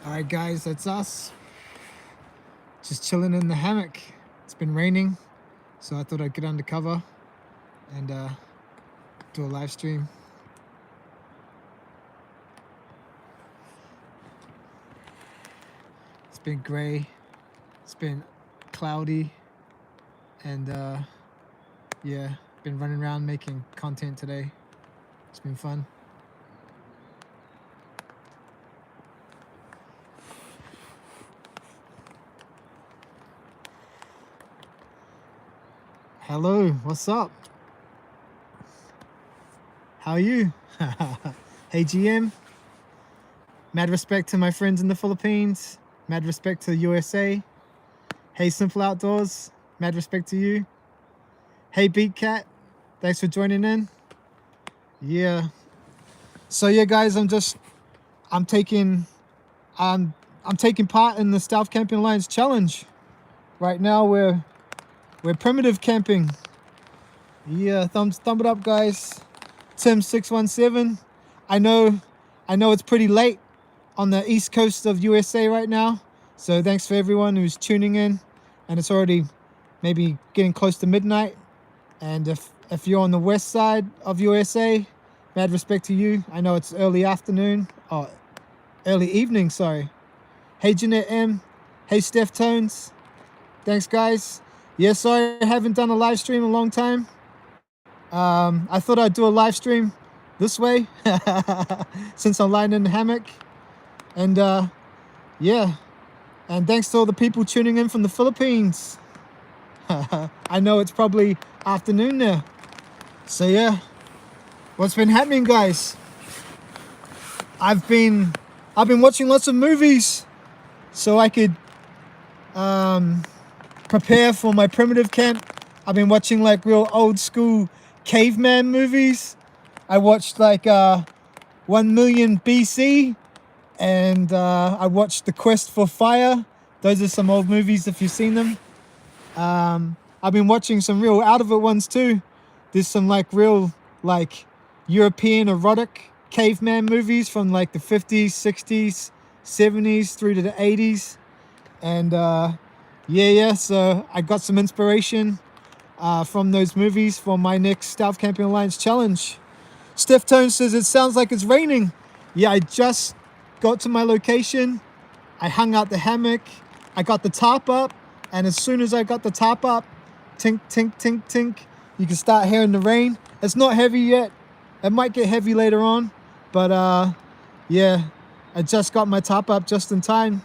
Alright guys, that's us. Just chilling in the hammock. It's been raining, so I thought I'd get undercover and do a live stream. It's been grey, it's been cloudy, and yeah, been running around making content today. It's been fun. Hello, what's up? How are you? Hey GM. Mad respect to my friends in the Philippines. Mad respect to the USA. Hey Simple Outdoors. Mad respect to you. Hey Beat Cat. Thanks for joining in. Yeah. So yeah guys, I'm taking part in the Stealth Camping Alliance challenge. Right now we're primitive camping. Yeah, thumb it up guys. Tim617. I know it's pretty late on the east coast of USA right now, so thanks for everyone who's tuning in, and it's already maybe getting close to midnight. And if you're on the west side of USA, mad respect to you. I know it's early afternoon, or early evening, sorry. Hey Jeanette M. Hey Steph Tones. Thanks guys. Yeah, sorry I haven't done a live stream in a long time. I thought I'd do a live stream this way since I'm lying in the hammock. And yeah, and thanks to all the people tuning in from the Philippines. I know it's probably afternoon there. So yeah, what's been happening guys? I've been watching lots of movies so I could prepare for my primitive camp. I've been watching like real old school caveman movies. I watched like 1 Million BC, and I watched The Quest for Fire. Those are some old movies if you've seen them. I've been watching some real out of it ones too. There's some like real like European erotic caveman movies from like the 50s, 60s, 70s through to the 80s. And yeah, so I got some inspiration from those movies for my next Stealth Camping Alliance challenge. Steph Tone says it sounds like it's raining. Yeah, I just got to my location. I hung out the hammock. I got the tarp up, and as soon as I got the tarp up, tink, tink, tink, tink, you can start hearing the rain. It's not heavy yet. It might get heavy later on, but yeah, I just got my tarp up just in time.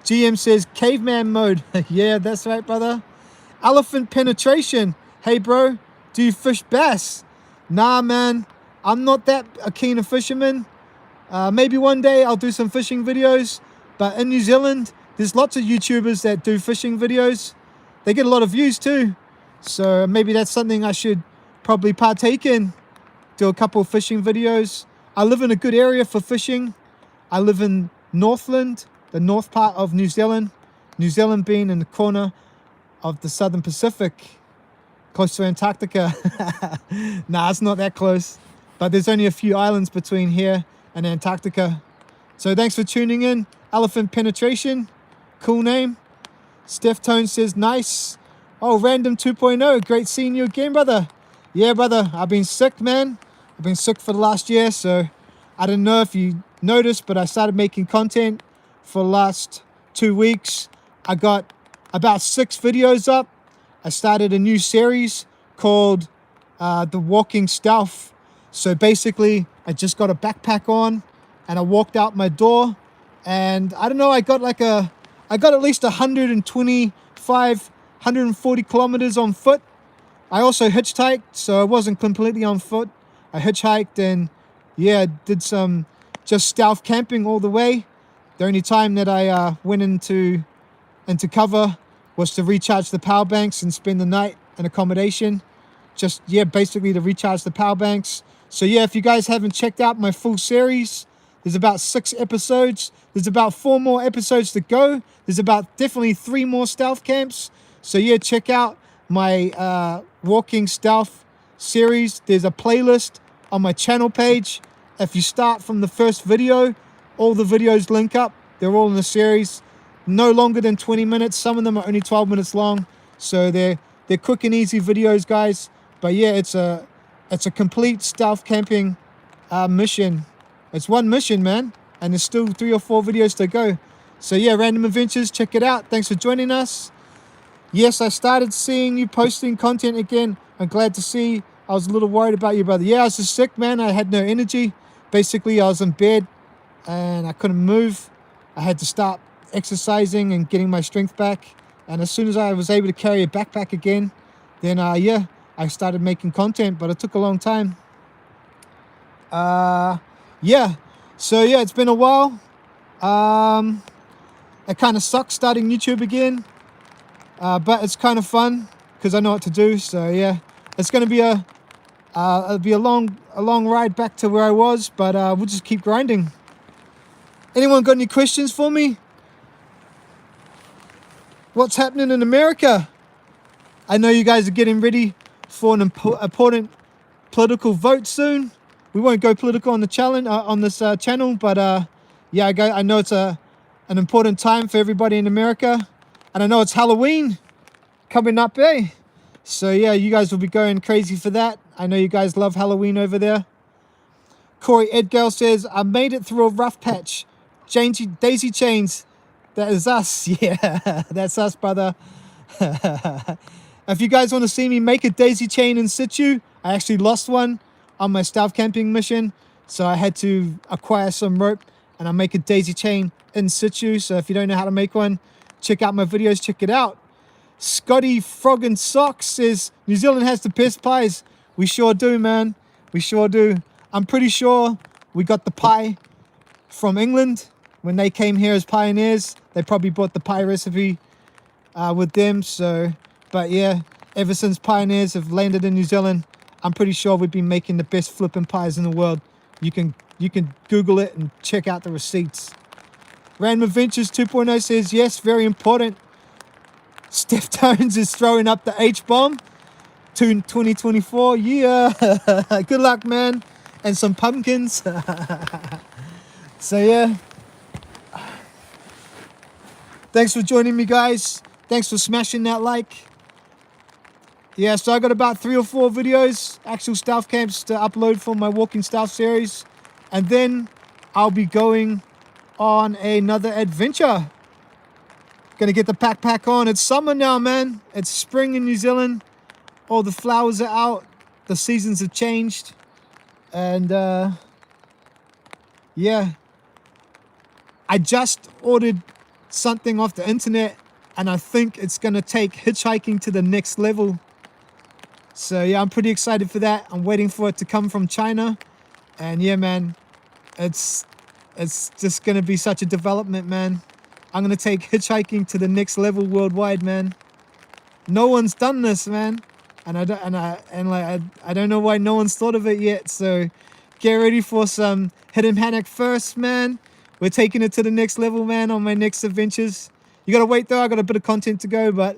GM says caveman mode. Yeah, that's right, brother. Elephant penetration. Hey, bro, do you fish bass? Nah, man, I'm not that keen a fisherman. Maybe one day I'll do some fishing videos, but in New Zealand, there's lots of YouTubers that do fishing videos. They get a lot of views too. So maybe that's something I should probably partake in. Do a couple of fishing videos. I live in a good area for fishing. I live in Northland, the north part of New Zealand. New Zealand being in the corner of the Southern Pacific, close to Antarctica. Nah, it's not that close, but there's only a few islands between here and Antarctica. So thanks for tuning in. Elephant penetration, cool name. Steph Tone says nice. Oh, Random 2.0, great seeing you again, brother. Yeah, brother, I've been sick, man. I've been sick for the last year, so I don't know if you noticed, but I started making content for the last 2 weeks. I got about 6 videos up. I started a new series called The Walking Stealth. So basically, I just got a backpack on and I walked out my door, and I don't know, I got at least 125, 140 kilometers on foot. I also hitchhiked, so I wasn't completely on foot. I hitchhiked and yeah, did some just stealth camping all the way. The only time that I went into cover was to recharge the power banks and spend the night in accommodation. Just, yeah, basically to recharge the power banks. So yeah, if you guys haven't checked out my full series, there's about 6 episodes. There's about 4 more episodes to go. There's about definitely 3 more stealth camps. So yeah, check out my Walking Stealth series. There's a playlist on my channel page. If you start from the first video, all the videos link up They're all in a series, no longer than 20 minutes. Some of them are only 12 minutes long. So they're quick and easy videos, guys. But yeah, it's a complete stealth camping mission. It's one mission, man, and there's still 3 or 4 videos to go. So yeah, Random Adventures, check it out. Thanks for joining us. Yes, I started seeing you posting content again. I'm glad to see. I was a little worried about you, brother. Yeah, I was just sick, man. I had no energy. Basically, I was in bed and I couldn't move. I had to start exercising and getting my strength back. And as soon as I was able to carry a backpack again, then yeah, I started making content, but it took a long time. Yeah, so yeah, it's been a while. It kind of sucks starting YouTube again, but it's kind of fun because I know what to do. So yeah, it's going to be it'll be a long ride back to where I was, but we'll just keep grinding. Anyone got any questions for me? What's happening in America? I know you guys are getting ready for an important political vote soon. We won't go political on the challenge on this channel, but yeah, I know it's an important time for everybody in America, and I know it's Halloween coming up, eh? So yeah, you guys will be going crazy for that. I know you guys love Halloween over there. Corey Edgale says, I made it through a rough patch. Daisy chains. That is us. Yeah, that's us, brother. If you guys want to see me make a daisy chain in situ, I actually lost one on my stealth camping mission. So I had to acquire some rope and I make a daisy chain in situ. So if you don't know how to make one, check out my videos, check it out. Scotty Frog and Socks says, New Zealand has the best pies. We sure do, man. We sure do. I'm pretty sure we got the pie from England. When they came here as pioneers, they probably brought the pie recipe with them. So, but yeah, ever since pioneers have landed in New Zealand, I'm pretty sure we've been making the best flipping pies in the world. You can Google it and check out the receipts. Random Adventures 2.0 says, yes, very important. Steph Jones is throwing up the H-bomb to 2024. Yeah, good luck, man. And some pumpkins. So yeah. Thanks for joining me, guys. Thanks for smashing that like. Yeah, so I got about 3 or 4 videos, actual stealth camps to upload for my Walking Stealth series. And then I'll be going on another adventure. Gonna get the backpack on. It's summer now, man. It's spring in New Zealand. All the flowers are out. The seasons have changed. And yeah. I just ordered something off the internet and I think it's gonna take hitchhiking to the next level. So yeah, I'm pretty excited for that. I'm waiting for it to come from China. And yeah, man, it's just gonna be such a development, man. I'm gonna take hitchhiking to the next level worldwide, man. No one's done this, man. And I don't know why no one's thought of it yet. So get ready for some hidden Hammock first, man. We're taking it to the next level, man, on my next adventures. You gotta wait though, I got a bit of content to go, but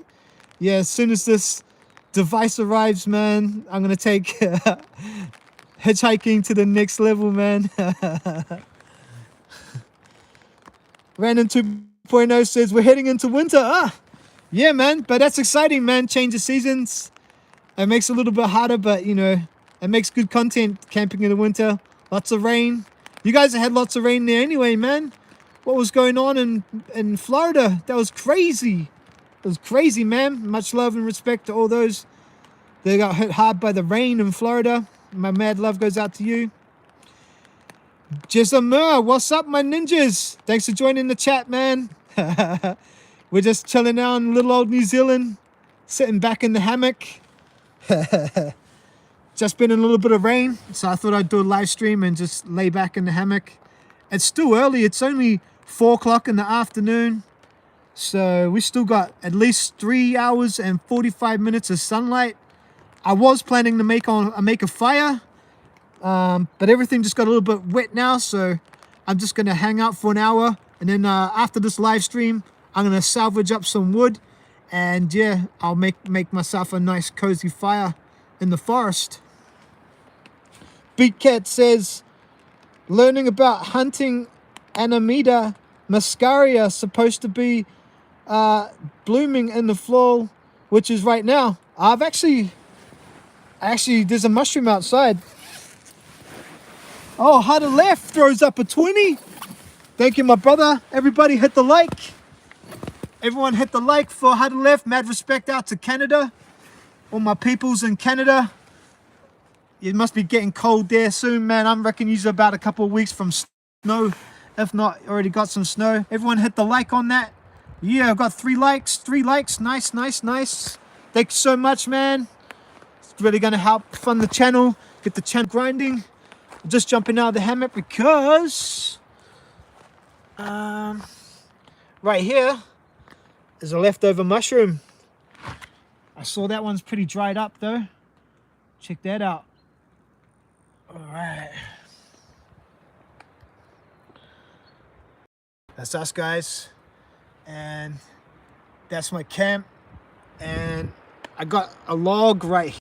yeah, as soon as this device arrives, man, I'm gonna take hitchhiking to the next level, man. Random 2.0 says, we're heading into winter. Yeah, man, but that's exciting, man. Change of seasons. It makes it a little bit harder, but you know, it makes good content camping in the winter. Lots of rain. You guys had lots of rain there anyway, man. What was going on in Florida? That was crazy. It was crazy, man. Much love and respect to all those that got hit hard by the rain in Florida. My mad love goes out to you. Jessamur, what's up, my ninjas? Thanks for joining the chat, man. We're just chilling out in little old New Zealand, sitting back in the hammock. Just been in a little bit of rain, so I thought I'd do a live stream and just lay back in the hammock. It's still early. It's only 4 o'clock in the afternoon. So we still got at least 3 hours and 45 minutes of sunlight. I was planning to make a fire, but everything just got a little bit wet now. So I'm just going to hang out for an hour. And then after this live stream, I'm going to salvage up some wood. And yeah, I'll make myself a nice cozy fire in the forest. Beat Cat says, learning about hunting Anemida muscaria supposed to be blooming in the fall, which is right now. Actually, there's a mushroom outside. Oh, How to Left throws up a 20. Thank you, my brother. Everybody hit the like. Everyone hit the like for How to Left. Mad respect out to Canada. All my peoples in Canada. It must be getting cold there soon, man. I reckon you're about a couple of weeks from snow. If not, already got some snow. Everyone hit the like on that. Yeah, I've got 3 likes. 3 likes. Nice, nice, nice. Thank you so much, man. It's really going to help fund the channel. Get the channel grinding. I'm just jumping out of the hammock because right here is a leftover mushroom. I saw that one's pretty dried up though. Check that out. All right. That's us, guys. And that's my camp. And I got a log right here.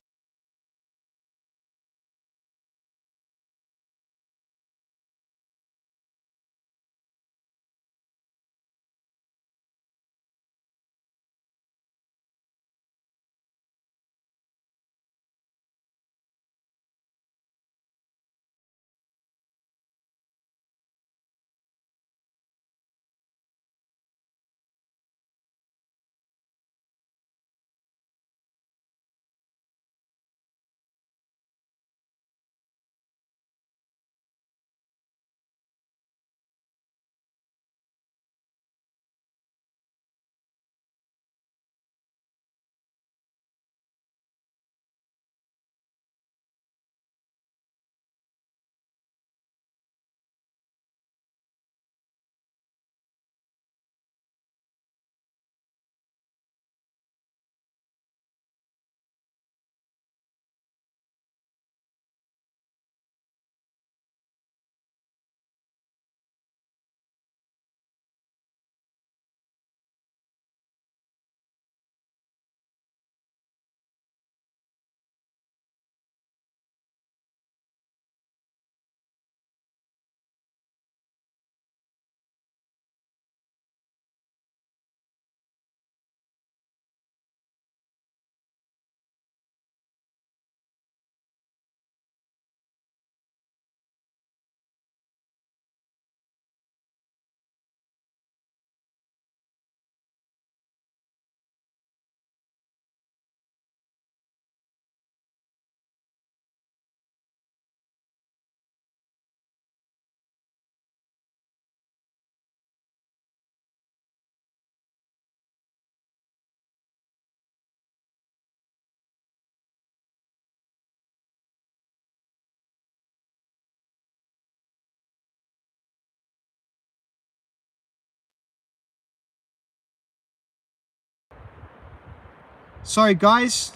Sorry guys,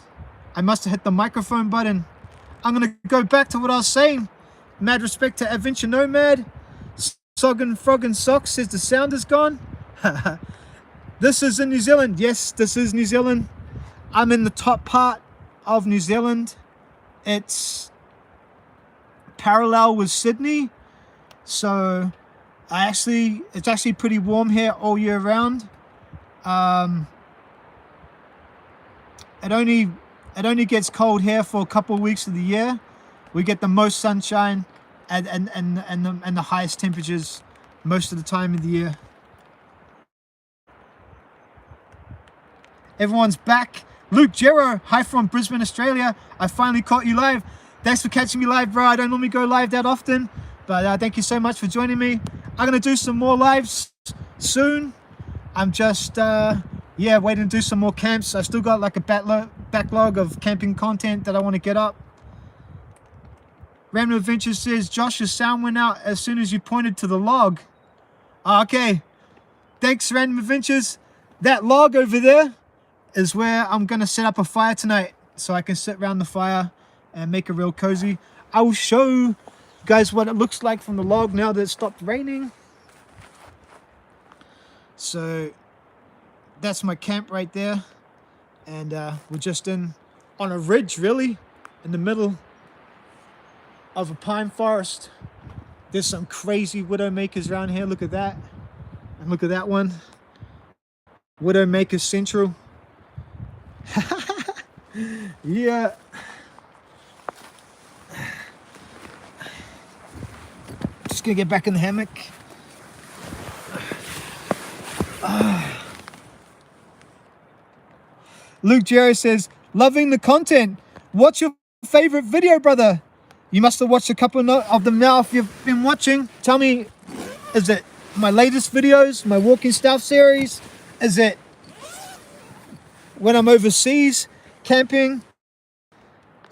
I must have hit the microphone button. I'm gonna go back to what I was saying. Mad respect to Adventure Nomad. Soggin Froggin Socks says the sound is gone. This is in New Zealand. Yes, this is New Zealand. I'm in the top part of New Zealand. It's parallel with Sydney. So it's actually pretty warm here all year round. It only gets cold here for a couple of weeks of the year. We get the most sunshine and the highest temperatures most of the time of the year. Everyone's back. Luke Gero, hi from Brisbane, Australia. I finally caught you live. Thanks for catching me live, bro. I don't normally go live that often, but thank you so much for joining me. I'm gonna do some more lives soon. I'm just waiting to do some more camps. I still got like a backlog of camping content that I want to get up. Random Adventures says Josh's sound went out as soon as you pointed to the log. Okay, thanks Random Adventures. That log over there is where I'm gonna set up a fire tonight, so I can sit around the fire and make it real cozy. I will show you guys what it looks like from the log now that it stopped raining. So that's my camp right there, and we're just on a ridge, really, in the middle of a pine forest. There's some crazy widowmakers around here. Look at that. And look at that one. Widowmaker Central. Yeah. Just gonna get back in the hammock. Luke Jarrow says, loving the content. What's your favorite video, brother? You must have watched a couple of them now if you've been watching. Tell me, is it my latest videos, my walking stuff series? Is it when I'm overseas camping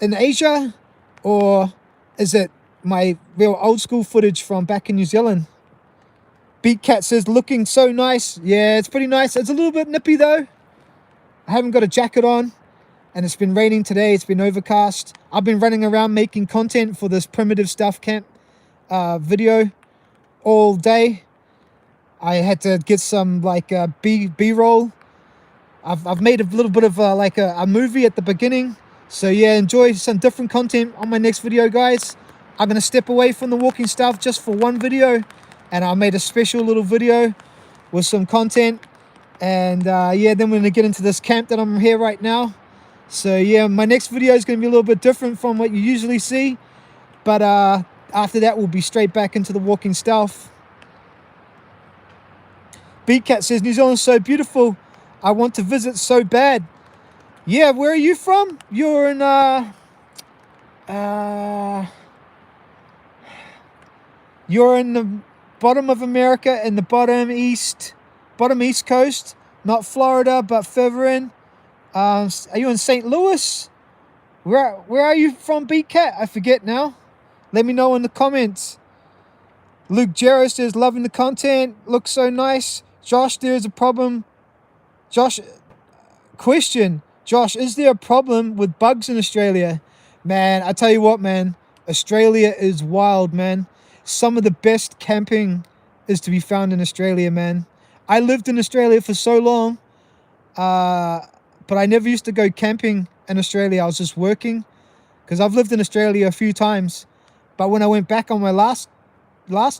in Asia? Or is it my real old school footage from back in New Zealand? Beat Cat says, looking so nice. Yeah, it's pretty nice. It's a little bit nippy though. I haven't got a jacket on and it's been raining today. It's been overcast. I've been running around making content for this primitive stuff camp video all day. I had to get some like B-roll. I've made a little bit of like a movie at the beginning. So yeah, enjoy some different content on my next video, guys. I'm going to step away from the walking stuff just for one video. And I made a special little video with some content. And yeah, then we're going to get into this camp that I'm here right now. So yeah, my next video is going to be a little bit different from what you usually see. But after that, we'll be straight back into the walking stuff. Beatcat says, New Zealand's so beautiful. I want to visit so bad. Yeah, where are you from? You're in you're in the bottom of America, in the bottom east coast, not Florida, but further in. Are you in St. Louis? Where are you from, Beatcat? I forget now. Let me know in the comments. Luke Jarrow says, loving the content. Looks so nice. Josh, there's a problem. Josh, question. Josh, is there a problem with bugs in Australia? Man, I tell you what, man. Australia is wild, man. Some of the best camping is to be found in Australia, man. I lived in Australia for so long, but I never used to go camping in Australia. I was just working, because I've lived in Australia a few times. But when I went back on my last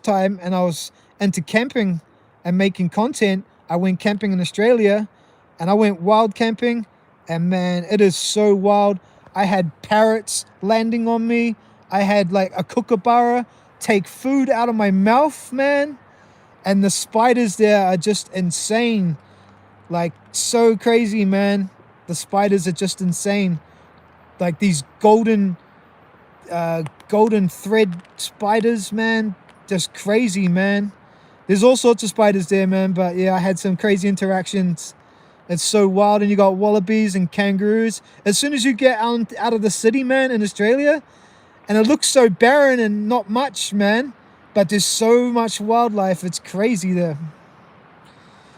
time and I was into camping and making content, I went camping in Australia and I went wild camping, and man, it is so wild. I had parrots landing on me. I had like a kookaburra take food out of my mouth, man. And the spiders there are just insane. Like, so crazy, man. The spiders are just insane. Like these golden thread spiders, man. Just crazy, man. There's all sorts of spiders there, man. But yeah, I had some crazy interactions. It's so wild. And you got wallabies and kangaroos. As soon as you get out of the city, man, in Australia, and it looks so barren and not much, man, but there's so much wildlife. It's crazy there.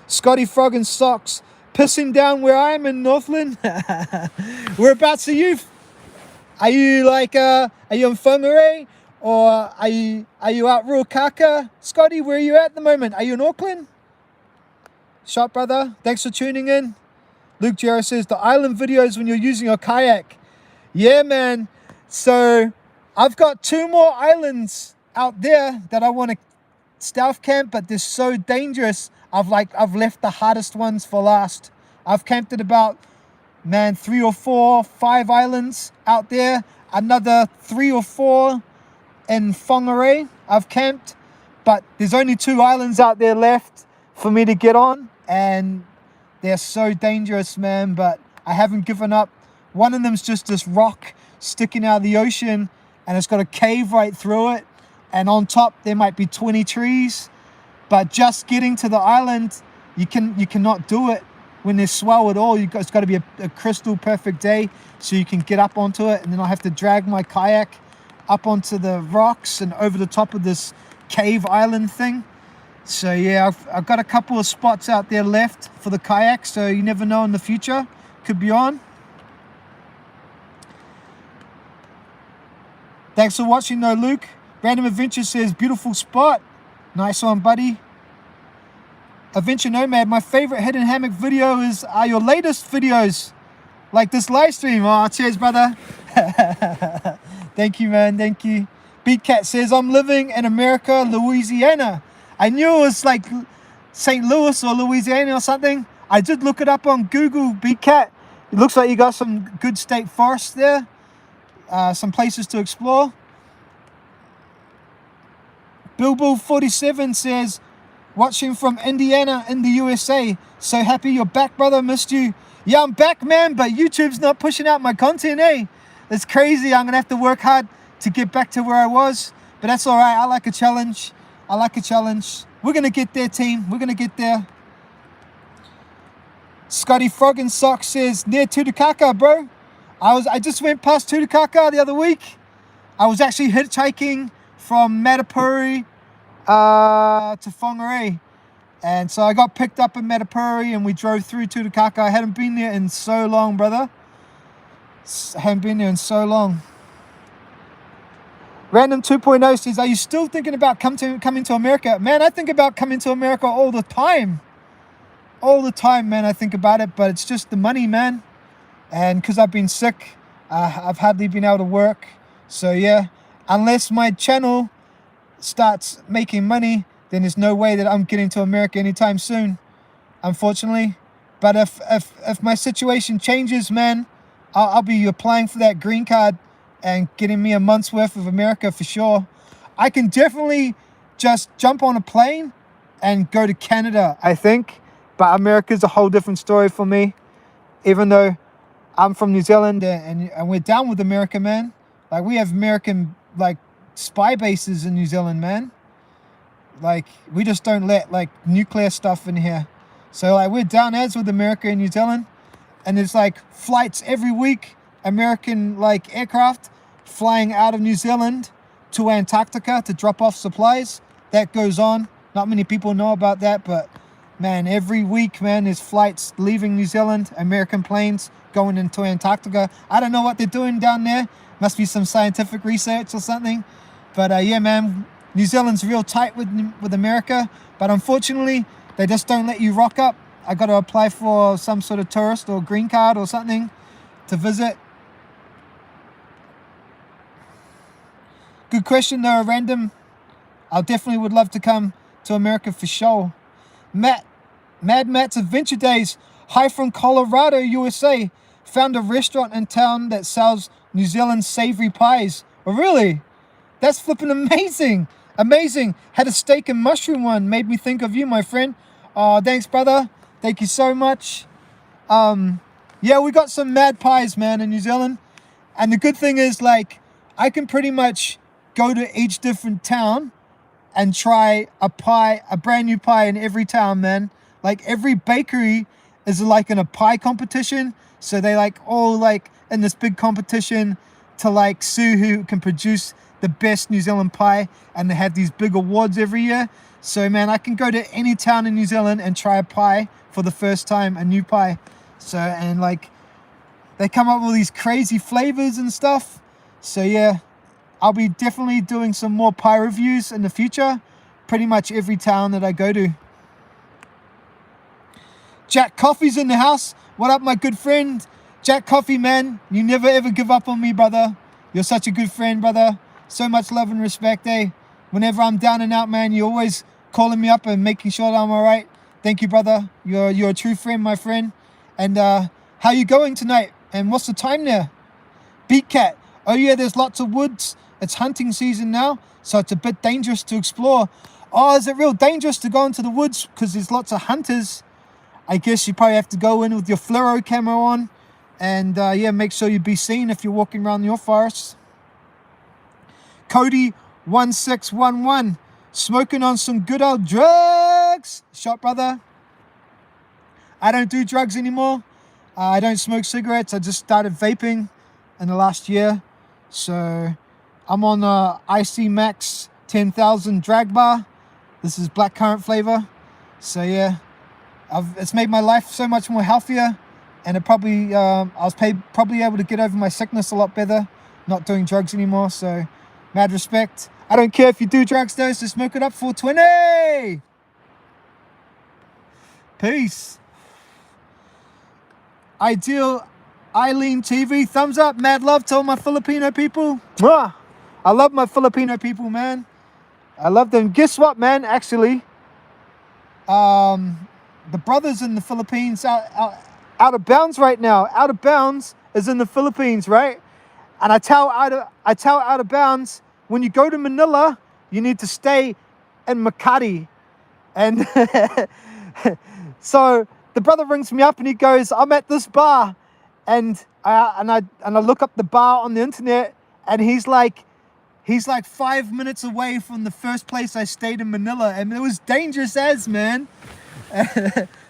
Scotty Frog and Socks, pissing down where I am in Northland. Whereabouts are you? Are you like are you in Whangarei, or are you out Ruakaka? Scotty, where are you at the moment? Are you in Auckland? Shot brother, thanks for tuning in. Luke Jarrow says, the island videos when you're using your kayak. Yeah, man. So I've got 2 more islands out there that I want to stealth camp, but they're so dangerous. I've left the hardest ones for last. I've camped at about, man, 3 or 4, 5 islands out there. Another 3 or 4 in Whangarei I've camped, but there's only 2 islands out there left for me to get on, and they're so dangerous, man, but I haven't given up. One of them's just this rock sticking out of the ocean, and it's got a cave right through it, and on top there might be 20 trees, but just getting to the island, you cannot do it when there's swell at all. It's got to be a crystal perfect day so you can get up onto it, and then I have to drag my kayak up onto the rocks and over the top of this cave island thing. So yeah, I've got a couple of spots out there left for the kayak, so you never know in the future, could be on. Thanks for watching though, Luke. Random Adventure says, beautiful spot. Nice one, buddy. Adventure Nomad, my favorite hidden hammock video is your latest videos, like this live stream. Oh, cheers, brother. Thank you, man. Thank you. Beatcat says, I'm living in America, Louisiana. I knew it was like St. Louis or Louisiana or something. I did look it up on Google, Big Cat. It looks like you got some good state forests there. Some places to explore. Bilbo 47 says, watching from Indiana in the USA. So happy you're back, brother. Missed you. Yeah, I'm back, man, but YouTube's not pushing out my content, eh? It's crazy. I'm going to have to work hard to get back to where I was. But that's all right. I like a challenge. We're going to get there, team. We're going to get there. Scotty Frog and Sock says, near Tutukaka, bro. I just went past Tutukaka the other week. I was actually hitchhiking from Matapuri to Whangarei. And so I got picked up in Matapuri and we drove through Tutukaka. I hadn't been there in so long, brother. Random 2.0 says, are you still thinking about coming to America? Man, I think about coming to America all the time. All the time, man, I think about it. But it's just the money, man. And because I've been sick, I've hardly been able to work. So yeah, unless my channel starts making money, then there's no way that I'm getting to America anytime soon, unfortunately. But if my situation changes, man, I'll be applying for that green card and getting me a month's worth of America for sure. I can definitely just jump on a plane and go to Canada, I think. But America's a whole different story for me. Even though I'm from New Zealand and we're down with America, man. Like, we have American, like, spy bases in New Zealand, man. Like, we just don't let, like, nuclear stuff in here. So, like, we're down as with America and New Zealand. And there's, like, flights every week, American, like, aircraft flying out of New Zealand to Antarctica to drop off supplies. That goes on. Not many people know about that, but, man, every week, man, there's flights leaving New Zealand, American planes going into Antarctica. I don't know what they're doing down there. Must be some scientific research or something. But, yeah, man, New Zealand's real tight with America. But unfortunately, they just don't let you rock up. I got to apply for some sort of tourist or green card or something to visit. Good question, though, random. I definitely would love to come to America for sure. Mad Matt's Adventure Days. Hi from Colorado, USA. Found a restaurant in town that sells New Zealand savory pies. Oh, really? That's flipping amazing. Amazing. Had a steak and mushroom one. Made me think of you, my friend. Oh, thanks, brother. Thank you so much. Yeah, we got some mad pies, man, in New Zealand. And the good thing is, like, I can pretty much go to each different town and try a brand new pie in every town, man. Like, every bakery is like in a pie competition. So they like all like in this big competition to like see who can produce the best New Zealand pie. And they have these big awards every year. So, man, I can go to any town in New Zealand and try a pie for the first time, a new pie. So, and like, they come up with these crazy flavors and stuff. So, yeah, I'll be definitely doing some more pie reviews in the future. Pretty much every town that I go to. Jack Coffee's in the house. What up, my good friend? Jack Coffee, man. You never ever give up on me, brother. You're such a good friend, brother. So much love and respect, eh? Whenever I'm down and out, man, you're always calling me up and making sure that I'm all right. Thank you, brother. You're a true friend, my friend. And how you going tonight? And what's the time there? Beat Cat. Oh, yeah, there's lots of woods. It's hunting season now, so it's a bit dangerous to explore. Oh, is it real dangerous to go into the woods because there's lots of hunters? I guess you probably have to go in with your fluoro camera on and, yeah, make sure you be seen if you're walking around your forests. Cody1611, smoking on some good old drugs. Shot, brother. I don't do drugs anymore. I don't smoke cigarettes. I just started vaping in the last year. So I'm on IC Max 10,000 drag bar. This is blackcurrant flavor. So yeah, it's made my life so much more healthier. And it probably, I was probably able to get over my sickness a lot better. Not doing drugs anymore. So mad respect. I don't care if you do drugs though, so smoke it up 420. Peace. Ideal Eileen TV, thumbs up, mad love to all my Filipino people. Mwah! I love my Filipino people, man. I love them. Guess what, man? Actually, The brothers in the Philippines out of bounds right now. Out of bounds is in the Philippines, right? And I tell out of bounds, when you go to Manila, you need to stay in Makati. And so the brother rings me up and he goes, I'm at this bar. And I look up the bar on the internet, and he's like 5 minutes away from the first place I stayed in Manila, and it was dangerous as, man.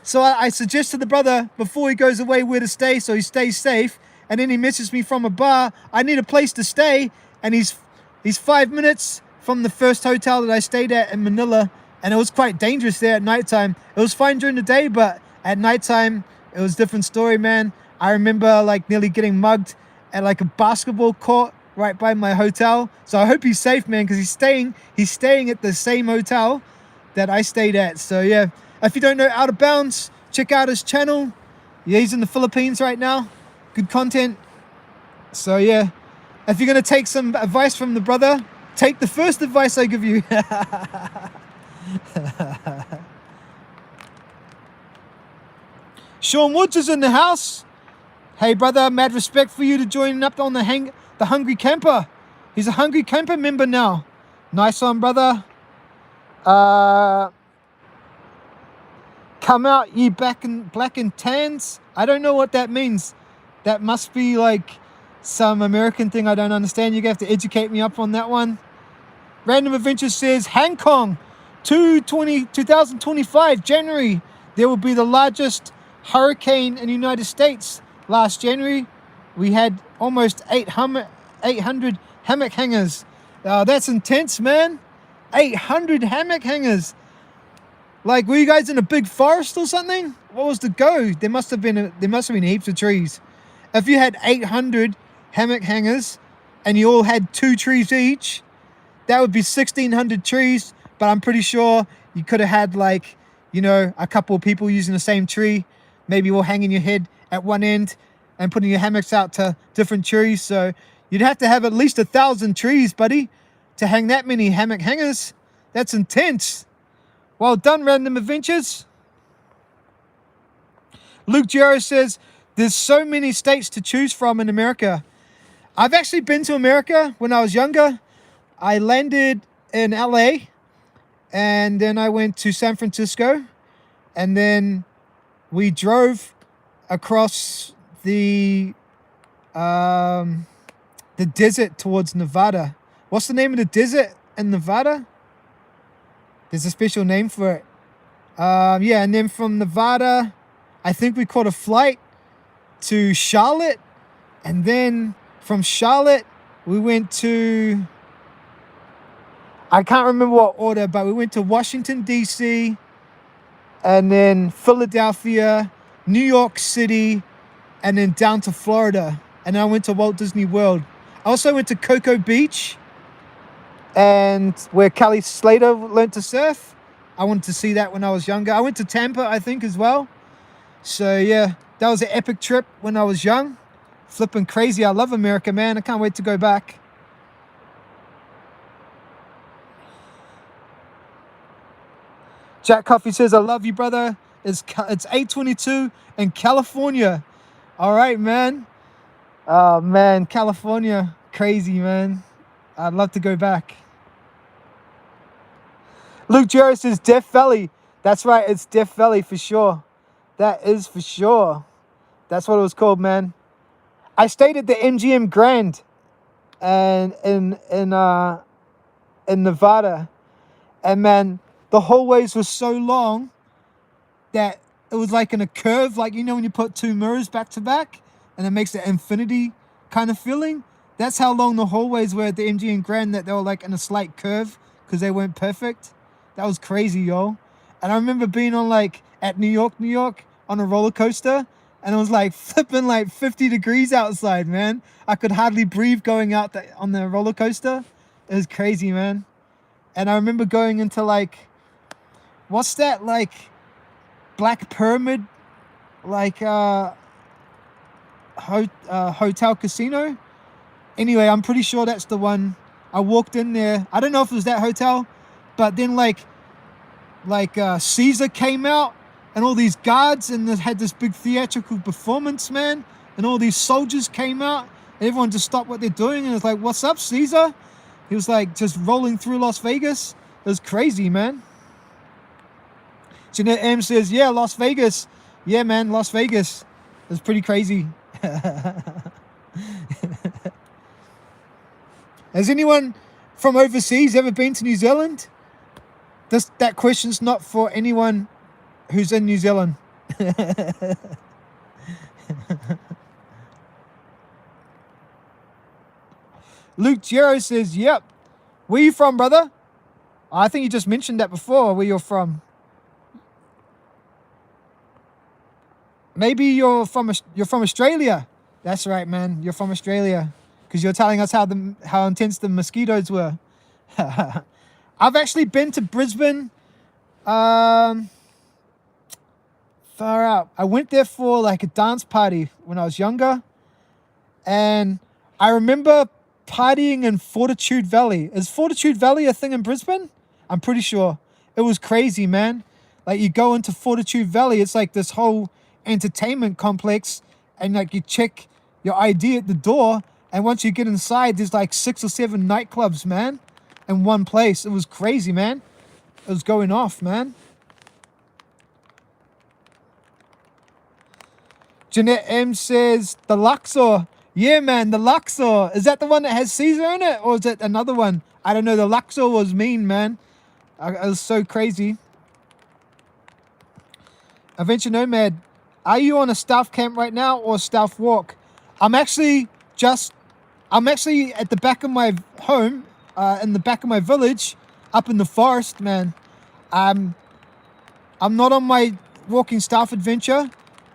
So I suggest to the brother before he goes away where to stay so he stays safe. And then he messages me from a bar. I need a place to stay, and he's 5 minutes from the first hotel that I stayed at in Manila, and it was quite dangerous there at nighttime. It was fine during the day, but at nighttime it was a different story, man. I remember like nearly getting mugged at like a basketball court right by my hotel. So I hope he's safe, man, because he's staying at the same hotel that I stayed at. So yeah, if you don't know Out of Bounds, check out his channel. Yeah, he's in the Philippines right now. Good content. So yeah, if you're gonna take some advice from the brother, take the first advice I give you. Sean Woods is in the house. Hey brother, mad respect for you to join up on the Hungry Camper. He's a Hungry Camper member now. Nice one, brother. Come out, ye black and tans. I don't know what that means. That must be like some American thing I don't understand. You're going to have to educate me up on that one. Random Adventures says, Hong Kong, 2025, January. There will be the largest hurricane in the United States. Last January, we had almost 800 hammock hangers. That's intense, man. 800 hammock hangers. Like, were you guys in a big forest or something? What was the go? There must have been heaps of trees. If you had 800 hammock hangers and you all had 2 trees each, that would be 1,600 trees. But I'm pretty sure you could have had like, you know, a couple of people using the same tree, maybe all hanging your head at one end and putting your hammocks out to different trees. So you'd have to have at least 1,000 trees, buddy, to hang that many hammock hangers. That's intense. Well done, Random Adventures. Luke Gero says, there's so many states to choose from in America. I've actually been to America when I was younger. I landed in LA, and then I went to San Francisco, and then we drove across the desert towards Nevada. What's the name of the desert in Nevada? There's a special name for it. Yeah, and then from Nevada, I think we caught a flight to Charlotte, and then from Charlotte we went to, I can't remember what order, but we went to Washington DC, and then Philadelphia, New York City, and then down to Florida, and then I went to Walt Disney World. I also went to Cocoa Beach, and where Kelly Slater learned to surf. I wanted to see that when I was younger. I went to Tampa, I think, as well. So yeah, that was an epic trip when I was young. Flipping crazy. I love America, man. I can't wait to go back. Jack Coffee says, I love you, brother. It's 8:22 in California. All right, man. Oh, man, California. Crazy, man. I'd love to go back. Luke Jarrett says, Death Valley. That's right, it's Death Valley for sure. That is for sure. That's what it was called, man. I stayed at the MGM Grand and in Nevada. And man, the hallways were so long that it was like in a curve, like, you know, when you put 2 mirrors back to back and it makes an infinity kind of feeling. That's how long the hallways were at the MGM Grand, that they were like in a slight curve because they weren't perfect. That was crazy, yo. And I remember being on like at New York on a roller coaster, and it was like flipping like 50 degrees outside, man. I could hardly breathe going out on the roller coaster. It was crazy, man. And I remember going into like, what's that, like Black Pyramid, like hotel casino. Anyway, I'm pretty sure that's the one. I walked in there. I don't know if it was that hotel, but then like like Caesar came out and all these guards and they had this big theatrical performance, man. And all these soldiers came out and everyone just stopped what they're doing and was like, "What's up, Caesar?" He was like just rolling through Las Vegas. It was crazy, man. Jeanette M says, "Yeah, Las Vegas. Yeah, man, Las Vegas. It was pretty crazy." Has anyone from overseas ever been to New Zealand? That question's not for anyone who's in New Zealand. Luke Gero says, "Yep. Where you from, brother?" I think you just mentioned that before, where you're from. Maybe you're from Australia. That's right, man. You're from Australia because you're telling us how intense the mosquitoes were. I've actually been to Brisbane. Far out. I went there for like a dance party when I was younger, and I remember partying in Fortitude Valley. Is Fortitude Valley a thing in Brisbane? I'm pretty sure. It was crazy, man. Like you go into Fortitude Valley, it's like this whole entertainment complex, and like you check your ID at the door, and once you get inside, there's like 6 or 7 nightclubs, man, in one place. It was crazy, man. It was going off, man. Jeanette M says, "The Luxor." Yeah, man, the Luxor. Is that the one that has Caesar in it? Or is it another one? I don't know. The Luxor was mean, man. It was so crazy. Adventure Nomad, are you on a stealth camp right now or stealth walk? I'm actually at the back of my home, in the back of my village, up in the forest, man. I'm not on my walking stealth adventure.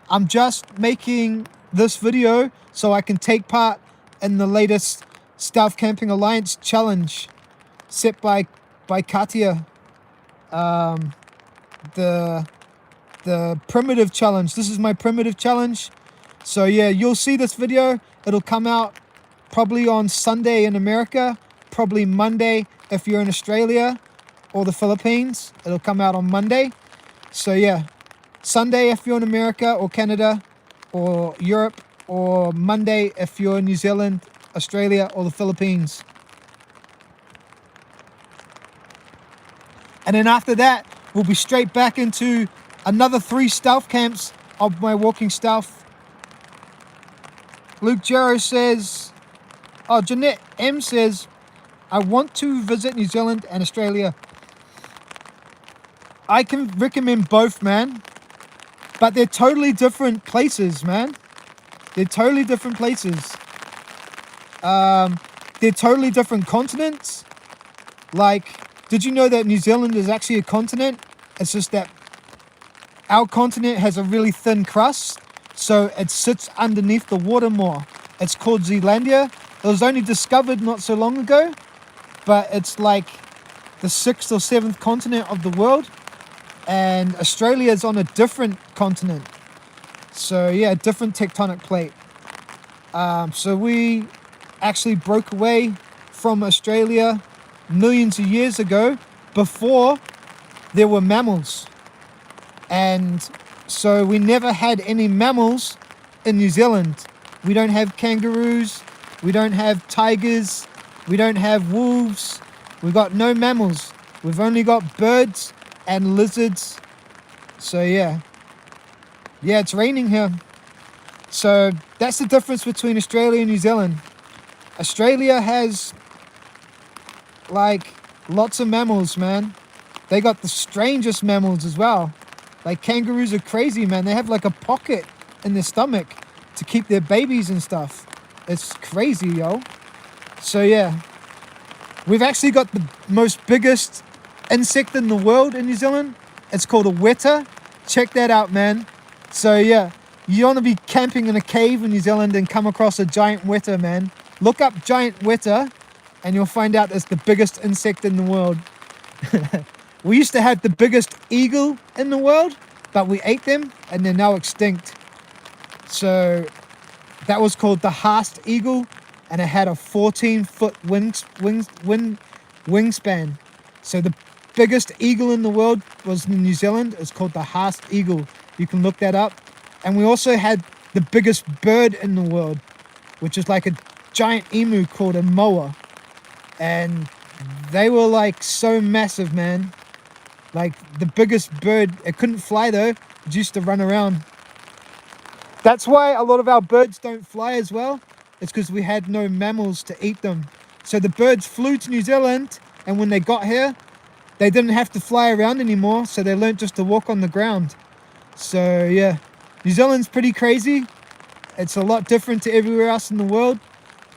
I'm just making this video so I can take part in the latest Stealth Camping Alliance challenge set by Katia. The primitive challenge. This is my primitive challenge. So yeah, you'll see this video. It'll come out probably on Sunday in America, probably Monday if you're in Australia or the Philippines. It'll come out on Monday. So yeah, Sunday if you're in America or Canada or Europe, or Monday if you're in New Zealand, Australia, or the Philippines. And then after that, we'll be straight back into another 3 stealth camps of my walking stealth. Luke Gero says, Jeanette M says, "I want to visit New Zealand and Australia." I can recommend both, man. But they're totally different places, man. They're totally different places. They're totally different continents. Like, did you know that New Zealand is actually a continent? It's just that our continent has a really thin crust, so it sits underneath the water more. It's called Zealandia. It was only discovered not so long ago, but it's like the 6th or 7th continent of the world, and Australia is on a different continent. So yeah, different tectonic plate. So we actually broke away from Australia millions of years ago, before there were mammals. And so we never had any mammals in New Zealand. We don't have kangaroos, we don't have tigers, we don't have wolves. We've got no mammals. We've only got birds and lizards. So yeah, it's raining here. So that's the difference between Australia and New Zealand. Australia has like lots of mammals, man. They got the strangest mammals as well. Like kangaroos are crazy, man. They have like a pocket in their stomach to keep their babies and stuff. It's crazy, yo. So yeah, we've actually got the most biggest insect in the world in New Zealand. It's called a weta. Check that out, man. So yeah, you want to be camping in a cave in New Zealand and come across a giant weta, man. Look up giant weta and you'll find out it's the biggest insect in the world. We used to have the biggest eagle in the world, but we ate them and they're now extinct. So that was called the Haast eagle, and it had a 14-foot wingspan. So the biggest eagle in the world was in New Zealand. It's called the Haast eagle. You can look that up. And we also had the biggest bird in the world, which is like a giant emu called a moa. And they were like so massive, man. Like the biggest bird. It couldn't fly though. It used to run around. That's why a lot of our birds don't fly as well. It's because we had no mammals to eat them. So the birds flew to New Zealand, and when they got here, they didn't have to fly around anymore, so they learned just to walk on the ground. So yeah, New Zealand's pretty crazy. It's a lot different to everywhere else in the world.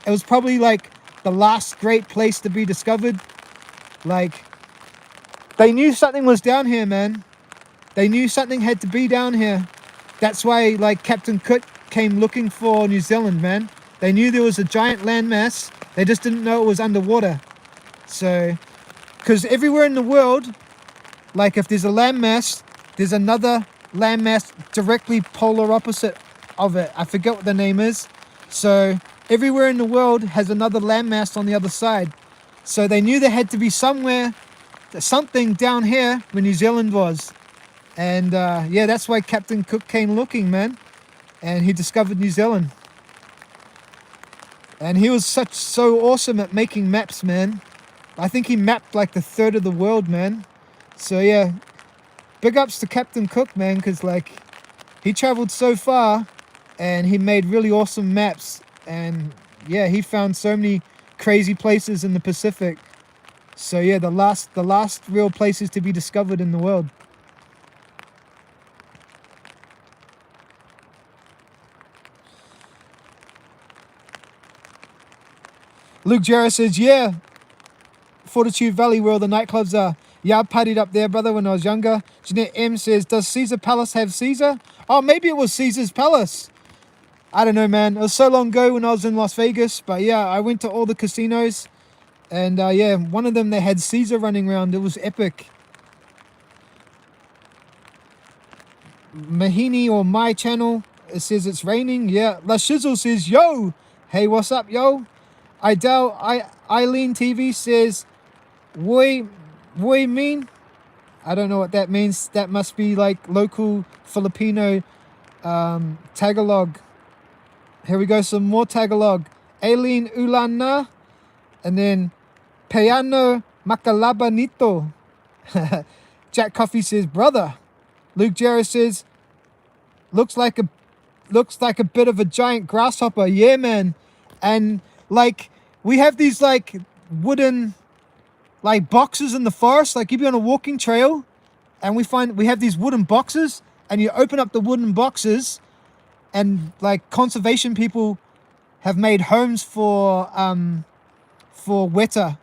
It was probably like the last great place to be discovered. Like, they knew something was down here, man. They knew something had to be down here. That's why, like, Captain Cook came looking for New Zealand, man. They knew there was a giant landmass. They just didn't know it was underwater. So, because everywhere in the world, like if there's a landmass, there's another landmass directly polar opposite of it. I forget what the name is. So, everywhere in the world has another landmass on the other side. So they knew there had to be somewhere, something down here where New Zealand was. And yeah, that's why Captain Cook came looking, man. And he discovered New Zealand. And he was so awesome at making maps, man. I think he mapped like the third of the world, man. So yeah, big ups to Captain Cook, man, because like he traveled so far and he made really awesome maps. And yeah, he found so many crazy places in the Pacific. So yeah, the last real places to be discovered in the world. Luke Jarrett says, yeah, Fortitude Valley where all the nightclubs are. Yeah, I partied up there, brother, when I was younger. Jeanette M says, does Caesar Palace have Caesar? Oh, maybe it was Caesar's Palace. I don't know, man. It was so long ago when I was in Las Vegas. But yeah, I went to all the casinos. And yeah, one of them, they had Caesar running around. It was epic. Mahini or My Channel, it says it's raining. Yeah, La Shizzle says, yo. Hey, what's up, yo? Eileen TV says, Woi mean? I don't know what that means. That must be like local Filipino Tagalog. Here we go, some more Tagalog. Aileen Ulana. And then Payano Makalabanito. Jack Coffee says, brother. Luke Jarrett says, looks like a bit of a giant grasshopper. Yeah, man. And like we have these like wooden like boxes in the forest. Like you'd be on a walking trail and we have these wooden boxes, and you open up the wooden boxes, and like conservation people have made homes for weta.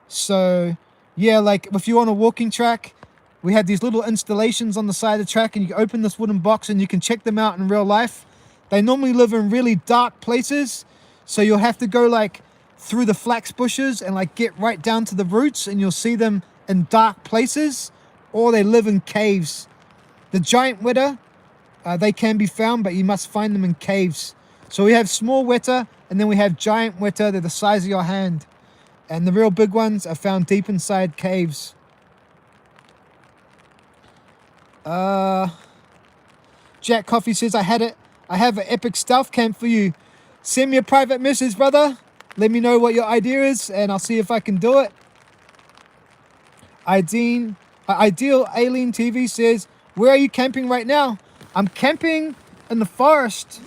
So yeah, like if you're on a walking track, we had these little installations on the side of the track, and you open this wooden box and you can check them out in real life. They normally live in really dark places, so you'll have to go like through the flax bushes and like get right down to the roots, and you'll see them in dark places, or they live in caves. The giant weta, they can be found, but you must find them in caves. So we have small weta, and then we have giant weta. They're the size of your hand. And the real big ones are found deep inside caves. Jack Coffee says, I have an epic stealth camp for you. Send me a private message, brother. Let me know what your idea is, and I'll see if I can do it. Ideal Alien TV says, where are you camping right now? I'm camping in the forest.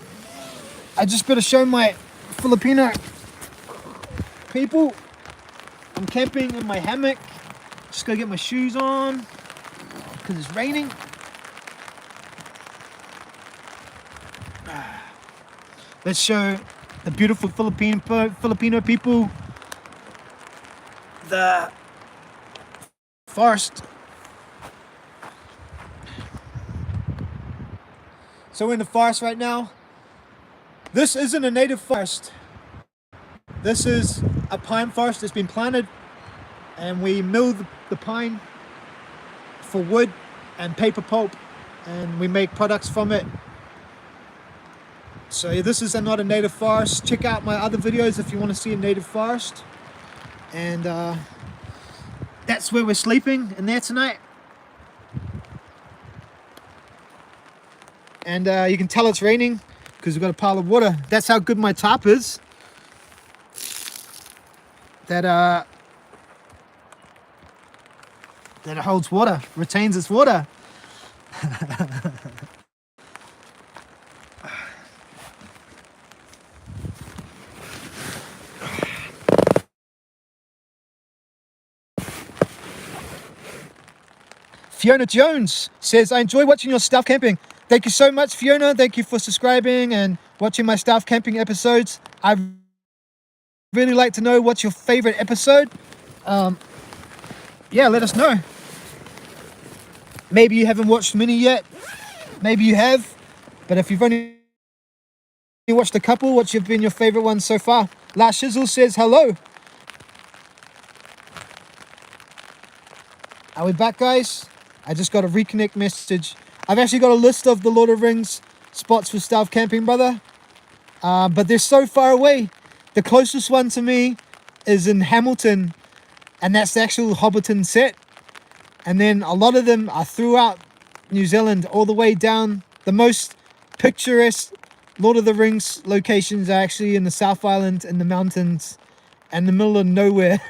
I just better show my Filipino people. I'm camping in my hammock. Just gotta get my shoes on because it's raining. Let's show the beautiful Filipino people the forest. So we're in the forest right now. This isn't a native forest. This is a pine forest that's been planted, and we mill the pine for wood and paper pulp, and we make products from it. So yeah, this is not a native forest. Check out my other videos if you want to see a native forest. And that's where we're sleeping, in there tonight. And you can tell it's raining because we've got a pile of water. That's how good my tarp is. That it holds water, retains its water. Fiona Jones says, I enjoy watching your Stuff Camping. Thank you so much, Fiona. Thank you for subscribing and watching my Stuff Camping episodes. I really like to know what's your favorite episode. Yeah, let us know. Maybe you haven't watched many yet. Maybe you have. But if you've only watched a couple, what's been your favorite one so far? La Shizzle says, hello. Are we back, guys? I just got a reconnect message. I've actually got a list of the Lord of the Rings spots for Stuff Camping, brother. But they're so far away. The closest one to me is in Hamilton, and that's the actual Hobbiton set. And then a lot of them are throughout New Zealand, all the way down. The most picturesque Lord of the Rings locations are actually in the South Island, in the mountains, and the middle of nowhere.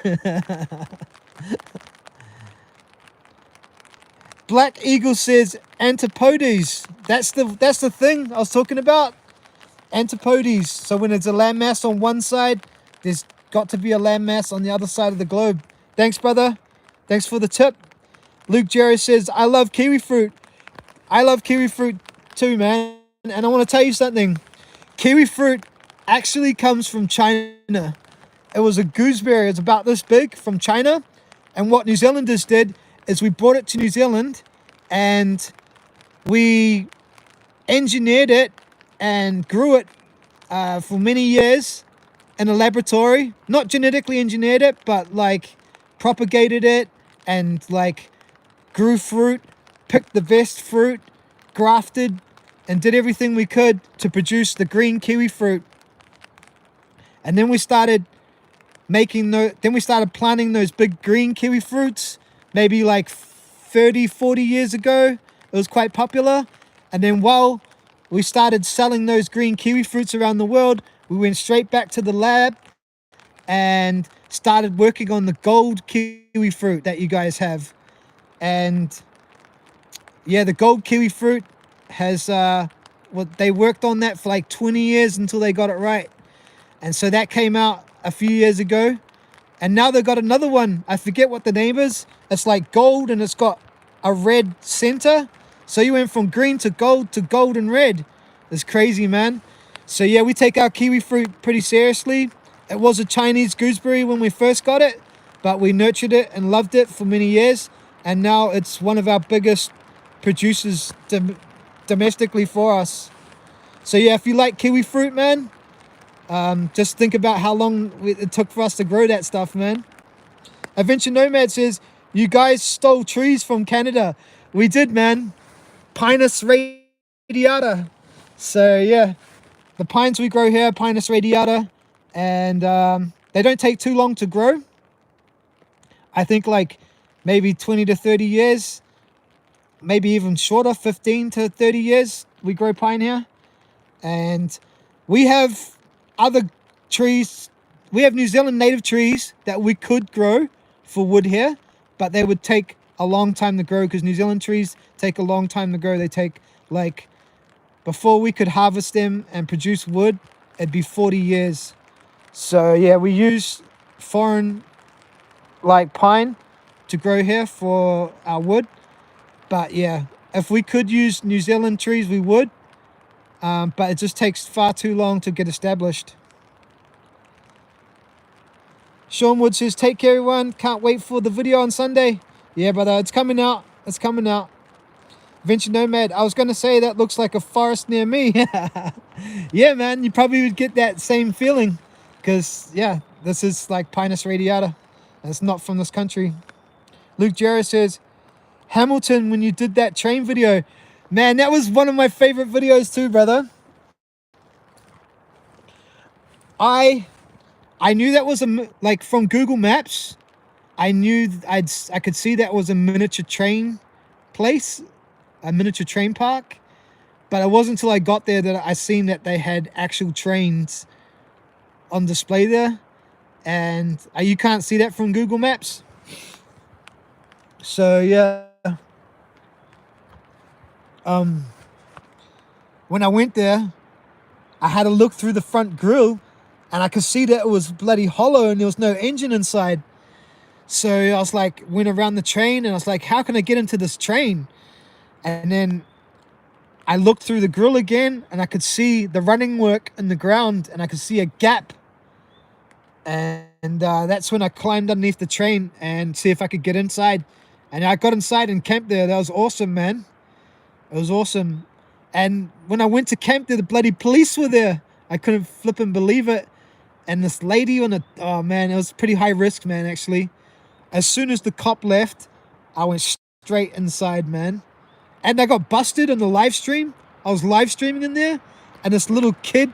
Black Eagle says antipodes. That's the thing I was talking about. Antipodes. So when there's a landmass on one side, there's got to be a landmass on the other side of the globe. Thanks, brother. Thanks for the tip. Luke Jerry says, I love kiwi fruit. I love kiwi fruit too, man. And I want to tell you something. Kiwi fruit actually comes from China. It was a gooseberry. It's about this big from China. And what New Zealanders did is we brought it to New Zealand and we engineered it and grew it for many years in a laboratory. Not genetically engineered it, but like propagated it and like grew fruit, picked the best fruit, grafted, and did everything we could to produce the green kiwi fruit. And then we started planting those big green kiwi fruits, maybe like 30, 40 years ago. It was quite popular. And then while we started selling those green kiwi fruits around the world, we went straight back to the lab and started working on the gold kiwi fruit that you guys have. And yeah, the gold kiwi fruit has they worked on that for like 20 years until they got it right. And so that came out a few years ago, and now they've got another one. I forget what the name is. It's like gold and it's got a red center. So you went from green to gold and red. It's crazy, man. So yeah, we take our kiwi fruit pretty seriously. It was a Chinese gooseberry when we first got it, but we nurtured it and loved it for many years. And now it's one of our biggest producers domestically for us. So yeah, if you like kiwi fruit, man, just think about how long it took for us to grow that stuff, man. Adventure Nomad says, you guys stole trees from Canada. We did, man. Pinus radiata. So yeah, the pines we grow here, Pinus radiata, and they don't take too long to grow. I think like maybe 20 to 30 years, maybe even shorter, 15 to 30 years, we grow pine here. And we have other trees. We have New Zealand native trees that we could grow for wood here, but they would take a long time to grow because New Zealand trees take a long time to grow. They take like, before we could harvest them and produce wood, it'd be 40 years. So yeah, we use foreign like pine to grow here for our wood. But yeah, if we could use New Zealand trees, we would. But it just takes far too long to get established. Sean Wood says, take care, everyone. Can't wait for the video on Sunday. Yeah, brother, it's coming out. It's coming out. Venture Nomad, I was going to say that looks like a forest near me. Yeah, man, you probably would get that same feeling. Because, yeah, this is like Pinus radiata. And it's not from this country. Luke Jarrett says, Hamilton, when you did that train video, man, that was one of my favorite videos too, brother. I knew that was like from Google Maps. I knew I could see that was a miniature train place, a miniature train park. But it wasn't until I got there that I seen that they had actual trains on display there. And you can't see that from Google Maps. So yeah, when I went there, I had to look through the front grille, and I could see that it was bloody hollow and there was no engine inside. So I was like, went around the train, and I was like, how can I get into this train? And then I looked through the grille again, and I could see the running work in the ground, and I could see a gap. And that's when I climbed underneath the train and see if I could get inside. And I got inside and camped there. That was awesome, man. It was awesome. And when I went to camp there, the bloody police were there. I couldn't flipping believe it. And this lady on oh man, it was pretty high risk, man, actually. As soon as the cop left, I went straight inside, man. And I got busted on the live stream. I was live streaming in there, and this little kid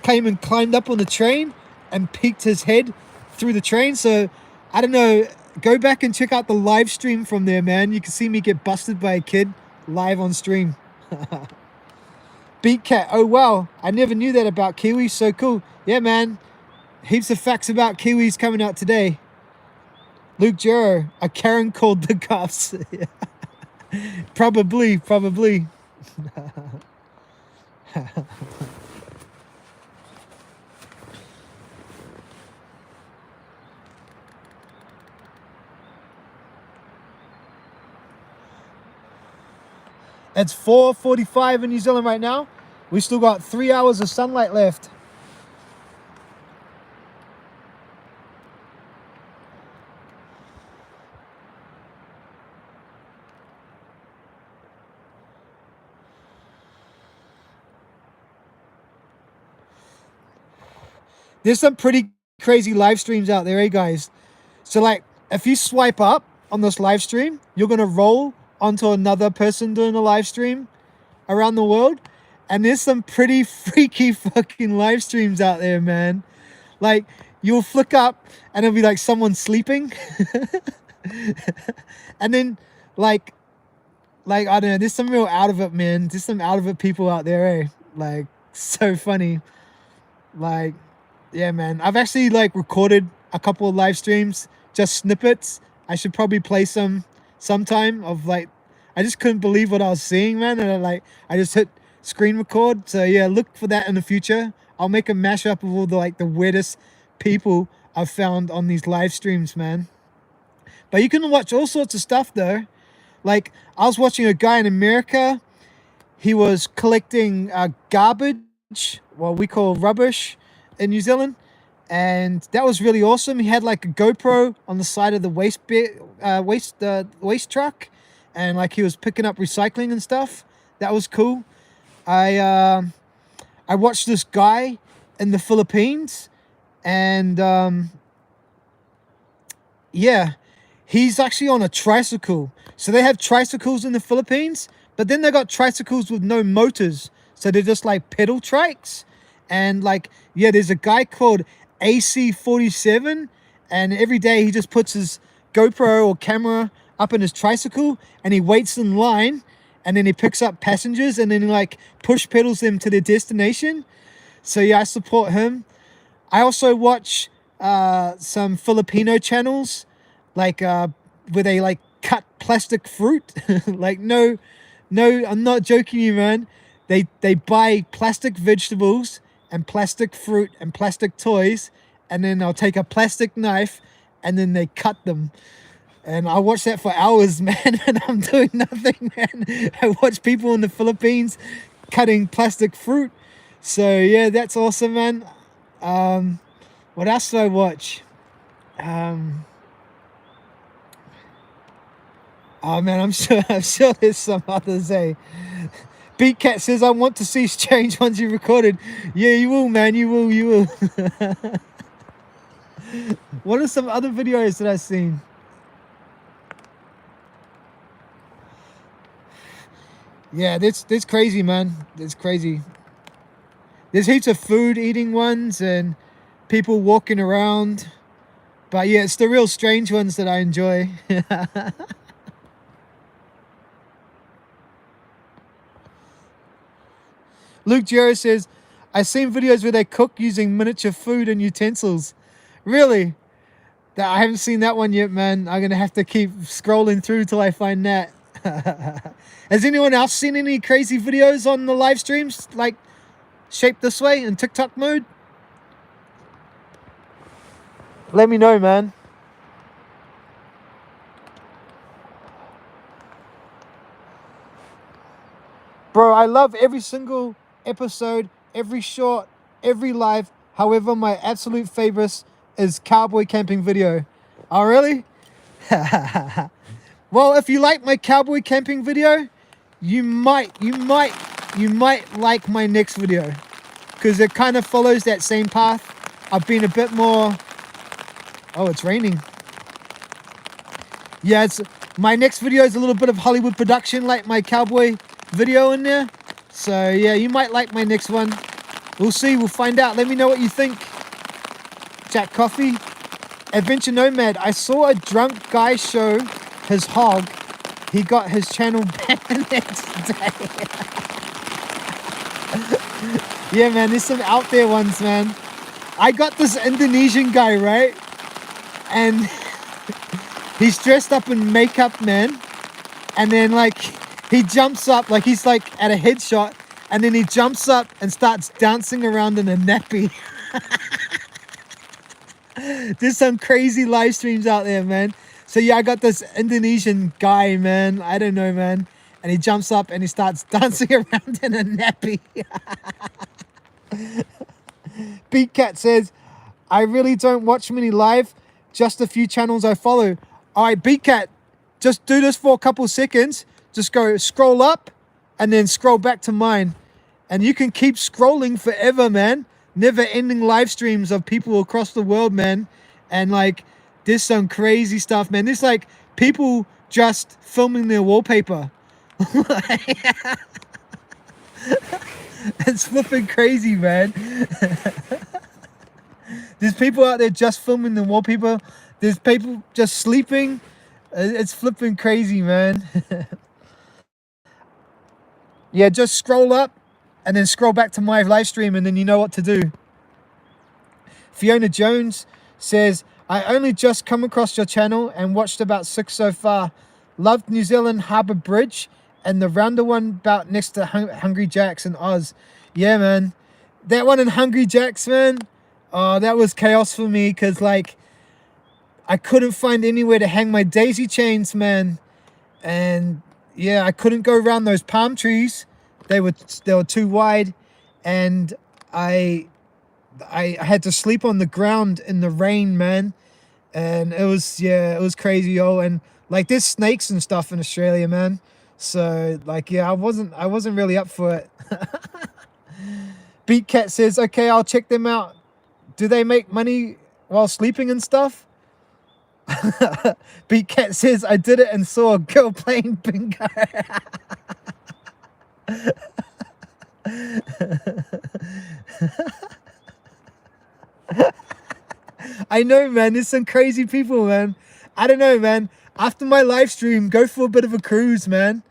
came and climbed up on the train and peeked his head through the train. So I don't know, go back and check out the live stream from there, man. You can see me get busted by a kid live on stream. Beat Cat, oh wow, I never knew that about Kiwi. So cool. Yeah, man, heaps of facts about Kiwis coming out today. Luke Jero, a Karen called the cops. Probably. It's 4:45 in New Zealand right now. We still got 3 hours of sunlight left. There's some pretty crazy live streams out there, eh, guys? So, like, if you swipe up on this live stream, you're going to roll onto another person doing a live stream around the world. And there's some pretty freaky fucking live streams out there, man. Like, you'll flick up and it'll be like someone sleeping. And then, like, I don't know, there's some real out of it, man. There's some out of it people out there, eh? Like, so funny. Like, yeah, man. I've actually, like, recorded a couple of live streams, just snippets. I should probably play some sometime of, like, I just couldn't believe what I was seeing, man. And I just hit screen record. So yeah, look for that in the future. I'll make a mashup of all the, like, the weirdest people I've found on these live streams, man. But you can watch all sorts of stuff though. Like, I was watching a guy in America. He was collecting garbage, what we call rubbish in New Zealand. And that was really awesome. He had like a GoPro on the side of the waste truck, and like he was picking up recycling and stuff. That was cool. I watched this guy in the Philippines, and yeah, he's actually on a tricycle. So they have tricycles in the Philippines, but then they got tricycles with no motors, so they're just like pedal trikes. And like, yeah, there's a guy called AC47, and every day he just puts his GoPro or camera up in his tricycle, and he waits in line, and then he picks up passengers, and then he like push pedals them to their destination. So yeah, I support him. I also watch some Filipino channels, like where they like cut plastic fruit. Like, no, I'm not joking you, man. They buy plastic vegetables and plastic fruit and plastic toys, and then they'll take a plastic knife and then they cut them. And I watch that for hours, man, and I'm doing nothing, man. I watch people in the Philippines cutting plastic fruit. So yeah, that's awesome, man. What else do I watch? Oh man, I'm sure there's some others, eh? Beat Cat says, I want to see strange ones you recorded. Yeah, you will, man. You will. What are some other videos that I've seen? Yeah, that's crazy, man. It's crazy. There's heaps of food eating ones and people walking around. But yeah, it's the real strange ones that I enjoy. Luke Gero says, I've seen videos where they cook using miniature food and utensils. Really? I haven't seen that one yet, man. I'm going to have to keep scrolling through till I find that. Has anyone else seen any crazy videos on the live streams, like shaped this way in TikTok mode? Let me know, man. Bro, I love every single episode, every short, every live. However, my absolute favorite is cowboy camping video. Oh, really? Well, if you like my cowboy camping video, you might like my next video, because it kind of follows that same path. I've been a bit more... Oh, it's raining. Yeah, my next video is a little bit of Hollywood production, like my cowboy video in there. So yeah, you might like my next one. We'll see. We'll find out. Let me know what you think. Jack Coffee. Adventure Nomad. I saw a drunk guy show his hog. He got his channel banned the next day. Yeah, man, there's some out there ones, man. I got this Indonesian guy, right? And he's dressed up in makeup, man. And then like he jumps up, like he's like at a headshot, and then he jumps up and starts dancing around in a nappy. There's some crazy live streams out there, man. So yeah, I got this Indonesian guy, man. I don't know, man. And he jumps up and he starts dancing around in a nappy. Beat Cat says, I really don't watch many live, just a few channels I follow. All right, Beat Cat, just do this for a couple seconds. Just go scroll up and then scroll back to mine. And you can keep scrolling forever, man. Never ending live streams of people across the world, man. And like, there's some crazy stuff, man. There's like people just filming their wallpaper. It's flipping crazy, man. There's people out there just filming the wallpaper. There's people just sleeping. It's flipping crazy, man. Yeah, just scroll up and then scroll back to my live stream, and then you know what to do. Fiona Jones says, I only just come across your channel and watched about 6 so far. Loved New Zealand Harbour Bridge and the rounder one about next to Hungry Jack's in Oz. Yeah, man. That one in Hungry Jack's, man. Oh, that was chaos for me, because like I couldn't find anywhere to hang my daisy chains, man. And yeah, I couldn't go around those palm trees. They were too wide, and I had to sleep on the ground in the rain, man. And it was crazy, yo. And like there's snakes and stuff in Australia, man. So like yeah, I wasn't really up for it. Beat Cat says, okay, I'll check them out. Do they make money while sleeping and stuff? Beat Cat says, I did it and saw a girl playing bingo. I know, man. There's some crazy people, man. I don't know, man. After my live stream, go for a bit of a cruise, man.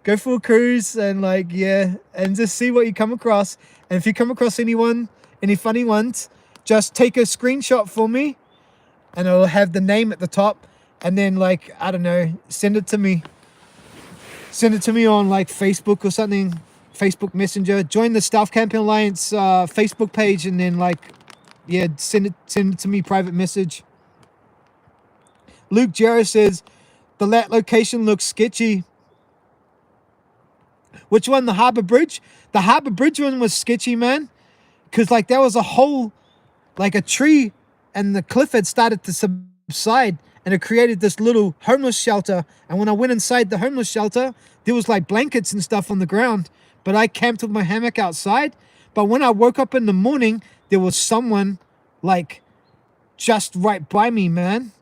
Go for a cruise and like, yeah, and just see what you come across. And if you come across anyone, any funny ones, just take a screenshot for me, and it'll have the name at the top, and then like, I don't know, send it to me. Send it to me on like Facebook or something, Facebook Messenger. Join the Stealth Camping Alliance Facebook page, and then like, yeah, send it to me private message. Luke Jarrah says, that location looks sketchy. Which one? The Harbour Bridge? The Harbour Bridge one was sketchy, man. Because like there was a hole, like a tree, and the cliff had started to subside, and it created this little homeless shelter. And when I went inside the homeless shelter, there was like blankets and stuff on the ground. But I camped with my hammock outside. But when I woke up in the morning, there was someone like just right by me, man.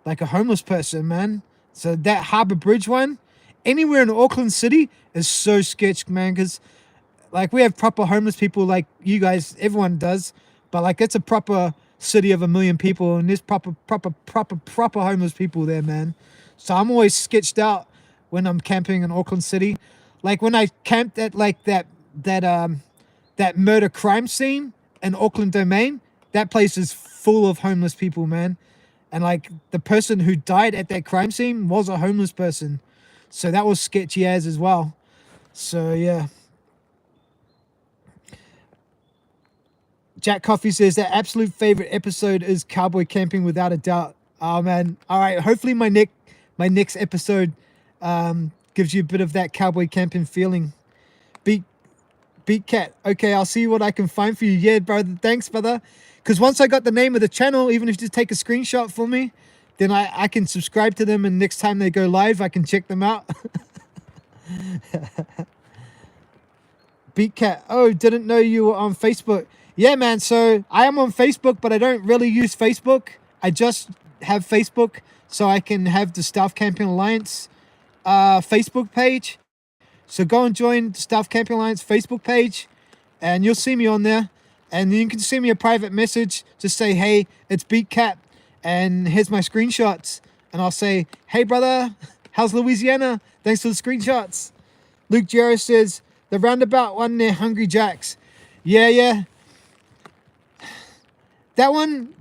Like a homeless person, man. So that Harbour Bridge one, anywhere in Auckland City is so sketch, man. Because like we have proper homeless people like you guys, everyone does. But like it's a proper city of 1 million people, and there's proper homeless people there, man. So I'm always sketched out when I'm camping in Auckland City. Like when I camped at like that murder crime scene in Auckland Domain, that place is full of homeless people, man. And like the person who died at that crime scene was a homeless person. So that was sketchy as well. So yeah. Jack Coffee says that absolute favorite episode is cowboy camping without a doubt. Oh man. All right. Hopefully my next episode gives you a bit of that cowboy camping feeling. Beat Cat. Okay, I'll see what I can find for you. Yeah, brother. Thanks, brother. Because once I got the name of the channel, even if you just take a screenshot for me, then I can subscribe to them, and next time they go live, I can check them out. Beat Cat. Oh, didn't know you were on Facebook. Yeah, man. So I am on Facebook, but I don't really use Facebook. I just have Facebook so I can have the Staff Camping Alliance Facebook page. So go and join the Staff Camping Alliance Facebook page, and you'll see me on there. And you can send me a private message. Just say, hey, it's Beat Cat, and here's my screenshots. And I'll say, hey, brother, how's Louisiana? Thanks for the screenshots. Luke Jarrett says, the roundabout one near Hungry Jack's. Yeah. That one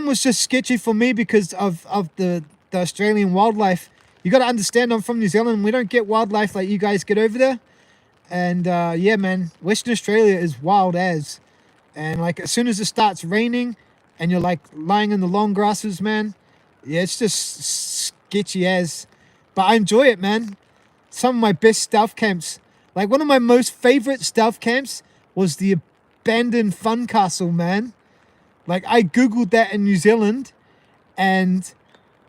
was just sketchy for me because of the Australian wildlife. You got to understand, I'm from New Zealand. We don't get wildlife like you guys get over there. And yeah, man, Western Australia is wild as. And like as soon as it starts raining and you're like lying in the long grasses, man, yeah, it's just sketchy as. But I enjoy it, man. Some of my best stealth camps. Like one of my most favorite stealth camps was the abandoned fun castle, man. Like I Googled that in New Zealand and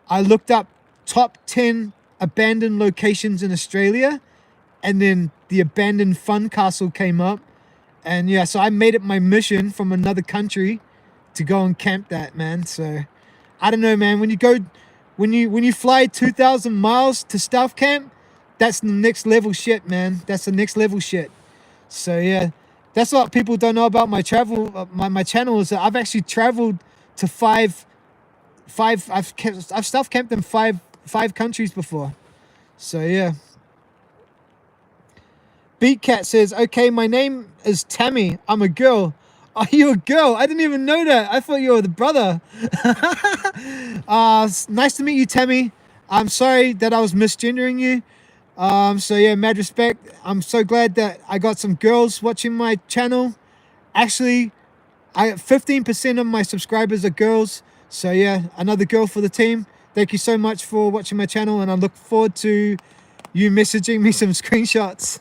I looked up top 10 abandoned locations in Australia, and then the abandoned fun castle came up. And yeah, so I made it my mission from another country to go and camp that, man. So I don't know, man, when you fly 2,000 miles to stealth camp, that's the next level shit, man. That's the next level shit. So yeah, that's what people don't know about my travel. My channel is that I've actually traveled to five. I've stealth camped in five countries before. So yeah. Beat Cat says, okay, my name is Tammy. I'm a girl. Are you a girl? I didn't even know that. I thought you were the brother. Nice to meet you, Tammy. I'm sorry that I was misgendering you. So yeah, mad respect. I'm so glad that I got some girls watching my channel. Actually, 15% of my subscribers are girls. So yeah, another girl for the team. Thank you so much for watching my channel, and I look forward to you messaging me some screenshots.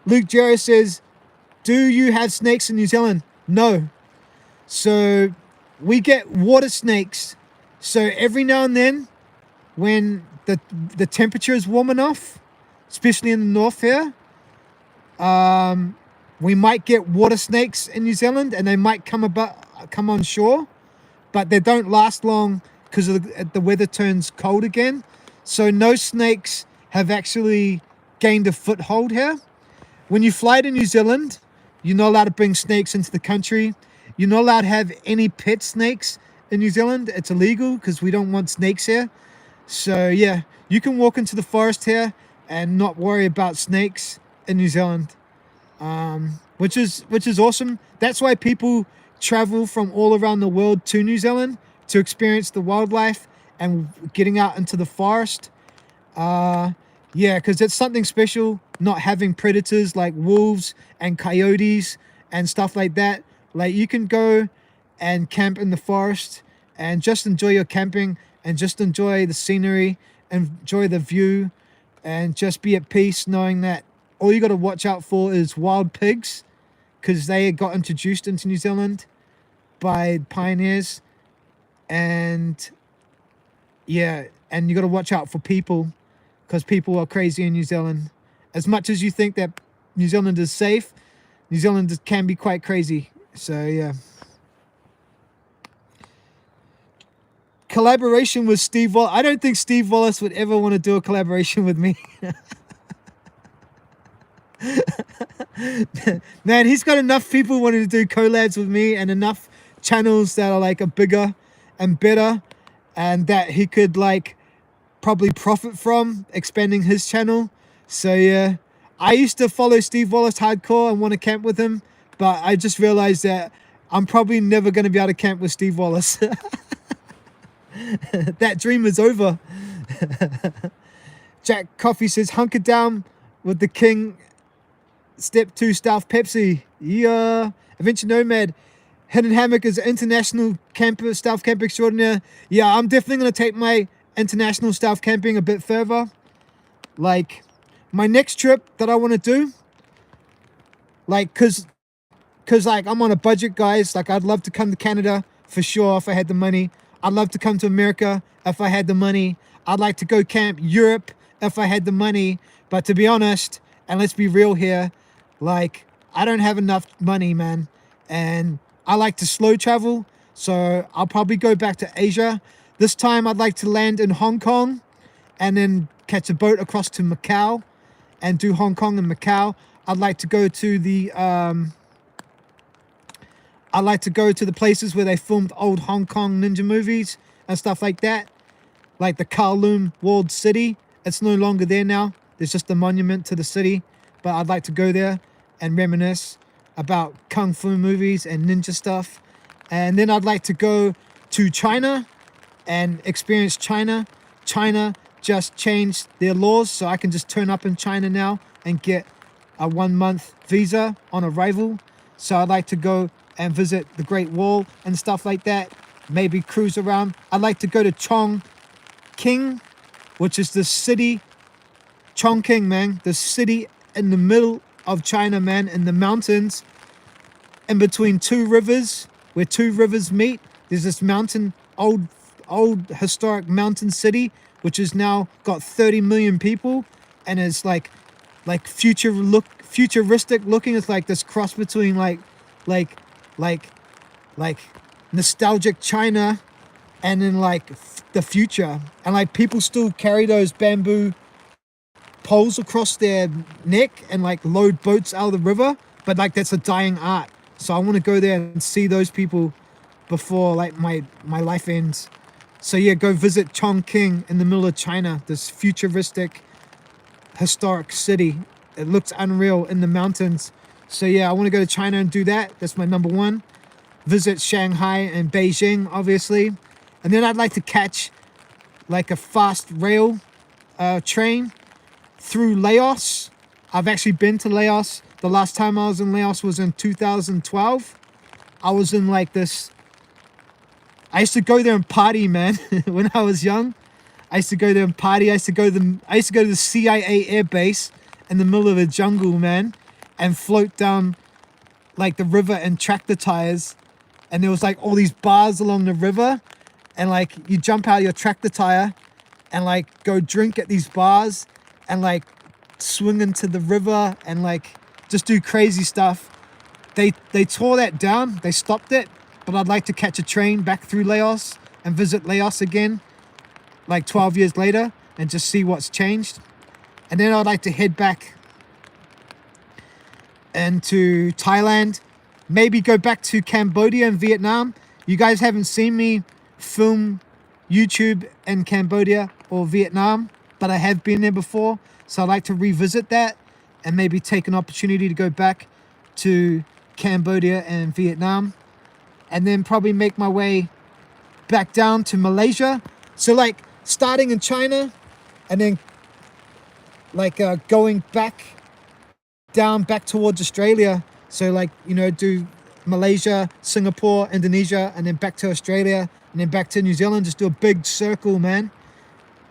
Luke Jarrett says, do you have snakes in New Zealand? No. So we get water snakes. So every now and then when the temperature is warm enough, especially in the north here, we might get water snakes in New Zealand, and they might come on shore, but they don't last long because the weather turns cold again. So no snakes have actually gained a foothold here. When you fly to New Zealand, you're not allowed to bring snakes into the country. You're not allowed to have any pet snakes in New Zealand. It's illegal because we don't want snakes here. So yeah, you can walk into the forest here and not worry about snakes in New Zealand, which is awesome. That's why people travel from all around the world to New Zealand to experience the wildlife and getting out into the forest. Yeah, because it's something special not having predators like wolves and coyotes and stuff like that. Like you can go and camp in the forest and just enjoy your camping and just enjoy the scenery, enjoy the view, and just be at peace knowing that all you got to watch out for is wild pigs, because they got introduced into New Zealand by pioneers. And yeah, and you got to watch out for people, because people are crazy in New Zealand. As much as you think that New Zealand is safe, New Zealand can be quite crazy. So yeah. Collaboration with Steve Wallace. I don't think Steve Wallace would ever want to do a collaboration with me. Man, he's got enough people wanting to do collabs with me and enough channels that are like a bigger and better, and that he could like probably profit from expanding his channel. So yeah, I used to follow Steve Wallace hardcore and want to camp with him, but I just realized that I'm probably never going to be able to camp with Steve Wallace. That dream is over. Jack Coffee says, hunker down with the king. Step 2 Stealth Pepsi. Yeah. Adventure Nomad. Hidden Hammock is international camper, stealth camper extraordinaire. Yeah, I'm definitely going to take my international stealth camping a bit further. Like, my next trip that I want to do, like, cause like I'm on a budget, guys. Like, I'd love to come to Canada for sure if I had the money. I'd love to come to America if I had the money. I'd like to go camp Europe if I had the money. But to be honest, and let's be real here, like, I don't have enough money, man. And I like to slow travel, so I'll probably go back to Asia. This time I'd like to land in Hong Kong and then catch a boat across to Macau and do Hong Kong and Macau. I'd like to go to the places where they filmed old Hong Kong ninja movies and stuff like that. Like the Kowloon Walled City. It's no longer there now. There's just a monument to the city. But I'd like to go there and reminisce about Kung Fu movies and ninja stuff. And then I'd like to go to China and experience China. China just changed their laws, so I can just turn up in China now and get a 1-month visa on arrival. So I'd like to go and visit the Great Wall and stuff like that. Maybe cruise around. I'd like to go to Chongqing, which is the city. Chongqing, man, the city in the middle of China, man, in the mountains, in between two rivers, where two rivers meet. There's this mountain, old historic mountain city, which has now got 30 million people, and is like futuristic looking. It's like this cross between like nostalgic China and then like the future. And like people still carry those bamboo poles across their neck and like load boats out of the river, but like that's a dying art. So I want to go there and see those people before like my life ends. So yeah, go visit Chongqing in the middle of China, this futuristic historic city. It looks unreal in the mountains. So yeah, I want to go to China and do that. That's my number one. Visit Shanghai and Beijing, obviously. And then I'd like to catch like a fast rail train through Laos. I've actually been to Laos. The last time I was in Laos was in 2012. I was in like this, I used to go there and party, man. When I was young, I used to go there and party. I used to go to the CIA air base in the middle of the jungle, man, and float down like the river in tractor tires. And there was like all these bars along the river, and like you jump out of your tractor tire and like go drink at these bars and like swing into the river and like just do crazy stuff. They tore that down. They stopped it. But I'd like to catch a train back through Laos and visit Laos again like 12 years later and just see what's changed. And then I'd like to head back into Thailand, maybe go back to Cambodia and Vietnam. You guys haven't seen me film YouTube in Cambodia or Vietnam, but I have been there before. So I'd like to revisit that and maybe take an opportunity to go back to Cambodia and Vietnam. And then probably make my way back down to Malaysia. So like starting in China and then like going back towards Australia. So like, you know, do Malaysia, Singapore, Indonesia, and then back to Australia and then back to New Zealand. Just do a big circle, man.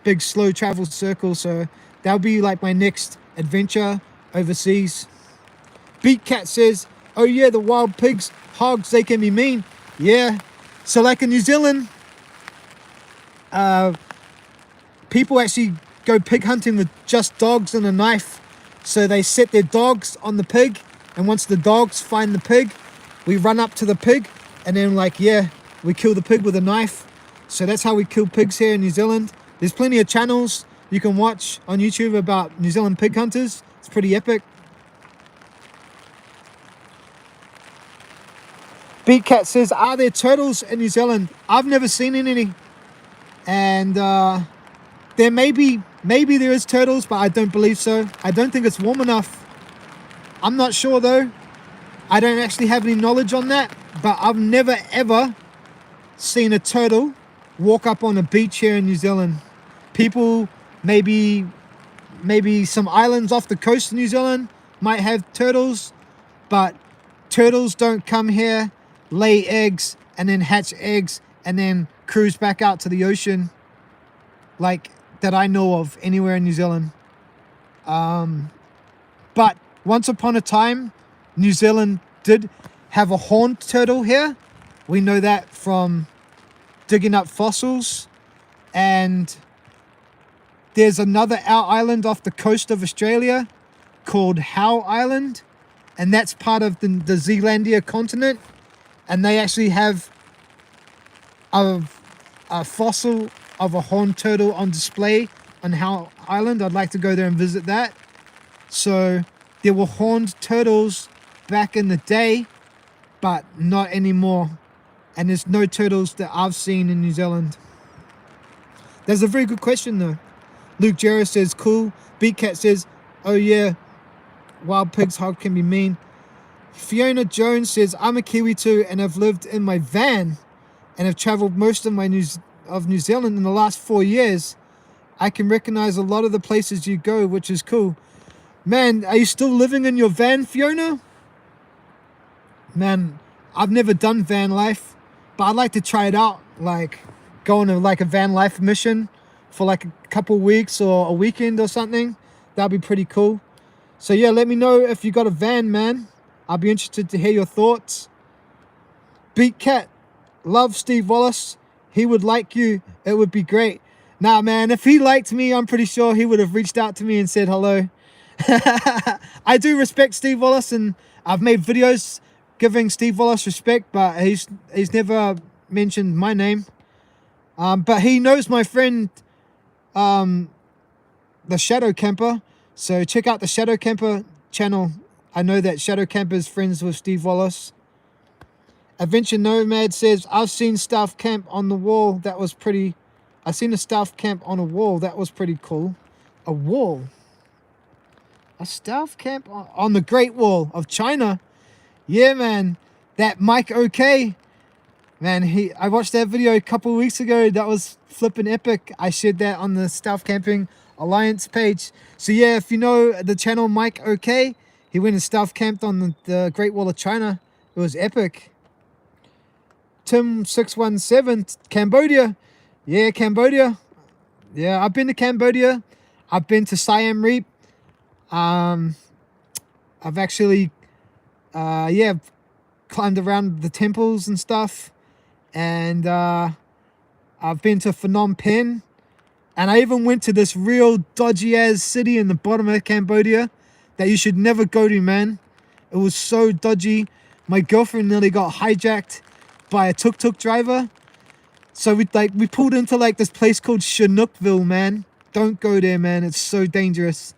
Big slow travel circle. So that'll be like my next adventure overseas. Beat Cat says, oh yeah, the wild pigs, hogs, they can be mean. Yeah. So like in New Zealand, people actually go pig hunting with just dogs and a knife. So they set their dogs on the pig, and once the dogs find the pig, we run up to the pig, and then like, yeah, we kill the pig with a knife. So that's how we kill pigs here in New Zealand. There's plenty of channels you can watch on YouTube about New Zealand pig hunters. It's pretty epic. Beat Cat says, are there turtles in New Zealand? I've never seen any. And there maybe there is turtles, but I don't believe so. I don't think it's warm enough. I'm not sure though. I don't actually have any knowledge on that, but I've never ever seen a turtle walk up on a beach here in New Zealand. People, maybe some islands off the coast of New Zealand might have turtles, but turtles don't come here, lay eggs, and then hatch eggs, and then cruise back out to the ocean, like that I know of anywhere in New Zealand. But once upon a time, New Zealand did have a horned turtle here. We know that from digging up fossils. And there's another island off the coast of Australia called Howe Island, and that's part of the Zealandia continent. And they actually have a fossil of a horned turtle on display on Howe Island. I'd like to go there and visit that. So there were horned turtles back in the day, but not anymore. And there's no turtles that I've seen in New Zealand. That's a very good question though. Luke Jarrah says, cool. Beat Cat says, oh yeah, wild pigs hog can be mean. Fiona Jones says, I'm a Kiwi too, and I've lived in my van and have traveled most of New Zealand in the last 4 years. I can recognize a lot of the places you go, which is cool. Man, are you still living in your van, Fiona? Man, I've never done van life, but I'd like to try it out. Like, go on like a van life mission for like a couple weeks or a weekend or something. That'd be pretty cool. So yeah, let me know if you got a van, man. I'll be interested to hear your thoughts. Beat Cat, love Steve Wallace. He would like you. It would be great. Nah, man, if he liked me, I'm pretty sure he would have reached out to me and said hello. I do respect Steve Wallace, and I've made videos giving Steve Wallace respect, but he's never mentioned my name. But he knows my friend, the Shadow Camper. So check out the Shadow Camper channel. I know that Shadow Camper is friends with Steve Wallace. Adventure Nomad says, I've seen Staff Camp on the wall. That was pretty... I've seen a Staff Camp on a wall. That was pretty cool. A wall? A Staff Camp on the Great Wall of China? Yeah, man. That Mike OK. Man, I watched that video a couple of weeks ago. That was flipping epic. I shared that on the Staff Camping Alliance page. So yeah, if you know the channel Mike OK, he went and Staff Camped on the Great Wall of China. It was epic. Tim617, Cambodia. Yeah, Cambodia. Yeah, I've been to Cambodia. I've been to Siam Reap. I've actually, climbed around the temples and stuff. And I've been to Phnom Penh. And I even went to this real dodgy-ass city in the bottom of Cambodia that you should never go to, man. It was so dodgy. My girlfriend nearly got hijacked by a tuk-tuk driver. So we pulled into like this place called Chinookville, man. Don't go there, man. It's so dangerous.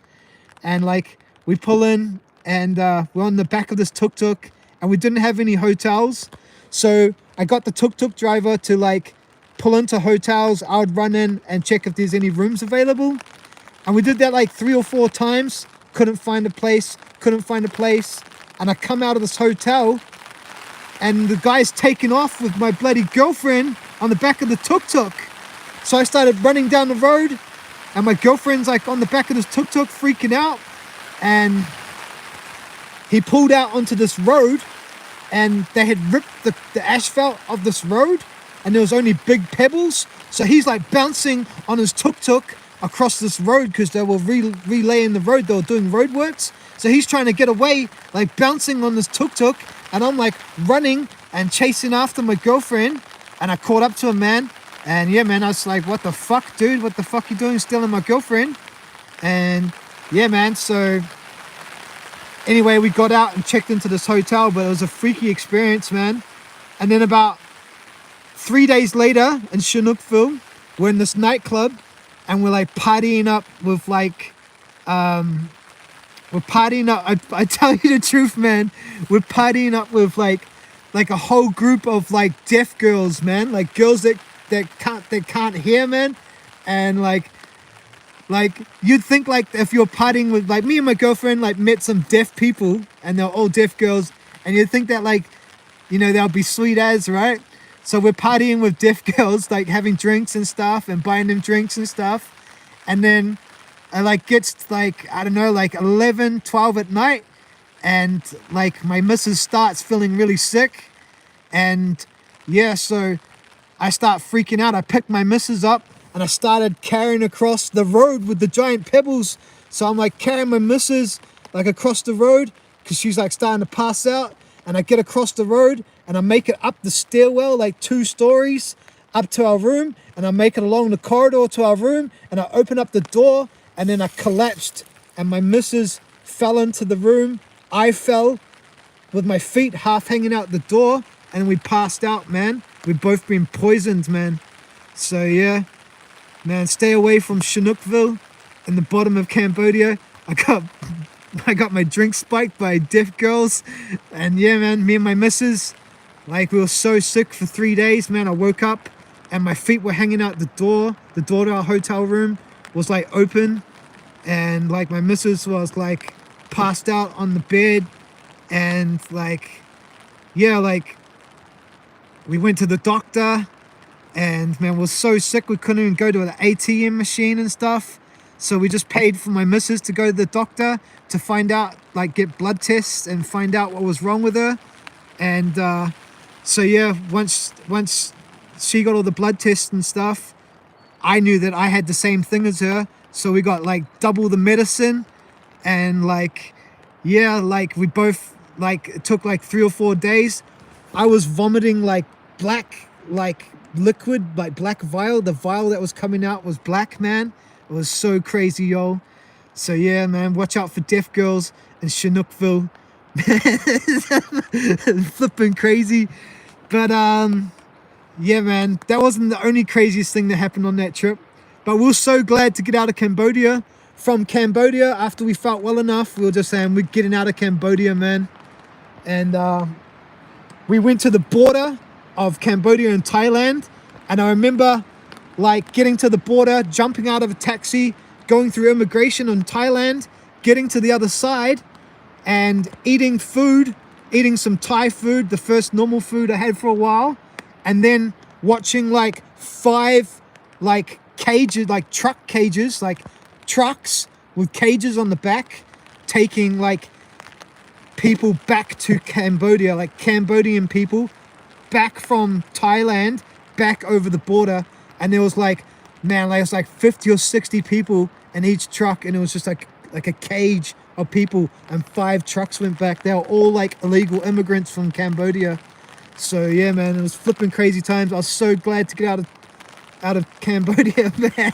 And like we pull in and we're on the back of this tuk-tuk and we didn't have any hotels. So I got the tuk-tuk driver to like pull into hotels. I would run in and check if there's any rooms available. And we did that like 3 or 4 times. Couldn't find a place. And I come out of this hotel and the guy's taking off with my bloody girlfriend on the back of the tuk-tuk. So I started running down the road and my girlfriend's like on the back of this tuk-tuk freaking out. And he pulled out onto this road and they had ripped the asphalt of this road and there was only big pebbles. So he's like bouncing on his tuk-tuk across this road because they were relaying the road. They were doing road works. So he's trying to get away, like bouncing on this tuk-tuk. And I'm like running and chasing after my girlfriend. And I caught up to him, man. And yeah, man, I was like, what the fuck, dude? What the fuck you doing stealing my girlfriend? And yeah, man, so anyway, we got out and checked into this hotel, but it was a freaky experience, man. And then about 3 days later in Chinookville, we're in this nightclub and we're like partying up with like, we're partying up, I tell you the truth, man. We're partying up with like like a whole group of like deaf girls, man, like girls that can't hear, man. And like you'd think like if you're partying with like me and my girlfriend like met some deaf people and they're all deaf girls, and you'd think that like, you know, they'll be sweet as, right? So we're partying with deaf girls, like having drinks and stuff and buying them drinks and stuff. And then I like gets like, I don't know, like 11, 12 at night. And like my missus starts feeling really sick. And yeah, so I start freaking out. I picked my missus up and I started carrying across the road with the giant pebbles. So I'm like carrying my missus like across the road because she's like starting to pass out. And I get across the road and I make it up the stairwell, like 2 stories up to our room. And I make it along the corridor to our room. And I open up the door and then I collapsed. And my missus fell into the room. I fell with my feet half hanging out the door. And we passed out, man. We've both been poisoned, man. So yeah, man, stay away from Chinookville in the bottom of Cambodia. I got my drink spiked by deaf girls. And yeah, man, me and my missus, like we were so sick for 3 days, man. I woke up and my feet were hanging out the door. The door to our hotel room was like open. And like my missus was like passed out on the bed. And like, yeah, like we went to the doctor. And man, we were so sick we couldn't even go to an ATM machine and stuff. So we just paid for my missus to go to the doctor to find out, like get blood tests and find out what was wrong with her. And so yeah, once she got all the blood tests and stuff, I knew that I had the same thing as her. So we got like double the medicine. And like, yeah, like we both, like it took like 3 or 4 days. I was vomiting like black, like liquid, like black vial. The vial that was coming out was black, man. It was so crazy, yo. So yeah, man, watch out for deaf girls in Chinookville. Flipping crazy. But yeah, man, that wasn't the only craziest thing that happened on that trip. But we were so glad to get out of Cambodia. From Cambodia, after we felt well enough, we were just saying we're getting out of Cambodia, man. And we went to the border of Cambodia and Thailand. And I remember like getting to the border, jumping out of a taxi, going through immigration in Thailand, getting to the other side and eating food, eating some Thai food, the first normal food I had for a while. And then watching like 5 like cages, like truck cages, like trucks with cages on the back, taking like people back to Cambodia, like Cambodian people back from Thailand, back over the border. And there was like, man, like it was like 50 or 60 people in each truck. And it was just like a cage of people, and 5 trucks went back. They were all like illegal immigrants from Cambodia. So yeah, man, it was flipping crazy times. I was so glad to get out of Cambodia, man.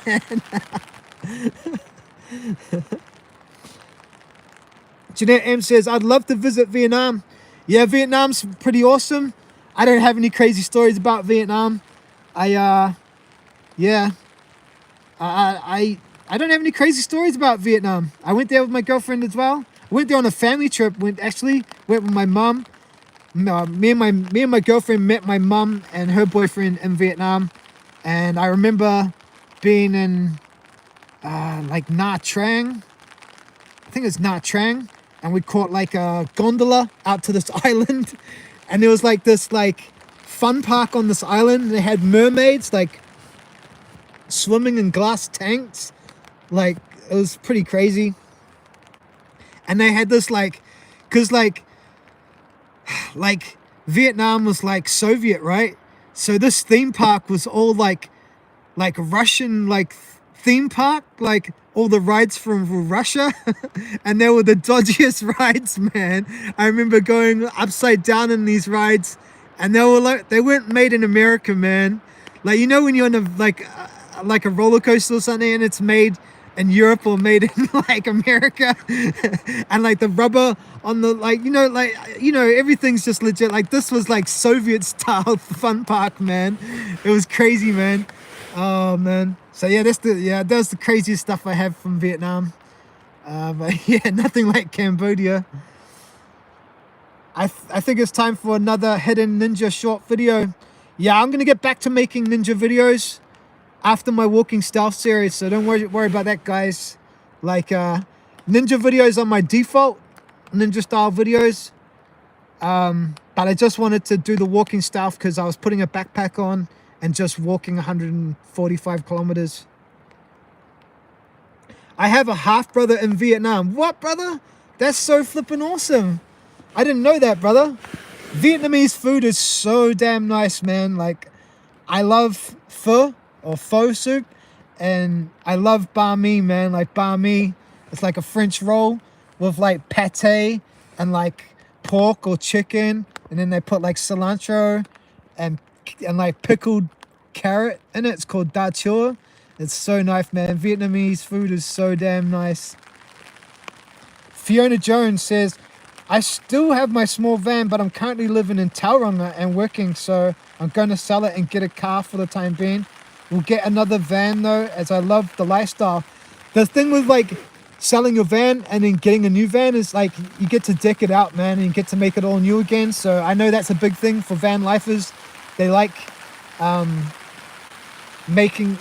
Jeanette M says, I'd love to visit Vietnam. Yeah, Vietnam's pretty awesome. I don't have any crazy stories about Vietnam. I don't have any crazy stories about Vietnam. I went there with my girlfriend as well. I went there on a family trip. Went with my mom. Me and my girlfriend met my mom and her boyfriend in Vietnam. And I remember being in like Nha Trang. I think it's Nha Trang. And we caught like a gondola out to this island. And there was like this like fun park on this island. They had mermaids like swimming in glass tanks. Like it was pretty crazy. And they had this like, cause like Vietnam was like Soviet, right? So this theme park was all like Russian like theme park, like all the rides from Russia. And they were the dodgiest rides, man. I remember going upside down in these rides, and they weren't made in America, man. Like, you know when you're on a roller coaster or something and it's made in Europe or made in like America, and like the rubber on the everything's just legit. Like this was like Soviet style fun park, man. It was crazy, man. Oh man. So yeah, that's the craziest stuff I have from Vietnam. But yeah, nothing like Cambodia. I think it's time for another hidden ninja short video. Yeah, I'm gonna get back to making ninja videos after my walking stealth series, so don't worry about that, guys. Like ninja videos are my default, ninja style videos. But I just wanted to do the walking stealth because I was putting a backpack on and just walking 145 kilometers. I have a half brother in Vietnam. What, brother? That's so flippin' awesome. I didn't know that, brother. Vietnamese food is so damn nice, man. Like, I love pho or pho soup, and I love banh mi, man. Like, banh mi, it's like a French roll with like pate and like pork or chicken, and then they put like cilantro and like pickled carrot in it. It's called da chua. It's so nice, man. Vietnamese food is so damn nice. Fiona Jones says, I still have my small van, but I'm currently living in Tauranga and working, so I'm going to sell it and get a car for the time being. We'll get another van though, as I love the lifestyle. The thing with like selling your van and then getting a new van is like you get to deck it out, man, and you get to make it all new again. So I know that's a big thing for van lifers. They like making...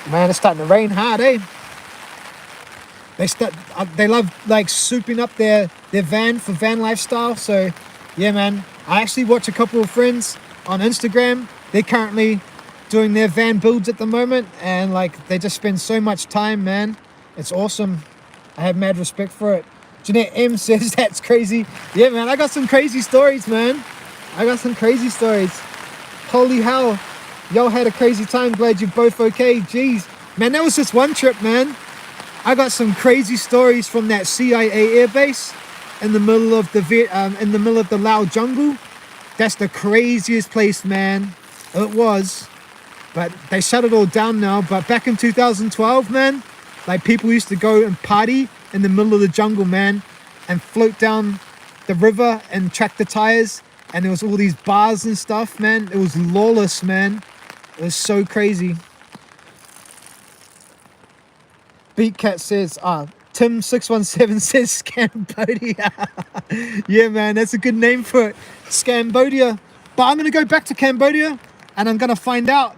Man, it's starting to rain hard, eh? They love like souping up their van for van lifestyle. So yeah, man, I actually watch a couple of friends on Instagram. They're currently doing their van builds at the moment, and like they just spend so much time, man. It's awesome. I have mad respect for it. Jeanette M says that's crazy. Yeah, man, I got some crazy stories, man. I got some crazy stories. Holy hell, y'all had a crazy time. Glad you're both okay. Jeez, man, that was just one trip, man. I got some crazy stories from that CIA airbase in the middle of the Lao jungle. That's the craziest place, man. It was, but they shut it all down now. But back in 2012, man, like people used to go and party in the middle of the jungle, man, and float down the river and track the tires. And there was all these bars and stuff, man. It was lawless, man. It was so crazy. Beatcat says, Tim617 says Cambodia. Yeah, man, that's a good name for it. Cambodia. But I'm going to go back to Cambodia and I'm going to find out.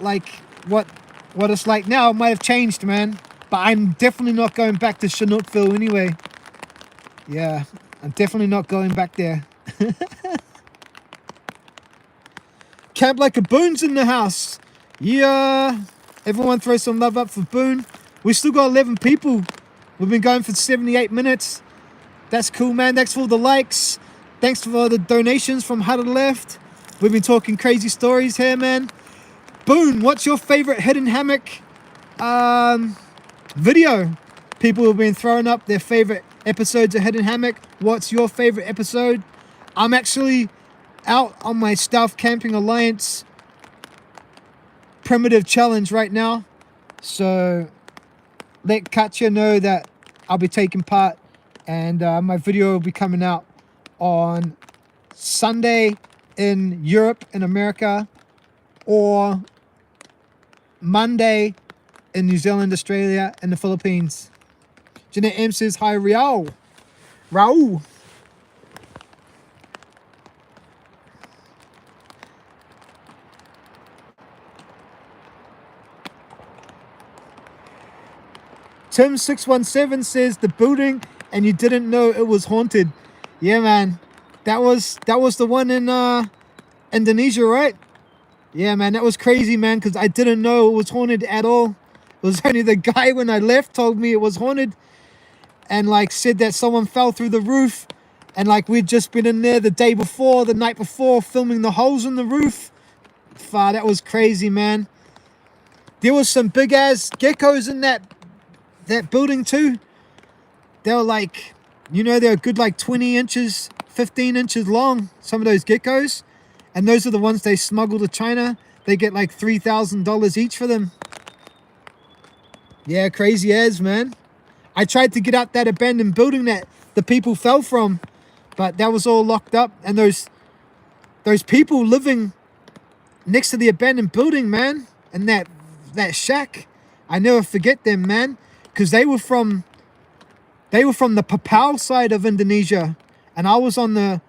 Like what it's like now. It might have changed, man. But I'm definitely not going back to Chinookville anyway. Yeah, I'm definitely not going back there. Camp Like a Boone's in the house. Yeah. Everyone throw some love up for Boone. We still got 11 people. We've been going for 78 minutes. That's cool, man. Thanks for all the likes. Thanks for all the donations from Huddle Left. We've been talking crazy stories here, man. Boone, what's your favorite hidden hammock video? People have been throwing up their favorite episodes of Hidden Hammock. What's your favorite episode? I'm actually out on my Stealth Camping Alliance primitive challenge right now, so let Katya know that I'll be taking part, and my video will be coming out on Sunday in Europe and America, or Monday in New Zealand, Australia, and the Philippines. Jeanette M says hi, Raul. Tim617 says the building and you didn't know it was haunted. Yeah, man. That was the one in Indonesia, right? Yeah, man, that was crazy, man, because I didn't know it was haunted at all. It was only the guy when I left told me it was haunted, and like said that someone fell through the roof, and like we'd just been in there the night before filming the holes in the roof. That was crazy, man. There was some big ass geckos in that building too. They were like, you know, they're a good like 20 inches, 15 inches long, some of those geckos. And those are the ones they smuggle to China. They get like $3,000 each for them. Yeah, crazy as, man. I tried to get out that abandoned building that the people fell from, but that was all locked up. And those people living next to the abandoned building, man, and that shack, I never forget them, man, because they were from the Papua side of Indonesia, and I was on the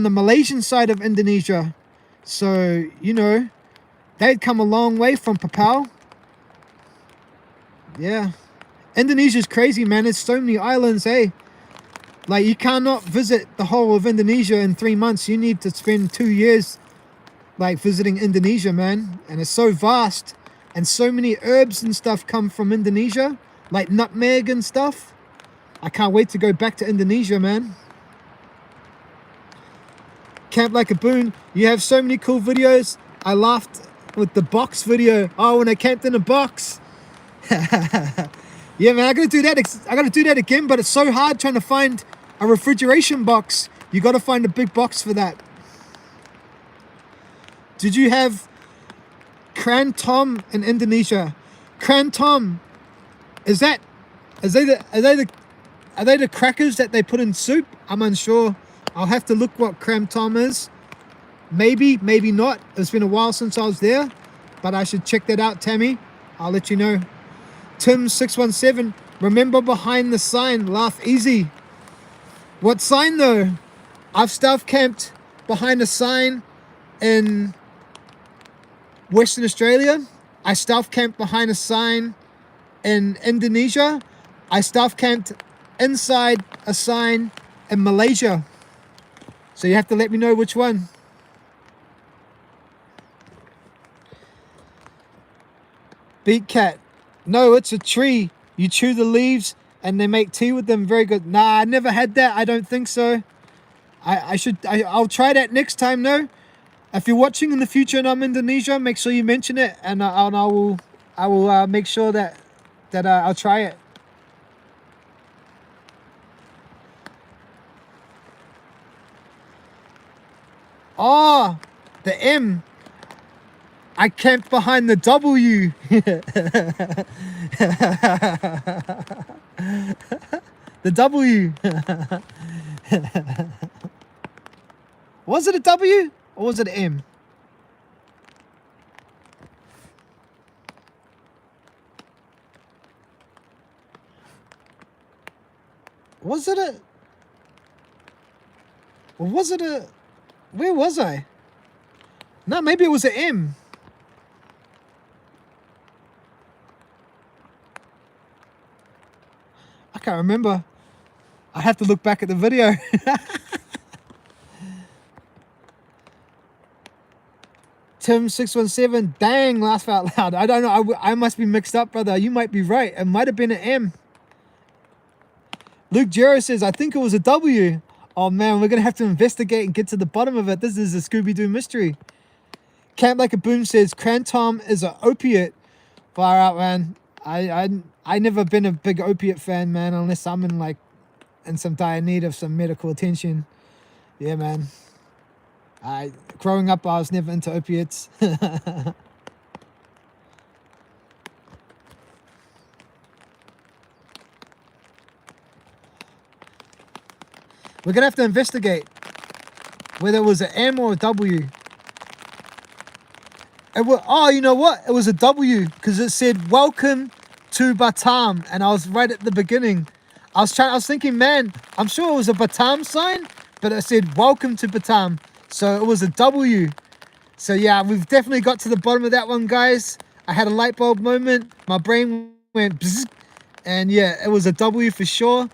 Malaysian side of Indonesia, so you know they'd come a long way from Papua. Yeah, Indonesia's crazy, man. There's so many islands, hey. Like, you cannot visit the whole of Indonesia in 3 months. You need to spend 2 years, like, visiting Indonesia, man. And it's so vast. And so many herbs and stuff come from Indonesia. Like nutmeg and stuff. I can't wait to go back to Indonesia, man. Camp Like a Boon. You have so many cool videos. I laughed with the box video. Oh, when I camped in a box. Yeah, man, I gotta do that again, but it's so hard trying to find a refrigeration box. You gotta find a big box for that. Did you have Kran Tom in Indonesia? Kran Tom, are they the crackers that they put in soup? I'm unsure. I'll have to look what Kran Tom is. Maybe not. It's been a while since I was there, but I should check that out, Tammy. I'll let you know. Tim617, remember behind the sign, laugh easy. What sign though? I've stealth camped behind a sign in Western Australia. I stealth camped behind a sign in Indonesia. I stealth camped inside a sign in Malaysia. So you have to let me know which one. Beat Cat. No, it's a tree. You chew the leaves and they make tea with them. Very good. Nah, I never had that. I don't think so. I'll try that next time, no? If you're watching in the future and I'm in Indonesia, make sure you mention it, and I will make sure that I'll try it. Oh, the M. I camped behind the W. The W. Was it a W or was it an M? Was it a... Or was it a... Where was I? No, maybe it was an M. I can't remember. I have to look back at the video. Tim617, dang, laugh out loud. I don't know. I must be mixed up, brother. You might be right. It might have been an M. Luke Jero says, I think it was a W. Oh, man, we're going to have to investigate and get to the bottom of it. This is a Scooby-Doo mystery. Camp Like a Boom says, Crantom is an opiate. Far out, man. I never been a big opiate fan, man, unless I'm in some dire need of some medical attention. Yeah, man. Growing up, I was never into opiates. We're gonna have to investigate whether it was an M or a W. Oh, you know what? It was a W because it said welcome to Batam, and I was right at the beginning. I was thinking, man, I'm sure it was a Batam sign, but it said welcome to Batam, so it was a W. So yeah, we've definitely got to the bottom of that one, guys. I had a light bulb moment. My brain went bzzz, and yeah, it was a W for sure.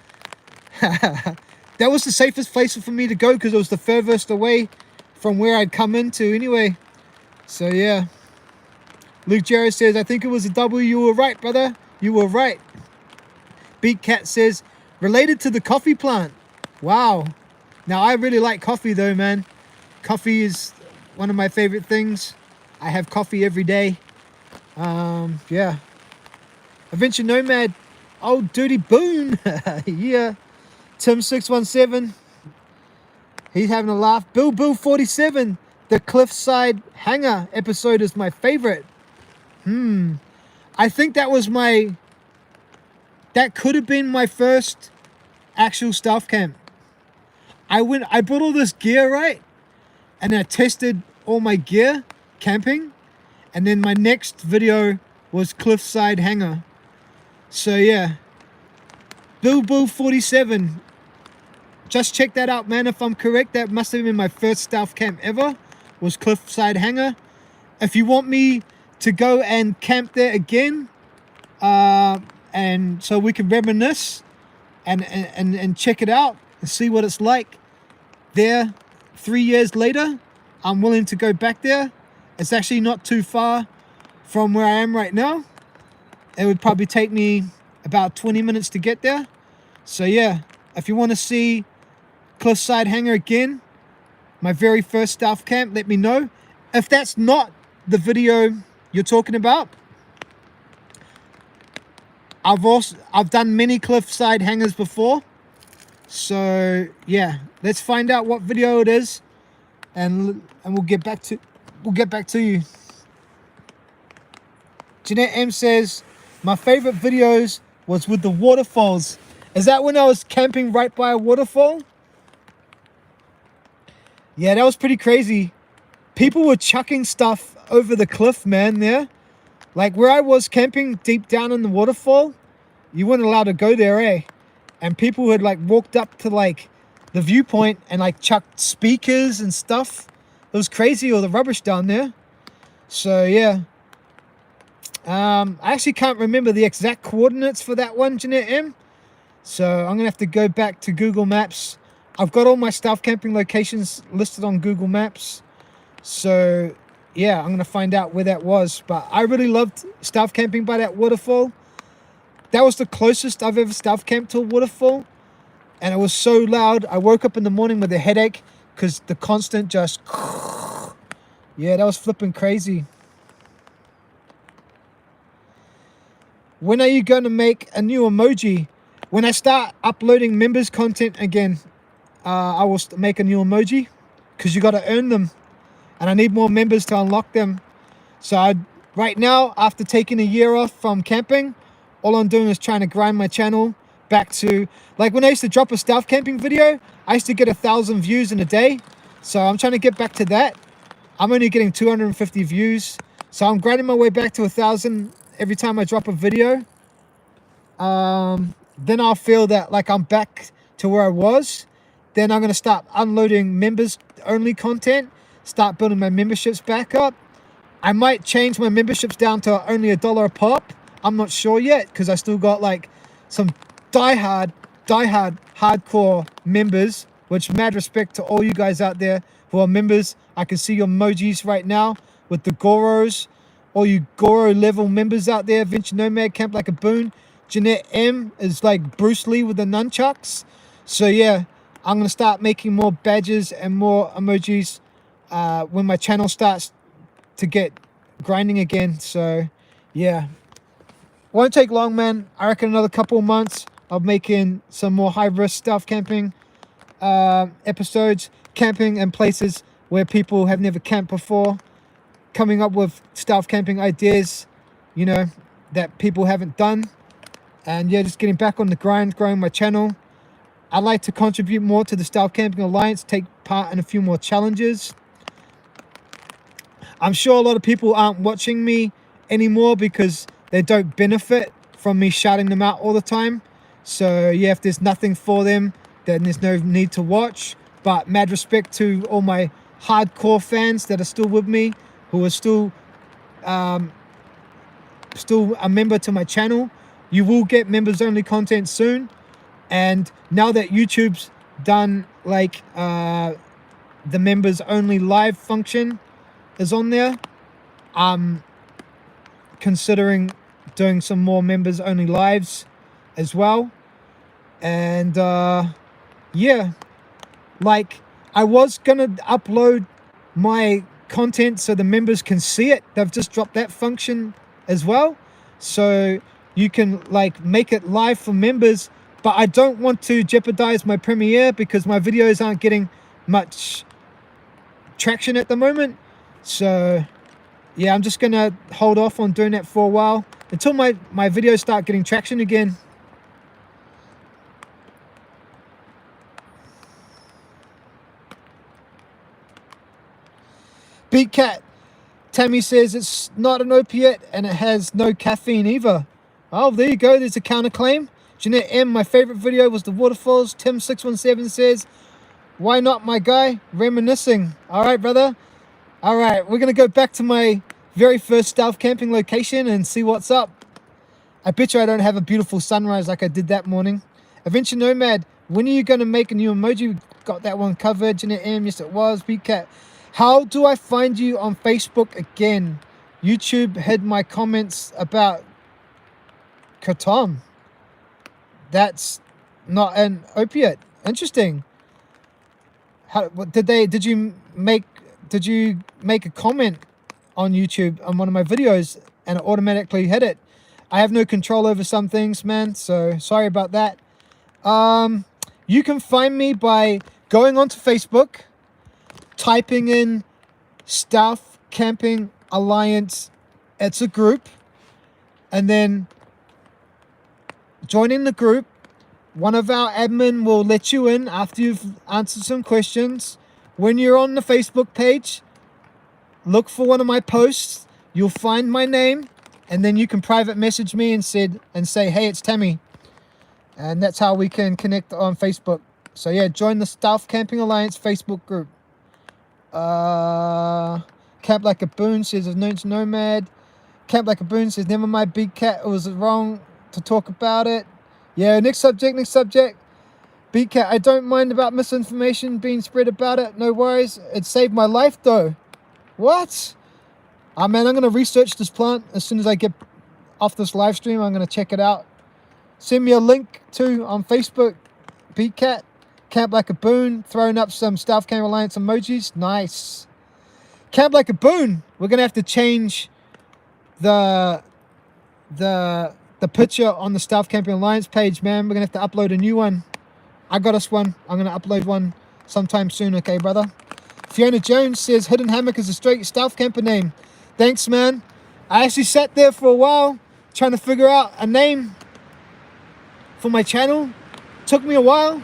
That was the safest place for me to go because it was the furthest away from where I'd come into anyway. So yeah. Luke Jarrett says, I think it was a W. You were right, brother. You were right. Beat Cat says, related to the coffee plant. Wow. Now, I really like coffee though, man. Coffee is one of my favorite things. I have coffee every day. Yeah. Adventure Nomad. Oh, Dirty Boon. Yeah. Tim617. He's having a laugh. Bill 47. The Cliffside Hangar episode is my favorite. I think that could have been my first actual stealth camp. I brought all this gear, right? And I tested all my gear camping. And then my next video was Cliffside Hangar. So yeah. Bill 47. just check that out, man. If I'm correct, that must have been my first stealth camp ever, was Cliffside Hangar. If you want me to go and camp there again, and so we can reminisce and check it out and see what it's like there 3 years later, I'm willing to go back there. It's actually not too far from where I am right now. It would probably take me about 20 minutes to get there. So yeah, if you want to see Cliffside Hangar again, my very first stealth camp, let me know. If that's not the video you're talking about, I've done many Cliffside Hangars before. So yeah, let's find out what video it is, and we'll get back to you. Jeanette M says, my favorite videos was with the waterfalls. Is that when I was camping right by a waterfall? Yeah, that was pretty crazy. People were chucking stuff over the cliff, man, there. Like where I was camping deep down in the waterfall, you weren't allowed to go there, eh? And people had like walked up to like the viewpoint and like chucked speakers and stuff. It was crazy, all the rubbish down there. So yeah. I actually can't remember the exact coordinates for that one, Jeanette M. So I'm going to have to go back to Google Maps. I've got all my stealth camping locations listed on Google Maps. So yeah, I'm going to find out where that was. But I really loved stealth camping by that waterfall. That was the closest I've ever stealth camped to a waterfall. And it was so loud. I woke up in the morning with a headache because the constant just... Yeah, that was flipping crazy. When are you going to make a new emoji? When I start uploading members content again, I will make a new emoji, because you got to earn them. And I need more members to unlock them. So right now, after taking a year off from camping, all I'm doing is trying to grind my channel back to, like when I used to drop a stealth camping video, I used to get 1,000 views in a day. So I'm trying to get back to that. I'm only getting 250 views. So I'm grinding my way back to 1,000 every time I drop a video. Then I'll feel that like I'm back to where I was. Then I'm going to start unloading members only content, start building my memberships back up. I might change my memberships down to only $1 a pop. I'm not sure yet, because I still got like some diehard hardcore members, which mad respect to all you guys out there who are members. I can see your emojis right now with the Goros. All you Goro level members out there, Venture Nomad, Camp Like a Boon. Jeanette M is like Bruce Lee with the nunchucks. So yeah, I'm going to start making more badges and more emojis when my channel starts to get grinding again. So yeah, won't take long, man. I reckon another couple of months of making some more high-risk stealth camping episodes, camping in places where people have never camped before, coming up with stealth camping ideas, you know, that people haven't done. And yeah, just getting back on the grind, growing my channel. I'd like to contribute more to the Stealth Camping Alliance, take part in a few more challenges. I'm sure a lot of people aren't watching me anymore because they don't benefit from me shouting them out all the time. So yeah, if there's nothing for them, then there's no need to watch. But mad respect to all my hardcore fans that are still with me, who are still a member to my channel. You will get members only content soon. And now that YouTube's done like the members only live function is on there, I'm considering doing some more members only lives as well. And yeah, like I was gonna upload my content so the members can see it. They've just dropped that function as well, so you can like make it live for members. But I don't want to jeopardize my premiere because my videos aren't getting much traction at the moment. So yeah, I'm just gonna hold off on doing that for a while until my videos start getting traction again. Beat Cat Tammy says it's not an opiate and it has no caffeine either. Oh, there you go. There's a counterclaim. Jeanette M, my favorite video was the waterfalls. Tim617 says, why not, my guy? Reminiscing. All right, brother. All right, we're going to go back to my very first stealth camping location and see what's up. I bet you I don't have a beautiful sunrise like I did that morning. Adventure Nomad, when are you going to make a new emoji? Got that one covered. Jeanette M, yes it was. BCat. How do I find you on Facebook again? YouTube hid my comments about Kratom. That's not an opiate. Interesting. How did you make a comment on YouTube on one of my videos and it automatically hit it? I have no control over some things, man, so sorry about that. You can find me by going onto Facebook, typing in Stealth Camping Alliance. It's a group, and then joining the group. One of our admin will let you in after you've answered some questions. When you're on the Facebook page, look for one of my posts. You'll find my name, and then you can private message me and say, hey, it's Tammy. And that's how we can connect on Facebook. So yeah, join the Stealth Camping Alliance Facebook group. Camp Like a Boon says, Adventure Nomad. Camp Like a Boon says, never mind, Big Cat, it was wrong to talk about it. Yeah, next subject. Big Cat, I don't mind about misinformation being spread about it. No worries. It saved my life though. What? Ah, man, I'm going to research this plant as soon as I get off this live stream. I'm going to check it out. Send me a link too on Facebook. Big Cat, Camp Like a Boon, throwing up some Stealth Camping Alliance emojis. Nice. Camp Like a Boon. We're going to have to change the picture on the Stealth Camping Alliance page, man. We're going to have to upload a new one. I got us one. I'm going to upload one sometime soon, okay, brother? Fiona Jones says, Hidden Hammock is a straight stealth camper name. Thanks, man. I actually sat there for a while trying to figure out a name for my channel. Took me a while.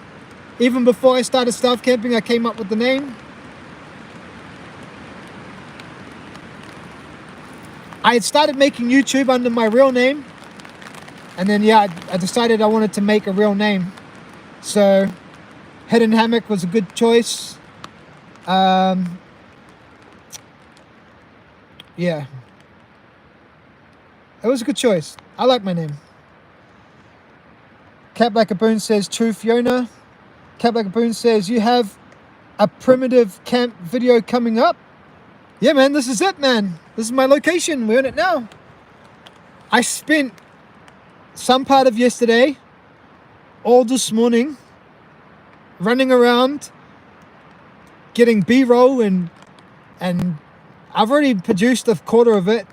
Even before I started stealth camping, I came up with the name. I had started making YouTube under my real name. And then, yeah, I decided I wanted to make a real name. So, Hidden Hammock was a good choice. Yeah. It was a good choice. I like my name. Cap Like a Boon says, true, Fiona. Cap Like a Boon says, you have a primitive camp video coming up? Yeah, man, this is it, man. This is my location. We're in it now. I spent some part of yesterday, all this morning, running around, getting B-roll, and I've already produced a quarter of it.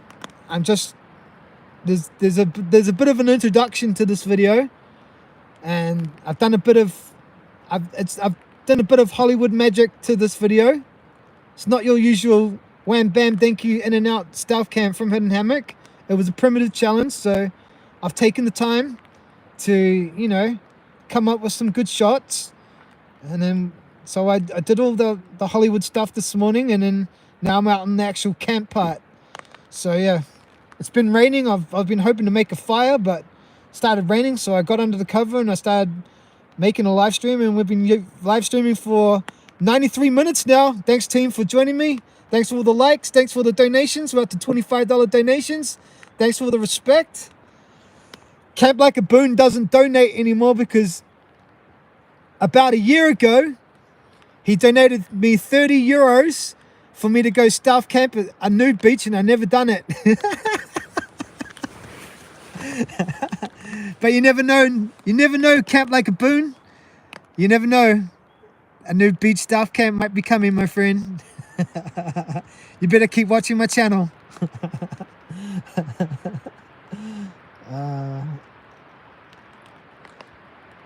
I'm just there's a bit of an introduction to this video, and I've done a bit of Hollywood magic to this video. It's not your usual wham bam thank you in and out stealth camp from Hidden Hammock. It was a primitive challenge, so I've taken the time to, you know, come up with some good shots. And then, so I did all the Hollywood stuff this morning, and then now I'm out on the actual camp part. So yeah, it's been raining. I've been hoping to make a fire, but it started raining, so I got under the cover and I started making a live stream, and we've been live streaming for 93 minutes now. Thanks, team, for joining me. Thanks for all the likes. Thanks for the donations. We're up to $25 donations. Thanks for the respect. Camp Like a Boon doesn't donate anymore because about a year ago, he donated me 30 euros for me to go stealth camp at a nude beach, and I never done it. But you never know, Camp Like a Boon. You never know. A nude beach stealth camp might be coming, my friend. You better keep watching my channel.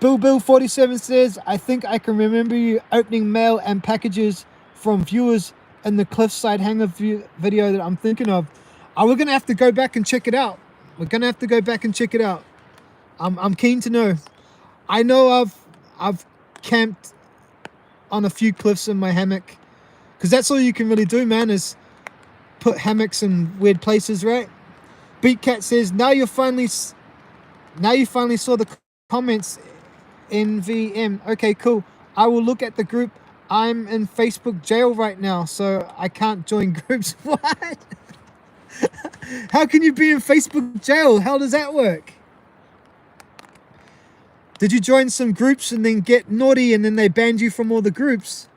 Bill47 says, I think I can remember you opening mail and packages from viewers in the Cliffside Hangar video that I'm thinking of. We're going to have to go back and check it out. I'm keen to know. I know I've camped on a few cliffs in my hammock, because that's all you can really do, man, is put hammocks in weird places, right? Beat Cat says, now you finally saw the comments NVM. Okay, cool. I will look at the group. I'm in Facebook jail right now, so I can't join groups. What? How can you be in Facebook jail? How does that work? Did you join some groups and then get naughty and then they banned you from all the groups?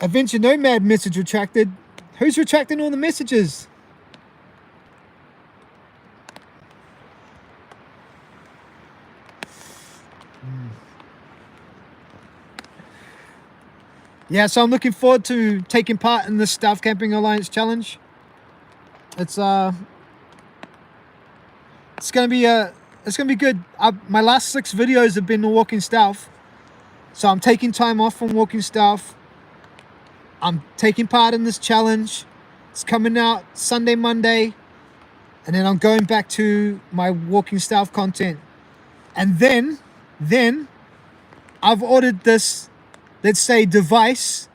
Adventure Nomad message retracted. Who's retracting all the messages? Yeah, so I'm looking forward to taking part in this Stealth Camping Alliance challenge. It's gonna be good. My last 6 videos have been the walking stealth, so I'm taking time off from walking stealth. I'm taking part in this challenge. It's coming out Sunday, Monday, and then I'm going back to my walking stealth content. And then I've ordered this, let's say, device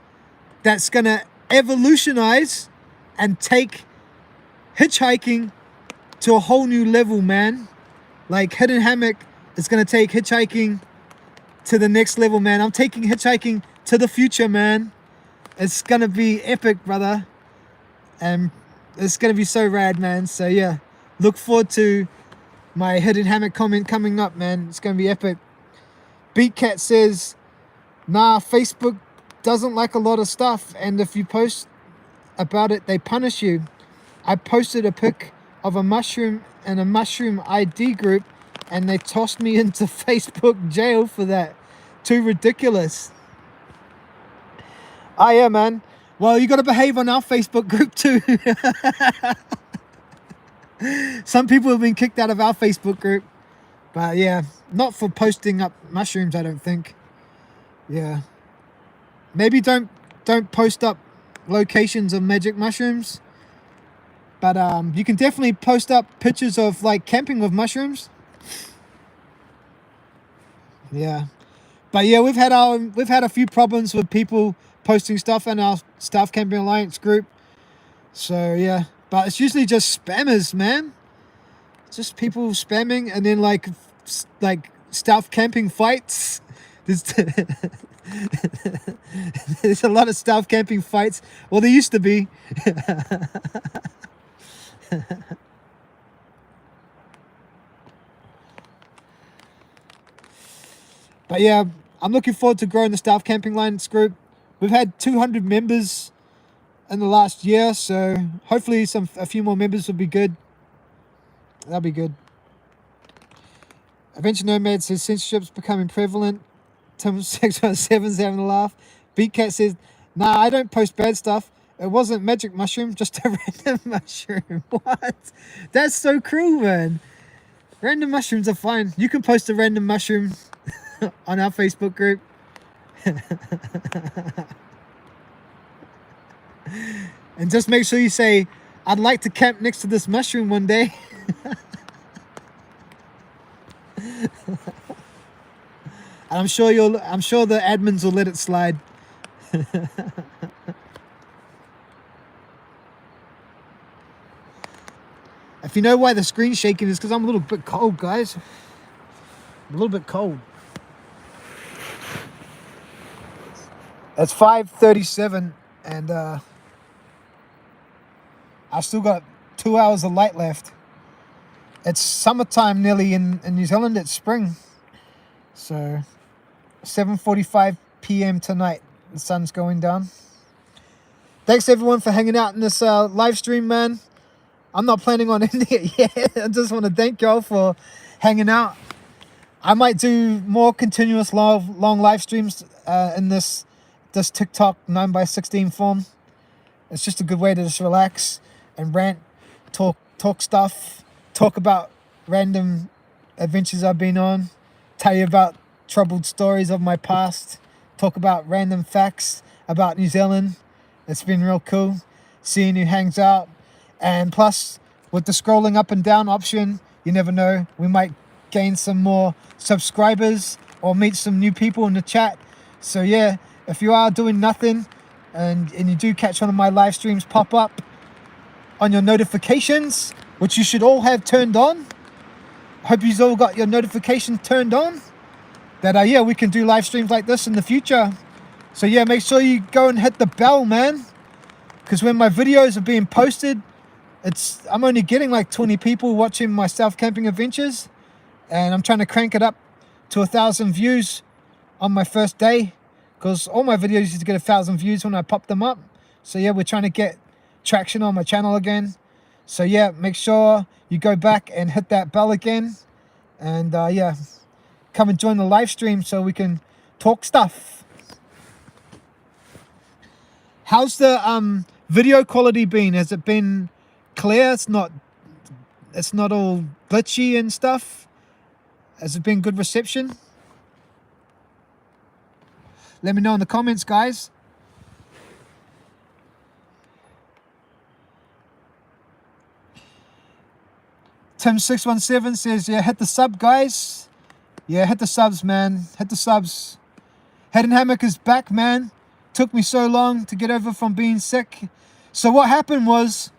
that's gonna evolutionize and take hitchhiking to a whole new level, man. Like Hidden Hammock is gonna take hitchhiking to the next level, man. I'm taking hitchhiking to the future, man. It's gonna be epic, brother. And it's gonna be so rad, man. So yeah, look forward to my Hidden Hammock comment coming up, man. It's gonna be epic. Beatcat says, nah, Facebook doesn't like a lot of stuff, and if you post about it, they punish you. I posted a pic of a mushroom in a mushroom ID group, and they tossed me into Facebook jail for that. Too ridiculous. Oh yeah, man. Well, you got to behave on our Facebook group too. Some people have been kicked out of our Facebook group, but yeah, not for posting up mushrooms, I don't think. Yeah, maybe don't post up locations of magic mushrooms, but you can definitely post up pictures of like camping with mushrooms. Yeah, but yeah, we've had a few problems with people posting stuff in our Stealth Camping Alliance group. So yeah, but it's usually just spammers, man. It's just people spamming, and then like stealth camping fights. There's a lot of stealth camping fights. Well, there used to be. But yeah, I'm looking forward to growing the Stealth Camping Alliance group. We've had 200 members in the last year, so hopefully a few more members will be good. That'll be good. Adventure Nomad says censorship's becoming prevalent. Tim 617's having a laugh. Beatcat says, nah, I don't post bad stuff. It wasn't magic mushroom, just a random mushroom. What? That's so cruel, man. Random mushrooms are fine. You can post a random mushroom on our Facebook group. And just make sure you say, I'd like to camp next to this mushroom one day. And I'm sure the admins will let it slide. If you know why the screen's shaking, it's because I'm a little bit cold, guys. I'm a little bit cold. It's 5:37 and I still got 2 hours of light left. It's summertime nearly in New Zealand. It's spring. So 7:45 p.m. tonight. The sun's going down. Thanks everyone for hanging out in this live stream, man. I'm not planning on ending it yet. I just want to thank y'all for hanging out. I might do more continuous long live streams in this TikTok 9x16 form. It's just a good way to just relax and rant, talk stuff, talk about random adventures I've been on, tell you about troubled stories of my past, talk about random facts about New Zealand. It's been real cool seeing who hangs out. And plus, with the scrolling up and down option, you never know, we might gain some more subscribers or meet some new people in the chat. So yeah, if you are doing nothing and you do catch one of my live streams pop up on your notifications, which you should all have turned on. Hope you've all got your notifications turned on, that yeah, we can do live streams like this in the future. So yeah, make sure you go and hit the bell, man, because when my videos are being posted, I'm only getting like 20 people watching my self camping adventures, and I'm trying to crank it up to 1,000 views on my first day, because all my videos used to get 1,000 views when I pop them up. So yeah, we're trying to get traction on my channel again. So yeah, make sure you go back and hit that bell again, and yeah, come and join the live stream so we can talk stuff. How's the video quality been? Has it been clear? It's not all glitchy and stuff? Has it been good reception? Let me know in the comments, guys. Tim617 says, yeah, hit the sub, guys. Yeah, hit the subs, man. Hit the subs. Head and Hammock is back, man. Took me so long to get over from being sick. So what happened was,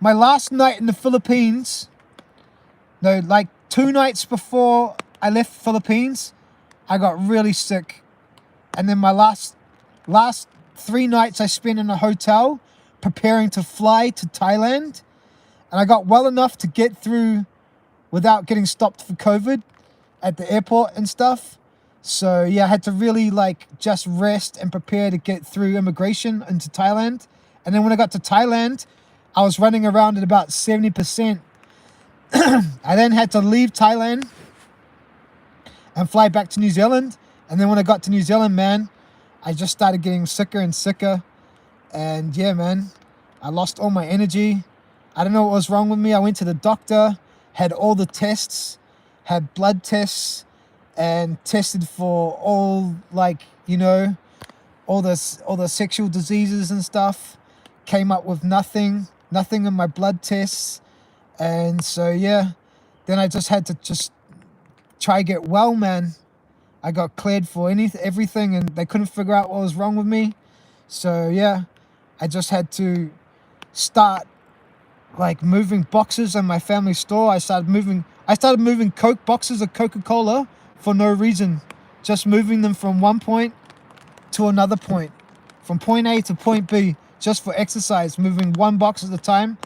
my last night in the Philippines, no, like 2 nights before I left the Philippines, I got really sick. And then my last 3 nights I spent in a hotel preparing to fly to Thailand. And I got well enough to get through without getting stopped for COVID at the airport and stuff. So yeah, I had to really like just rest and prepare to get through immigration into Thailand. And then when I got to Thailand, I was running around at about 70%. I then had to leave Thailand and fly back to New Zealand. And then when I got to New Zealand, man, I just started getting sicker and sicker. And yeah, man, I lost all my energy. I don't know what was wrong with me. I went to the doctor, had all the tests, had blood tests, and tested for all, like, you know, all the sexual diseases and stuff. Came up with nothing in my blood tests. And so yeah, then I just had to just try to get well, man. I got cleared for everything, and they couldn't figure out what was wrong with me. So yeah, I just had to start like moving boxes in my family store. I started moving Coke boxes of Coca-Cola for no reason, just moving them from one point to another point, from point A to point B, just for exercise, moving one box at a time.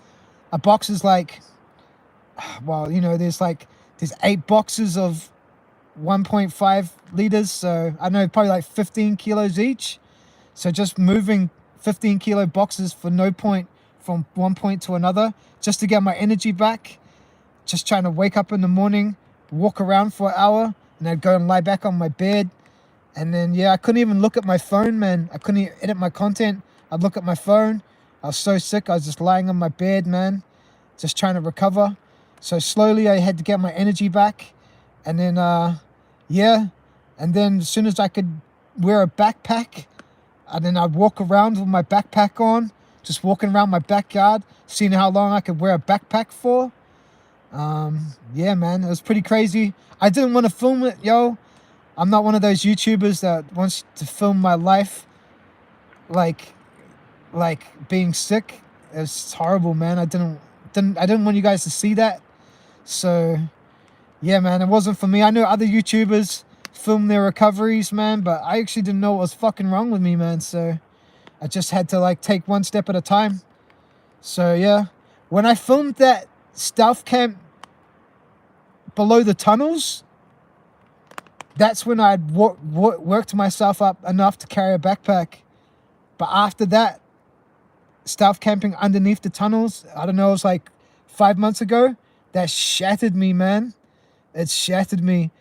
A box is like, well, you know, there's 8 boxes of 1.5 liters, so I know, probably like 15 kilos each. So just moving 15 kilo boxes for no point, from one point to another, just to get my energy back. Just trying to wake up in the morning, walk around for an hour, and I'd go and lie back on my bed. And then yeah, I couldn't even look at my phone, man. I couldn't even edit my content. I'd look at my phone. I was so sick. I was just lying on my bed, man, just trying to recover. So slowly I had to get my energy back. And then yeah, and then as soon as I could wear a backpack, and then I'd walk around with my backpack on, just walking around my backyard, seeing how long I could wear a backpack for. Yeah, man, it was pretty crazy. I didn't want to film it, yo. I'm not one of those YouTubers that wants to film my life like being sick. It's horrible, man. I didn't want you guys to see that. So yeah, man, it wasn't for me. I know other YouTubers film their recoveries, man, but I actually didn't know what was fucking wrong with me, man. So I just had to like take one step at a time. So yeah, when I filmed that stealth camp below the tunnels, that's when I'd worked myself up enough to carry a backpack. But after that, stealth camping underneath the tunnels, I don't know, it was like 5 months ago, that shattered me, man. It shattered me.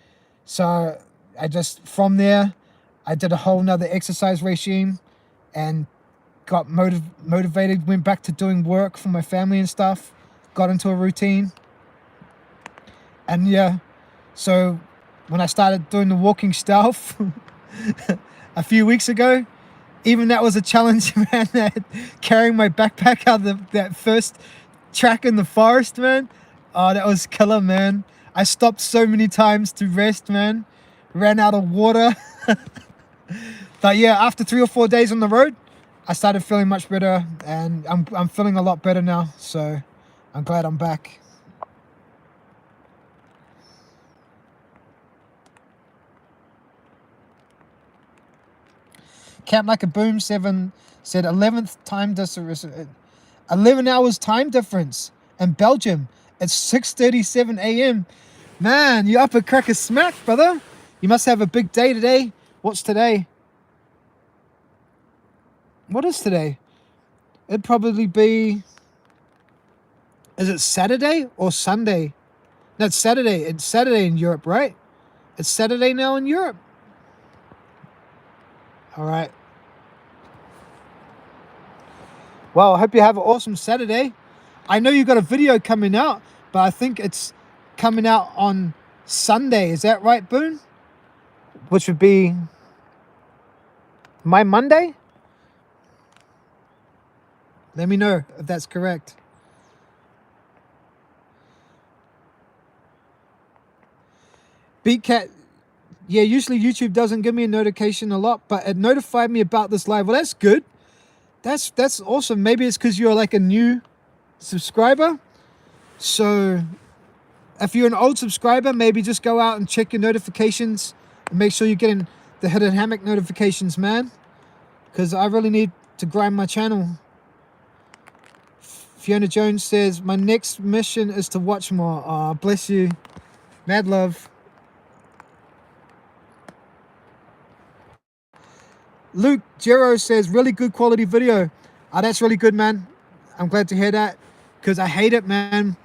So I just, from there, I did a whole nother exercise regime and got motivated, went back to doing work for my family and stuff, got into a routine. And yeah, so when I started doing the walking stealth a few weeks ago, even that was a challenge, man. Carrying my backpack out of that first track in the forest, man. Oh, that was killer, man. I stopped so many times to rest, man. Ran out of water. But yeah, after 3 or 4 days on the road, I started feeling much better, and I'm feeling a lot better now. So I'm glad I'm back. Camp Like a Boom 7 said 11th time difference, 11 hours time difference in Belgium. It's 6:37 a.m. Man, you up a crack a smack, brother. You must have a big day today. What's today? What is today? It'd probably be... Is it Saturday or Sunday? No, it's Saturday. It's Saturday in Europe, right? It's Saturday now in Europe. All right. Well, I hope you have an awesome Saturday. I know you got a video coming out, but I think it's coming out on Sunday. Is that right, Boone? Which would be my Monday? Let me know if that's correct. Beatcat, yeah, usually YouTube doesn't give me a notification a lot, but it notified me about this live. Well, that's good. That's awesome. Maybe it's because you're like a new subscriber. So if you're an old subscriber, maybe just go out and check your notifications and make sure you're getting the Hidden Hammock notifications, man. Because I really need to grind my channel. Fiona Jones says, my next mission is to watch more. Aw, bless you. Mad love. Luke Gero says, really good quality video. Oh, that's really good, man. I'm glad to hear that, because I hate it, man,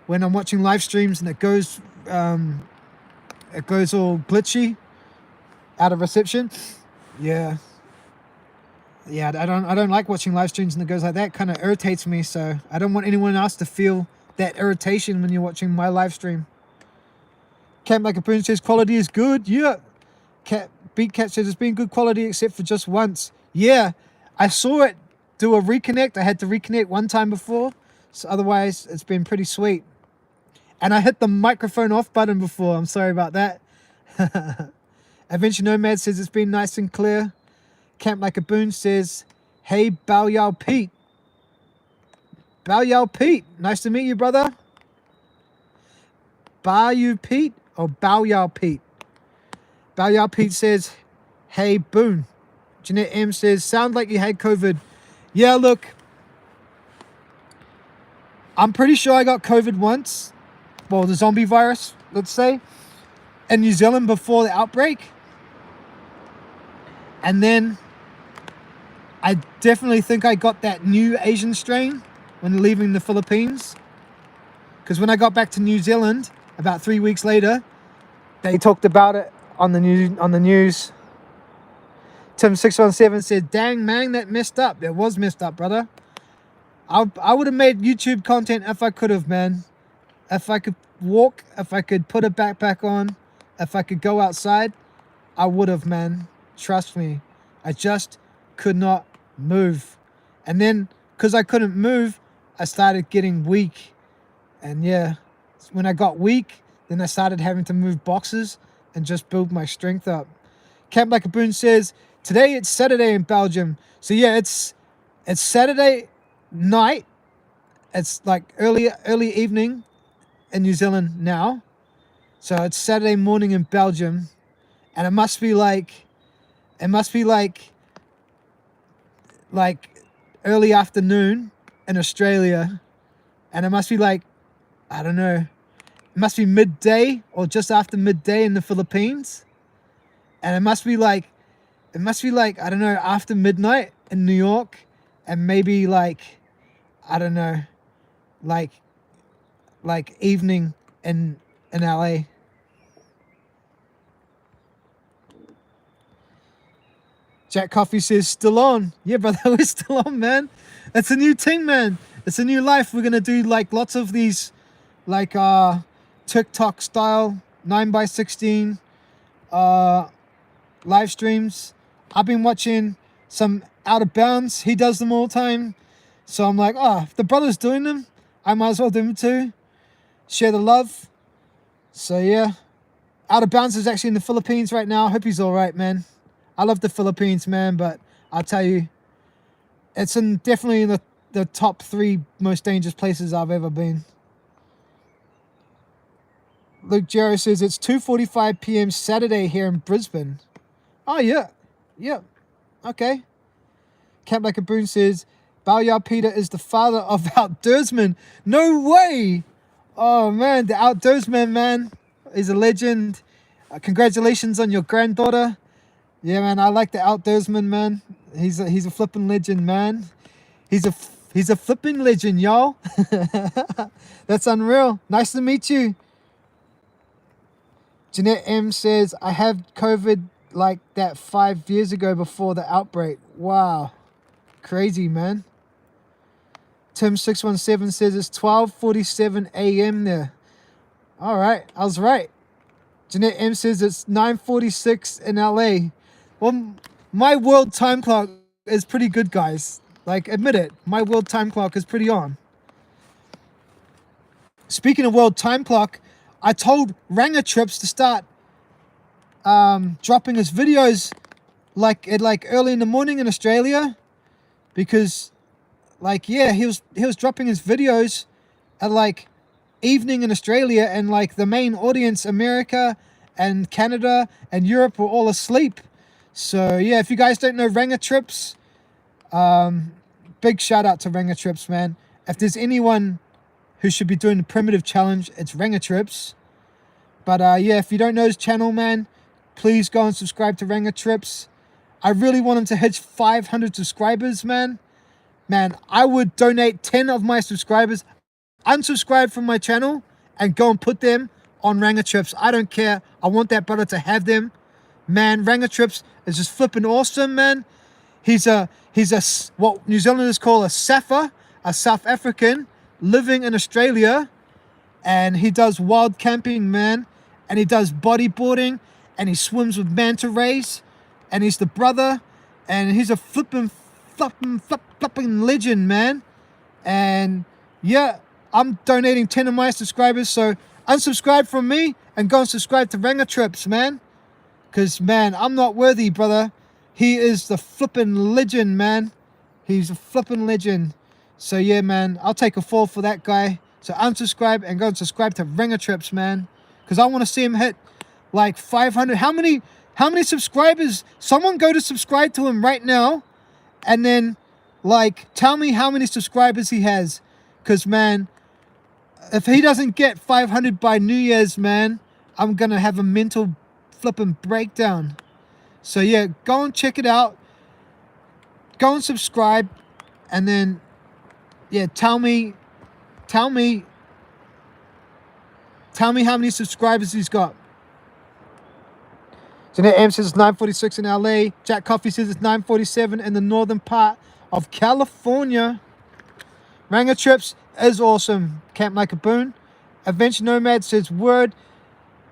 when I'm watching live streams and it goes all glitchy, out of reception. Yeah, I don't like watching live streams and it goes like that. Kind of irritates me, so I don't want anyone else to feel that irritation when you're watching my live stream. Camp Like a Boom says quality is good. Yeah. Beatcat says it's been good quality except for just once. Yeah, I saw it do a reconnect. I had to reconnect one time before, so otherwise it's been pretty sweet. And I hit the microphone off button before. I'm sorry about that. Adventure Nomad says it's been nice and clear. Camp Like a Boon says, hey, Bow Yow Pete. Bow Yow Pete. Nice to meet you, brother. Bow You Pete or Bow Yow Pete? Bow Yow Pete says, hey, Boon. Jeanette M says, sound like you had COVID. Yeah, look, I'm pretty sure I got COVID once. Well, the zombie virus, let's say, in New Zealand before the outbreak. And then I definitely think I got that new Asian strain when leaving the Philippines. Because when I got back to New Zealand, about 3 weeks later, they talked about it on the news. Tim617 said, dang, man, that messed up. It was messed up, brother. I would have made YouTube content if I could have, man. If I could walk, if I could put a backpack on, if I could go outside, I would have, man. Trust me. I just could not move. And then, because I couldn't move, I started getting weak. And yeah, when I got weak, then I started having to move boxes and just build my strength up. Camp Like a Boon says, today it's Saturday in Belgium. So yeah, it's Saturday night. It's like early evening in New Zealand now. So it's Saturday morning in Belgium. And it must be like early afternoon in Australia. And it must be like, I don't know, it must be midday or just after midday in the Philippines. And it must be like, I don't know, after midnight in New York, and maybe like, I don't know, like evening in LA. Jack Coffee says, still on. Yeah, brother, we're still on, man. It's a new thing, man. It's a new life. We're gonna do like lots of these, like TikTok style 9x16 live streams. I've been watching some Out of Bounds. He does them all the time. So I'm like, oh, if the brother's doing them, I might as well do them too. Share the love. So yeah, Out of Bounds is actually in the Philippines right now. I hope he's all right, man. I love the Philippines, man, but I'll tell you, It's definitely in the top 3 most dangerous places I've ever been. Luke Jarrow says it's 2:45 p.m. Saturday here in Brisbane. Oh, yeah. Yeah. Okay. Camp Like a Boon says, Balyar Peter is the father of outdoorsman. No way! Oh, man. The outdoorsman, man. He's a legend. Congratulations on your granddaughter. Yeah, man. I like the outdoorsman, man. He's a flipping legend, man. He's a flipping legend, y'all. That's unreal. Nice to meet you. Jeanette M says, I had COVID like that 5 years ago before the outbreak. Wow. Crazy, man. Tim617 says it's 12:47 a.m. there. All right. I was right. Jeanette M says it's 9:46 in LA. Well, my world time clock is pretty good, guys. Like, admit it. My world time clock is pretty on. Speaking of world time clock, I told Ranger Trips to start dropping his videos like early in the morning in Australia, because he was dropping his videos at like evening in Australia, and like the main audience, America and Canada and Europe, were all asleep. So yeah, if you guys don't know Ranger Trips, big shout out to Ranger Trips, man. If there's anyone who should be doing the primitive challenge, it's Ranger Trips. But yeah, if you don't know his channel, man, please go and subscribe to Ranger Trips. I really want him to hit 500 subscribers, man. Man, I would donate 10 of my subscribers, unsubscribe from my channel, and go and put them on Ranger Trips. I don't care. I want that brother to have them. Man, Ranger Trips is just flipping awesome, man. He's what New Zealanders call a Safa, a South African, living in Australia, and he does wild camping, man, and he does bodyboarding, and he swims with manta rays, and he's the brother, and he's a flipping legend, man. And yeah, I'm donating 10 of my subscribers, so unsubscribe from me and go and subscribe to Ranger Trips, man, because man, I'm not worthy, brother. He is the flipping legend, man. He's a flipping legend. So yeah, man, I'll take a fall for that guy. So unsubscribe and go and subscribe to Ranger Trips, man, because I want to see him hit like 500. How many subscribers? Someone go to subscribe to him right now, and then like tell me how many subscribers he has. Because man, if he doesn't get 500 by New Year's, man, I'm gonna have a mental flipping breakdown. So yeah, go and check it out. Go and subscribe, and then yeah, tell me how many subscribers he's got. Jeanette M says it's 9:46 in LA. Jack Coffee says it's 9:47 in the northern part of California. Ranger Trips is awesome. Camp Like a Boon. Adventure Nomad says word.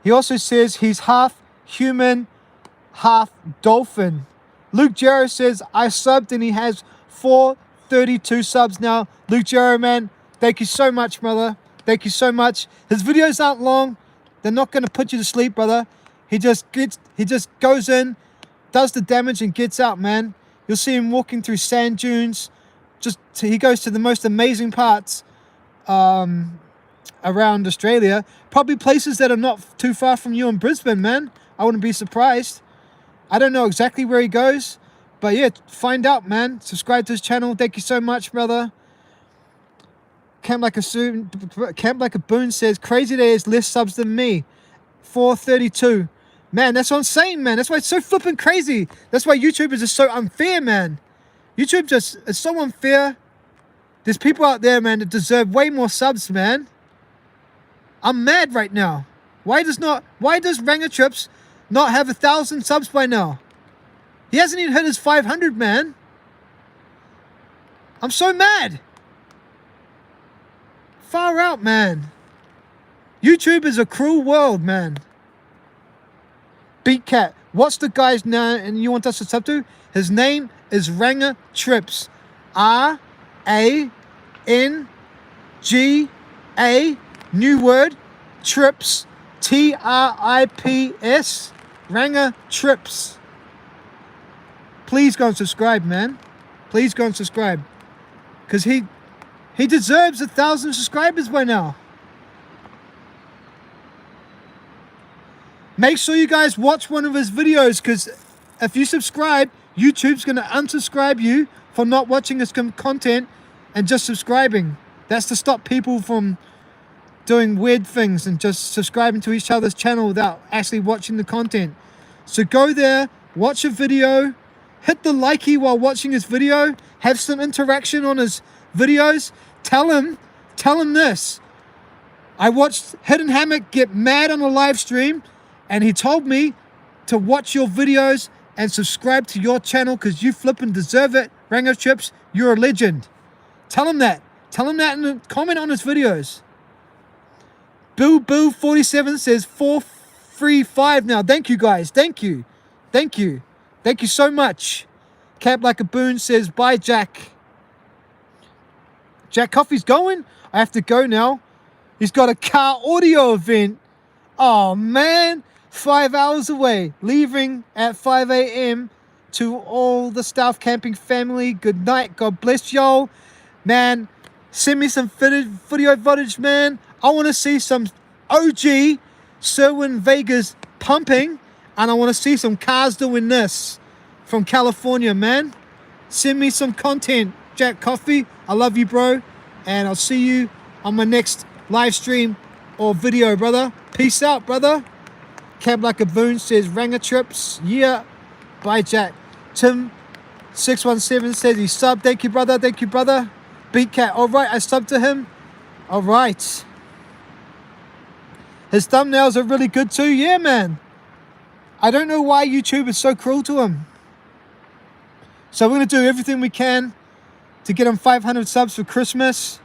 He also says he's half human, half dolphin. Luke Jarrow says I subbed and he has 432 subs now. Luke Jarrow, man, thank you so much, brother. Thank you so much. His videos aren't long. They're not going to put you to sleep, brother. He just goes in, does the damage, and gets out, man. You'll see him walking through sand dunes. He goes to the most amazing parts around Australia. Probably places that are not too far from you in Brisbane, man. I wouldn't be surprised. I don't know exactly where he goes, but yeah, find out, man. Subscribe to his channel. Thank you so much, brother. Camp Like a Boon says Crazy Day has less subs than me. 432. Man, that's what I'm saying, man. That's why it's so flipping crazy. That's why YouTube is just so unfair, man. YouTube just is so unfair. There's people out there, man, that deserve way more subs, man. I'm mad right now. Why does Ranger Trips not have 1,000 subs by now? He hasn't even hit his 500, man. I'm so mad. Far out, man. YouTube is a cruel world, man. Beat Cat. What's the guy's name and you want us to sub to? His name is Ranger Trips. R-A-N-G-A, new word, Trips. T-R-I-P-S. Ranger Trips. Please go and subscribe, man. Please go and subscribe. Because he deserves 1,000 subscribers by now. Make sure you guys watch one of his videos, because if you subscribe, YouTube's going to unsubscribe you for not watching his content and just subscribing. That's to stop people from doing weird things and just subscribing to each other's channel without actually watching the content. So go there, watch a video, hit the likey while watching his video, have some interaction on his videos. Tell him this. I watched Hidden Hammock get mad on a live stream, and he told me to watch your videos and subscribe to your channel because you flippin' deserve it. Rango Chips, you're a legend. Tell him that. Tell him that in the comment on his videos. Boo47 says 435 now. Thank you guys. Thank you. Thank you. Thank you so much. Cap Like a Boon says bye Jack. Jack Coffee's going? I have to go now. He's got a car audio event. Oh man. 5 hours away. Leaving at 5 a.m. To all the Staff Camping family. Good night. God bless y'all. Man, send me some video footage, man. I want to see some OG Sherwin Vegas pumping, and I want to see some cars doing this from California, man. Send me some content, Jack Coffee. I love you, bro, and I'll see you on my next live stream or video, brother. Peace out, brother. Cab Like a Boon says Ranger Trips. Yeah. Bye, Jack. Tim617 says he subbed. Thank you, brother. Thank you, brother. Beat Cat. All right, I subbed to him. All right. His thumbnails are really good too. Yeah, man. I don't know why YouTube is so cruel to him. So we're going to do everything we can to get him 500 subs for Christmas.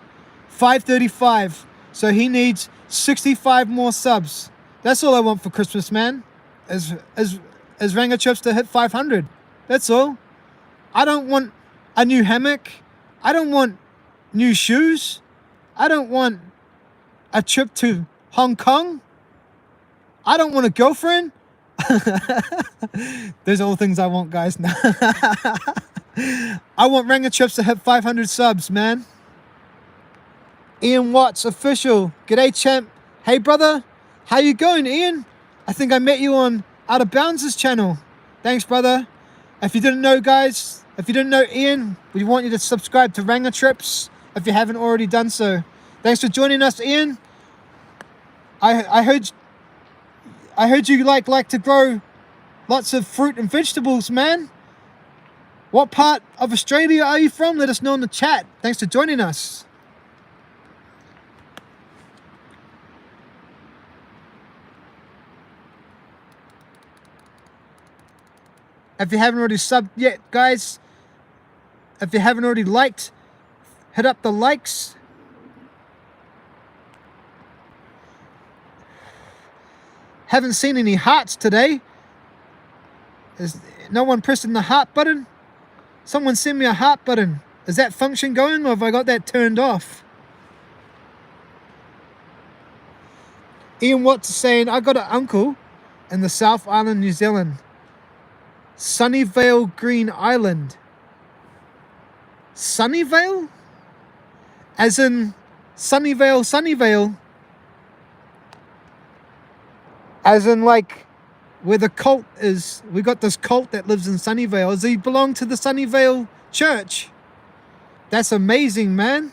535. So he needs 65 more subs. That's all I want for Christmas, man. As Ranger Chips to hit 500. That's all. I don't want a new hammock. I don't want new shoes. I don't want a trip to Hong Kong. I don't want a girlfriend. Those are all things I want, guys. I want Ranger Chips to hit 500 subs, man. Ian Watts, official. G'day, champ. Hey, brother. How you going, Ian? I think I met you on Out of Bounds' channel. Thanks, brother. If you didn't know, guys, if you didn't know Ian, we want you to subscribe to Ranger Trips if you haven't already done so. Thanks for joining us, Ian. I heard you like to grow lots of fruit and vegetables, man. What part of Australia are you from? Let us know in the chat. Thanks for joining us. If you haven't already subbed yet, guys, if you haven't already liked, hit up the likes. Haven't seen any hearts today. Is no one pressing the heart button? Someone send me a heart button. Is that function going, or have I got that turned off? Ian Watts is saying, I got an uncle in the South Island, New Zealand. Sunnyvale, Green Island. Sunnyvale? As in Sunnyvale, Sunnyvale. As in like where the cult is. We got this cult that lives in Sunnyvale. Does he belong to the Sunnyvale church? That's amazing, man.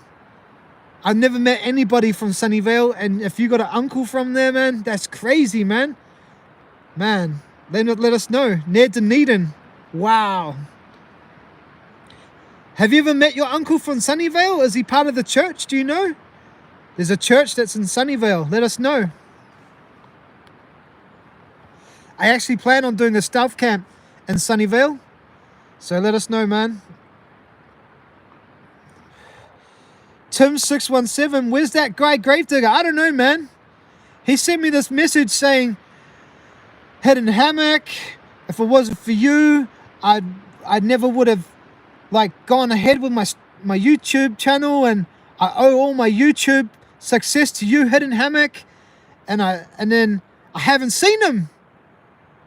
I've never met anybody from Sunnyvale, and if you got an uncle from there, man, that's crazy, man. Man, let us know. Ned Dunedin. Wow. Have you ever met your uncle from Sunnyvale? Is he part of the church? Do you know? There's a church that's in Sunnyvale. Let us know. I actually plan on doing a stealth camp in Sunnyvale. So let us know, man. Tim617, where's that guy Gravedigger? I don't know, man. He sent me this message saying, Hidden Hammock, if it wasn't for you, I never would have like gone ahead with my YouTube channel, and I owe all my YouTube success to you, Hidden Hammock. And then I haven't seen him.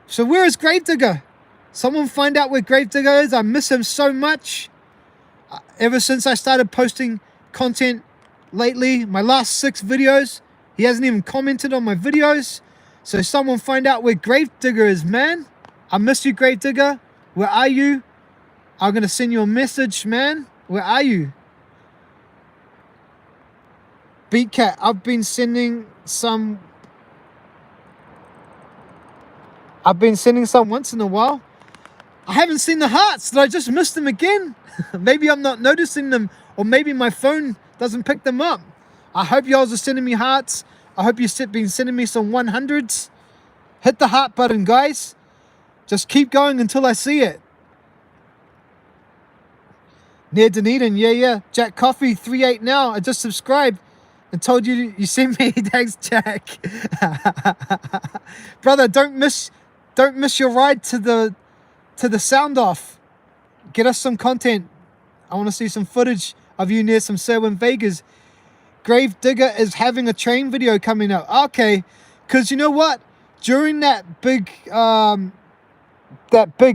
So where is Gravedigger? Someone find out where Gravedigger is. I miss him so much. ever since I started posting content lately, my last 6 videos, he hasn't even commented on my videos. So someone find out where Gravedigger is, man. I miss you, Gravedigger. Where are you? I'm gonna send you a message, man. Where are you? Beatcat, I've been sending some once in a while. I haven't seen the hearts. Did I just miss them again? Maybe I'm not noticing them, or maybe my phone doesn't pick them up. I hope y'all are sending me hearts. I hope you've been sending me some 100s. Hit the heart button, guys. Just keep going until I see it. Near Dunedin, yeah. Jack Coffee 38 now. I just subscribed and told you sent me. Thanks, Jack. Brother, don't miss your ride to the sound off. Get us some content. I want to see some footage of you near some Serwin Vegas. Gravedigger is having a train video coming up. Okay, because you know what? During that big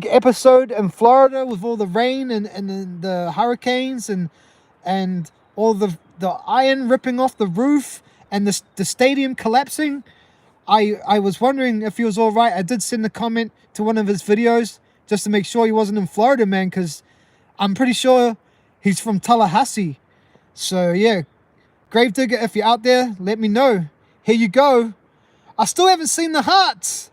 episode in Florida with all the rain and the hurricanes and all the iron ripping off the roof and the stadium collapsing, I was wondering if he was all right. I did send a comment to one of his videos just to make sure he wasn't in Florida, man, because I'm pretty sure he's from Tallahassee. So yeah, Gravedigger, if you're out there, let me know. Here you go. I still haven't seen the hearts.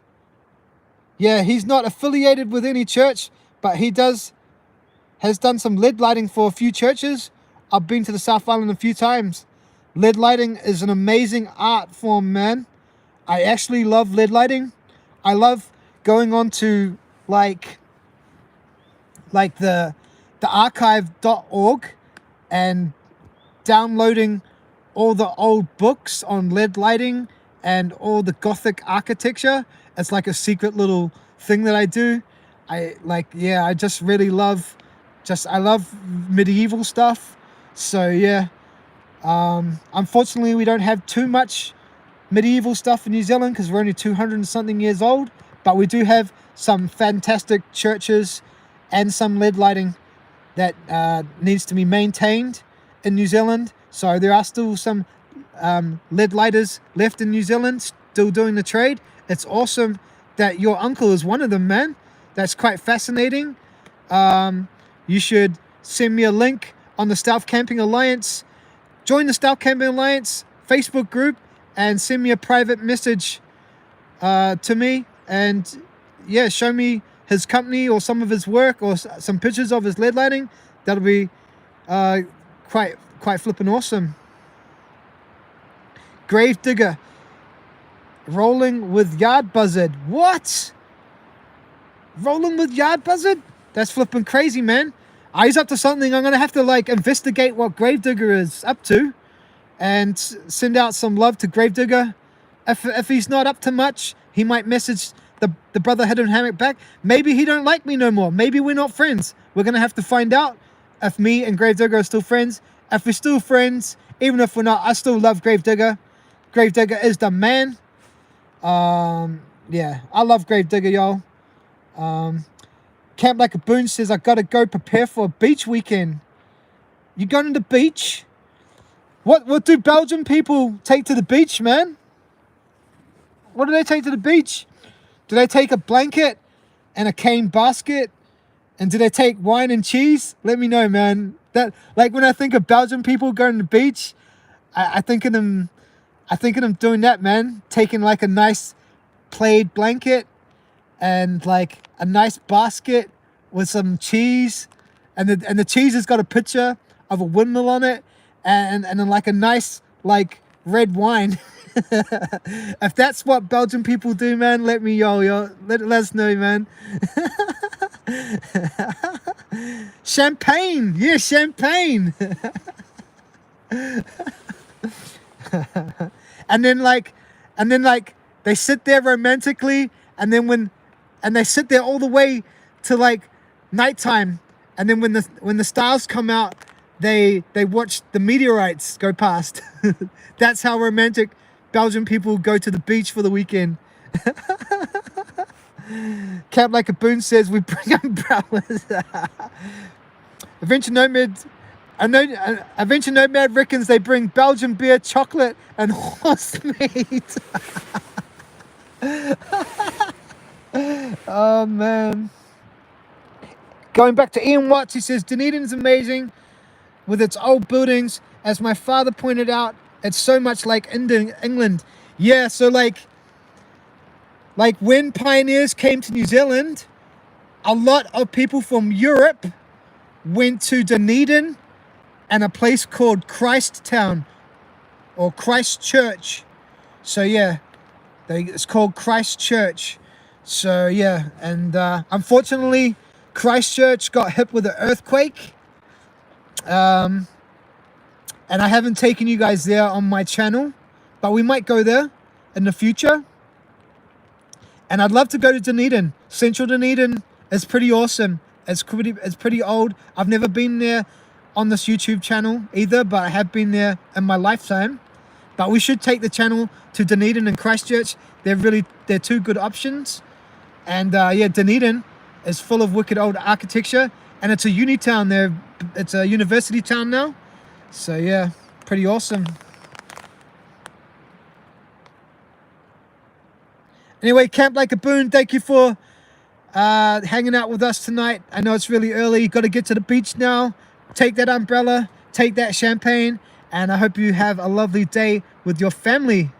Yeah, he's not affiliated with any church, but he has done some lead lighting for a few churches. I've been to the South Island a few times. Lead lighting is an amazing art form, man. I actually love lead lighting. I love going on to like the archive.org and downloading all the old books on lead lighting and all the Gothic architecture. It's like a secret little thing that I do. I just really love, I love medieval stuff. So yeah, unfortunately we don't have too much medieval stuff in New Zealand because we're only 200 and something years old, but we do have some fantastic churches and some lead lighting that needs to be maintained in New Zealand. So there are still some lead lighters left in New Zealand still doing the trade. It's awesome that your uncle is one of them, man. That's quite fascinating. You should send me a link on the Stealth Camping Alliance. Join the Stealth Camping Alliance Facebook group and send me a private message to me, and yeah, show me his company or some of his work or some pictures of his lead lighting. That'll be quite flippin' awesome. Gravedigger rolling with yard buzzard. What? Rolling with yard buzzard? That's flippin' crazy, man. He's up to something. I'm gonna have to investigate what Gravedigger is up to and send out some love to Gravedigger. If he's not up to much, he might message the brother head and Hammock back. Maybe he don't like me no more. Maybe we're not friends. We're gonna have to find out if me and Gravedigger are still friends. If we're still friends, even if we're not, I still love Gravedigger. Gravedigger is the man. Yeah, I love Gravedigger, y'all. Camp Like a Boon says, I gotta go prepare for a beach weekend. You going to the beach? What do Belgian people take to the beach, man? What do they take to the beach? Do they take a blanket and a cane basket? And do they take wine and cheese? Let me know, man. That, when I think of Belgian people going to the beach, I think of them doing that, man. Taking a nice plaid blanket and a nice basket with some cheese, and the cheese has got a picture of a windmill on it, and then a nice red wine. If that's what Belgian people do, man, let us know, man. Champagne, yeah, champagne. and then they sit there romantically, and they sit there all the way to nighttime, and then when the stars come out, they watch the meteorites go past. That's how romantic Belgian people go to the beach for the weekend. Camp Like a Boon says we bring umbrellas. Adventure Nomad Adventure Nomad reckons they bring Belgian beer, chocolate, and horse meat. Oh man. Going back to Ian Watts, he says Dunedin's amazing with its old buildings. As my father pointed out, it's so much like England. Yeah, so like when pioneers came to New Zealand, a lot of people from Europe went to Dunedin and a place called Christtown or Christchurch. So yeah, it's called Christchurch. So yeah, and unfortunately, Christchurch got hit with an earthquake. And I haven't taken you guys there on my channel, but we might go there in the future. And I'd love to go to Dunedin. Central Dunedin is pretty awesome. It's pretty old. I've never been there on this YouTube channel either, but I have been there in my lifetime. But we should take the channel to Dunedin and Christchurch. They're two good options. And yeah, Dunedin is full of wicked old architecture, and it's a uni town there. It's a university town now. So yeah, pretty awesome. Anyway, Camp Like a Boon, thank you for hanging out with us tonight. I know it's really early. You got to get to the beach now. Take that umbrella, take that champagne, and I hope you have a lovely day with your family.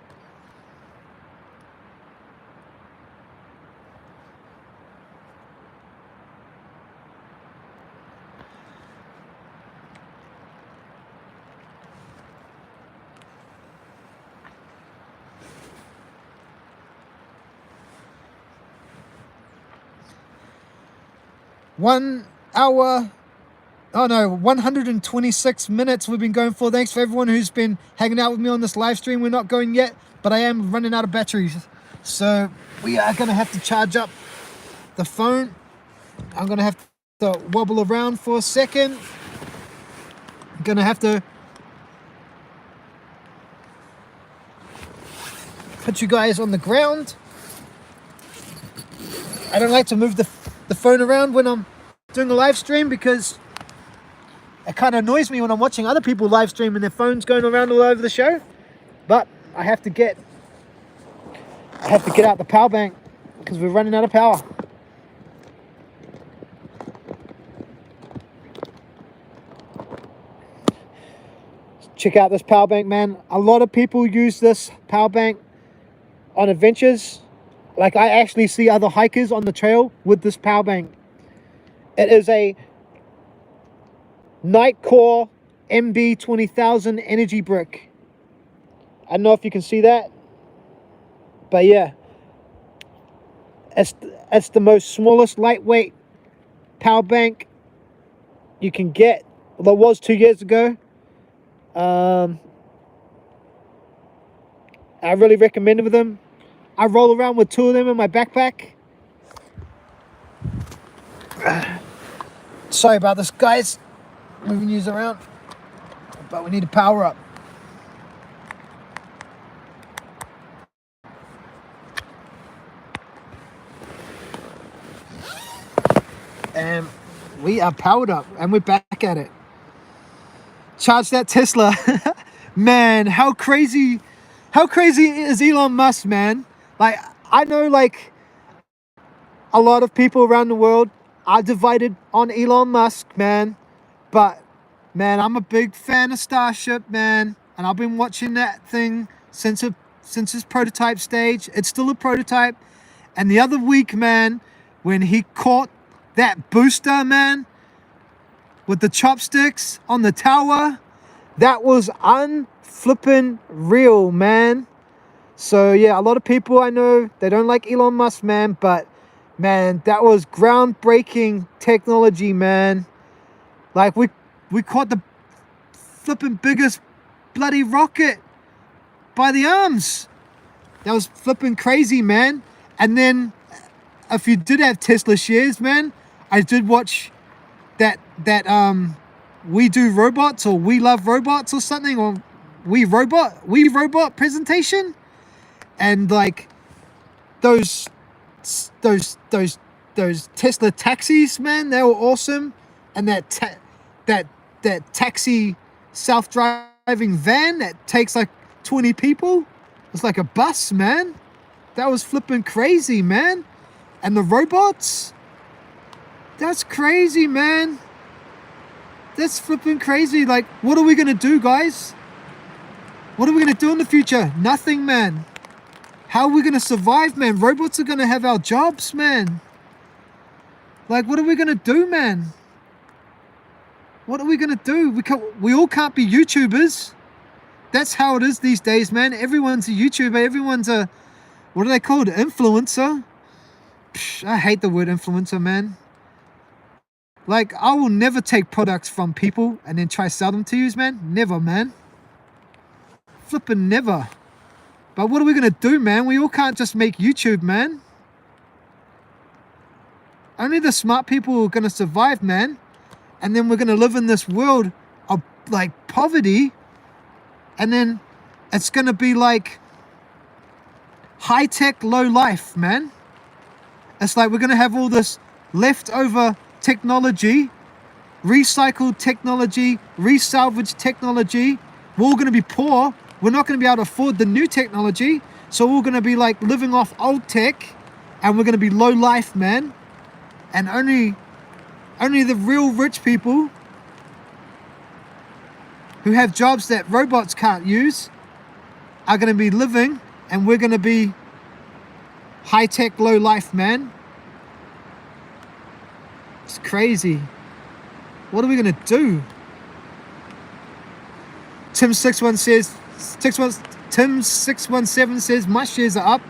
One hour, 126 minutes we've been going for. Thanks for everyone who's been hanging out with me on this live stream. We're not going yet, but I am running out of batteries. So we are going to have to charge up the phone. I'm going to have to wobble around for a second. I'm going to have to put you guys on the ground. I don't like to move the phone around when I'm doing a live stream because it kind of annoys me when I'm watching other people live stream and their phones going around all over the show. But I have to get out the power bank because we're running out of power. Check out this power bank, man. A lot of people use this power bank on adventures. Like, I actually see other hikers on the trail with this power bank. It is a Nightcore MB 20,000 energy brick. I don't know if you can see that, but yeah, it's the most smallest lightweight power bank you can get. Well, it was 2 years ago. I really recommend them. I roll around with two of them in my backpack. Sorry about this, guys. Moving yous around. But we need to power up. And we are powered up. And we're back at it. Charge that Tesla. Man, how crazy is Elon Musk, man? Like, I know, like, a lot of people around the world are divided on Elon Musk, man. But, man, I'm a big fan of Starship, man. And I've been watching that thing since its prototype stage. It's still a prototype. And the other week, man, when he caught that booster, man, with the chopsticks on the tower, that was unflippin' real, man. So yeah, a lot of people I know, they don't like Elon Musk, man, but man, that was groundbreaking technology, man. Like, we caught the flippin' biggest bloody rocket by the arms. That was flippin' crazy, man. And then if you did have Tesla shares, man, I did watch that We Do Robots or We Love Robots or something, or We Robot presentation. And like those Tesla taxis, man, they were awesome. And that that taxi self-driving van that takes like 20 people. It's like a bus, man. That was flipping crazy, man. And the robots, that's crazy, man. That's flipping crazy. Like, what are we gonna do, guys? What are we gonna do in the future? Nothing, man. How are we gonna survive, man? Robots are gonna have our jobs, man. Like, what are we gonna do, man? What are we gonna do? We all can't be YouTubers. That's how it is these days, man. Everyone's a YouTuber. Everyone's a, what are they called? Influencer. Psh, I hate the word influencer, man. Like, I will never take products from people and then try to sell them to you, man. Never, man. Flippin' never. But what are we gonna do, man? We all can't just make YouTube, man. Only the smart people are gonna survive, man. And then we're gonna live in this world of like poverty. And then it's gonna be like high-tech, low life, man. It's like we're gonna have all this leftover technology, recycled technology, resalvaged technology. We're all gonna be poor. We're not gonna be able to afford the new technology. So we're gonna be like living off old tech, and we're gonna be low life, man. And only the real rich people who have jobs that robots can't use are going to be living, and we're going to be high-tech, low life, man. It's crazy. What are we going to do? Tim617 says, my shares are up.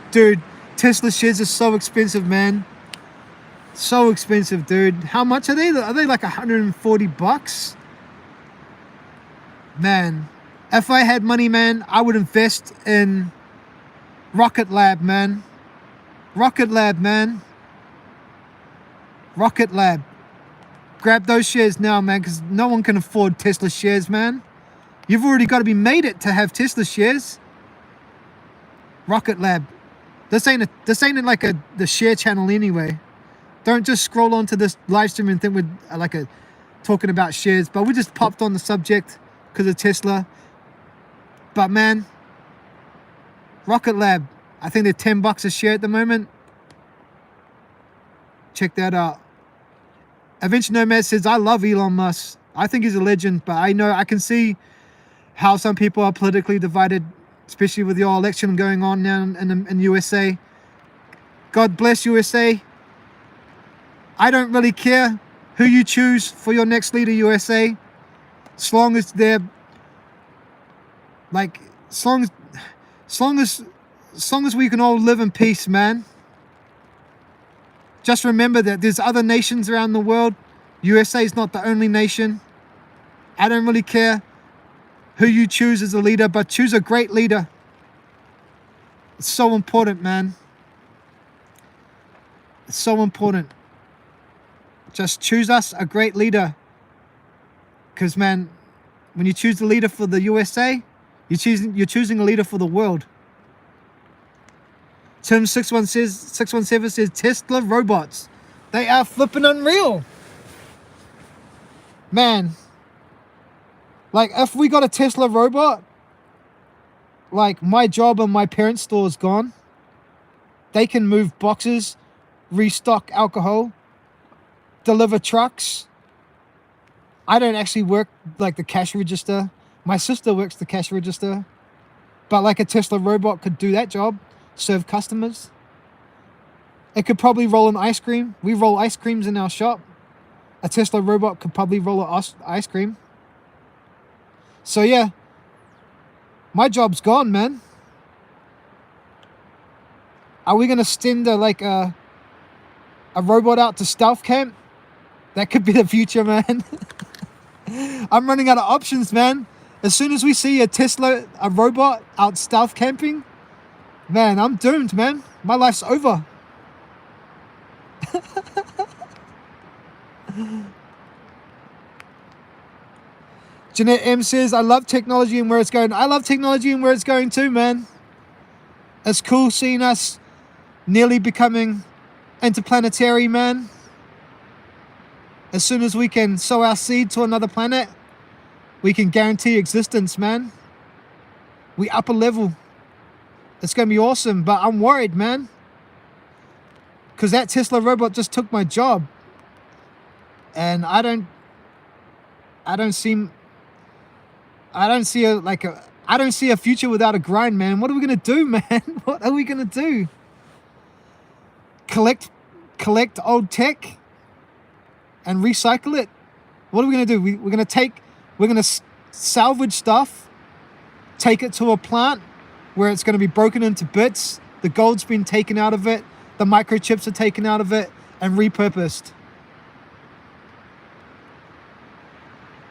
Dude, Tesla shares are so expensive, man. So expensive, dude. How much are they? Are they like $140? Man, if I had money, man, I would invest in Rocket Lab, man. Rocket Lab, man. Rocket Lab. Grab those shares now, man, because no one can afford Tesla shares, man. You've already got to be made it to have Tesla shares. Rocket Lab. This ain't like the share channel anyway. Don't just scroll onto this live stream and think we're talking about shares, but we just popped on the subject because of Tesla. But man, Rocket Lab, I think they're $10 a share at the moment. Check that out. Adventure Nomad says, I love Elon Musk. I think he's a legend, but I can see how some people are politically divided, especially with your election going on now in USA. God bless USA. I don't really care who you choose for your next leader, USA. As long as they're like, as long as we can all live in peace, man. Just remember that there's other nations around the world. USA is not the only nation. I don't really care who you choose as a leader, but choose a great leader. It's so important, man. It's so important. Just choose us a great leader. Because, man, when you choose the leader for the USA, you're choosing a leader for the world. Tim617 says, Tesla robots. They are flipping unreal. Man. Like, if we got a Tesla robot, like, my job in my parents' store is gone. They can move boxes, restock alcohol, deliver trucks. I don't actually work like the cash register. My sister works the cash register. But like a Tesla robot could do that job, serve customers. It could probably roll an ice cream. We roll ice creams in our shop. A Tesla robot could probably roll an ice cream. So yeah, my job's gone, man. Are we gonna send a robot out to stealth camp? That could be the future, man. I'm running out of options, man. As soon as we see a robot out stealth camping, man, I'm doomed, man. My life's over. Jeanette M says, I love technology and where it's going. I love technology and where it's going too, man. It's cool seeing us nearly becoming interplanetary, man. As soon as we can sow our seed to another planet, we can guarantee existence, man. We up a level. It's going to be awesome, but I'm worried, man. Because that Tesla robot just took my job. And I don't see a future without a grind, man. What are we going to do, man? What are we going to do? Collect old tech and recycle it? What are we going to do? We're going to salvage stuff, take it to a plant where it's going to be broken into bits. The gold's been taken out of it. The microchips are taken out of it and repurposed.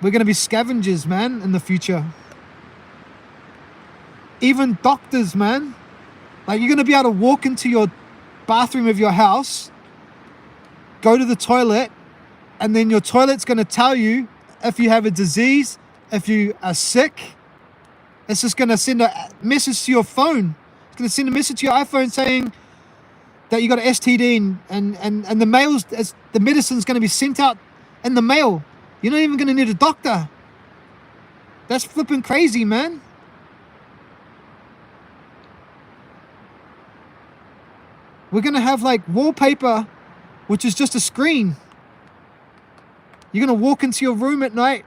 We're going to be scavengers, man, in the future. Even doctors, man. Like, you're going to be able to walk into your bathroom of your house, go to the toilet, and then your toilet's going to tell you if you have a disease, if you are sick. It's just going to send a message to your phone. It's going to send a message to your iPhone saying that you got an STD, and the medicine's going to be sent out in the mail. You're not even going to need a doctor. That's flipping crazy, man. We're going to have like wallpaper, which is just a screen. You're going to walk into your room at night,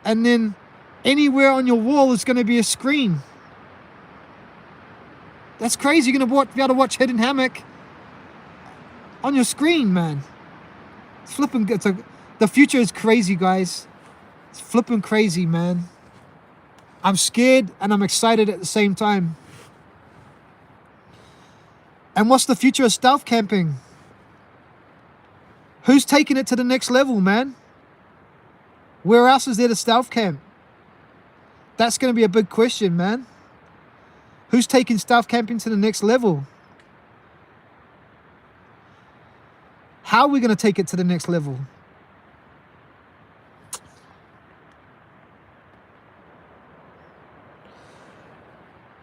and then anywhere on your wall is going to be a screen. That's crazy. You're going to be able to watch Hidden Hammock on your screen, man. It's flipping good. The future is crazy, guys. It's flipping crazy, man. I'm scared and I'm excited at the same time. And what's the future of stealth camping? Who's taking it to the next level, man? Where else is there to stealth camp? That's going to be a big question, man. Who's taking stealth camping to the next level? How are we going to take it to the next level?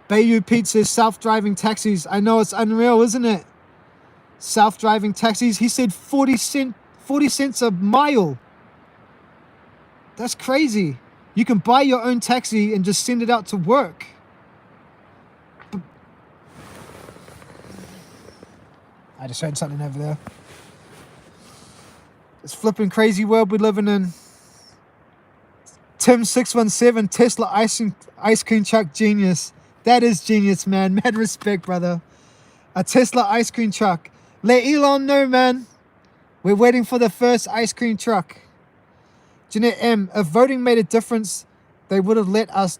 Bayou Pete says self-driving taxis. I know, it's unreal, isn't it? Self-driving taxis. He said 40 cents a mile. That's crazy. You can buy your own taxi and just send it out to work. I just heard something over there. It's flipping crazy world we're living in. Tim617, Tesla ice cream truck genius. That is genius, man. Mad respect, brother. A Tesla ice cream truck. Let Elon know, man. We're waiting for the first ice cream truck. Jeanette M, if voting made a difference, they wouldn't let us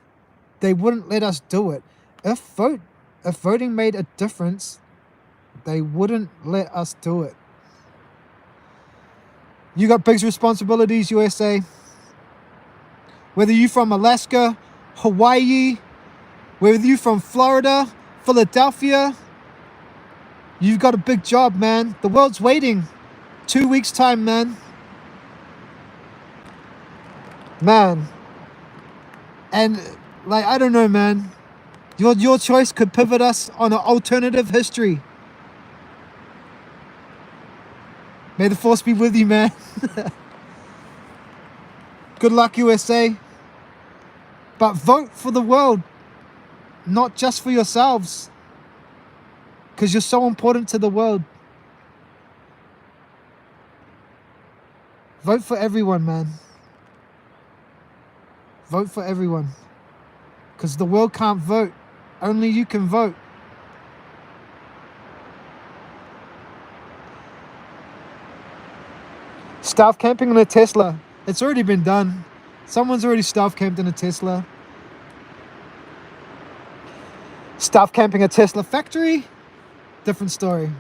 do it. If voting made a difference, they wouldn't let us do it. You got big responsibilities, USA. Whether you're from Alaska, Hawaii, whether you're from Florida, Philadelphia, you've got a big job, man. The world's waiting. 2 weeks' time, man. Man. And, like, I don't know, man. Your choice could pivot us on an alternative history. May the force be with you, man. Good luck, USA. But vote for the world, not just for yourselves. Because you're so important to the world. Vote for everyone, man. Vote for everyone. Because the world can't vote. Only you can vote. Stealth camping on a Tesla. It's already been done. Someone's already stealth camped in a Tesla. Stealth camping a Tesla factory? Different story.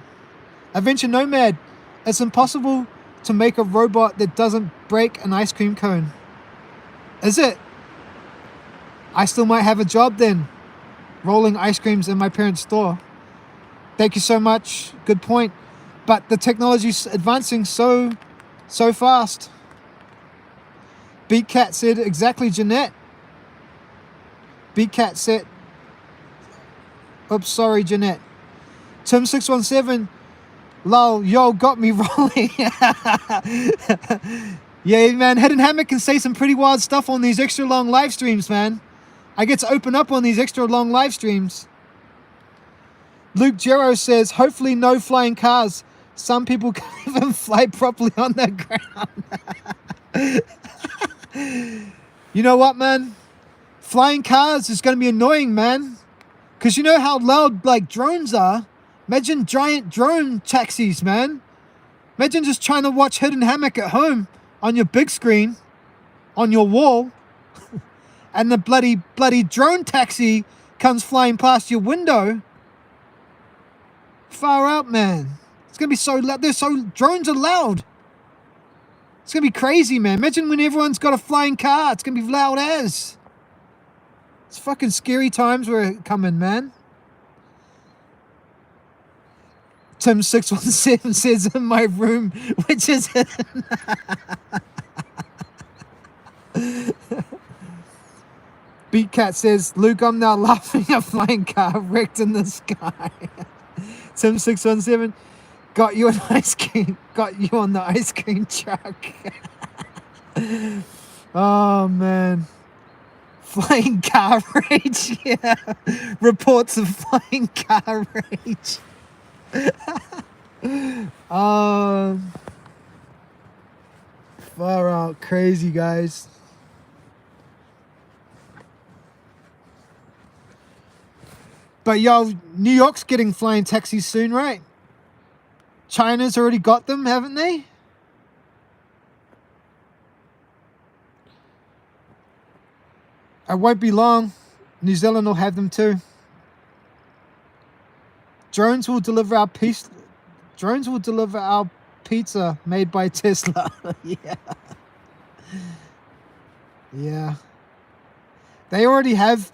Adventure Nomad. It's impossible to make a robot that doesn't break an ice cream cone. Is it? I still might have a job then, rolling ice creams in my parents' store. Thank you so much. Good point. But the technology's advancing so fast. Beat Cat said exactly, Jeanette. Beat Cat said, oops, sorry, Jeanette. Tim617, Lol, yo, got me rolling. Yeah, man, Hidden Hammock can say some pretty wild stuff on these extra long live streams, man. I get to open up on these extra long live streams. Luke Gero says, hopefully no flying cars. Some people can't even fly properly on the ground. You know what, man? Flying cars is going to be annoying, man. Because you know how loud, like, drones are? Imagine giant drone taxis, man. Imagine just trying to watch Hidden Hammock at home on your big screen, on your wall, and the bloody drone taxi comes flying past your window. Far out, man. It's going to be so loud. Drones are loud. It's going to be crazy, man. Imagine when everyone's got a flying car. It's going to be loud as. It's fucking scary times we're coming, man. Tim617 says in my room, which is hidden. Beatcat says, Luke, I'm now laughing at flying car wrecked in the sky. Tim617, got you an ice cream. Got you on the ice cream truck. Oh, man. Flying car rage, yeah. Reports of flying car rage. Far out, crazy, guys. But yo, New York's getting flying taxis soon, right? China's already got them, haven't they? It won't be long. New Zealand will have them too. Drones will deliver our pizza made by Tesla. Yeah. Yeah. They already have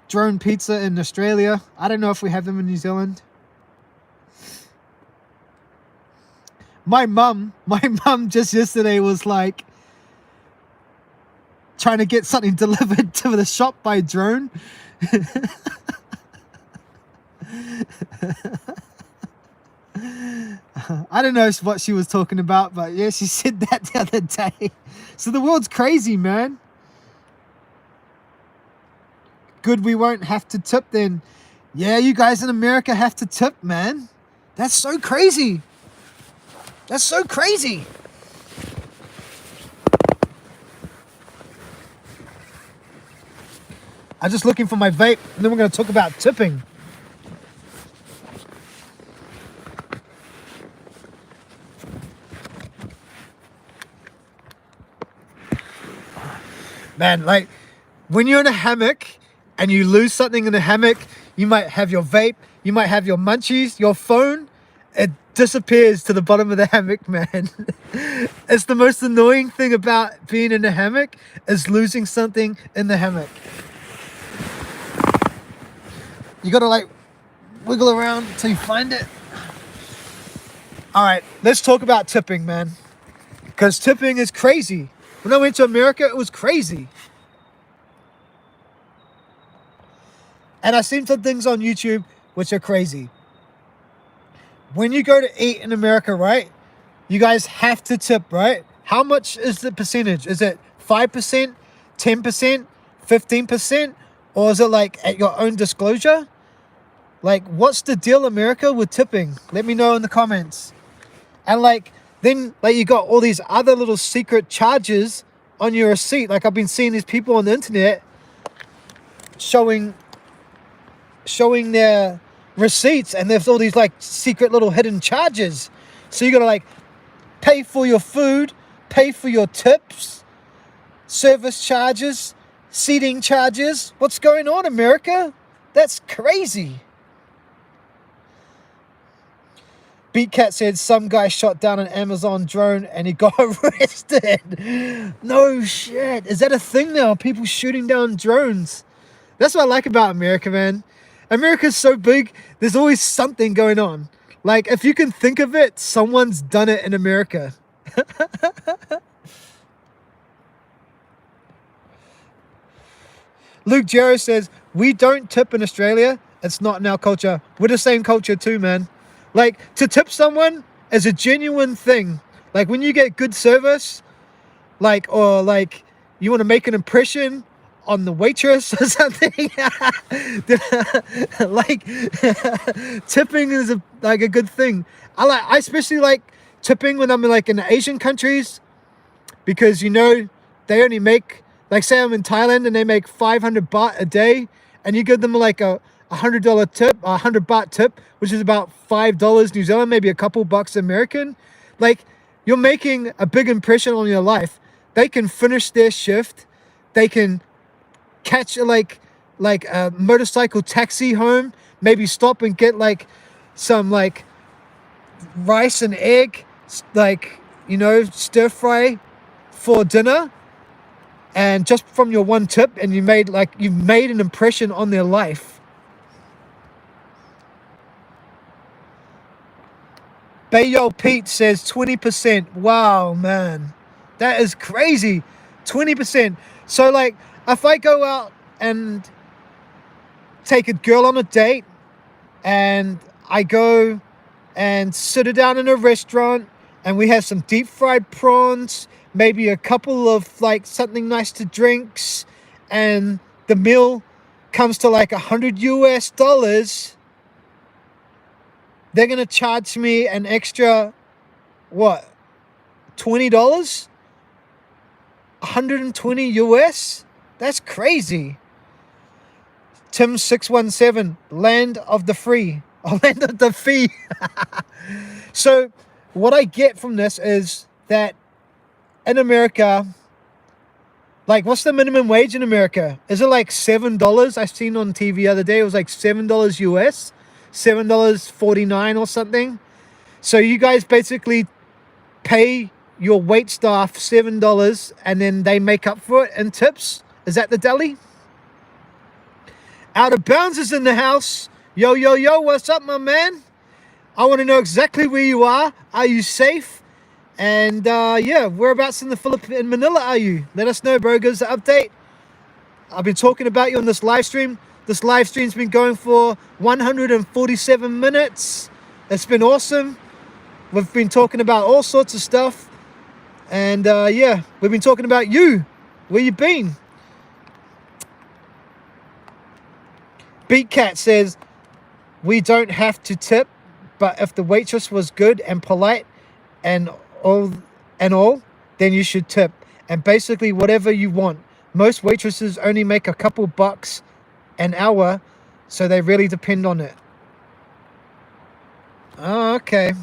drone pizza in Australia. I don't know if we have them in New Zealand. My mum just yesterday was like trying to get something delivered to the shop by drone. I don't know what she was talking about, but yeah, she said that the other day. So the world's crazy, man. Good, we won't have to tip then. Yeah, you guys in America have to tip, man. That's so crazy. That's so crazy. I'm just looking for my vape, and then we're going to talk about tipping. Man, like, when you're in a hammock and you lose something in the hammock, you might have your vape, you might have your munchies, your phone, it disappears to the bottom of the hammock, man. It's the most annoying thing about being in a hammock is losing something in the hammock. You gotta like wiggle around until you find it. All right, let's talk about tipping, man. Because tipping is crazy. When I went to America, it was crazy. And I've seen some things on YouTube which are crazy. When you go to eat in America, right? You guys have to tip, right? How much is the percentage? Is it 5%, 10%, 15%? Or is it like at your own disclosure? Like, what's the deal, America, with tipping? Let me know in the comments. And like, then like you got all these other little secret charges on your receipt. Like I've been seeing these people on the internet showing their receipts, and there's all these like secret little hidden charges. So you gotta like pay for your food, pay for your tips, service charges, seating charges. What's going on, America? That's crazy. Beatcat said some guy shot down an Amazon drone and he got arrested. No shit. Is that a thing now? People shooting down drones. That's what I like about America, man. America's so big, there's always something going on. Like, if you can think of it, someone's done it in America. Luke Jarrow says, we don't tip in Australia. It's not in our culture. We're the same culture too, man. Like, to tip someone, is a genuine thing. Like when you get good service, like, or like you want to make an impression on the waitress or something, like tipping is like a good thing. I especially like tipping when I'm like in Asian countries, because you know they only make, like say I'm in Thailand and they make 500 baht a day, and you give them like a $100 tip, a 100 baht tip, which is about $5 New Zealand, maybe a couple bucks American. Like, you're making a big impression on your life. They can finish their shift, they can catch like a motorcycle taxi home, maybe stop and get like some like rice and egg, like, you know, stir fry for dinner, and just from your one tip, and you've made an impression on their life. Bayo Pete says 20%. Wow, man, that is crazy. 20%. So like, if I go out and take a girl on a date, and I go and sit her down in a restaurant, and we have some deep fried prawns, maybe a couple of like something nice to drinks, and the meal comes to like $100, they're gonna charge me an extra, what, $20? 120 US? That's crazy. Tim 617, land of the free. Oh, land of the fee. So what I get from this is that in America, like, what's the minimum wage in America? Is it like $7? I seen on TV the other day, it was like $7 US, $7.49 or something. So you guys basically pay your wait staff $7, and then they make up for it in tips. Is that the deli? Out of Bounds is in the house. Yo, yo, yo, what's up, my man? I want to know exactly where you are. Are you safe? And yeah, whereabouts in the Philippines, in Manila are you? Let us know, bro. Give us an update. I've been talking about you on this live stream. This live stream's been going for 147 minutes. It's been awesome. We've been talking about all sorts of stuff. And yeah, we've been talking about you. Where you been? Beat Cat says, we don't have to tip, but if the waitress was good and polite and all, then you should tip. And basically whatever you want. Most waitresses only make a couple bucks an hour, so they really depend on it. Oh, okay.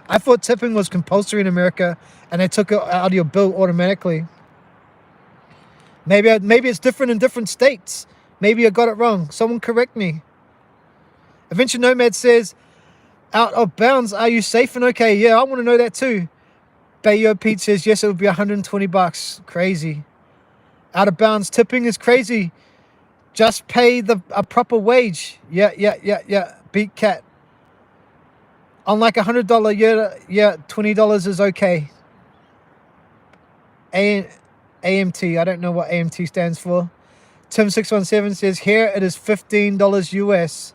I thought tipping was compulsory in America, and they took it out of your bill automatically. Maybe it's different in different states. Maybe I got it wrong. Someone correct me. Adventure Nomad says, out of bounds, are you safe and okay? Yeah, I want to know that too. Bayo Pete says, yes, it would be 120 bucks. Crazy. Out of bounds, tipping is crazy. Just pay a proper wage. Yeah. Beat Cat. On like $100, yeah, $20 is okay. AMT, I don't know what AMT stands for. Tim617 says, here it is $15 US.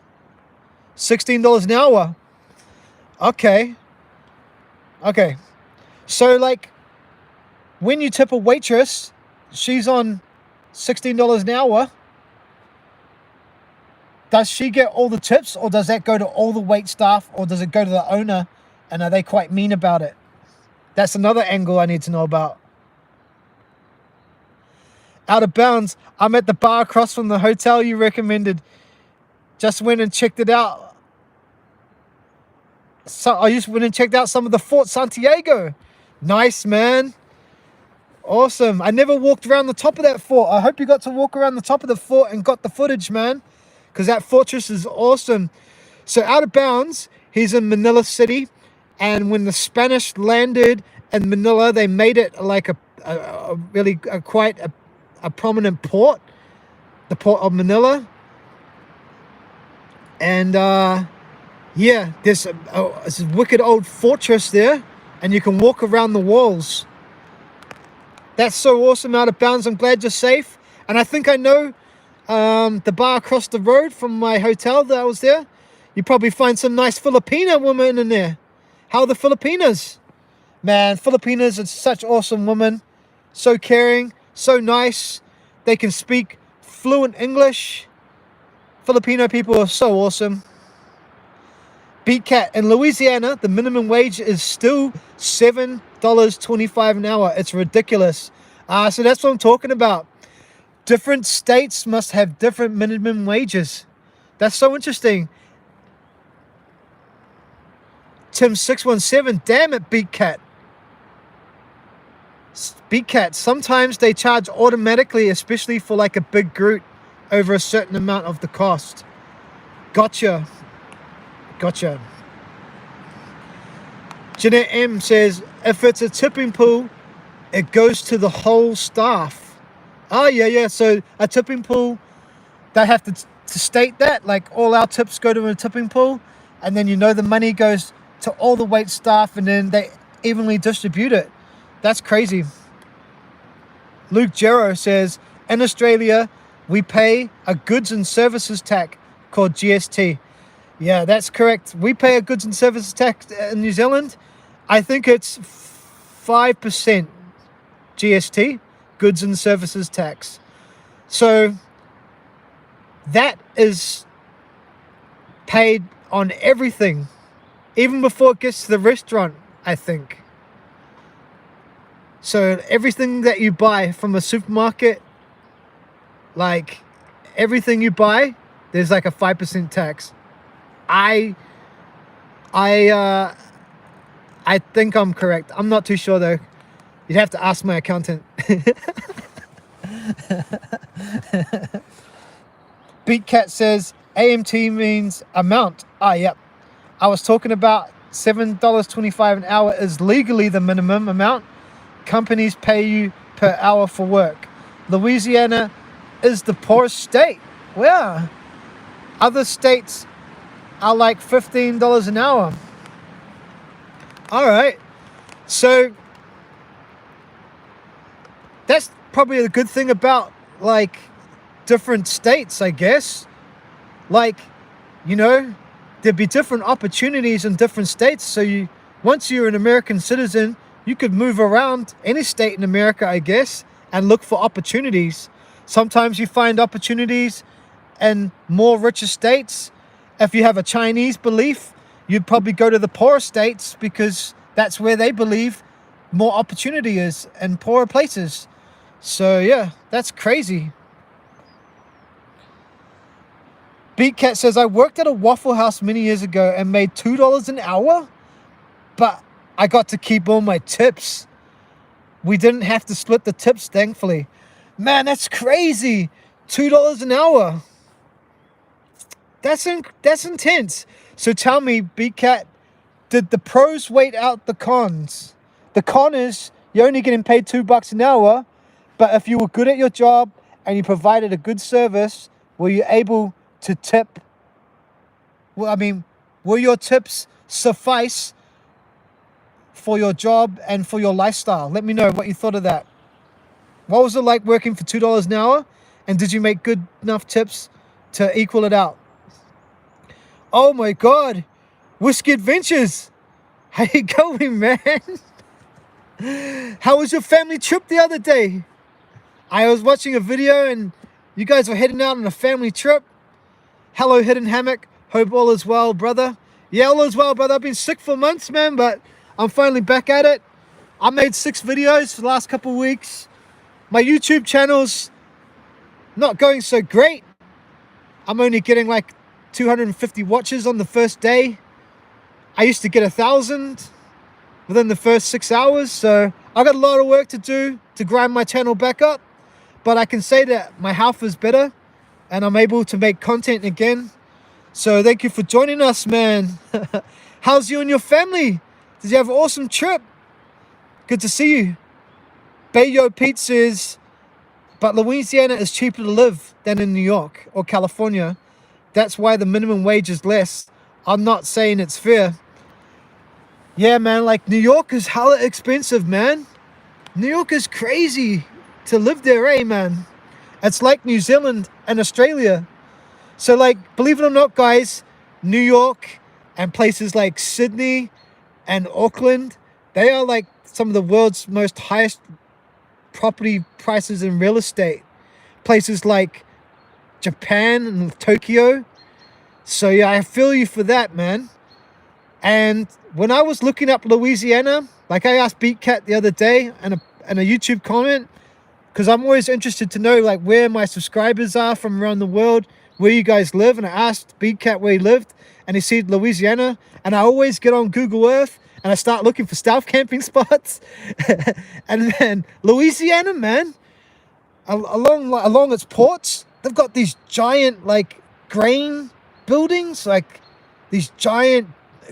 $16 an hour. Okay. So like, when you tip a waitress, she's on $16 an hour. Does she get all the tips, or does that go to all the wait staff, or does it go to the owner, and are they quite mean about it? That's another angle I need to know about. Out of bounds, I'm at the bar across from the hotel you recommended. Just went and checked it out. So I just went and checked out some of the Fort Santiago. Nice, man. Awesome. I never walked around the top of that fort. I hope you got to walk around the top of the fort and got the footage, man, because that fortress is awesome. So Out of Bounds, he's in Manila City, and when the Spanish landed in Manila, they made it like a really quite a prominent port, the port of Manila. And yeah, there's this wicked old fortress there, and you can walk around the walls. That's so awesome, Out of Bounds. I'm glad you're safe. And I think I know The bar across the road from my hotel that I was there, you probably find some nice Filipino women in there. How are the Filipinas? Man, Filipinas are such awesome women. So caring, so nice. They can speak fluent English. Filipino people are so awesome. Beat Cat, in Louisiana, the minimum wage is still $7.25 an hour. It's ridiculous. So that's what I'm talking about. Different states must have different minimum wages. That's so interesting. Tim617, damn it, Beat Cat. Beat Cat, sometimes they charge automatically, especially for like a big group, over a certain amount of the cost. Gotcha. Jeanette M says, if it's a tipping pool, it goes to the whole staff. Oh, yeah. So a tipping pool, they have to state that, like all our tips go to a tipping pool, and then the money goes to all the wait staff, and then they evenly distribute it. That's crazy. Luke Gero says, in Australia, we pay a goods and services tax called GST. Yeah, that's correct. We pay a goods and services tax in New Zealand. I think it's 5% GST, goods and services tax. So that is paid on everything, even before it gets to the restaurant, I think. So everything that you buy from a supermarket, like everything you buy, there's like a 5% tax. I think I'm correct. I'm not too sure though. You'd have to ask my accountant. Beat Cat says AMT means amount. Yep. I was talking about $7.25 an hour is legally the minimum amount. Companies pay you per hour for work. Louisiana is the poorest state. Well, other states are like $15 an hour. All right. So that's probably a good thing about like different states, I guess. Like, there'd be different opportunities in different states. So once you're an American citizen, you could move around any state in America, I guess, and look for opportunities. Sometimes you find opportunities in more richer states. If you have a Chinese belief, you'd probably go to the poorer states because that's where they believe more opportunity is in poorer places. So yeah, that's crazy. Beat Cat says, I worked at a Waffle House many years ago and made $2 an hour, but I got to keep all my tips. We didn't have to split the tips, thankfully. Man, that's crazy. $2 an hour. That's intense. So tell me, Beat Cat, did the pros wait out the cons? The con is you're only getting paid $2 an hour, but if you were good at your job and you provided a good service, were you able to tip? Well, I mean, will your tips suffice for your job and for your lifestyle? Let me know what you thought of that. What was it like working for $2 an hour? And did you make good enough tips to equal it out? Oh my God. Whiskey Adventures. How you going, man? How was your family trip the other day? I was watching a video and you guys were heading out on a family trip. Hello, Hidden Hammock. Hope all is well, brother. Yeah, all is well, brother. I've been sick for months, man, but I'm finally back at it. I made 6 videos for the last couple of weeks. My YouTube channel's not going so great. I'm only getting like 250 watches on the first day. I used to get 1,000 within the first 6 hours. So I got a lot of work to do to grind my channel back up. But I can say that my health is better and I'm able to make content again. So thank you for joining us, man. How's you and your family? Did you have an awesome trip? Good to see you. Bayo Pete says, but Louisiana is cheaper to live than in New York or California. That's why the minimum wage is less. I'm not saying it's fair. Yeah, man, like New York is hella expensive, man. New York is crazy to live there, man. It's like New Zealand and Australia. So like, believe it or not, guys, New York and places like Sydney and Auckland, they are like some of the world's most highest property prices in real estate. Places like Japan and Tokyo. So yeah, I feel you for that, man. And when I was looking up Louisiana, like I asked BeatCat the other day in a YouTube comment, because I'm always interested to know like where my subscribers are from around the world, where you guys live. And I asked BeatCat where he lived, and he said Louisiana. And I always get on Google Earth and I start looking for stealth camping spots. And then Louisiana, man, along its ports, they've got these giant like grain buildings, like these giant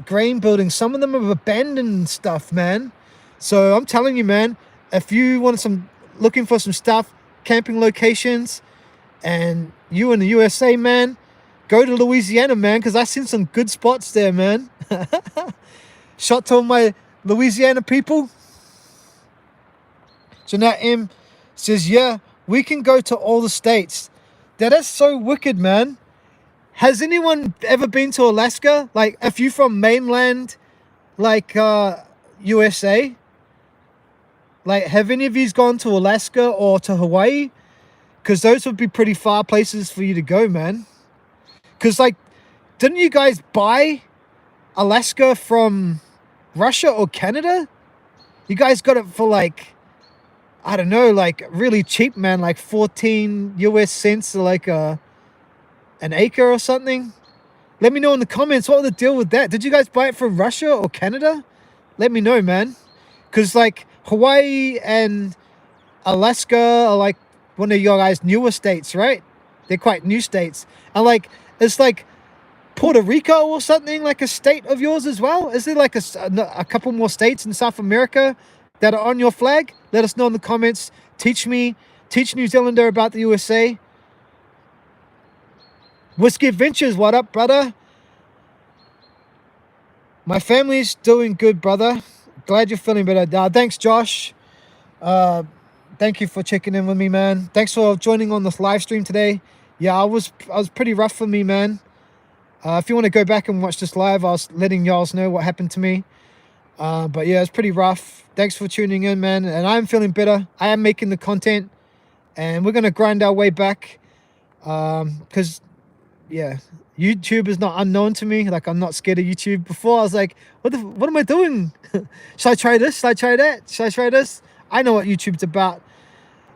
grain buildings. Some of them are abandoned and stuff, man. So I'm telling you, man, if you want looking for some stuff, camping locations, and you in the USA, man, go to Louisiana, man, because I've seen some good spots there, man. Shot to all my Louisiana people. Jeanette M says, yeah, we can go to all the states. That is so wicked, man. Has anyone ever been to Alaska? Like, if you're from mainland, like, USA, like, have any of you gone to Alaska or to Hawaii? Because those would be pretty far places for you to go, man. Because, like, didn't you guys buy Alaska from Russia or Canada? You guys got it for, like, I don't know, like, really cheap, man. Like 14 US cents, like, an acre or something. Let me know in the comments, what was the deal with that? Did you guys buy it from Russia or Canada? Let me know, man. Because, like, Hawaii and Alaska are, like, one of your guys' newer states, right? They're quite new states. And, like, it's like Puerto Rico or something, like a state of yours as well? Is there, like, a couple more states in South America that are on your flag? Let us know in the comments. Teach New Zealander about the USA. Whiskey Adventures, what up, brother? My family's doing good, brother. Glad you're feeling better. Thanks, Josh. Thank you for checking in with me, man. Thanks for joining on this live stream today. Yeah, I was pretty rough for me, man. If you want to go back and watch this live, I was letting y'all know what happened to me. But yeah, it's pretty rough. Thanks for tuning in, man. And I'm feeling better. I am making the content, and we're gonna grind our way back. Because yeah, YouTube is not unknown to me. Like, I'm not scared of YouTube. Before I was like, what am I doing? Should I try this? Should I try that? Should I try this? I know what YouTube's about.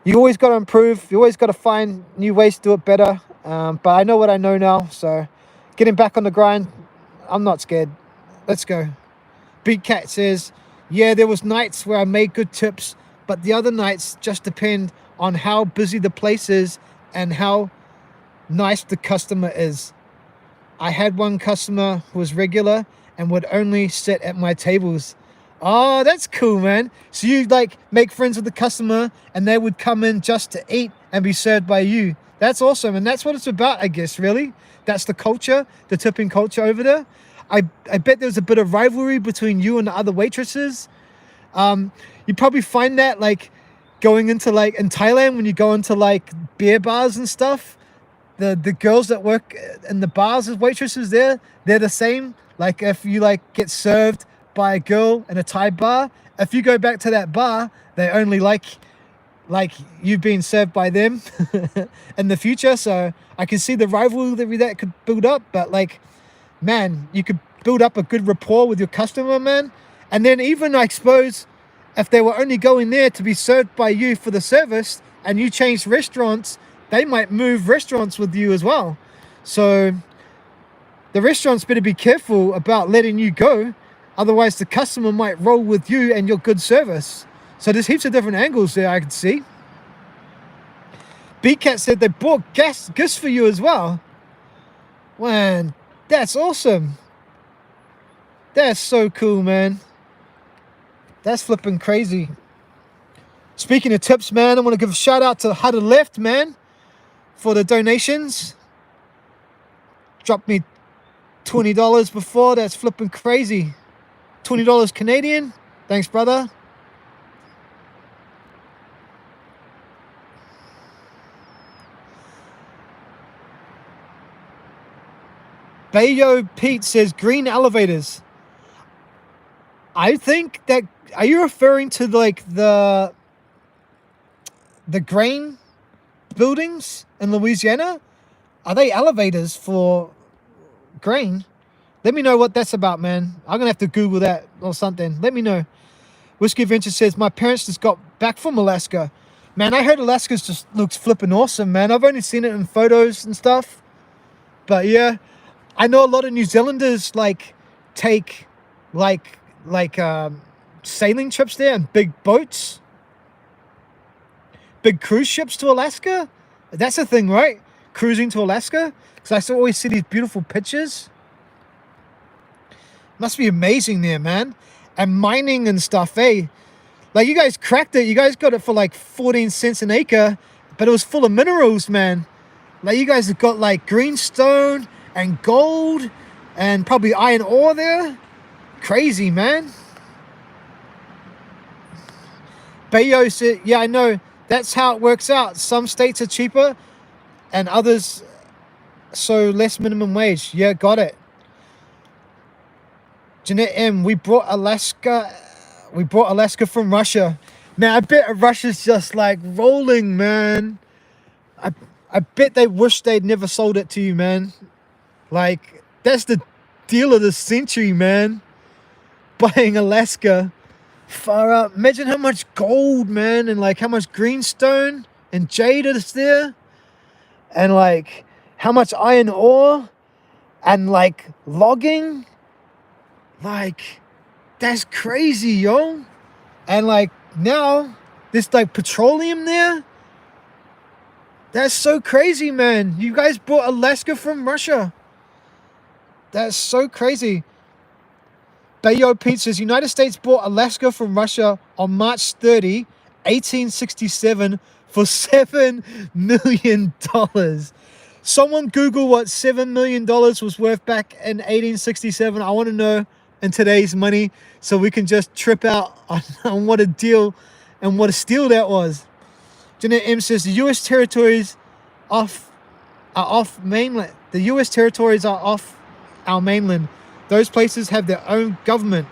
You always got to improve. You always got to find new ways to do it better. But I know what I know now. So getting back on the grind, I'm not scared. Let's go. Big Cat says, yeah, there was nights where I made good tips, but the other nights just depend on how busy the place is and how nice the customer is. I had one customer who was regular and would only sit at my tables. Oh, that's cool, man. So you like make friends with the customer and they would come in just to eat and be served by you. That's awesome. And that's what it's about, I guess, really. That's the culture, the tipping culture over there. I bet there's a bit of rivalry between you and the other waitresses. You probably find that like going into like in Thailand when you go into like beer bars and stuff. The girls that work in the bars as waitresses there, they're the same. Like if you like get served by a girl in a Thai bar, if you go back to that bar, they only like you being served by them in the future. So I can see the rivalry that could build up, but like, man, you could build up a good rapport with your customer, man. And then even I suppose if they were only going there to be served by you for the service and you change restaurants, they might move restaurants with you as well. So the restaurants better be careful about letting you go. Otherwise the customer might roll with you and your good service. So there's heaps of different angles there I can see. B-Cat said they bought gifts for you as well. Man, that's awesome. That's so cool, man. That's flipping crazy. Speaking of tips, man, I want to give a shout out to Huddle Left, man, for the donations. Dropped me $20 before. That's flipping crazy. $20 Canadian. Thanks, brother. Bayo Pete says green elevators. I think that, are you referring to like the grain buildings in Louisiana? Are they elevators for grain? Let me know what that's about, man. I'm gonna have to Google that or something. Let me know. Whiskey Adventure says, my parents just got back from Alaska. Man, I heard Alaska just looks flipping awesome, man. I've only seen it in photos and stuff. But yeah, I know a lot of New Zealanders like take like sailing trips there and big boats, big cruise ships to Alaska. That's a thing, right? Cruising to Alaska, because I always see these beautiful pictures. Must be amazing there, man. And mining and stuff, eh? Like, you guys cracked it. You guys got it for like 14 cents an acre, but it was full of minerals, man. Like, you guys have got like greenstone and gold and probably iron ore there. Crazy, man. Bayo said, yeah, I know. That's how it works out. Some states are cheaper and others, so less minimum wage. Yeah, got it. Jeanette M, we brought Alaska from Russia. Man, I bet Russia's just like rolling, man. I bet they wish they'd never sold it to you, man. Like, that's the deal of the century, man. Buying Alaska. Far out. Imagine how much gold, man, and like how much greenstone and jade is there. And like how much iron ore and like logging. Like, that's crazy, yo. And like now there's like petroleum there. That's so crazy, man. You guys bought Alaska from Russia. That's so crazy. Bayo Pete says, United States bought Alaska from Russia on March 30, 1867 for $7 million. Someone Google what $7 million was worth back in 1867. I want to know in today's money so we can just trip out on what a deal and what a steal that was. Jeanette M says, the U.S. territories are off mainland. The U.S. territories are off our mainland. Those places have their own government.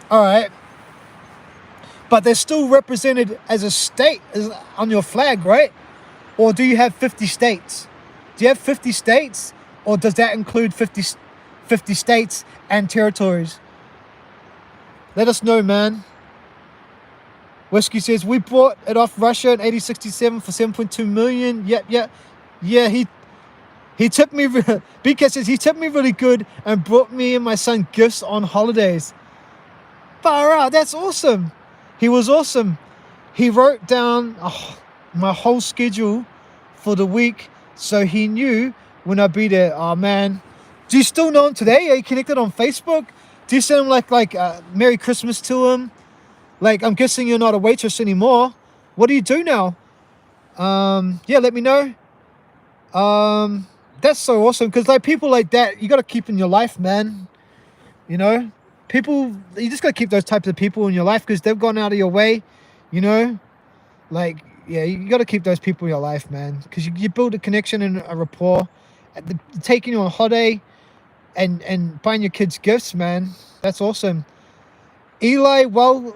All right. But they're still represented as a state on your flag, right? Or do you have 50 states? Do you have 50 states? Or does that include 50 states and territories? Let us know, man. Whiskey says, we bought it off Russia in 1867 for 7.2 million. Yep. Yeah, he tipped me. BK says, he tipped me really good and brought me and my son gifts on holidays. Far out, that's awesome. He was awesome. He wrote down my whole schedule for the week so he knew when I'd be there. Oh, man. Do you still know him today? Are you connected on Facebook? Do you send him like Merry Christmas to him? Like, I'm guessing you're not a waitress anymore. What do you do now? Yeah, let me know. That's so awesome, because like people like that, you got to keep in your life, man. You know, people, you just got to keep those types of people in your life because they've gone out of your way, you know. Like, yeah, you got to keep those people in your life, man, because you build a connection and a rapport. Taking you on holiday and buying your kids gifts, man, that's awesome. Eli Welkin.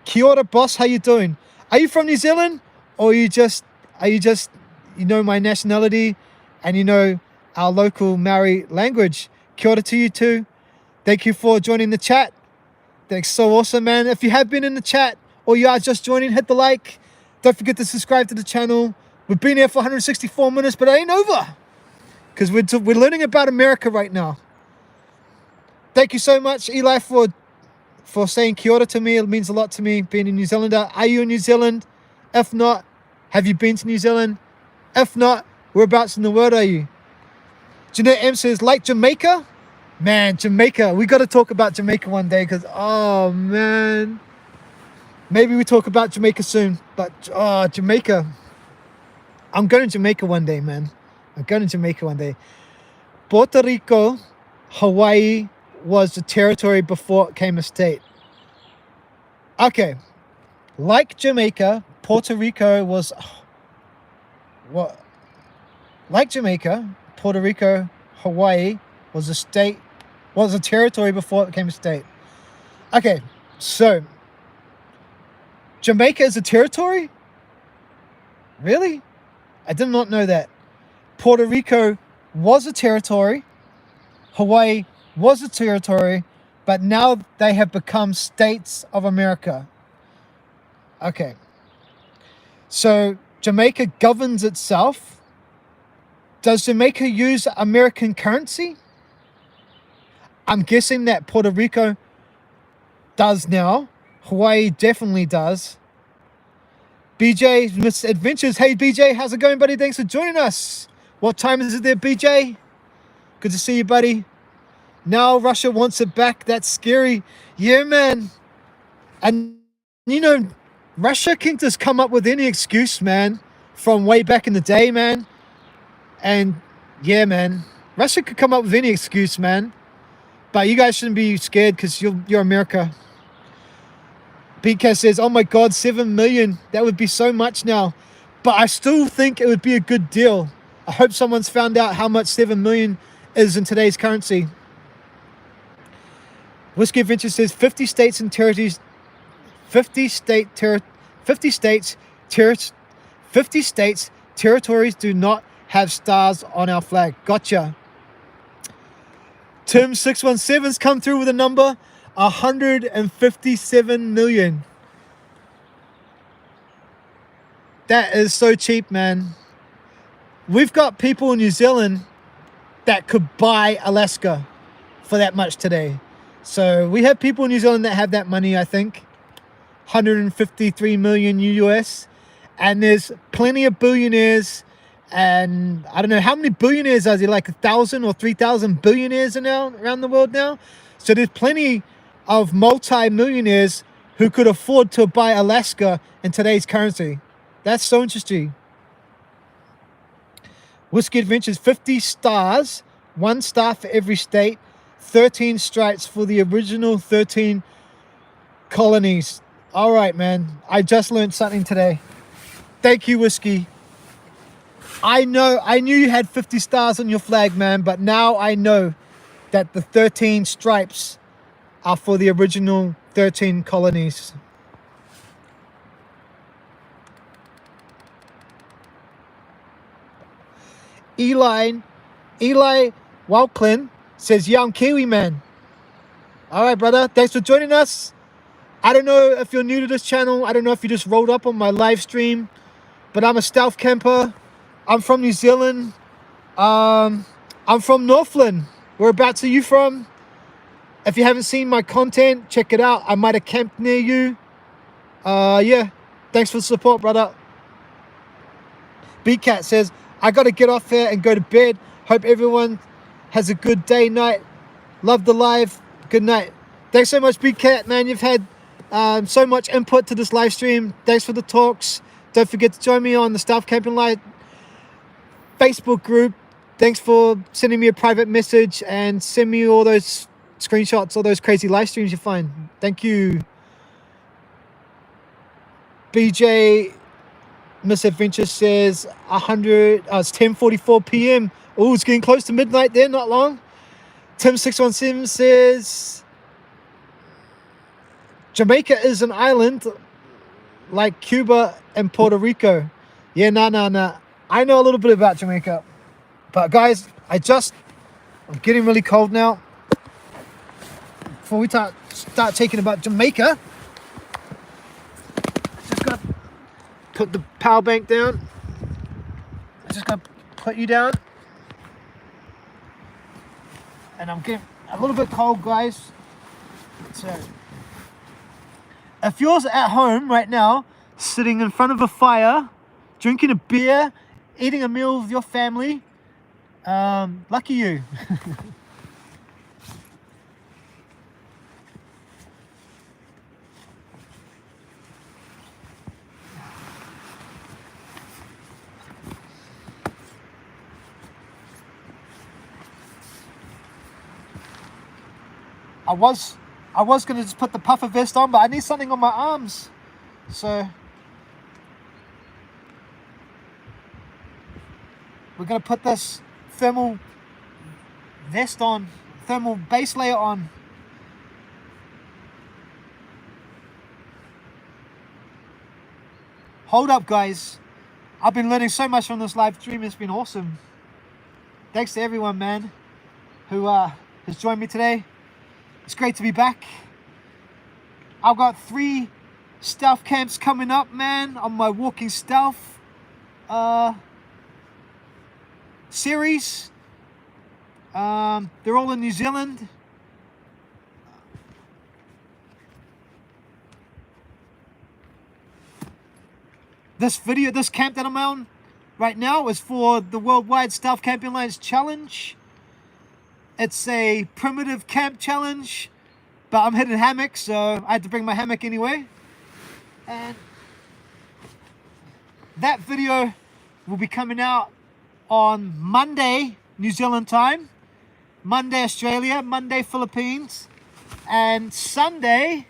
Kia ora, boss. How you doing? Are you from New Zealand, or are you just you know my nationality, and you know our local Maori language? Kia ora to you too. Thank you for joining the chat. That's so awesome, man. If you have been in the chat or you are just joining, hit the like. Don't forget to subscribe to the channel. We've been here for 164 minutes, but it ain't over, because we're learning about America right now. Thank you so much, Eli, for saying kia ora to me. It means a lot to me, being a New Zealander. Are you in New Zealand? If not, have you been to New Zealand? If not, whereabouts in the world are you? Jeanette M says, like Jamaica? Man, Jamaica. We got to talk about Jamaica one day, because, oh, man. Maybe we talk about Jamaica soon. But, oh, Jamaica. I'm going to Jamaica one day, man. I'm going to Jamaica one day. Puerto Rico, Hawaii was a territory before it became a state. Okay. Like Jamaica, Puerto Rico was... what? Like Jamaica, Puerto Rico, Hawaii was a territory before it became a state. Okay, so Jamaica is a territory? Really? I did not know that. Puerto Rico was a territory. Hawaii was a territory, but now they have become states of America. Okay. So Jamaica governs itself. Does Jamaica use American currency? I'm guessing that Puerto Rico does now. Hawaii definitely does. BJ, Miss Adventures. Hey, BJ, how's it going, buddy? Thanks for joining us. What time is it there, BJ? Good to see you, buddy. Now Russia wants it back. That's scary. Yeah, man. And, you know, Russia can just come up with any excuse, man, from way back in the day, man. And, yeah, man, Russia could come up with any excuse, man. But you guys shouldn't be scared because you're America. BK says, oh my God, 7 million. That would be so much now. But I still think it would be a good deal. I hope someone's found out how much 7 million is in today's currency. Whiskey Adventure says 50 states and territories. 50 states territories do not have stars on our flag. Gotcha. Tim 617's come through with a number 157 million. That is so cheap, man. We've got people in New Zealand that could buy Alaska for that much today. So we have people in New Zealand that have that money, I think. 153 million US. And there's plenty of billionaires. And I don't know, how many billionaires are there? Like 1,000 or 3,000 billionaires are now around the world now? So there's plenty of multi-millionaires who could afford to buy Alaska in today's currency. That's so interesting. Whiskey Adventures, 50 stars, 1 star for every state, 13 stripes for the original 13 colonies. All right, man. I just learned something today. Thank you, Whiskey. I knew you had 50 stars on your flag, man, but now I know that the 13 stripes are for the original 13 colonies. Eli Walklin says, yeah, I'm Kiwi, man. All right, brother. Thanks for joining us. I don't know if you're new to this channel. I don't know if you just rolled up on my live stream, but I'm a stealth camper. I'm from New Zealand. I'm from Northland. Whereabouts are you from? If you haven't seen my content, check it out. I might have camped near you. Yeah. Thanks for the support, brother. B-Cat says, I got to get off here and go to bed. Hope everyone has a good day, night. Love the live. Good night. Thanks so much, B-Cat, man. You've had so much input to this live stream. Thanks for the talks. Don't forget to join me on the Stealth Camping Live Facebook group. Thanks for sending me a private message and send me all those screenshots, all those crazy live streams you find. Thank you. BJ Misadventure says 100. It's 10:44 p.m. Oh, it's getting close to midnight there. Not long. Tim 617 says Jamaica is an island like Cuba and Puerto Rico. Yeah, nah. I know a little bit about Jamaica. But guys, I'm getting really cold now. Before we start talking about Jamaica, just gotta put the power bank down. Just gotta put you down. And I'm getting a little bit cold, guys. So, if you're at home right now, sitting in front of a fire, drinking a beer, eating a meal with your family, lucky you. I was gonna just put the puffer vest on, but I need something on my arms. So we're going to put this thermal vest on, thermal base layer on. Hold up, guys. I've been learning so much from this live stream. It's been awesome. Thanks to everyone, man, who has joined me today. It's great to be back. I've got 3 stealth camps coming up, man, on my walking stealth series. They're all in New Zealand. This camp that I'm on right now is for the Worldwide Stealth Camping Alliance Challenge. It's a primitive camp challenge, but I'm hitting hammock, so I had to bring my hammock anyway. And that video will be coming out on Monday, New Zealand time, Monday, Australia, Monday, Philippines, and Sunday,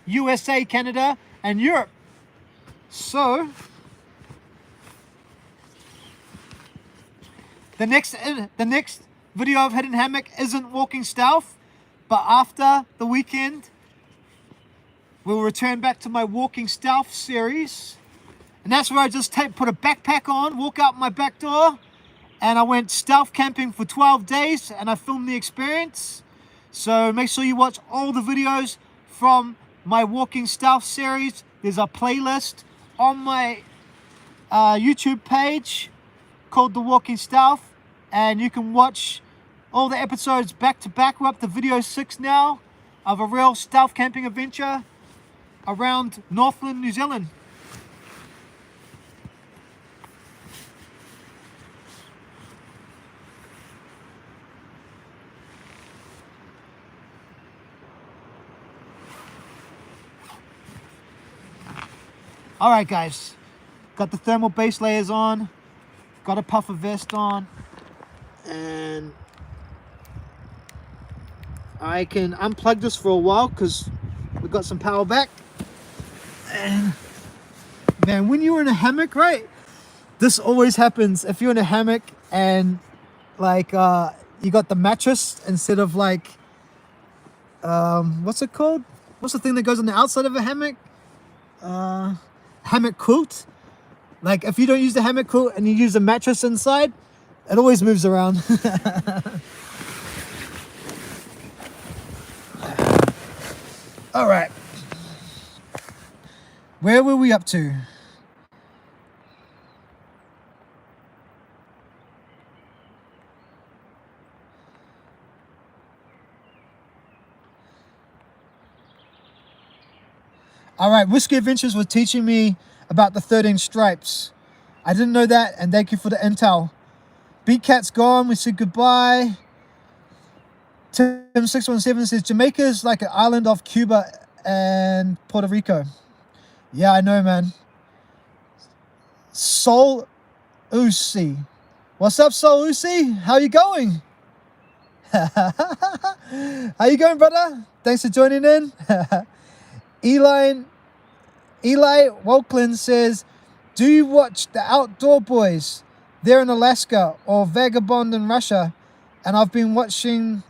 USA, Canada, and Europe. So the next video of Hidden Hammock isn't walking stealth, but after the weekend we'll return back to my walking stealth series, and that's where I just put a backpack on, walk out my back door, and I went stealth camping for 12 days and I filmed the experience. So make sure you watch all the videos from my walking stealth series. There's a playlist on my YouTube page called The Walking Stealth, and you can watch all the episodes back to back. We're up to video 6 now of a real stealth camping adventure around Northland, New Zealand. Alright guys, got the thermal base layers on, got a puffer vest on, and I can unplug this for a while because we've got some power back. And man, when you're in a hammock, right, this always happens. If you're in a hammock and like you got the mattress instead of like what's it called, what's the thing that goes on the outside of a hammock, hammock quilt. Like if you don't use the hammock quilt and you use the mattress inside, it always moves around. All right, where were we up to? All right, Whiskey Adventures was teaching me about the 13 stripes. I didn't know that, and thank you for the intel. Beat Cat's gone, we said goodbye. Tim617 says, Jamaica is like an island off Cuba and Puerto Rico. Yeah, I know, man. Soul Uzi. What's up, Soul Uzi? How you going? How you going, brother? Thanks for joining in. Eli Wolklin says, do you watch the Outdoor Boys? They're in Alaska, or Vagabond in Russia, and I've been watching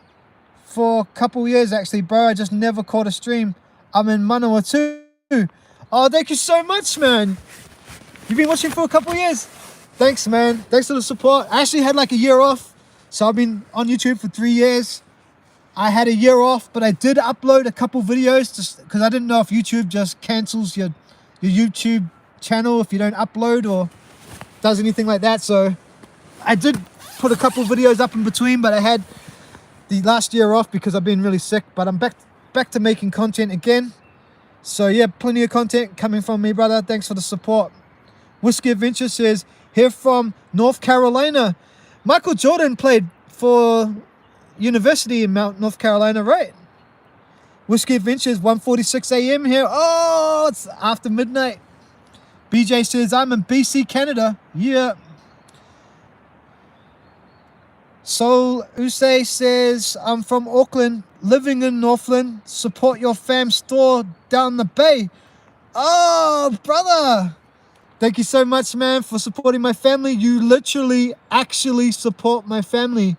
for a couple years actually, bro. I just never caught a stream. I'm in Manawatu. Oh, thank you so much, man. You've been watching for a couple years. Thanks, man. Thanks for the support. I actually had like a year off, so I've been on YouTube for 3 years. I had a year off, but I did upload a couple videos just because I didn't know if YouTube just cancels your YouTube channel if you don't upload or does anything like that. So I did put a couple videos up in between, but I had the last year off because I've been really sick. But I'm back to making content again. So yeah, plenty of content coming from me, brother. Thanks for the support. Whiskey Adventure says, here from North Carolina. Michael Jordan played for University in Mount North Carolina, right? Whiskey Adventures, 1:46 a.m. here. Oh, it's after midnight. BJ says, I'm in BC, Canada. Yeah. Soul Usay says, I'm from Auckland, living in Northland. Support your fam store down the bay. Oh, brother. Thank you so much, man, for supporting my family. You literally actually support my family,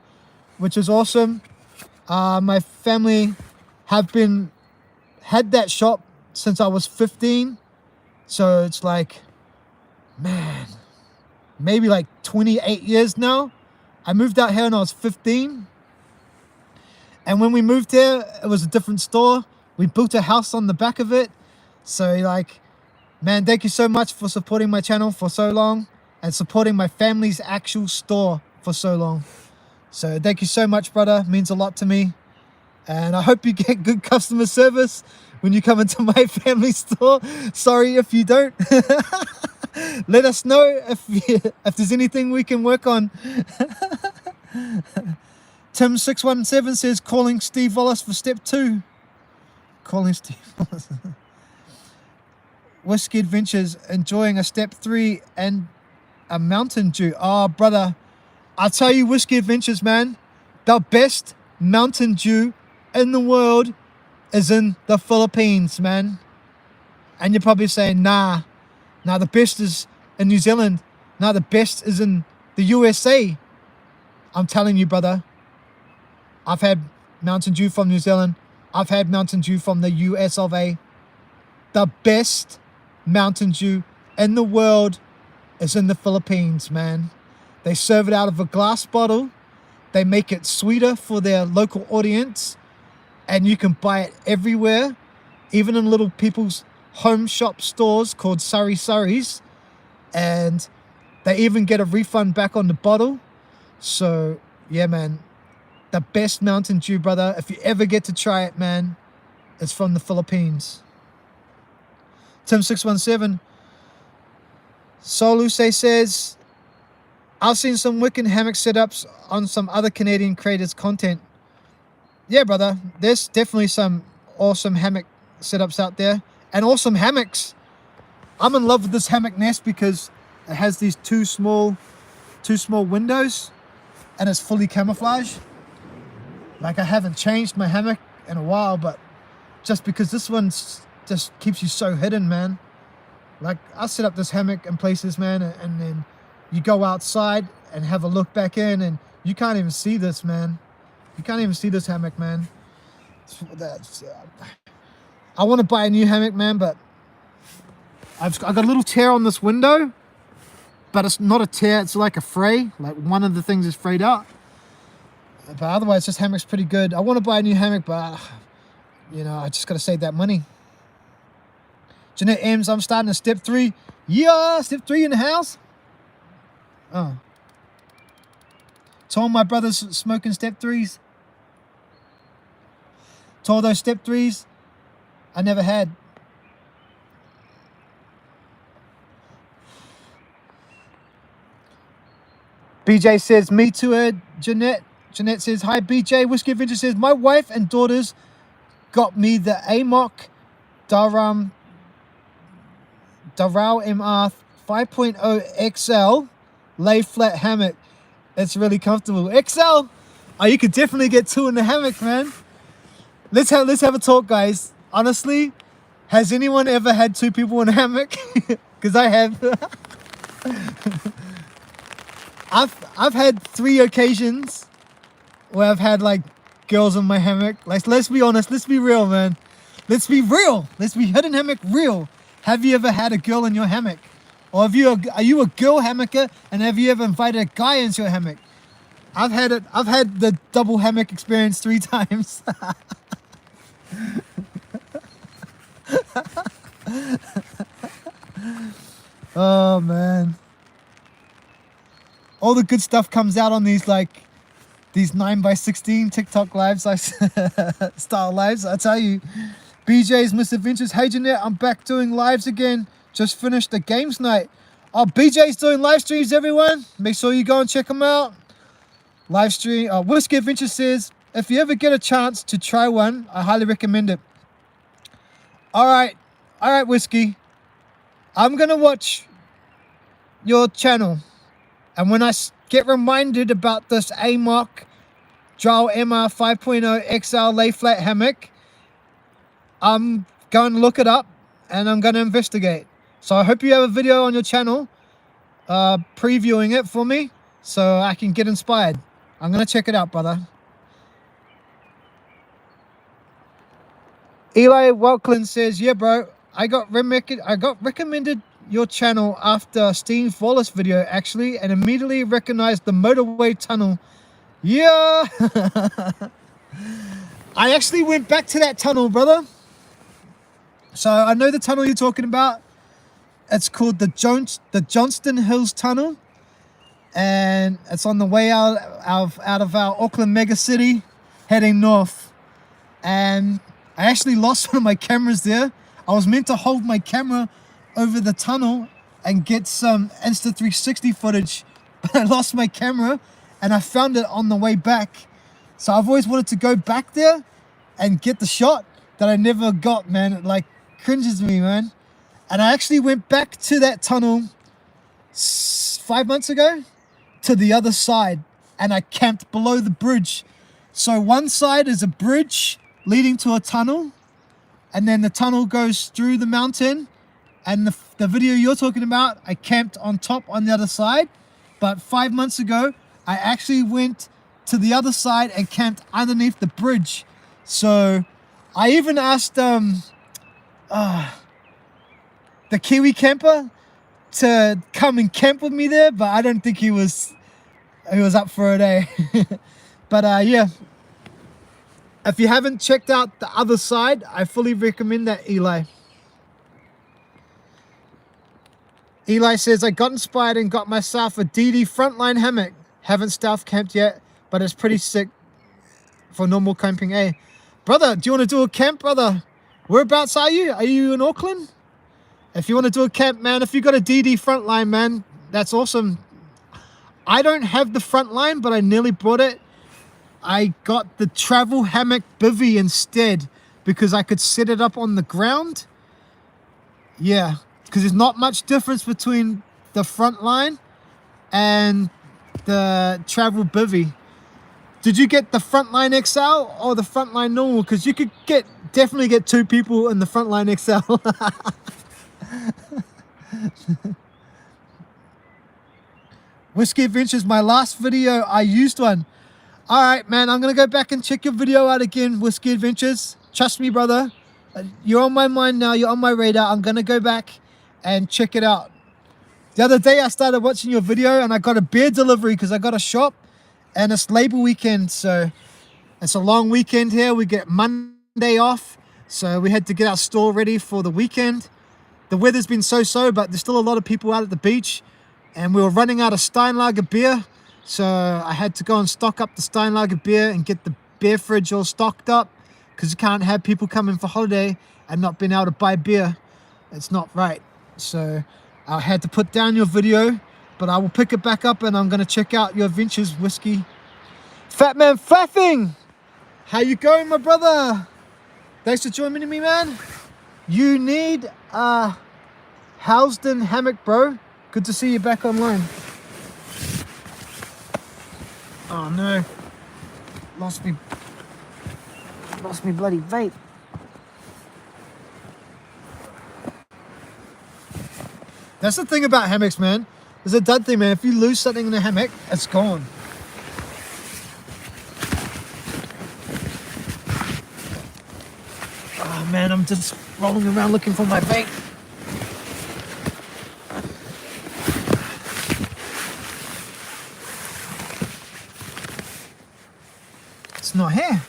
which is awesome. My family have had that shop since I was 15. So it's like, man, maybe like 28 years now. I moved out here when I was 15. And when we moved here, it was a different store. We built a house on the back of it. So like, man, thank you so much for supporting my channel for so long and supporting my family's actual store for so long. So thank you so much, brother. It means a lot to me. And I hope you get good customer service when you come into my family store. Sorry if you don't. Let us know if there's anything we can work on. Tim617 says, calling Steve Wallace for step 2. Calling Steve Wallace. Whiskey Adventures, enjoying a step 3 and a Mountain Dew. Oh, brother, I'll tell you, Whiskey Adventures, man, the best Mountain Dew in the world is in the Philippines, man. And you're probably saying, nah, the best is in New Zealand. Nah, the best is in the USA. I'm telling you, brother, I've had Mountain Dew from New Zealand. I've had Mountain Dew from the US of A. The best Mountain Dew in the world is in the Philippines, man. They serve it out of a glass bottle. They make it sweeter for their local audience. And you can buy it everywhere, even in little people's home shop stores called Saris. And they even get a refund back on the bottle. So, yeah, man, the best Mountain Dew, brother. If you ever get to try it, man, it's from the Philippines. Tim617. Soluse says, I've seen some wicked hammock setups on some other Canadian creators' content. Yeah, brother, there's definitely some awesome hammock setups out there and awesome hammocks. I'm in love with this hammock nest because it has these two small windows and it's fully camouflage. Like, I haven't changed my hammock in a while, but just because this one's just keeps you so hidden, man. Like, I set up this hammock in places, man, and then you go outside and have a look back in and you can't even see this, man. You can't even see this hammock, man. I want to buy a new hammock, man, but I've got a little tear on this window, but it's not a tear, it's like a fray. Like, one of the things is frayed out. But otherwise, this hammock's pretty good. I want to buy a new hammock, but, you know, I just got to save that money. Jeanette M's, I'm starting at step 3. Yeah, step 3 in the house. Oh. To all my brothers smoking step 3s. To all those step 3s I never had. BJ says, me too, Jeanette. Jeanette says, hi, BJ. Whiskey Adventure says, my wife and daughters got me the Hammock Darau MR 5.0 XL lay flat hammock. It's really comfortable. XL? Oh, you could definitely get 2 in the hammock, man. Let's have a talk, guys. Honestly, has anyone ever had 2 people in a hammock? Because I have. I've had 3 occasions where I've had like girls in my hammock. Like, let's be honest, let's be real, man. Let's be real. Let's be hidden hammock real. Have you ever had a girl in your hammock? Or are you a girl hammocker, and have you ever invited a guy into your hammock? I've had the double hammock experience 3 times. Oh man. All the good stuff comes out on these 9x16 TikTok lives, style lives, I tell you. BJ's Misadventures. Hey Jeanette, I'm back doing lives again. Just finished the games night. Oh, BJ's doing live streams, everyone. Make sure you go and check them out. Live stream. Whiskey Adventure says, if you ever get a chance to try one, I highly recommend it. All right, Whiskey. I'm going to watch your channel. And when I get reminded about this Hammock Darau MR 5.0 XL lay flat hammock, I'm going to look it up and I'm going to investigate. So I hope you have a video on your channel previewing it for me so I can get inspired. I'm gonna check it out, brother. Eli Welklin says, yeah, bro, I got recommended your channel after Steve Wallace video, actually, and immediately recognized the motorway tunnel. Yeah. I actually went back to that tunnel, brother. So I know the tunnel you're talking about. It's called the Johnston Hills Tunnel, and it's on the way out of our Auckland mega city, heading north. And I actually lost one of my cameras there. I was meant to hold my camera over the tunnel and get some Insta360 footage, but I lost my camera and I found it on the way back. So I've always wanted to go back there and get the shot that I never got, man. It like cringes me, man. And I actually went back to that tunnel 5 months ago to the other side, and I camped below the bridge. So one side is a bridge leading to a tunnel, and then the tunnel goes through the mountain. And the video you're talking about, I camped on top on the other side. But 5 months ago, I actually went to the other side and camped underneath the bridge. So I even asked the Kiwi camper to come and camp with me there, but I don't think he was up for it, eh? But yeah, if you haven't checked out the other side, I fully recommend that, Eli. Eli says, I got inspired and got myself a DD frontline hammock. Haven't stealth camped yet, but it's pretty sick for normal camping, eh? Brother, do you want to do a camp, brother? Whereabouts are you? Are you in Auckland? If you want to do a camp, man, if you got a DD frontline, man, that's awesome. I don't have the frontline, but I nearly brought it. I got the travel hammock bivvy instead because I could set it up on the ground. Yeah, because there's not much difference between the frontline and the travel bivvy. Did you get the frontline XL or the frontline normal? Because you could definitely get 2 people in the frontline XL. Whiskey Adventures, my last video, I used one. All right, man, I'm gonna go back and check your video out again, Whiskey Adventures. Trust me, brother, you're on my mind now, you're on my radar. I'm gonna go back and check it out. The other day I started watching your video and I got a beer delivery because I got a shop and it's Labor weekend, so it's a long weekend here. We get Monday off, so we had to get our store ready for the weekend. The weather's been so-so, but there's still a lot of people out at the beach, and we were running out of Steinlager beer, so I had to go and stock up the Steinlager beer and get the beer fridge all stocked up, because you can't have people coming for holiday and not being able to buy beer. It's not right. So I had to put down your video, but I will pick it back up and I'm going to check out your adventures, Whiskey. Fat Man Faffing! How you going, my brother? Thanks for joining me, man. You need a Housden hammock, bro. Good to see you back online. Oh no. Lost me bloody vape. That's the thing about hammocks, man. There's a dud thing, man. If you lose something in a hammock, it's gone. Oh man, I'm just rolling around looking for my vape. It's not here.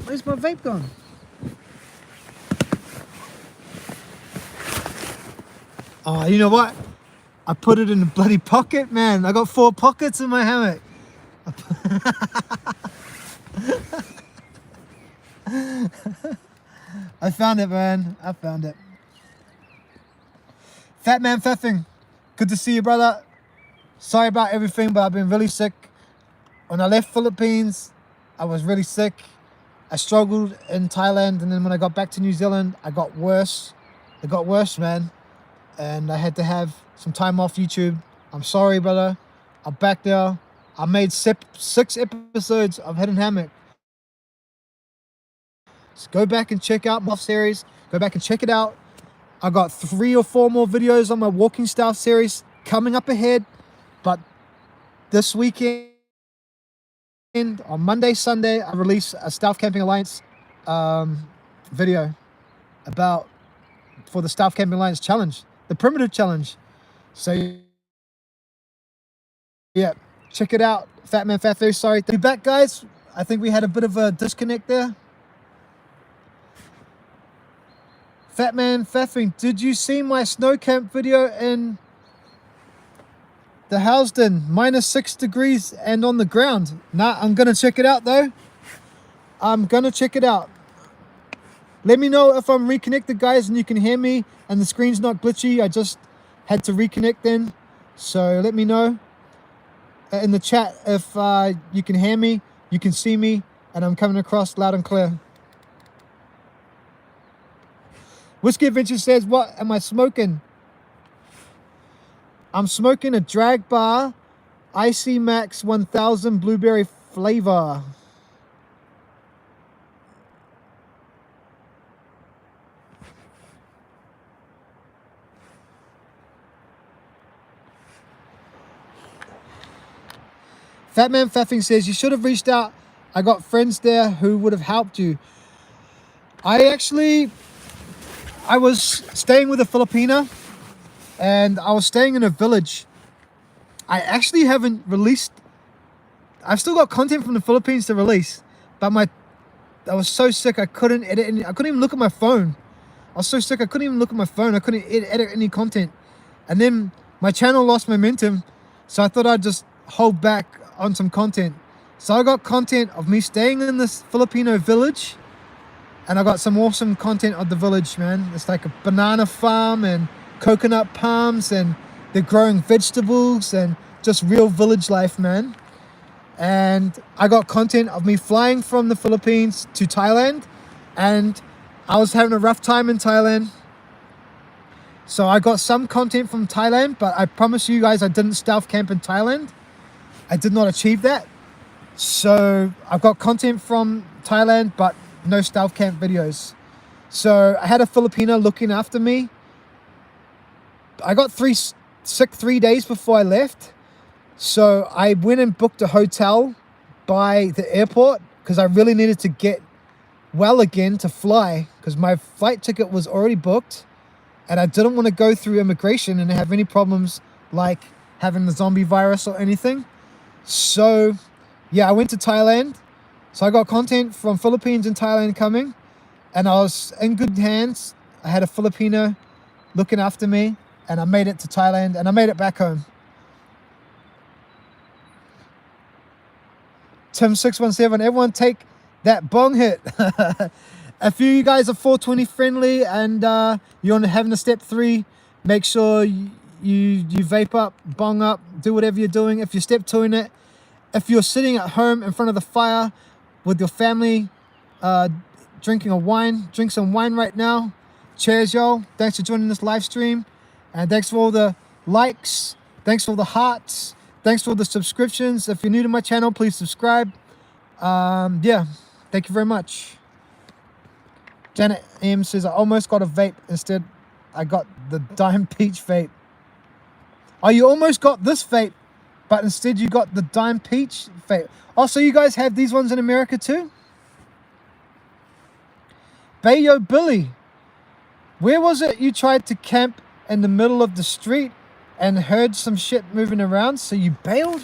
Where's my vape gone? Oh, you know what? I put it in a bloody pocket, man. I got 4 pockets in my hammock. I found it, man. I found it. Fat Man Faffing. Good to see you, brother. Sorry about everything, but I've been really sick. When I left Philippines, I was really sick. I struggled in Thailand, and then when I got back to New Zealand, I got worse. It got worse, man. And I had to have some time off YouTube. I'm sorry, brother. I'm back now. I made 6 episodes of Hidden Hammock. series. Go back and check out my series. Go back and check it out. I got 3 or 4 more videos on my walking style series coming up ahead. But this weekend, on Monday, Sunday, I release a Stealth Camping Alliance video for the Stealth Camping Alliance challenge, the primitive challenge. So yeah, check it out. Fat Man Fat Theory, sorry to be back, guys. I think we had a bit of a disconnect there. Fat Man Fat Theory, did you see my snow camp video in the Housden, -6 degrees and on the ground? Nah, I'm gonna check it out though. I'm gonna check it out. Let me know if I'm reconnected, guys, and you can hear me and the screen's not glitchy. I just had to reconnect then. So let me know in the chat if you can hear me, you can see me, and I'm coming across loud and clear. Whiskey Adventure says, what am I smoking? I'm smoking a Drag Bar Icy Max 1000 blueberry flavor. Fatman Faffing says, you should have reached out. I got friends there who would have helped you. I was staying with a Filipina, and I was staying in a village. I actually haven't released, I've still got content from the Philippines to release, but I was so sick I couldn't edit any, I couldn't even look at my phone. I was so sick I couldn't even look at my phone. I couldn't edit any content. And then my channel lost momentum, so I thought I'd just hold back on some content. So I got content of me staying in this Filipino village, and I got some awesome content of the village, man. It's like a banana farm and coconut palms, and they're growing vegetables and just real village life, man. And I got content of me flying from the Philippines to Thailand, and I was having a rough time in Thailand. So I got some content from Thailand, but I promise you guys I didn't stealth camp in Thailand. I did not achieve that. So I've got content from Thailand, but no stealth camp videos. So I had a Filipina looking after me. I got sick 3 days before I left. So I went and booked a hotel by the airport because I really needed to get well again to fly, because my flight ticket was already booked and I didn't want to go through immigration and have any problems like having the zombie virus or anything. So yeah, I went to Thailand. So I got content from Philippines and Thailand coming, and I was in good hands. I had a Filipino looking after me, and I made it to Thailand, and I made it back home. Tim617, everyone take that bong hit. If you guys are 420 friendly and you're having a step 3, make sure you vape up, bong up, do whatever you're doing. If you're step 2ing it, if you're sitting at home in front of the fire with your family, drinking a wine, drink some wine right now. Cheers, y'all. Thanks for joining this live stream. And thanks for all the likes. Thanks for all the hearts. Thanks for all the subscriptions. If you're new to my channel, please subscribe. Yeah, thank you very much. Janet M says, I almost got a vape. Instead, I got the Dime Peach vape. Oh, you almost got this vape, but instead you got the Dime Peach vape. Oh, so you guys have these ones in America too? Bayo Billy, where was it you tried to camp in the middle of the street and heard some shit moving around, so you bailed?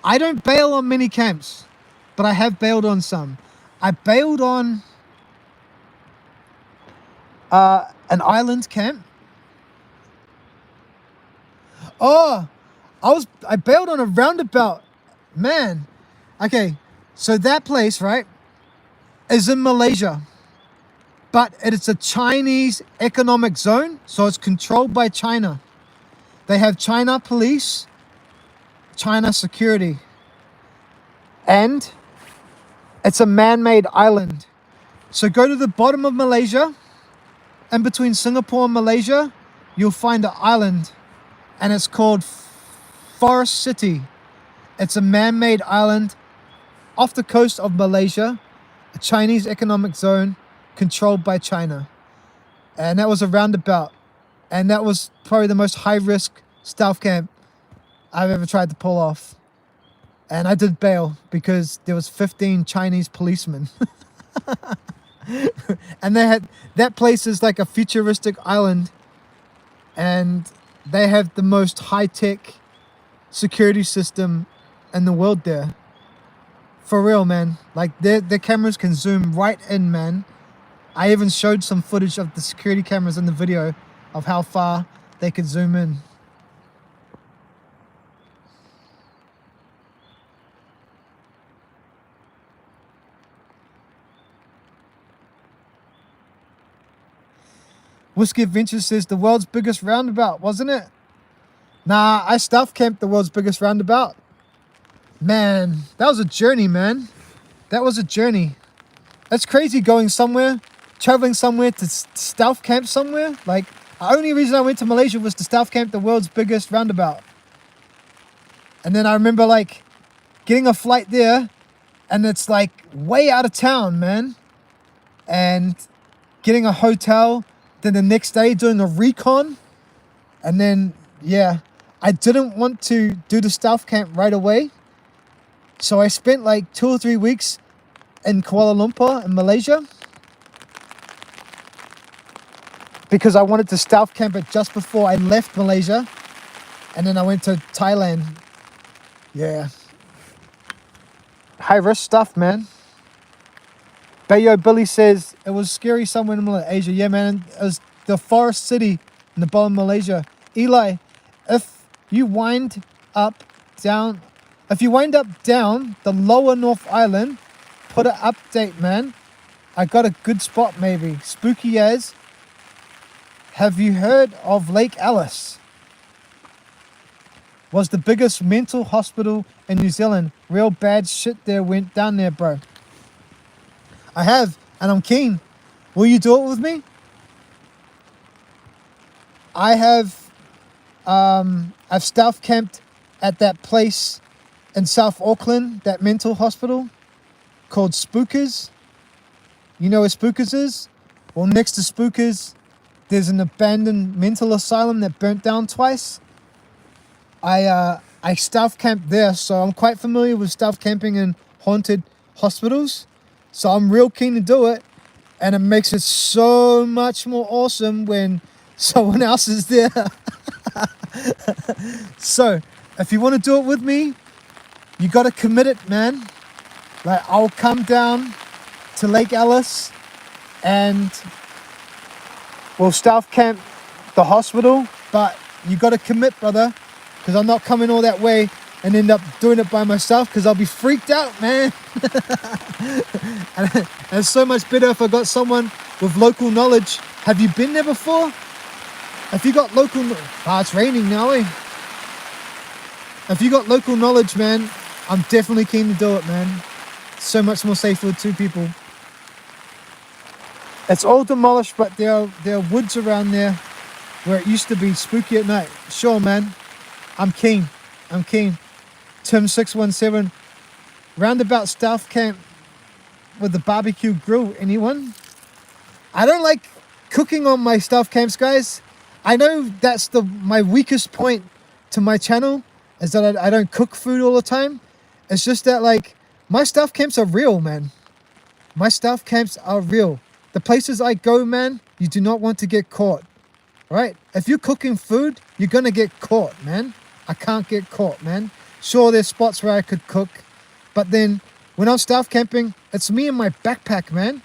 I don't bail on many camps, but I have bailed on some. I bailed on an island camp. Oh, I bailed on a roundabout. Man. Okay, so that place, right, is in Malaysia. But it's a Chinese economic zone, so it's controlled by China. They have China police, China security. And it's a man-made island. So go to the bottom of Malaysia, and between Singapore and Malaysia, you'll find an island, and it's called Forest City. It's a man-made island off the coast of Malaysia, a Chinese economic zone controlled by China. And that was a roundabout. And that was probably the most high-risk stealth camp I've ever tried to pull off. And I did bail because there was 15 Chinese policemen. And that place is like a futuristic island, and they have the most high-tech security system in the world there. For real, man. Like their cameras can zoom right in, man. I even showed some footage of the security cameras in the video of how far they could zoom in. Whiskey Adventure says the world's biggest roundabout, wasn't it? Nah, I stealth camped the world's biggest roundabout. Man, that was a journey, man. That was a journey. It's crazy going somewhere, traveling somewhere to stealth camp somewhere. Like, the only reason I went to Malaysia was to stealth camp the world's biggest roundabout. And then I remember like getting a flight there, and it's like way out of town, man. And getting a hotel, then the next day doing a recon. And then, yeah, I didn't want to do the stealth camp right away. So I spent like 2 or 3 weeks in Kuala Lumpur in Malaysia, because I wanted to stealth camp it just before I left Malaysia. And then I went to Thailand. Yeah. High risk stuff, man. Bayo Billy says it was scary somewhere in Malaysia. Yeah, man. It was the forest city in the bottom of Malaysia. Eli, if you wind up down the lower North Island, put an update, man. I got a good spot, maybe. Spooky as. Have you heard of Lake Alice? Was the biggest mental hospital in New Zealand. Real bad shit there went down there, bro. I have, and I'm keen. Will you do it with me? I've stealth camped at that place in South Auckland, that mental hospital called Spookers. You know where Spookers is? Well, next to Spookers, there's an abandoned mental asylum that burnt down twice. I stealth camped there, so I'm quite familiar with stealth camping in haunted hospitals. So I'm real keen to do it, and it makes it so much more awesome when someone else is there. So, if you want to do it with me, you got to commit it, man. Like, I'll come down to Lake Alice, and we'll stealth camp the hospital, but you got to commit, brother, because I'm not coming all that way and end up doing it by myself, because I'll be freaked out, man. And it's so much better if I got someone with local knowledge. Have you been there before? If you got local... it's raining now, eh? If you got local knowledge, man, I'm definitely keen to do it, man. So much more safe with 2 people. It's all demolished, but there are woods around there where it used to be spooky at night. Sure, man. I'm keen. Tim617. Roundabout stealth camp with the barbecue grill. Anyone? I don't like cooking on my stealth camps, guys. I know that's my weakest point to my channel, is that I don't cook food all the time. It's just that, like, my stealth camps are real, man. My stealth camps are real. The places I go, man, you do not want to get caught. Right? If you're cooking food, you're gonna get caught, man. I can't get caught, man. Sure, there's spots where I could cook, but then when I'm stealth camping, it's me and my backpack, man.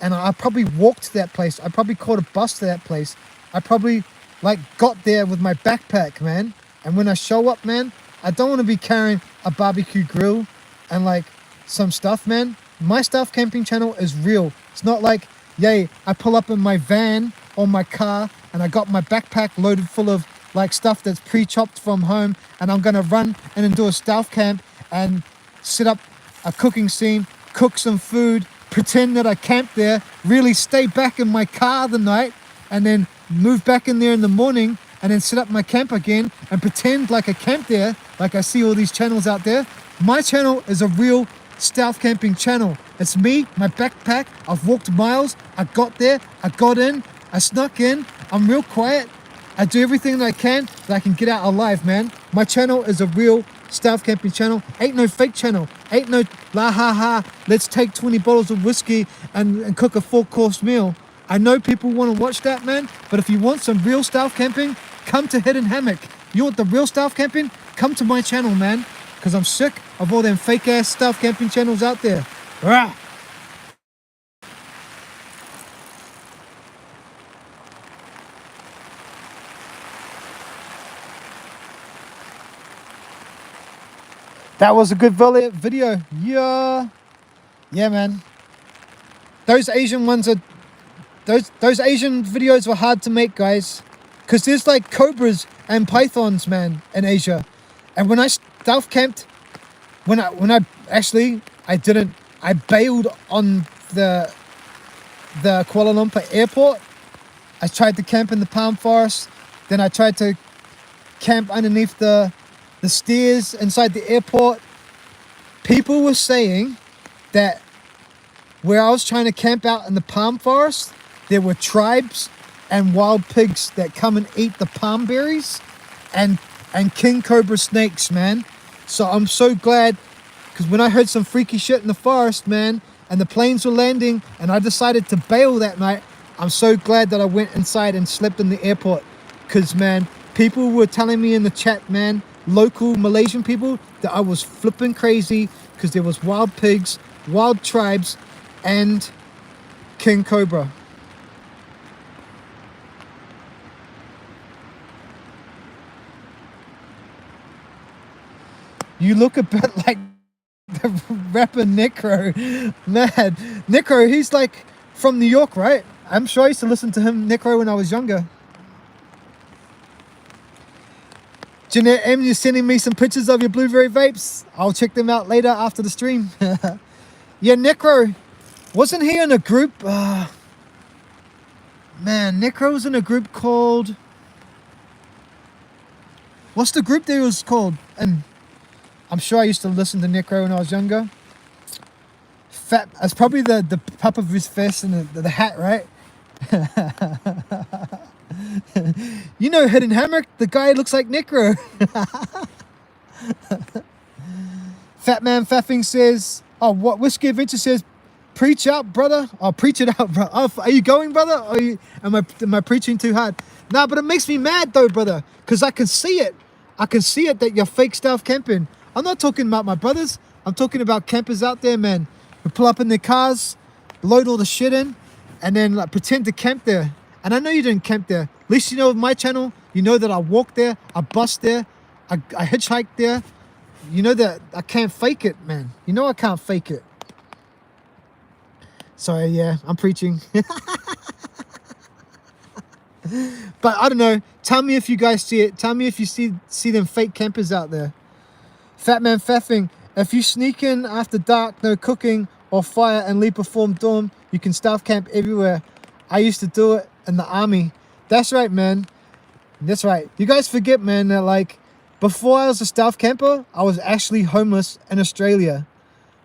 And I probably walked to that place. I probably caught a bus to that place. I probably, like, got there with my backpack, man. And when I show up, man, I don't want to be carrying a barbecue grill and, like, some stuff, man. My stealth camping channel is real. It's not like, yay, I pull up in my van or my car and I got my backpack loaded full of, like, stuff that's pre-chopped from home, and I'm gonna run and then do a stealth camp and set up a cooking scene, cook some food, pretend that I camped there, really stay back in my car the night and then move back in there in the morning and then set up my camp again and pretend like I camped there, like I see all these channels out there. My channel is a real stealth camping channel. It's me, my backpack. I've walked miles. I got there. I got in. I snuck in. I'm real quiet. I do everything that I can that I can get out alive, man. My channel is a real stealth camping channel. Ain't no fake channel. Ain't no la ha ha, let's take 20 bottles of whiskey and cook a 4-course meal. I know people want to watch that, man, but if you want some real stealth camping, come to Hidden Hammock. You want the real stealth camping? Come to my channel, man, because I'm sick of all them fake ass stealth camping channels out there. Rah! That was a good video. Yeah, man. Those Asian ones are those Asian videos were hard to make, guys, because there's like cobras and pythons, man, in Asia. And when I stealth camped, when I actually I bailed on the Kuala Lumpur airport. I tried to camp in the palm forest. Then I tried to camp underneath the stairs inside the airport. People were saying that where I was trying to camp out in the palm forest, there were tribes and wild pigs that come and eat the palm berries and king cobra snakes, man. So I'm so glad, because when I heard some freaky shit in the forest, man, and the planes were landing and I decided to bail that night, I'm so glad that I went inside and slept in the airport. Because, man, people were telling me in the chat, man, local Malaysian people, that I was flipping crazy because there was wild pigs, wild tribes, and king cobra. You look a bit like the rapper Necro. Man, Necro, he's like from New York, right? I'm sure I used to listen to him, Necro, when I was younger. Jeanette M, you're sending me some pictures of your blueberry vapes. I'll check them out later after the stream. Yeah, Necro, wasn't he in a group? Man, Necro was in a group called... What's the group that it was called? And I'm sure I used to listen to Necro when I was younger. Fat, it's probably the pup of his fist and the hat, right? You know Hidden Hammock, the guy looks like Necro. Fat Man Faffing says, oh, what Whiskey Adventure says, preach out, brother. Oh, preach it out, bro. Oh, are you going, brother? Or am I preaching too hard? Nah, but it makes me mad though, brother, because I can see it. I can see it that you're fake stealth camping. I'm not talking about my brothers. I'm talking about campers out there, man, who pull up in their cars, load all the shit in, and then like pretend to camp there. And I know you didn't camp there. At least you know with my channel, you know that I walked there, I bust there, I hitchhiked there. You know that I can't fake it, man. You know I can't fake it. So yeah, I'm preaching. But I don't know. Tell me if you guys see it. Tell me if you see them fake campers out there. Fat Man Faffing, if you sneak in after dark, no cooking or fire, and leave before dawn, you can stealth camp everywhere. I used to do it in the army. That's right, man. That's right. You guys forget, man, that like before I was a stealth camper, I was actually homeless in Australia.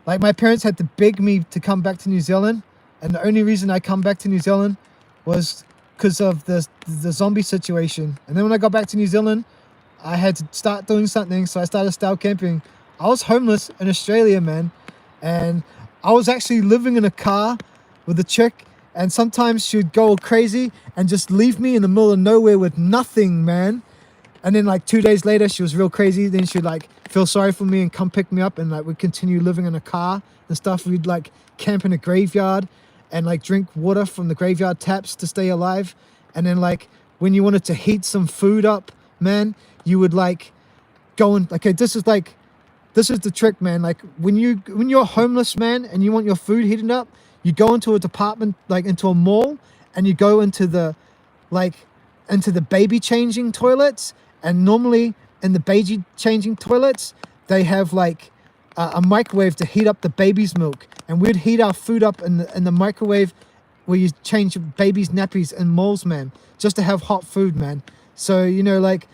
Like my parents had to beg me to come back to New Zealand, and the only reason I come back to New Zealand was because of the zombie situation. And then when I got back to New Zealand, I had to start doing something, so I started stealth camping. I was homeless in Australia, man, and I was actually living in a car with a chick, and sometimes she'd go crazy and just leave me in the middle of nowhere with nothing, man. And then like 2 days later, she was real crazy. Then she'd like feel sorry for me and come pick me up, and like we'd continue living in a car and stuff. We'd like camp in a graveyard and like drink water from the graveyard taps to stay alive. And then like when you wanted to heat some food up, man, you would like go and okay, this is the trick, man. Like when you're homeless, man, and you want your food heated up, you go into a department, like into a mall, and you go into the baby changing toilets. And normally in the baby changing toilets, they have like a microwave to heat up the baby's milk, and we'd heat our food up in the microwave where you change babies' nappies in malls, man, just to have hot food, man. So, you know, like,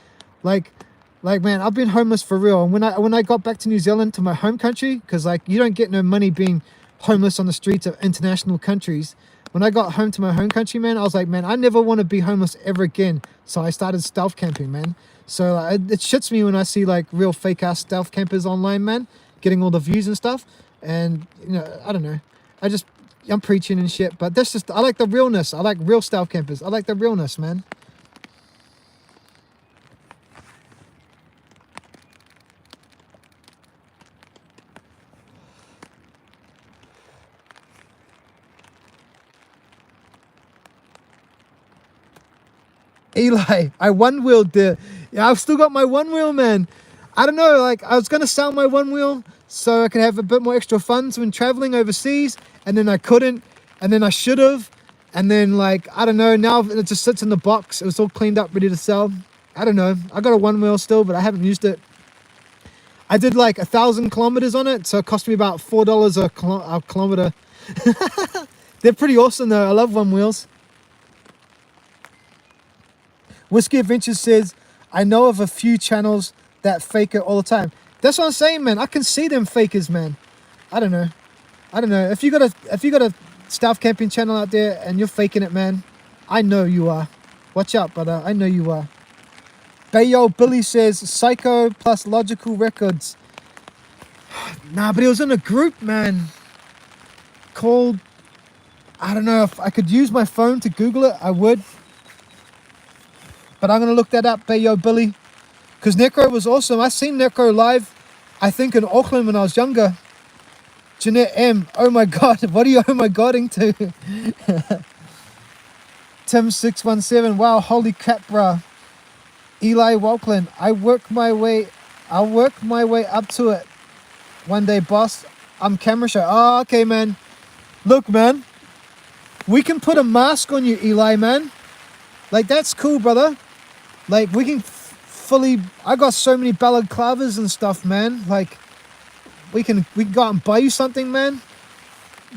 man, I've been homeless for real. And when I got back to New Zealand, to my home country, because like you don't get no money being homeless on the streets of international countries. When I got home to my home country, man, I was like, man, I never want to be homeless ever again. So I started stealth camping, man. So it shits me when I see like real fake ass stealth campers online, man, getting all the views and stuff. And you know, I don't know. I'm preaching and shit, but that's just, I like the realness. I like real stealth campers. I like the realness, man. Eli, I one-wheeled there. Yeah, I've still got my one wheel, man. I don't know, like I was gonna sell my one wheel so I could have a bit more extra funds when traveling overseas, and then I couldn't, and then I should have, and then like I don't know, now it just sits in the box. It was all cleaned up, ready to sell. I don't know. I got a one wheel still, but I haven't used it. I did like 1,000 kilometers on it, so it cost me about $4 a kilometer. They're pretty awesome though. I love one wheels. Whiskey Adventures says, I know of a few channels that fake it all the time. That's what I'm saying, man. I can see them fakers, man. I don't know. If you got a stealth camping channel out there and you're faking it, man, I know you are. Watch out, brother. I know you are. Bayo Billy says, Psycho plus Logical Records. Nah, but it was in a group, man, called, I don't know, if I could use my phone to Google it, I would. But I'm going to look that up, Bayo Billy. Because Necro was awesome. I seen Necro live, I think, in Auckland when I was younger. Jeanette M. Oh my God. What are you oh my godding to? Tim617. Wow, holy crap, bruh. Eli Walkland. I'll work my way up to it. One day, boss. I'm camera shy. Oh, okay, man. Look, man. We can put a mask on you, Eli, man. Like, that's cool, brother. Like, we can fully... I got so many balaclavas and stuff, man. Like, we can go out and buy you something, man.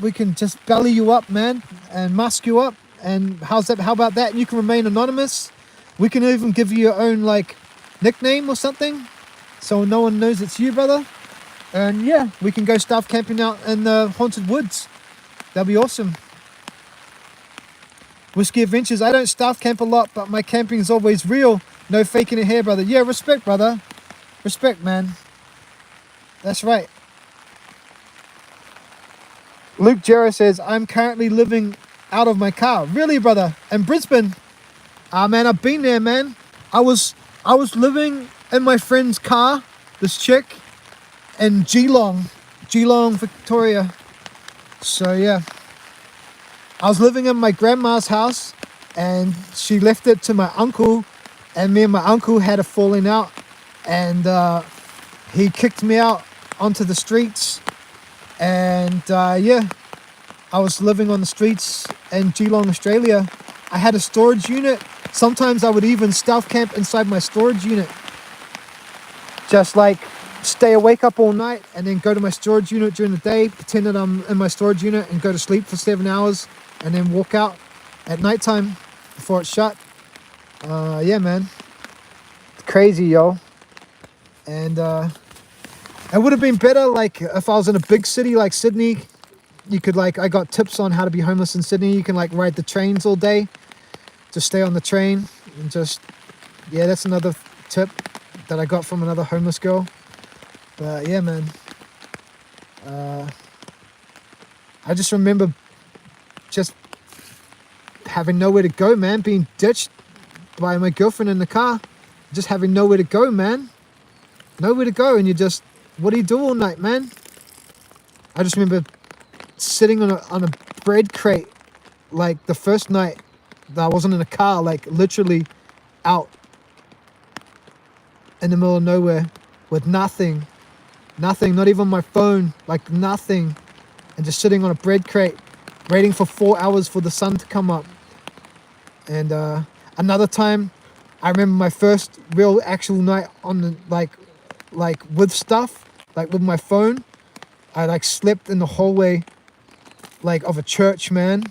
We can just belly you up, man, and mask you up. And how about that? You can remain anonymous. We can even give you your own, like, nickname or something, so no one knows it's you, brother. And yeah, we can go stealth camping out in the haunted woods. That'll be awesome. Whiskey Adventures. I don't stealth camp a lot, but my camping is always real. No faking it here, brother. Yeah, respect, brother. Respect, man. That's right. Luke Jarrah says, I'm currently living out of my car. Really, brother? In Brisbane? Ah, man, I've been there, man. I was living in my friend's car, this chick, in Geelong, Victoria. So, yeah. I was living in my grandma's house, and she left it to my uncle, and me and my uncle had a falling out, and he kicked me out onto the streets, and yeah, I was living on the streets in Geelong, Australia. I had a storage unit. Sometimes I would even stealth camp inside my storage unit. Just like stay awake up all night and then go to my storage unit during the day, pretend that I'm in my storage unit and go to sleep for 7 hours and then walk out at nighttime before it's shut. Yeah, man. It's crazy, yo. And it would have been better like if I was in a big city like Sydney. You could like, I got tips on how to be homeless in Sydney. You can like ride the trains all day. Just stay on the train and just, yeah, that's another tip that I got from another homeless girl. But yeah, man. I just remember just having nowhere to go, man. Being ditched by my girlfriend in the car. Just having nowhere to go, man. Nowhere to go. And you just, what do you do all night, man? I just remember sitting on a bread crate like the first night that I wasn't in a car, like literally out in the middle of nowhere with nothing, not even my phone, like nothing, and just sitting on a bread crate waiting for 4 hours for the sun to come up. And another time I remember my first real actual night on the like with stuff, like with my phone. I like slept in the hallway like of a church, man.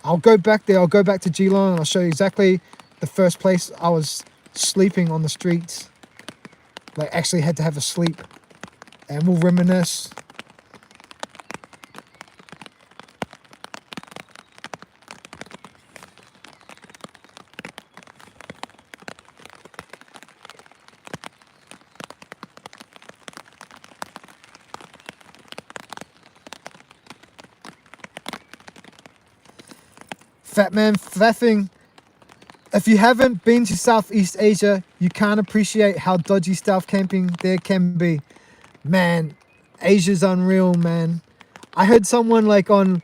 I'll go back there. I'll go back to Geelong and I'll show you exactly the first place I was sleeping on the streets. Like, actually had to have a sleep. And we'll reminisce. Fat man faffing. If you haven't been to Southeast Asia, you can't appreciate how dodgy stealth camping there can be. Man, Asia's unreal, man. I heard someone like on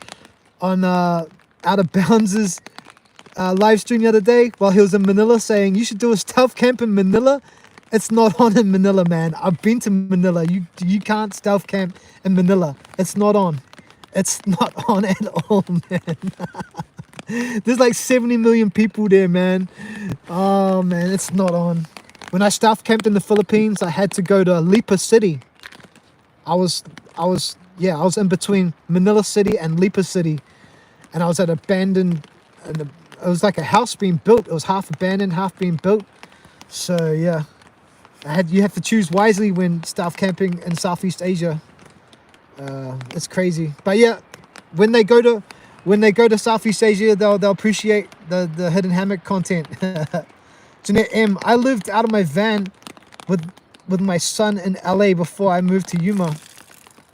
Out of Bounds' live stream the other day while he was in Manila saying you should do a stealth camp in Manila. It's not on in Manila, man. I've been to Manila. You can't stealth camp in Manila. It's not on. It's not on at all, man. There's like 70 million people there, man. Oh, man, it's not on. When I stealth camped in the Philippines, I had to go to Lipa City. I was in between Manila City and Lipa City. And I was at abandoned, it was like a house being built. It was half abandoned, half being built. So, yeah. You have to choose wisely when stealth camping in Southeast Asia. It's crazy. But yeah, when they go to Southeast Asia, they'll appreciate the hidden hammock content. Jeanette M, I lived out of my van with my son in LA before I moved to Yuma.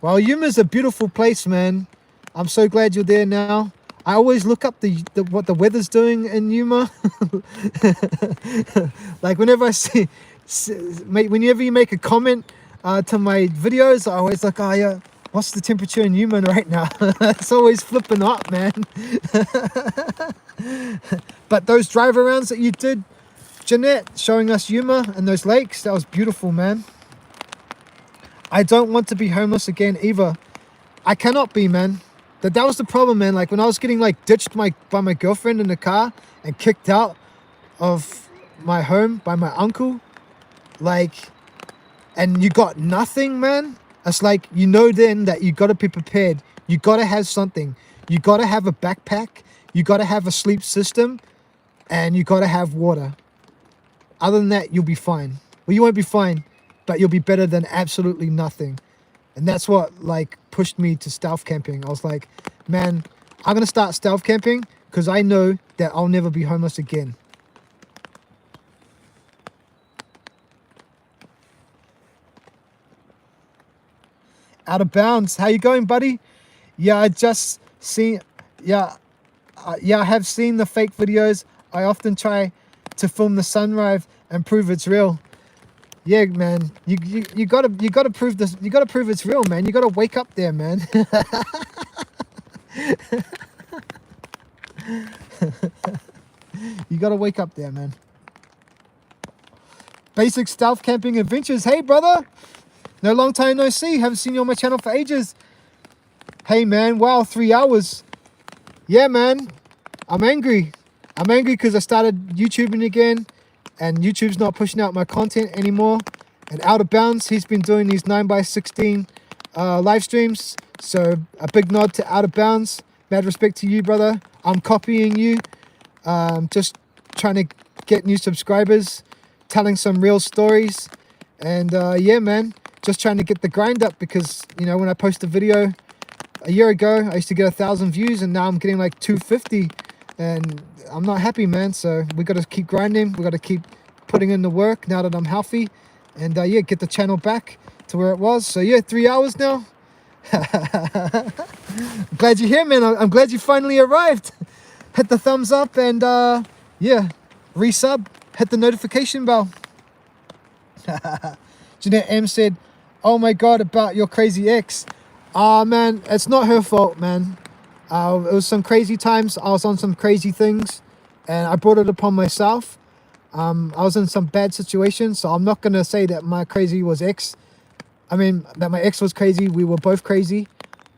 Well, Yuma's a beautiful place, man. I'm so glad you're there now. I always look up what the weather's doing in Yuma. Like whenever I whenever you make a comment to my videos, I always like, oh yeah, what's the temperature in Yuma right now? It's always flipping up, man. But those drive arounds that you did, Jeanette, showing us Yuma and those lakes, that was beautiful, man. I don't want to be homeless again either. I cannot be, man. That was the problem, man. Like when I was getting like ditched by my girlfriend in the car and kicked out of my home by my uncle, like, and you got nothing, man. It's like, you know, then that you got to be prepared. You got to have something. You got to have a backpack. You got to have a sleep system, and you got to have water. Other than that, you'll be fine. Well, you won't be fine, but you'll be better than absolutely nothing. And that's what like pushed me to stealth camping. I was like, man, I'm going to start stealth camping because I know that I'll never be homeless again. Out of Bounds, how you going, buddy? Yeah, I just seen, I have seen the fake videos. I often try to film the sunrise and prove it's real. Yeah, man, you gotta prove this. You gotta prove it's real, man. You gotta wake up there, man. You gotta wake up there, man. Basic stealth camping adventures. Hey, brother. No, long time no see. Haven't seen you on my channel for ages. Hey, man. Wow, 3 hours. Yeah, man. I'm angry. I'm angry because I started YouTubing again. And YouTube's not pushing out my content anymore. And Out of Bounds, he's been doing these 9x16 live streams. So a big nod to Out of Bounds. Mad respect to you, brother. I'm copying you. Just trying to get new subscribers. Telling some real stories. And yeah, man. Just trying to get the grind up because, you know, when I post a video a year ago, I used to get 1,000 views. And now I'm getting like 250. And I'm not happy, man. So we got to keep grinding. We got to keep putting in the work now that I'm healthy. And yeah, get the channel back to where it was. So yeah, 3 hours now. I'm glad you're here, man. I'm glad you finally arrived. Hit the thumbs up and yeah, resub. Hit the notification bell. Jeanette M said, oh my God, about your crazy ex. Man, it's not her fault, man. It was some crazy times. I was on some crazy things and I brought it upon myself. I was in some bad situations, so I'm not going to say that my crazy was ex. I mean, that my ex was crazy. We were both crazy.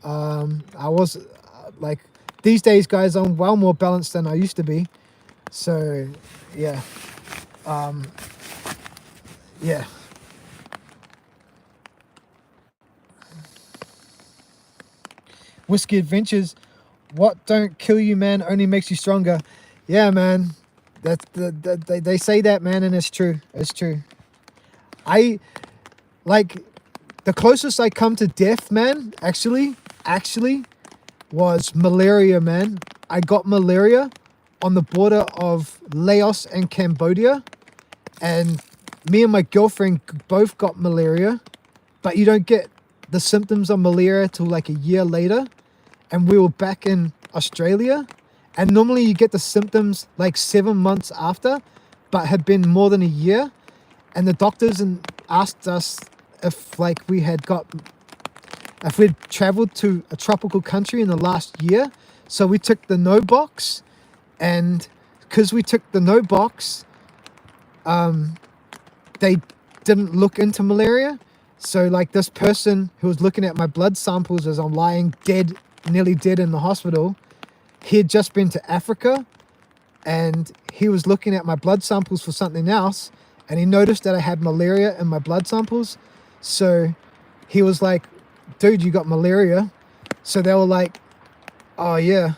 I was like, these days, guys, I'm well more balanced than I used to be. So, yeah. Yeah. Whiskey Adventures. What don't kill you, man, only makes you stronger. Yeah, man. They say that, man, and it's true. It's true. I like the closest I come to death, man. Actually, was malaria, man. I got malaria on the border of Laos and Cambodia, and me and my girlfriend both got malaria, but you don't get the symptoms of malaria till like a year later. And we were back in Australia, and normally you get the symptoms like 7 months after, but had been more than a year. And the doctors asked us if we'd traveled to a tropical country in the last year. So we took the no box, and because we took the no box, they didn't look into malaria. So like this person who was looking at my blood samples as I'm lying dead, nearly dead in the hospital, he had just been to Africa, and he was looking at my blood samples for something else, and he noticed that I had malaria in my blood samples. So he was like, dude, you got malaria. So they were like, oh yeah,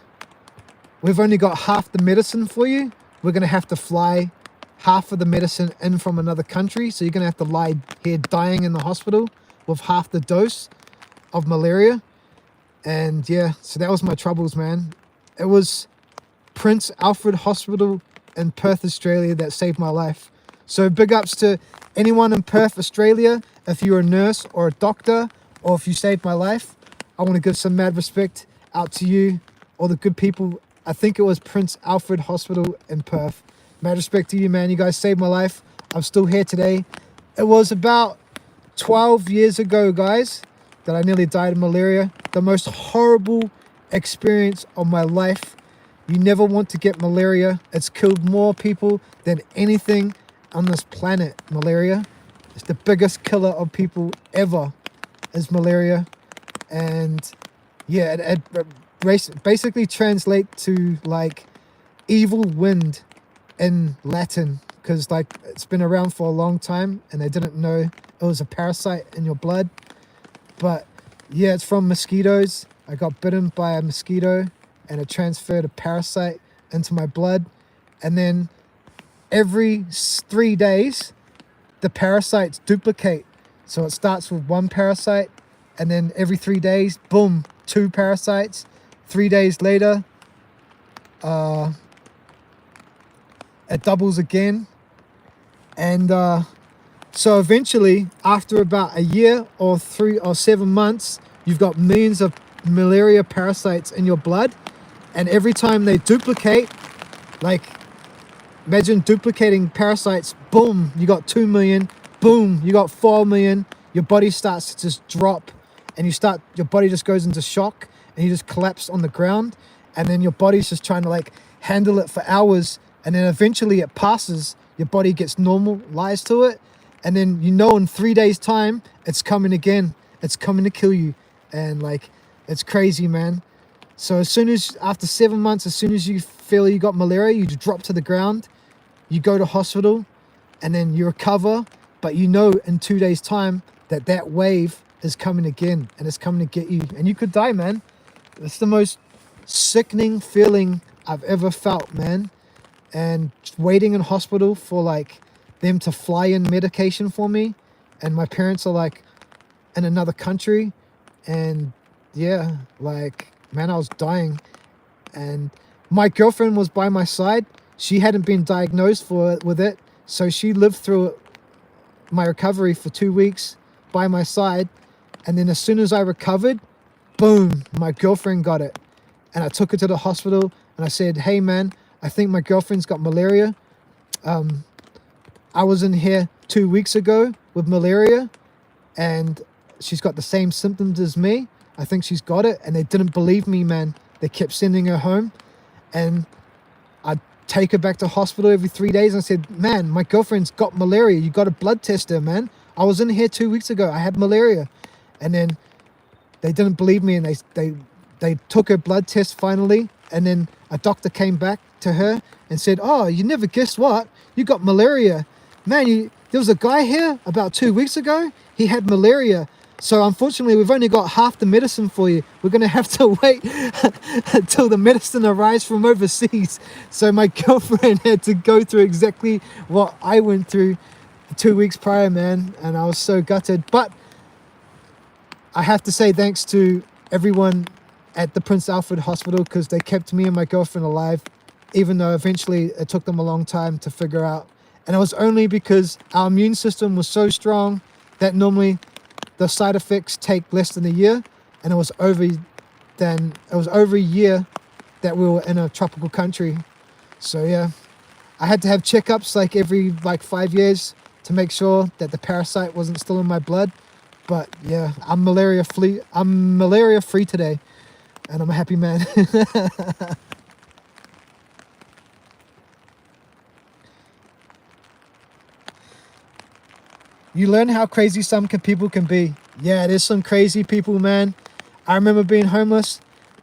we've only got half the medicine for you. We're going to have to fly half of the medicine in from another country. So you're going to have to lie here dying in the hospital with half the dose of malaria. And yeah, so that was my troubles, man. It was Prince Alfred Hospital in Perth, Australia that saved my life. So big ups to anyone in Perth, Australia. If you're a nurse or a doctor, or if you saved my life, I want to give some mad respect out to you, all the good people. I think it was Prince Alfred Hospital in Perth. Mad respect to you, man. You guys saved my life. I'm still here today. It was about 12 years ago, guys, that I nearly died of malaria. The most horrible experience of my life. You never want to get malaria. It's killed more people than anything on this planet, malaria. It's the biggest killer of people ever, is malaria. And yeah, it basically translates to like evil wind in Latin, because like it's been around for a long time and they didn't know it was a parasite in your blood. But yeah, it's from mosquitoes. I got bitten by a mosquito and it transferred a parasite into my blood. And then every 3 days, the parasites duplicate. So it starts with one parasite, and then every 3 days, boom, 2 parasites. 3 days later, it doubles again. And so eventually, after about a year or 3 or 7 months, you've got millions of malaria parasites in your blood. And every time they duplicate, like imagine duplicating parasites, boom, you got 2 million, boom, you got 4 million. Your body starts to just drop, and your body just goes into shock, and you just collapse on the ground. And then your body's just trying to like handle it for hours. And then eventually it passes, your body gets normalized to it. And then in 3 days time, it's coming again. It's coming to kill you. And like, it's crazy, man. So after 7 months, as soon as you feel you got malaria, you just drop to the ground, you go to hospital, and then you recover. But in 2 days time that wave is coming again, and it's coming to get you. And you could die, man. It's the most sickening feeling I've ever felt, man. And waiting in hospital for like them to fly in medication for me, and my parents are like in another country, and yeah, like, man, I was dying. And my girlfriend was by my side. She hadn't been diagnosed with it, so she lived through my recovery for 2 weeks by my side. And then as soon as I recovered, boom, my girlfriend got it. And I took her to the hospital, and I said, hey man, I think my girlfriend's got malaria. I was in here 2 weeks ago with malaria, and she's got the same symptoms as me. I think she's got it. And they didn't believe me, man. They kept sending her home, and I'd take her back to hospital every 3 days. And I said, man, my girlfriend's got malaria. You got to blood test her, man. I was in here 2 weeks ago. I had malaria. And then they didn't believe me, and they took her blood test finally. And then a doctor came back to her and said, oh, you never guessed what? You got malaria. Man, there was a guy here about 2 weeks ago. He had malaria. So unfortunately, we've only got half the medicine for you. We're going to have to wait until the medicine arrives from overseas. So my girlfriend had to go through exactly what I went through 2 weeks prior, man. And I was so gutted. But I have to say thanks to everyone at the Prince Alfred Hospital, because they kept me and my girlfriend alive, even though eventually it took them a long time to figure out. And it was only because our immune system was so strong that normally the side effects take less than a year, and it was over a year that we were in a tropical country. So yeah, I had to have checkups like every 5 years to make sure that the parasite wasn't still in my blood. But yeah, I'm malaria free today, and I'm a happy man. You learn how crazy some people can be. Yeah, there's some crazy people, man. I remember being homeless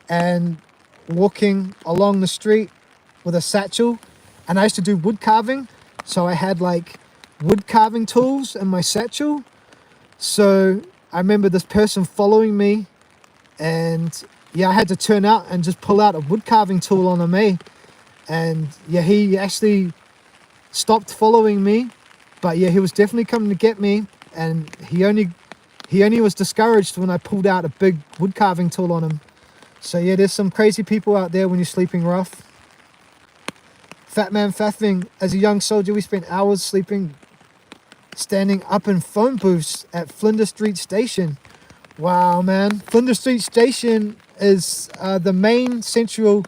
and walking along the street with a satchel, and I used to do wood carving. So I had wood carving tools in my satchel. So I remember this person following me, and yeah, I had to turn out and just pull out a wood carving tool on him, and yeah, he actually stopped following me. But yeah, he was definitely coming to get me, and he only was discouraged when I pulled out a big wood carving tool on him. So yeah, there's some crazy people out there when you're sleeping rough. Fat man faffing. As a young soldier, we spent hours sleeping, standing up in phone booths at Flinders Street Station. Wow, man. Flinders Street Station is the main central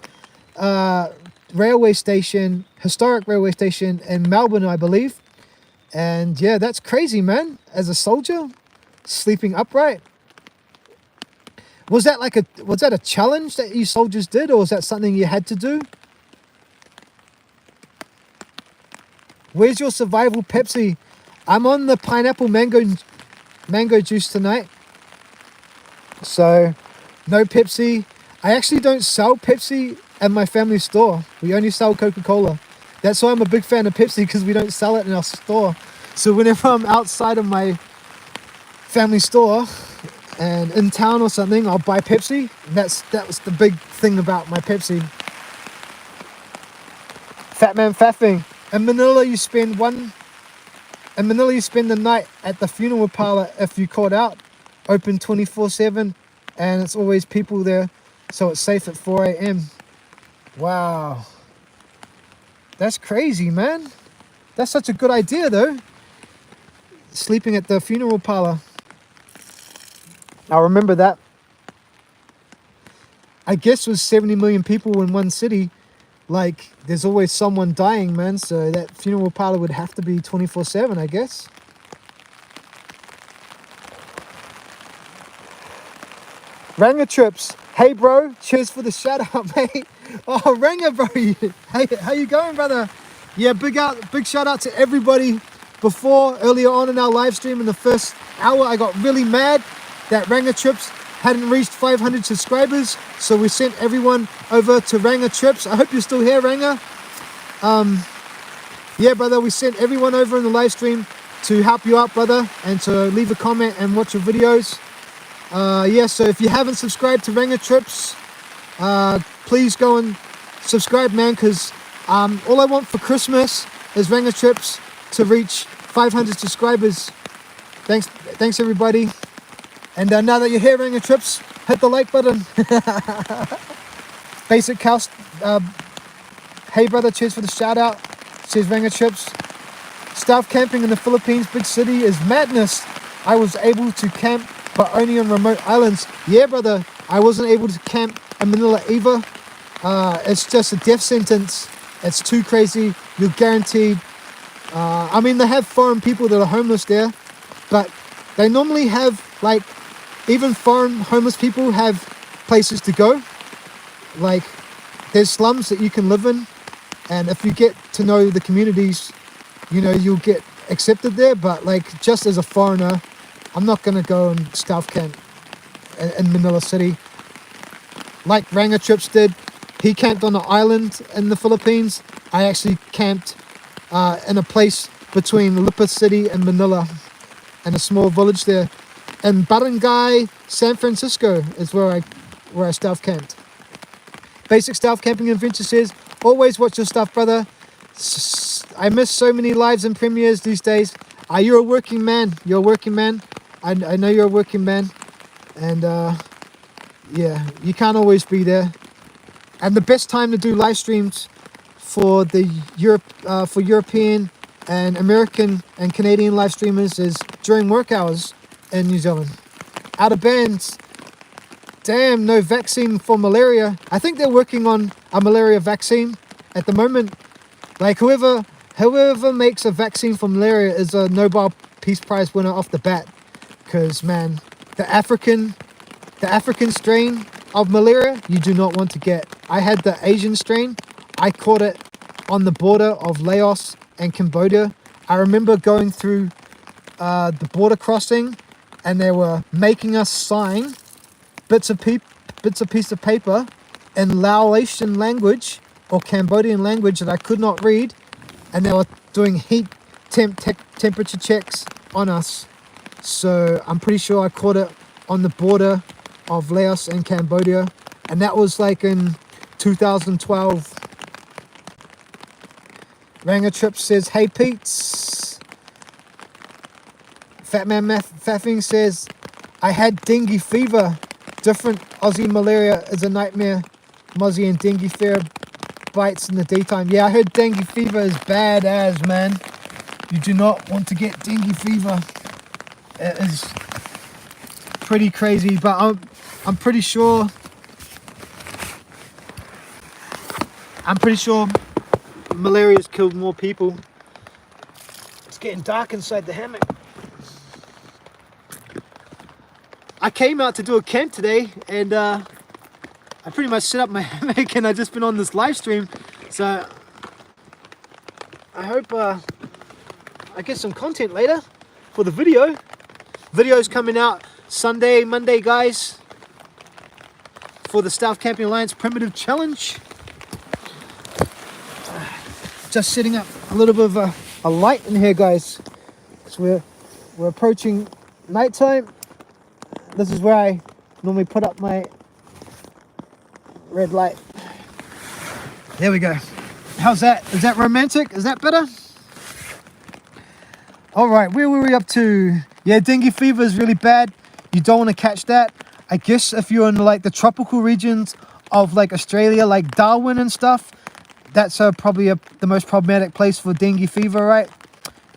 railway station, historic railway station in Melbourne, I believe. And yeah, that's crazy, man. As a soldier, sleeping upright. Was that a challenge that you soldiers did, or was that something you had to do? Where's your survival Pepsi? I'm on the pineapple mango juice tonight. So, no Pepsi. I actually don't sell Pepsi at my family store. We only sell Coca-Cola. That's why I'm a big fan of Pepsi, because we don't sell it in our store. So whenever I'm outside of my family store and in town or something, I'll buy Pepsi. That was the big thing about my Pepsi. Fat man faffing. In Manila, you spend the night at the funeral parlor if you caught out. Open 24/7, and it's always people there, so it's safe at 4 a.m. Wow. That's crazy, man. That's such a good idea, though. Sleeping at the funeral parlor. I'll remember that. I guess with 70 million people in one city, there's always someone dying, man. So that funeral parlor would have to be 24/7, I guess. Ranger trips. Hey, bro. Cheers for the shout out, mate. Oh, Ranger, bro. Hey, how you going, brother? Yeah, big shout out to everybody. Earlier on in our live stream in the first hour, I got really mad that Ranger Trips hadn't reached 500 subscribers. So we sent everyone over to Ranger Trips. I hope you're still here, Ranger. Yeah, brother, we sent everyone over in the live stream to help you out, brother, and to leave a comment and watch your videos. Yeah, so if you haven't subscribed to Ranger Trips, please go and subscribe, man, because all I want for Christmas is Ranger Trips to reach 500 subscribers. Thanks everybody. And now that you're here, Ranger Trips, hit the like button. Basic Cows. Hey, brother, cheers for the shout out. Cheers, Ranger Trips. Staff camping in the Philippines, big city, is madness. I was able to camp, but only on remote islands. Yeah, brother, I wasn't able to camp in Manila either. It's just a death sentence. It's too crazy. You're guaranteed. I mean, they have foreign people that are homeless there, but they normally have, even foreign homeless people have places to go. There's slums that you can live in, and if you get to know the communities, you'll get accepted there. But just as a foreigner, I'm not going to go and staff camp in Manila City. Like Ranger Trips did, he camped on an island in the Philippines. I actually camped in a place between Lipa City and Manila, in a small village there. And Barangay, San Francisco is where I stealth camped. Basic stealth camping adventure says, always watch your stuff, brother. I miss so many lives and premieres these days. You're a working man. You're a working man. I know you're a working man. And yeah, you can't always be there. And the best time to do live streams for the European and American and Canadian live streamers is during work hours in New Zealand. Out of bands, damn, no vaccine for malaria. I think they're working on a malaria vaccine at the moment. Like whoever makes a vaccine for malaria is a Nobel Peace Prize winner off the bat. Because man, the African strain of malaria you do not want to get. I had the Asian strain. I caught it on the border of Laos and Cambodia. I remember going through the border crossing, and they were making us sign bits of piece of paper in Laotian language or Cambodian language that I could not read, and they were doing heat temperature checks on us. So I'm pretty sure I caught it on the border of Laos and Cambodia, and that was like in 2012. Ranger Trip says, hey Pete's. Fatman Faffing says, I had dengue fever. Different Aussie malaria is a nightmare. Mozzie and dengue fever bites in the daytime. Yeah, I heard dengue fever is bad as, man. You do not want to get dengue fever. It is pretty crazy, but I'm pretty sure malaria's killed more people. It's getting dark inside the hammock. I came out to do a camp today, and I pretty much set up my hammock, and I've just been on this live stream. So I hope I get some content later for the video. Video's coming out Sunday, Monday, guys, for the Stealth Camping Alliance Primitive Challenge. Just setting up a little bit of a light in here, guys, because we're approaching nighttime. This is where I normally put up my red light. There we go. How's that? Is that romantic? Is that better? All right, where were we up to? Yeah, dengue fever is really bad. You don't want to catch that. I guess if you're in like the tropical regions of like Australia, like Darwin and stuff, that's probably the most problematic place for dengue fever, right?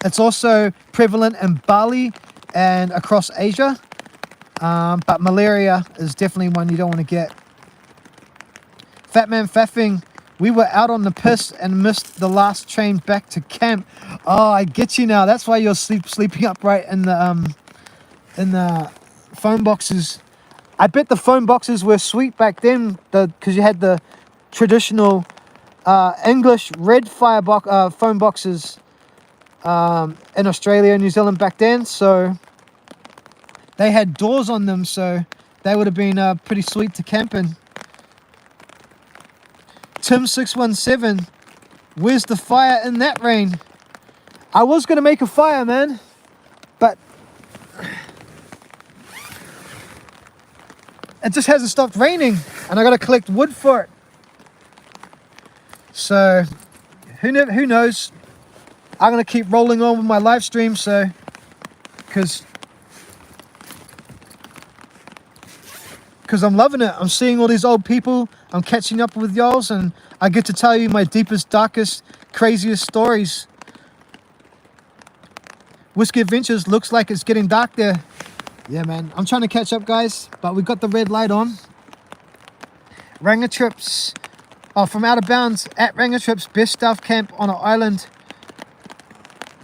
It's also prevalent in Bali and across Asia. But malaria is definitely one you don't want to get. Fatman Faffing, we were out on the piss and missed the last train back to camp. Oh, I get you now. That's why you're sleeping upright in the phone boxes. I bet the phone boxes were sweet back then, because you had the traditional English red phone boxes in Australia and New Zealand back then. So they had doors on them, so they would have been pretty sweet to camp in. Tim617, where's the fire in that rain? I was going to make a fire, man, but it just hasn't stopped raining, and I got to collect wood for it. So who knows? I'm going to keep rolling on with my live stream, so because I'm loving it. I'm seeing all these old people. I'm catching up with y'alls, and I get to tell you my deepest, darkest, craziest stories. Whiskey Adventures looks like it's getting dark there. Yeah, man. I'm trying to catch up, guys, but we got the red light on. Ranger Trips. Oh, from Out of Bounds at Ranger Trips, best stealth camp on an island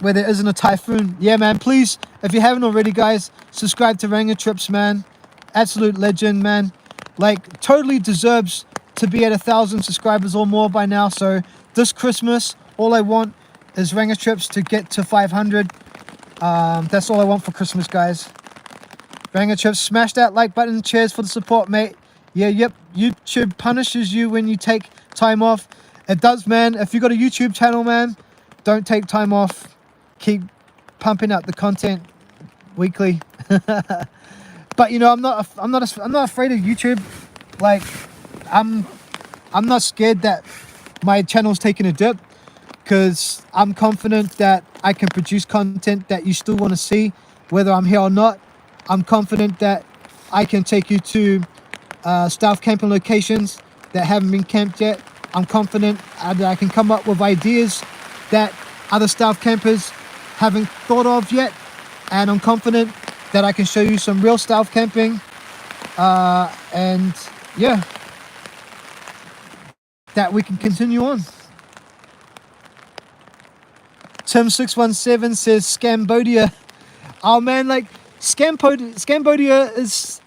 where there isn't a typhoon. Yeah, man. Please, if you haven't already, guys, subscribe to Ranger Trips, man. Absolute legend, man. Like, totally deserves to be at 1,000 subscribers or more by now. So this Christmas, all I want is Ranger Trips to get to 500. That's all I want for Christmas, guys. Ranger Trips, smash that like button. Cheers for the support, mate. Yeah, yep. YouTube punishes you when you take time off. It does, man. If you got a YouTube channel, man, don't take time off. Keep pumping out the content. weekly. But you know, I'm not afraid of YouTube. Like, I'm not scared that my channel's taking a dip, because I'm confident that I can produce content that you still want to see, whether I'm here or not. I'm confident that I can take you to staff camping locations that haven't been camped yet. I'm confident that I can come up with ideas that other staff campers haven't thought of yet. And I'm confident that I can show you some real staff camping. And yeah, that we can continue on. Tim617 says Cambodia. Oh man, like Cambodia is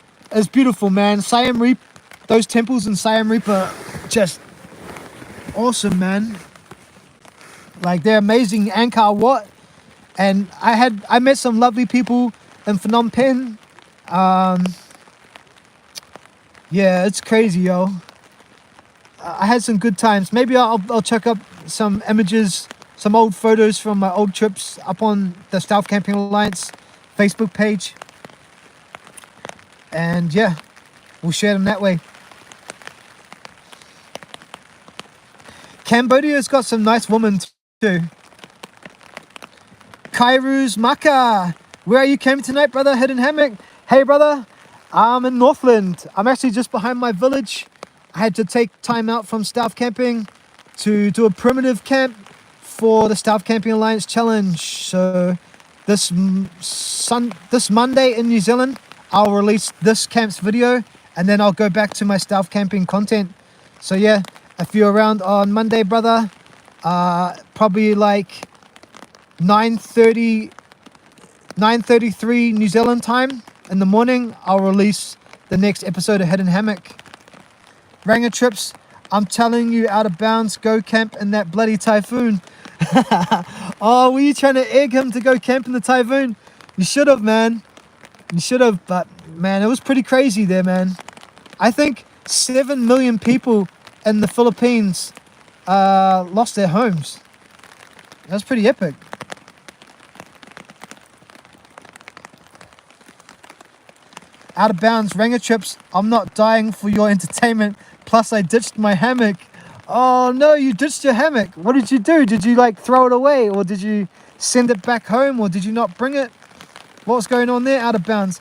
beautiful, man. Siam Reap, those temples in Siam Reap are just awesome, man. Like, they're amazing. Angkor Wat, and I met some lovely people in Phnom Penh. Yeah, it's crazy, yo. I had some good times. Maybe I'll check up some images, some old photos from my old trips up on the Staff Camping Alliance Facebook page. And yeah, we'll share them that way. Cambodia's got some nice women too. Kairu's Maka. Where are you camping tonight, brother? Hidden Hammock. Hey, brother. I'm in Northland. I'm actually just behind my village. I had to take time out from Staff Camping to do a primitive camp for the Staff Camping Alliance Challenge. So this Monday in New Zealand, I'll release this camp's video, and then I'll go back to my Staff Camping content. So yeah, if you're around on Monday, brother, probably like 9:33 New Zealand time in the morning, I'll release the next episode of Hidden Hammock. Ranger Trips, I'm telling you, out of bounds, go camp in that bloody typhoon. Oh, were you trying to egg him to go camp in the typhoon? You should have, man. You should have, but man, it was pretty crazy there, man. I think 7 million people in the Philippines lost their homes. That's pretty epic. Out of bounds, Ranger Trips, I'm not dying for your entertainment. Plus, I ditched my hammock. Oh no, you ditched your hammock. What did you do? Did you like throw it away, or did you send it back home, or did you not bring it? What's going on there? Out of bounds.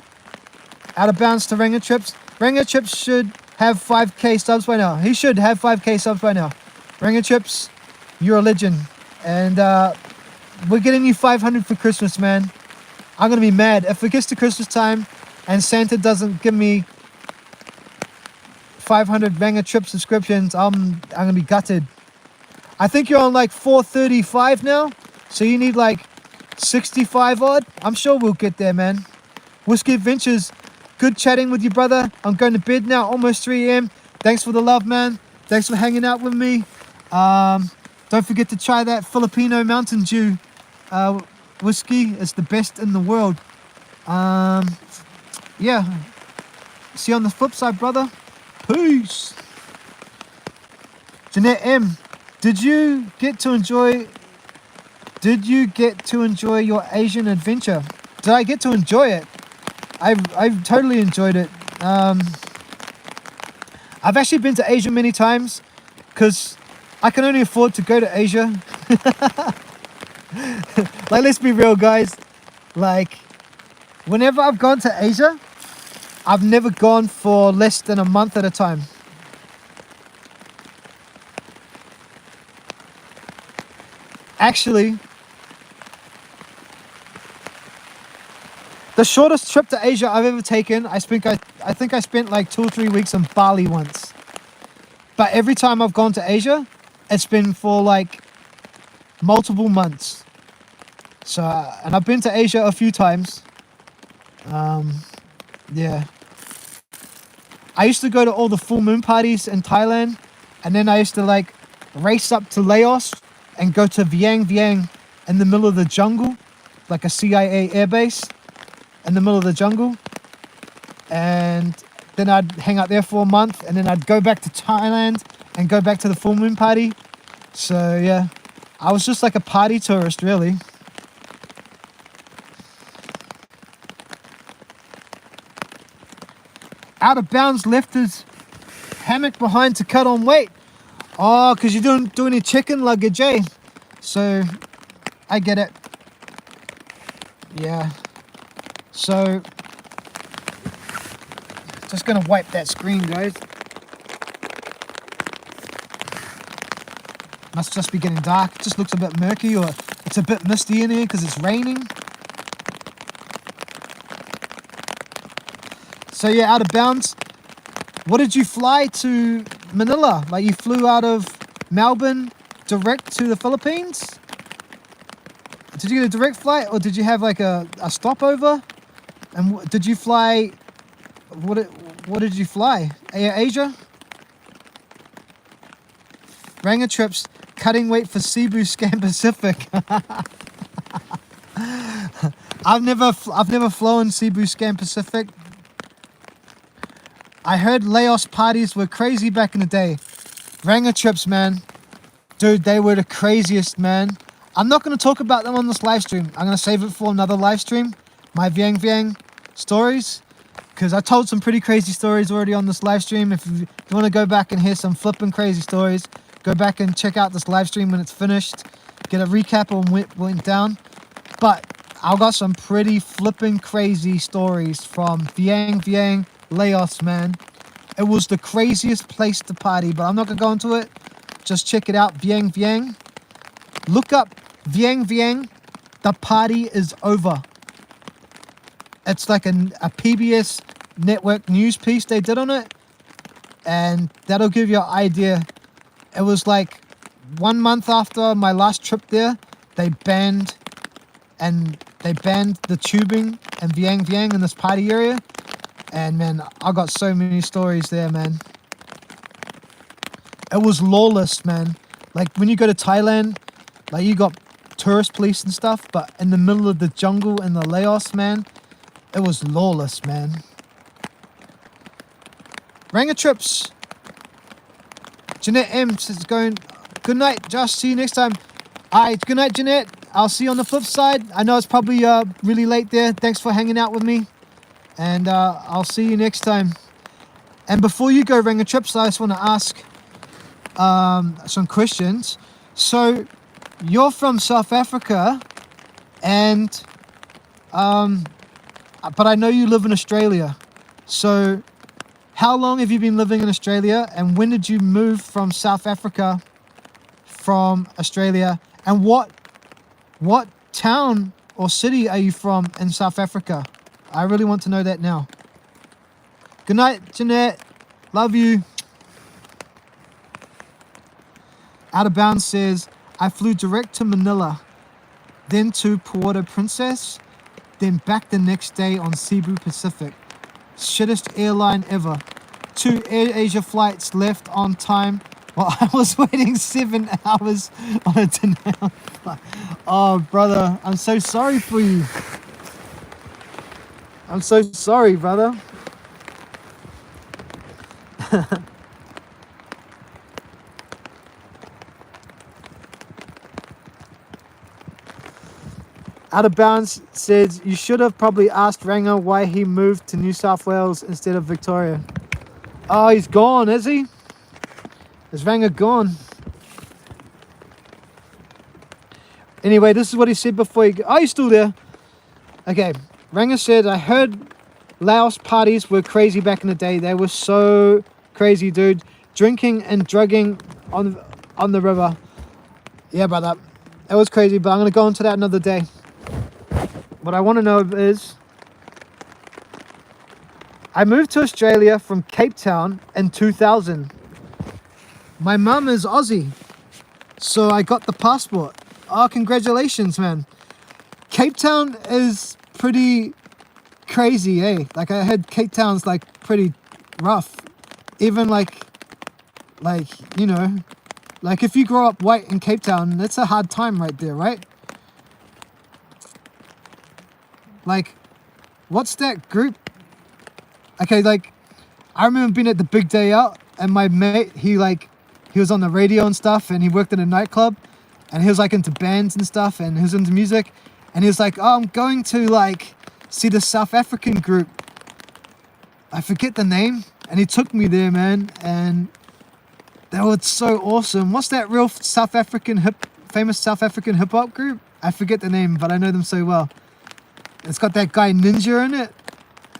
Out of bounds to Ranger Trips. Ranger Trips should have 5k subs by now. He should have 5k subs by now. Ranger Trips, you're a legend. And we're getting you 500 for Christmas, man. I'm going to be mad. If it gets to Christmas time and Santa doesn't give me 500 Ranger Trip subscriptions, I'm going to be gutted. I think you're on like 435 now. So you need like 65 odd. I'm sure we'll get there, man. Whiskey Adventures, good chatting with you, brother. I'm going to bed now, almost 3 a.m. Thanks for the love, man. Thanks for hanging out with me. Don't forget to try that Filipino Mountain Dew whiskey. It's the best in the world. Yeah. See you on the flip side, brother. Peace. Jeanette M, did you get to enjoy your Asian adventure? Did I get to enjoy it? I've totally enjoyed it. I've actually been to Asia many times because I can only afford to go to Asia. Like, let's be real, guys. Like, whenever I've gone to Asia, I've never gone for less than a month at a time. Actually, the shortest trip to Asia I've ever taken, I think I spent like 2 or 3 weeks in Bali once. But every time I've gone to Asia, it's been for like multiple months. So, and I've been to Asia a few times. Yeah. I used to go to all the full moon parties in Thailand, and then I used to like race up to Laos and go to Vieng Vieng in the middle of the jungle, like a CIA airbase in the middle of the jungle. And then I'd hang out there for a month, and then I'd go back to Thailand and go back to the full moon party. So yeah, I was just like a party tourist, really. Out of Bounds left his hammock behind to cut on weight. Oh, because you don't do any chicken luggage, eh? So, I get it. Yeah. So, just gonna wipe that screen, guys. Must just be getting dark. It just looks a bit murky, or it's a bit misty in here because it's raining. So yeah, Out of Bounds. What did you fly to Manila? Like you flew out of Melbourne direct to the Philippines? Did you get a direct flight, or did you have like a stopover? And did you fly? What did you fly? Air Asia? Ranger trips, cutting weight for Cebu Scan Pacific. I've never flown Cebu Scan Pacific. I heard Laos parties were crazy back in the day. Ranger trips, man. Dude, they were the craziest, man. I'm not going to talk about them on this live stream. I'm going to save it for another live stream. My Vieng Vieng stories. Because I told some pretty crazy stories already on this live stream. If you want to go back and hear some flipping crazy stories, go back and check out this live stream when it's finished. Get a recap on what went down. But I've got some pretty flipping crazy stories from Vieng Vieng, Laos, man. It was the craziest place to party, but I'm not going to go into it. Just check it out, Vieng Vieng. Look up Vieng Vieng, the party is over. It's like a PBS network news piece they did on it. And that'll give you an idea. It was like 1 month after my last trip there, they banned the tubing and Vieng Vieng in this party area. And man, I got so many stories there, man. It was lawless, man. Like when you go to Thailand, like you got tourist police and stuff, but in the middle of the jungle in the Laos, man, it was lawless, man. Ranger trips. Jeanette M says going, good night, Josh. See you next time. Alright, good night, Jeanette. I'll see you on the flip side. I know it's probably really late there. Thanks for hanging out with me. And I'll see you next time. And before you go, Ranger trips, I just want to ask some questions. So, you're from South Africa, and but I know you live in Australia. So, how long have you been living in Australia, and when did you move from South Africa from Australia? And what town or city are you from in South Africa? I really want to know that now. Good night, Jeanette. Love you. Out of Bounds says, I flew direct to Manila, then to Puerto Princess, then back the next day on Cebu Pacific. Shittest airline ever. 2 Air Asia flights left on time while I was waiting 7 hours on a Denali flight. Oh, brother, I'm so sorry for you. I'm so sorry, brother. Out of Bounds says, you should have probably asked Ranger why he moved to New South Wales instead of Victoria. Oh, he's gone, is he? Is Ranger gone? Anyway, this is what he said before he... Oh, he's still there. Okay. Ranger said, I heard Laos parties were crazy back in the day. They were so crazy, dude. Drinking and drugging on the river. Yeah, brother. It was crazy, but I'm going to go into that another day. What I want to know is, I moved to Australia from Cape Town in 2000. My mum is Aussie, so I got the passport. Oh, congratulations, man. Cape Town is pretty crazy, eh? Like I heard Cape Town's like pretty rough. Even like, you know, like if you grow up white in Cape Town, that's a hard time right there, right? Like, what's that group? Okay, like, I remember being at the big day out, and my mate, he was on the radio and stuff, and he worked in a nightclub, and he was like into bands and stuff, and he was into music, and he was like, oh, I'm going to like see the South African group. I forget the name, and he took me there, man, and they were so awesome. What's that real famous South African hip hop group? I forget the name, but I know them so well. It's got that guy Ninja in it,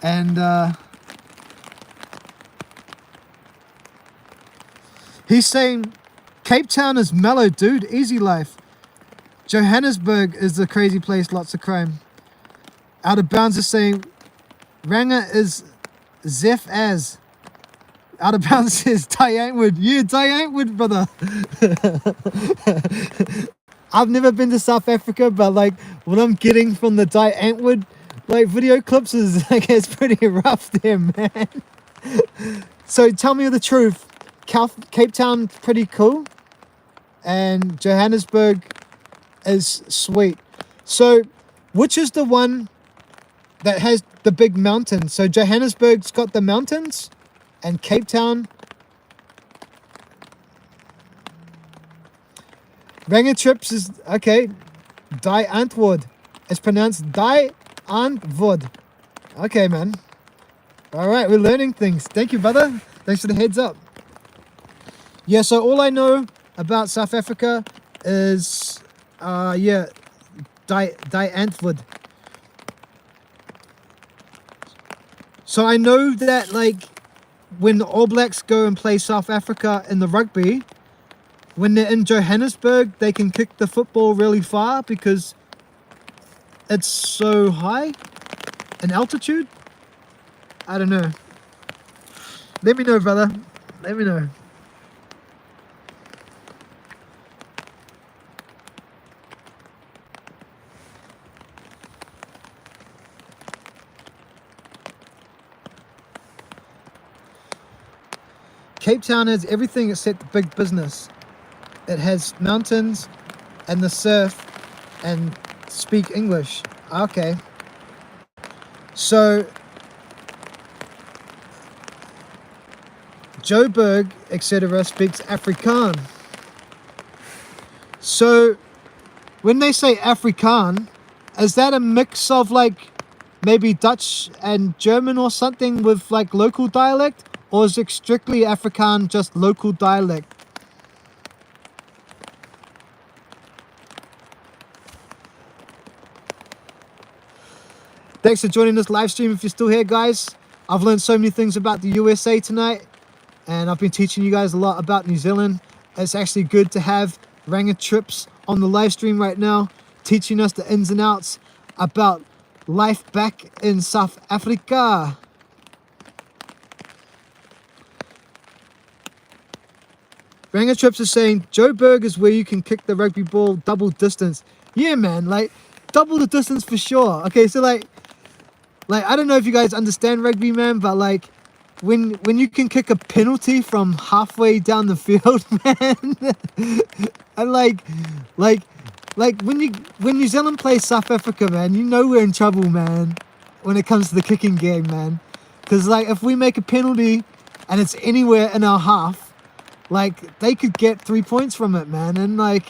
and he's saying Cape Town is mellow, dude, easy life. Johannesburg is the crazy place, lots of crime. Out of Bounds is saying Ranga is Zeph as. Out of Bounds says Ty Antwood. Yeah, Ty Antwood, brother. I've never been to South Africa, but like what I'm getting from the Ty Antwood like video clips is like it's pretty rough there, man. So tell me the truth. Cape Town pretty cool, and Johannesburg is sweet. So which is the one that has the big mountains? So Johannesburg's got the mountains, and Cape Town. Ranga Trips is okay. Die Antwoord. It's pronounced Die Antwoord. Okay, man. All right, we're learning things. Thank you, brother. Thanks for the heads up. Yeah, so all I know about South Africa is Die Antwoord. So I know that like when the All Blacks go and play South Africa in the rugby, when they're in Johannesburg, they can kick the football really far because it's so high in altitude. I don't know. Let me know, brother. Let me know. Cape Town has everything except the big business. It has mountains and the surf and speak English. Okay. So Joburg, etc. speaks Afrikaan. So when they say Afrikaan, is that a mix of like maybe Dutch and German or something with like local dialect? Or is it strictly Afrikaan, just local dialect? Thanks for joining this live stream if you're still here, guys. I've learned so many things about the USA tonight, and I've been teaching you guys a lot about New Zealand. It's actually good to have Ranga Trips on the live stream right now, teaching us the ins and outs about life back in South Africa. Ranga Trips is saying Joburg is where you can kick the rugby ball double distance. Yeah, man, like double the distance for sure. Okay, so like I don't know if you guys understand rugby, man, but like when you can kick a penalty from halfway down the field, man, and like when New Zealand plays South Africa, man, you know we're in trouble, man, when it comes to the kicking game, man, because like if we make a penalty and it's anywhere in our half, like they could get 3 points from it, man, and like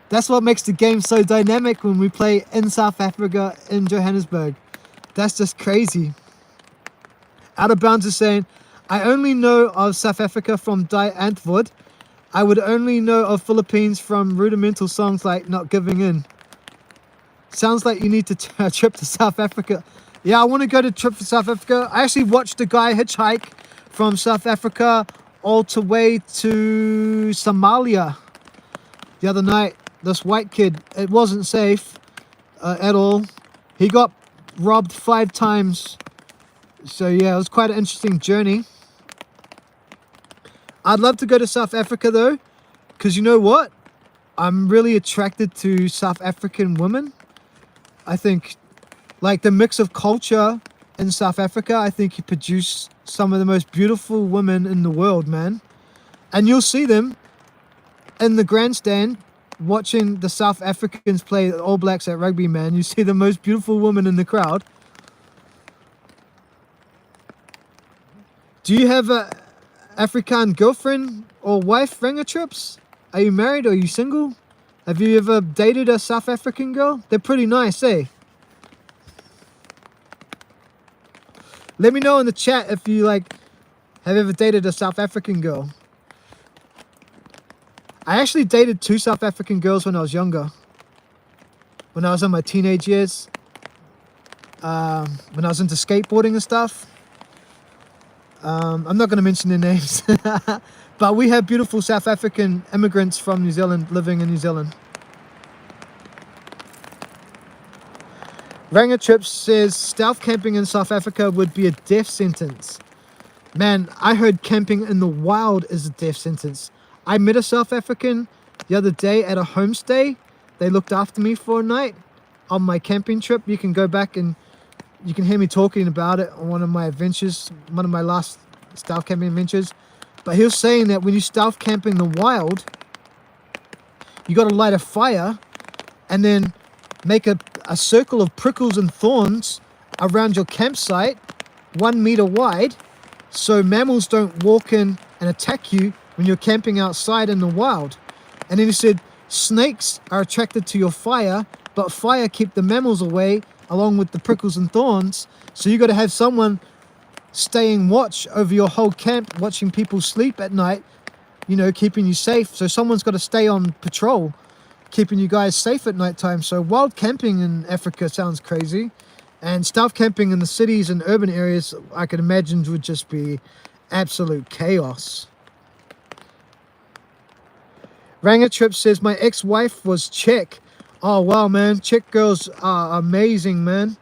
that's what makes the game so dynamic when we play in South Africa in Johannesburg. That's just crazy. Out of Bounds is saying, I only know of South Africa from Die Antwoord. I would only know of Philippines from rudimental songs like Not Giving In. Sounds like you need to trip to South Africa. Yeah, I want to go to trip to South Africa. I actually watched a guy hitchhike from South Africa all the way to Somalia the other night. This white kid, it wasn't safe at all. He got robbed 5 times. So yeah, it was quite an interesting journey. I'd love to go to South Africa though, because you know what? I'm really attracted to South African women. I think like the mix of culture in South Africa, I think you produce some of the most beautiful women in the world, man. And you'll see them in the grandstand watching the South Africans play the All Blacks at rugby, man. You see the most beautiful woman in the crowd. Do you have a African girlfriend or wife, Ranga Trips? Are you married or are you single? Have you ever dated a South African girl? They're pretty nice, eh? Let me know in the chat if you like have ever dated a South African girl. I actually dated 2 South African girls when I was younger. When I was in my teenage years. When I was into skateboarding and stuff. I'm not going to mention their names. But we have beautiful South African immigrants from New Zealand living in New Zealand. Ranger Trips says stealth camping in South Africa would be a death sentence. Man, I heard camping in the wild is a death sentence. I met a South African the other day at a homestay. They looked after me for a night on my camping trip. You can go back and you can hear me talking about it on one of my adventures, one of my last stealth camping adventures. But he was saying that when you stealth camp in the wild, you got to light a fire and then make a circle of prickles and thorns around your campsite, 1 meter wide, so mammals don't walk in and attack you when you're camping outside in the wild. And then he said snakes are attracted to your fire, but fire keep the mammals away along with the prickles and thorns. So you got to have someone staying watch over your whole camp, watching people sleep at night, you know, keeping you safe. So someone's got to stay on patrol, keeping you guys safe at nighttime. So wild camping in Africa sounds crazy, and stealth camping in the cities and urban areas I could imagine would just be absolute chaos. Ranger Trip says my ex-wife was Czech. Oh wow, man, Czech girls are amazing, man.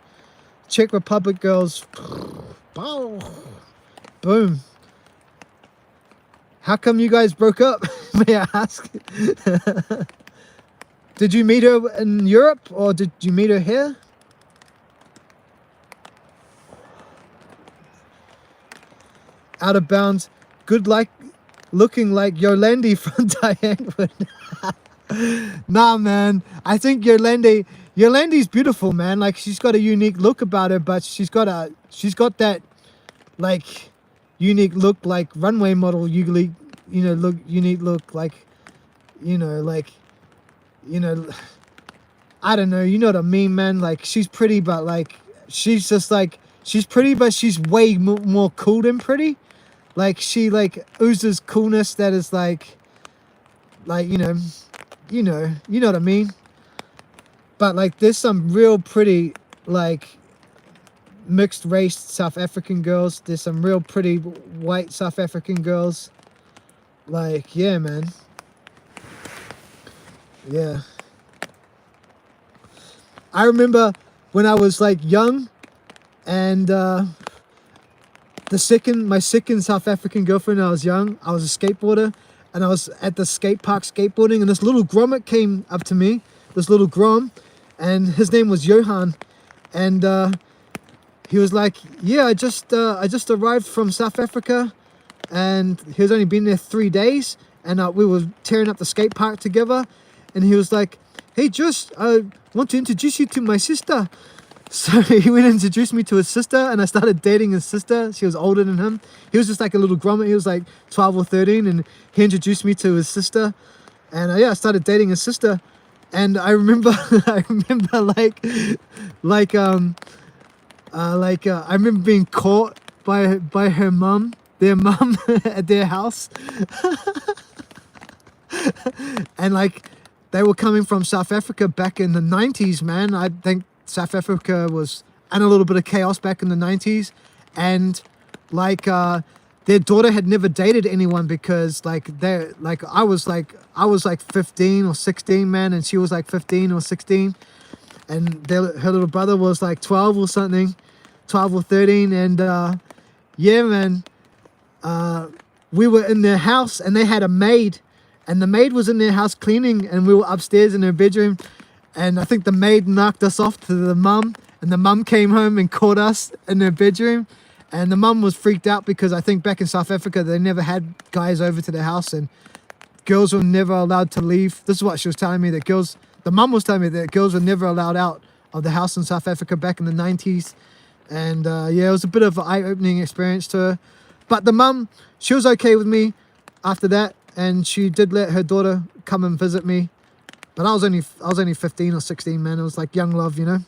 Czech Republic girls, boom. How come you guys broke up? May I ask? Did you meet her in Europe or did you meet her here? Out of bounds, good like looking like Yolandi from Dianewood. Nah, man. I think Yolandi's beautiful, man. Like she's got a unique look about her, but she's got that like unique look like runway model unique look like I don't know, you know what I mean, man. Like she's pretty, but like she's just like she's pretty, but she's way more cool than pretty. Like she like oozes coolness that is like you know what I mean. But like there's some real pretty like mixed race South African girls. There's some real pretty white South African girls. Like yeah, man. Yeah. I remember when I was like young and my second South African girlfriend when I was young, I was a skateboarder and I was at the skate park skateboarding, and this little grommet came up to me, this little grom, and his name was Johan, and he was like, yeah, I just arrived from South Africa, and he was only been there 3 days, and we were tearing up the skate park together, and he was like, hey Josh, I want to introduce you to my sister. So he went and introduced me to his sister, and I started dating his sister. She was older than him. He was just like a little grommet. He was like 12 or 13, and he introduced me to his sister. And yeah, I started dating his sister. And I remember, I remember being caught by her mum, their mum at their house. And like they were coming from South Africa back in the 90s, man. I think South Africa was in a little bit of chaos back in the 90s, and like their daughter had never dated anyone because like I was like 15 or 16, man, and she was like 15 or 16, and her little brother was like 12 or something, 12 or 13, and yeah, man, we were in their house and they had a maid, and the maid was in their house cleaning, and we were upstairs in her bedroom. And I think the maid knocked us off to the mum, and the mum came home and caught us in her bedroom. And the mum was freaked out because I think back in South Africa, they never had guys over to their house, and girls were never allowed to leave. This is what she was telling me, the mum was telling me that girls were never allowed out of the house in South Africa back in the 90s. And yeah, it was a bit of an eye-opening experience to her. But the mum, she was okay with me after that, and she did let her daughter come and visit me. But I was only 15 or 16, man. It was like young love, you know.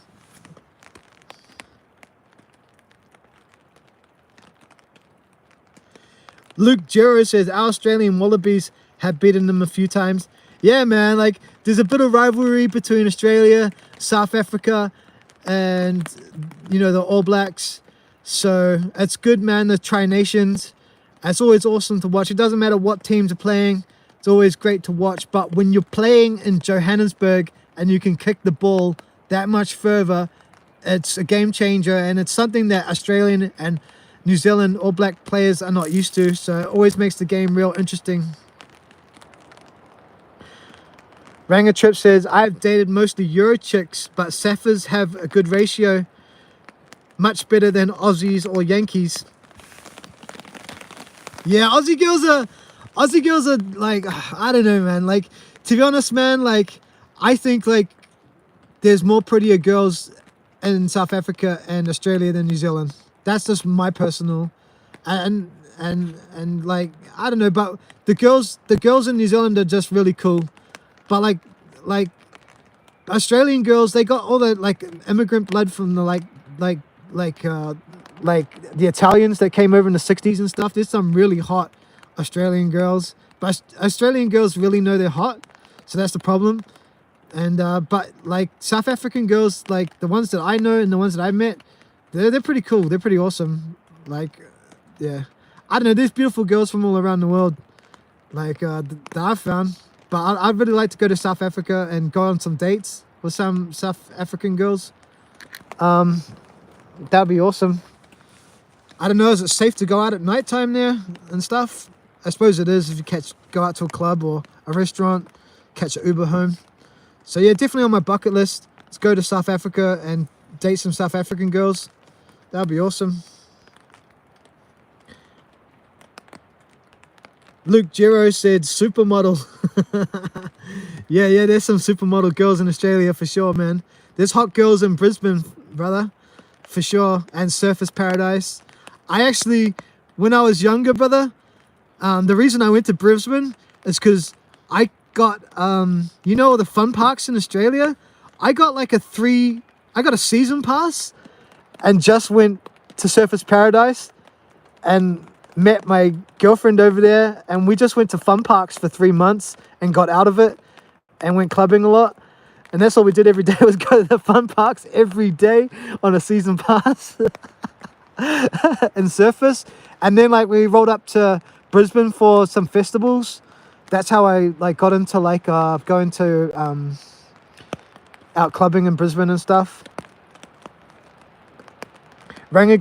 Luke Giro says our Australian Wallabies have beaten them a few times. Yeah, man, like there's a bit of rivalry between Australia, South Africa, and the All Blacks. So it's good, man. The Tri-Nations. It's always awesome to watch. It doesn't matter what teams are playing. It's always great to watch. But when you're playing in Johannesburg and you can kick the ball that much further, it's a game changer, and it's something that Australian and New Zealand All Black players are not used to. So it always makes the game real interesting. Ranger Trip says, I've dated mostly Euro chicks, but Saffers have a good ratio. Much better than Aussies or Yankees. Yeah, Aussie girls are like, I don't know, man. Like, to be honest, man, like, I think like there's more prettier girls in South Africa and Australia than New Zealand. That's just my personal, and like, I don't know, but the girls in New Zealand are just really cool. But like Australian girls, they got all the like immigrant blood from the like the Italians that came over in the 60s and stuff. There's some really hot Australian girls, but Australian girls really know they're hot, so that's the problem. And but like South African girls, like the ones that I know and the ones that I met, they're pretty cool. They're pretty awesome. Like, yeah, I don't know. There's beautiful girls from all around the world, like that I've found. But I'd really like to go to South Africa and go on some dates with some South African girls. That'd be awesome. I don't know, is it safe to go out at nighttime there and stuff? I suppose it is if you go out to a club or a restaurant, catch an Uber home. So yeah, definitely on my bucket list. Let's go to South Africa and date some South African girls. That'd be awesome. Luke Giro said supermodel. yeah, there's some supermodel girls in Australia for sure, man. There's hot girls in Brisbane, brother, for sure, and Surfers Paradise. I actually, when I was younger, brother, the reason I went to Brisbane is because I got, all the fun parks in Australia? I got a season pass and just went to Surfers Paradise and met my girlfriend over there, and we just went to fun parks for 3 months and got out of it and went clubbing a lot. And that's all we did every day, was go to the fun parks every day on a season pass and surface. And then like we rolled up to Brisbane for some festivals. That's how I like got into like going to out clubbing in Brisbane and stuff. Ranger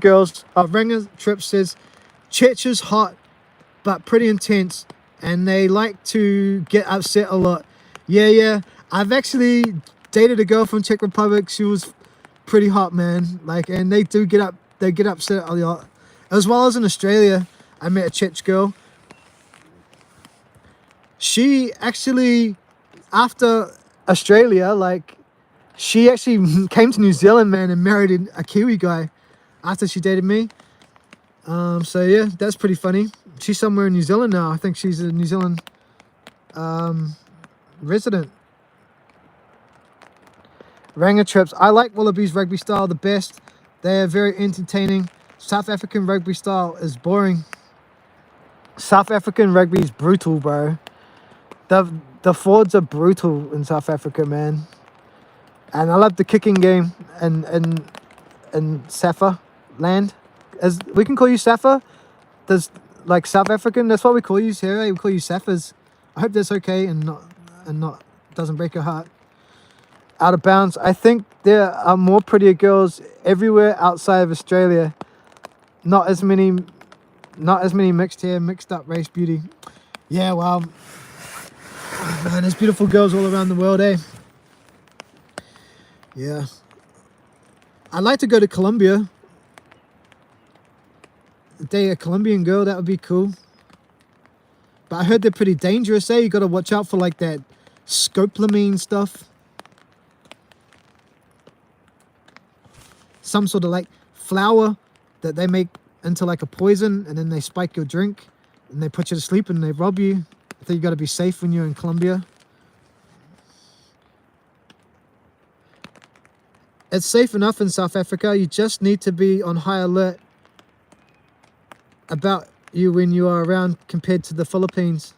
Trip says, Church is hot, but pretty intense, and they like to get upset a lot. Yeah. I've actually dated a girl from Czech Republic. She was pretty hot, man. Like, and they get upset a lot. As well as in Australia, I met a Czech girl. She actually, after Australia, like, she actually came to New Zealand, man, and married a Kiwi guy after she dated me. So yeah, that's pretty funny. She's somewhere in New Zealand now. I think she's a New Zealand resident. Ranger Trips, I like Wallabies rugby style the best. They are very entertaining. South African rugby style is boring. South African rugby is brutal, bro. The forwards are brutal in South Africa, man. And I love the kicking game in Safa land. As we can call you Safa. There's like South African, that's what we call you here. We call you Safas. I hope that's okay and not doesn't break your heart. Out of bounds. I think there are more prettier girls everywhere outside of Australia. Not as many mixed up race beauty. Yeah, well, man, there's beautiful girls all around the world, eh? Yeah. I'd like to go to Colombia. Date a Colombian girl, that would be cool. But I heard they're pretty dangerous, eh? You gotta watch out for like that scopolamine stuff. Some sort of like flour that they make into like a poison, and then they spike your drink and they put you to sleep and they rob you. I think you gotta be safe when you're in Colombia. It's safe enough in South Africa. You just need to be on high alert about you when you are around compared to the Philippines?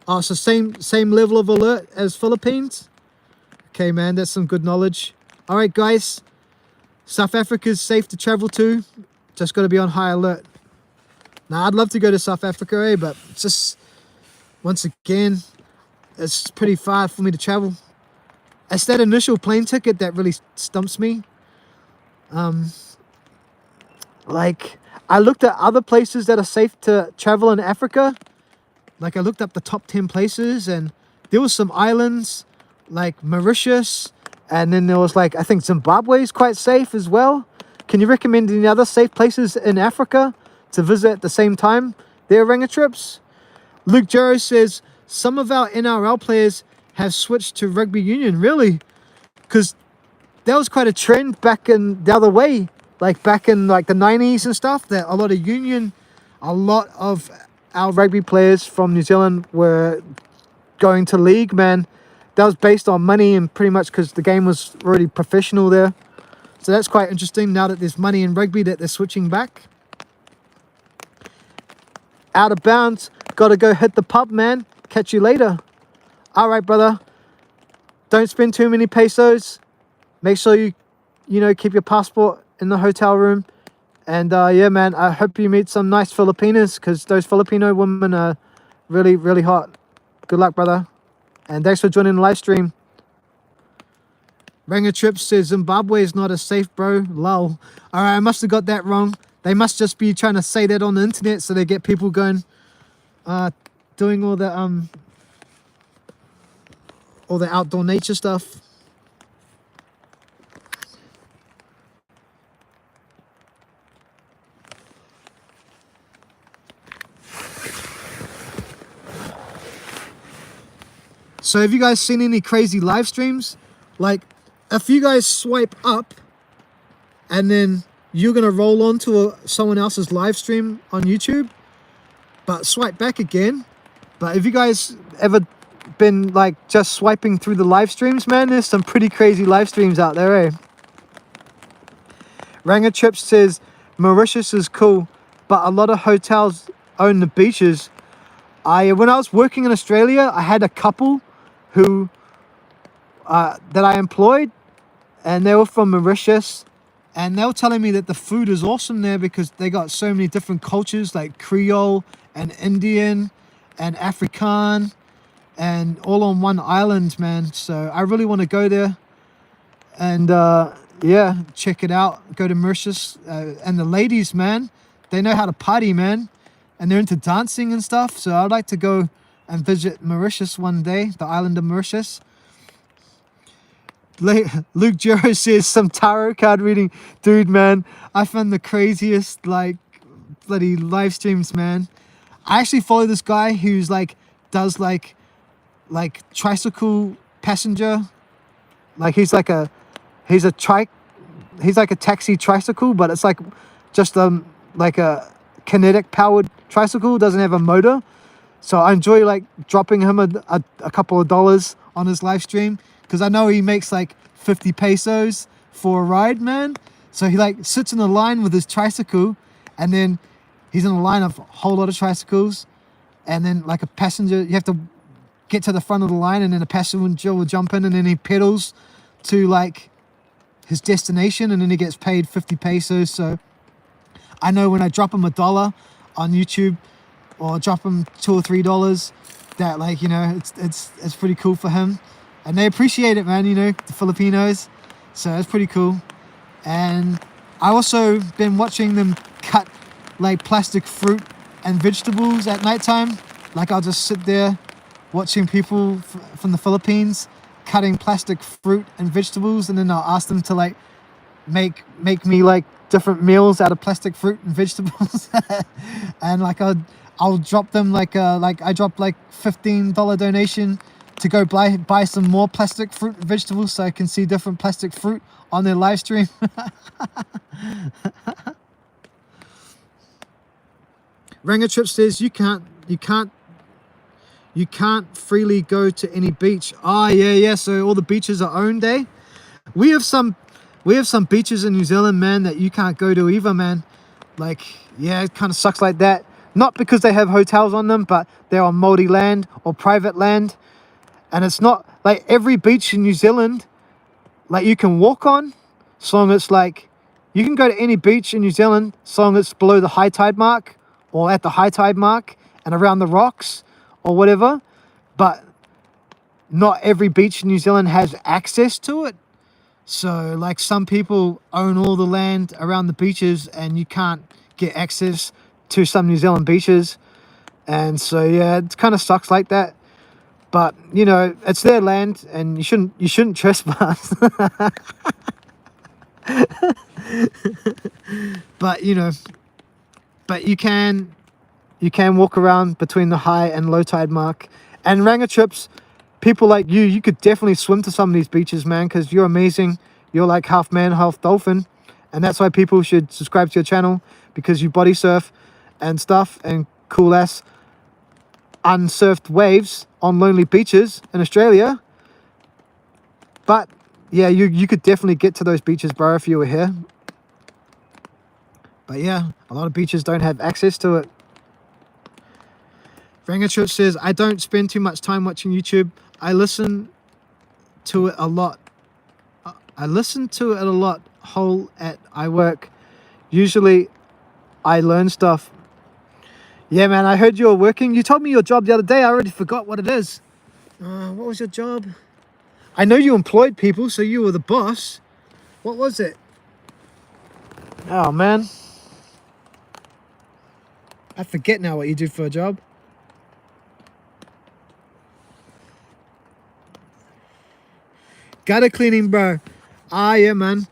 Oh, so same level of alert as Philippines? Okay, man, that's some good knowledge. All right, guys. South Africa's safe to travel to. Just got to be on high alert. Now, I'd love to go to South Africa, but it's just, once again, it's pretty far for me to travel. It's that initial plane ticket that really stumps me. Like, I looked at other places that are safe to travel in Africa. Like, I looked up the top 10 places, and there was some islands, like Mauritius, and then there was, like, I think Zimbabwe is quite safe as well. Can you recommend any other safe places in Africa to visit at the same time? Their Ranger trips. Luke Jarrow says, some of our NRL players have switched to rugby union. Really? Because that was quite a trend back in the other way. Like back in like the 90s and stuff, that a lot of our rugby players from New Zealand were going to league, man. That was based on money and pretty much because the game was already professional there. So that's quite interesting now that there's money in rugby that they're switching back. Out of bounds. Got to go hit the pub, man. Catch you later. All right, brother. Don't spend too many pesos. Make sure you keep your passport in the hotel room. And yeah, man, I hope you meet some nice Filipinas because those Filipino women are really, really hot. Good luck, brother. And thanks for joining the live stream. Ranger Trips says Zimbabwe is not as safe, bro. Lol. All right, I must have got that wrong. They must just be trying to say that on the internet so they get people going, doing all the outdoor nature stuff. So have you guys seen any crazy live streams? Like, if you guys swipe up and then you're going to roll onto someone else's live stream on YouTube, but swipe back again. But have you guys ever been like just swiping through the live streams, man? There's some pretty crazy live streams out there, eh? Ranger Trips says Mauritius is cool, but a lot of hotels own the beaches. When I was working in Australia, I had a couple who that I employed, and they were from Mauritius, and they were telling me that the food is awesome there because they got so many different cultures like Creole and Indian and Afrikaan and all on one island, man. So I really want to go there and yeah, check it out. Go to Mauritius, and the ladies, man, they know how to party, man, and they're into dancing and stuff. So I'd like to go and visit Mauritius one day, the island of Mauritius. Luke Jarrow says some tarot card reading. Dude, man, I found the craziest like bloody live streams, man. I actually follow this guy who's like does like tricycle passenger. Like he's like a taxi tricycle, but it's like just like a kinetic powered tricycle, doesn't have a motor. So I enjoy like dropping him a couple of dollars on his live stream because I know he makes like 50 pesos for a ride, man. So he like sits in a line with his tricycle, and then he's in a line of a whole lot of tricycles, and then like a passenger, you have to get to the front of the line, and then a passenger will jump in, and then he pedals to like his destination, and then he gets paid 50 pesos. So I know when I drop him $1 on YouTube or drop him $2 or $3, that like, you know, it's pretty cool for him, and they appreciate it, man, you know, the Filipinos. So it's pretty cool. And I also been watching them cut like plastic fruit and vegetables at nighttime. Like I'll just sit there watching people from the Philippines cutting plastic fruit and vegetables, and then I'll ask them to like make me like different meals out of plastic fruit and vegetables. And like I'll drop them like I dropped like $15 donation to go buy some more plastic fruit and vegetables so I can see different plastic fruit on their live stream. Ranger Trip says you can't freely go to any beach. Oh yeah. So all the beaches are owned, eh? We have some beaches in New Zealand, man, that you can't go to either, man. Like, yeah, it kind of sucks like that. Not because they have hotels on them, but they're on Māori land or private land. And it's not like every beach in New Zealand, like you can walk on, so long as like, you can go to any beach in New Zealand, so long as it's below the high tide mark or at the high tide mark and around the rocks or whatever. But not every beach in New Zealand has access to it. So like some people own all the land around the beaches and you can't get access to some New Zealand beaches. And so yeah, it kind of sucks like that. But you know, it's their land and you shouldn't trespass. But you know, but you can walk around between the high and low tide mark. And Ranger trips, people like you could definitely swim to some of these beaches, man, because you're amazing. You're like half man, half dolphin. And that's why people should subscribe to your channel, because you body surf and stuff and cool ass unsurfed waves on lonely beaches in Australia. But yeah, you could definitely get to those beaches, bro, if you were here. But yeah, a lot of beaches don't have access to it. Ranger Trip says, I don't spend too much time watching YouTube. I listen to it a lot. Whole at I work. Usually I learn stuff. Yeah, man, I heard you were working. You told me your job the other day. I already forgot what it is. What was your job? I know you employed people, so you were the boss. What was it? Oh, man. I forget now what you do for a job. Gutter cleaning, bro. Ah, yeah, man.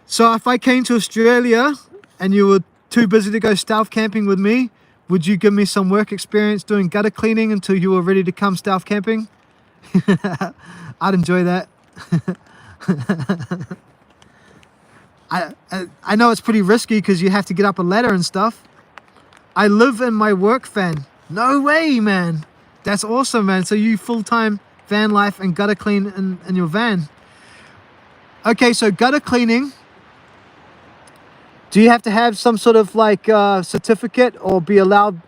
So if I came to Australia and you were too busy to go stealth camping with me, would you give me some work experience doing gutter cleaning until you were ready to come stealth camping? I'd enjoy that. I know it's pretty risky because you have to get up a ladder and stuff. I live in my work van. No way, man. That's awesome, man. So you full-time van life and gutter clean in your van. Okay, so gutter cleaning. Do you have to have some sort of like certificate or be allowed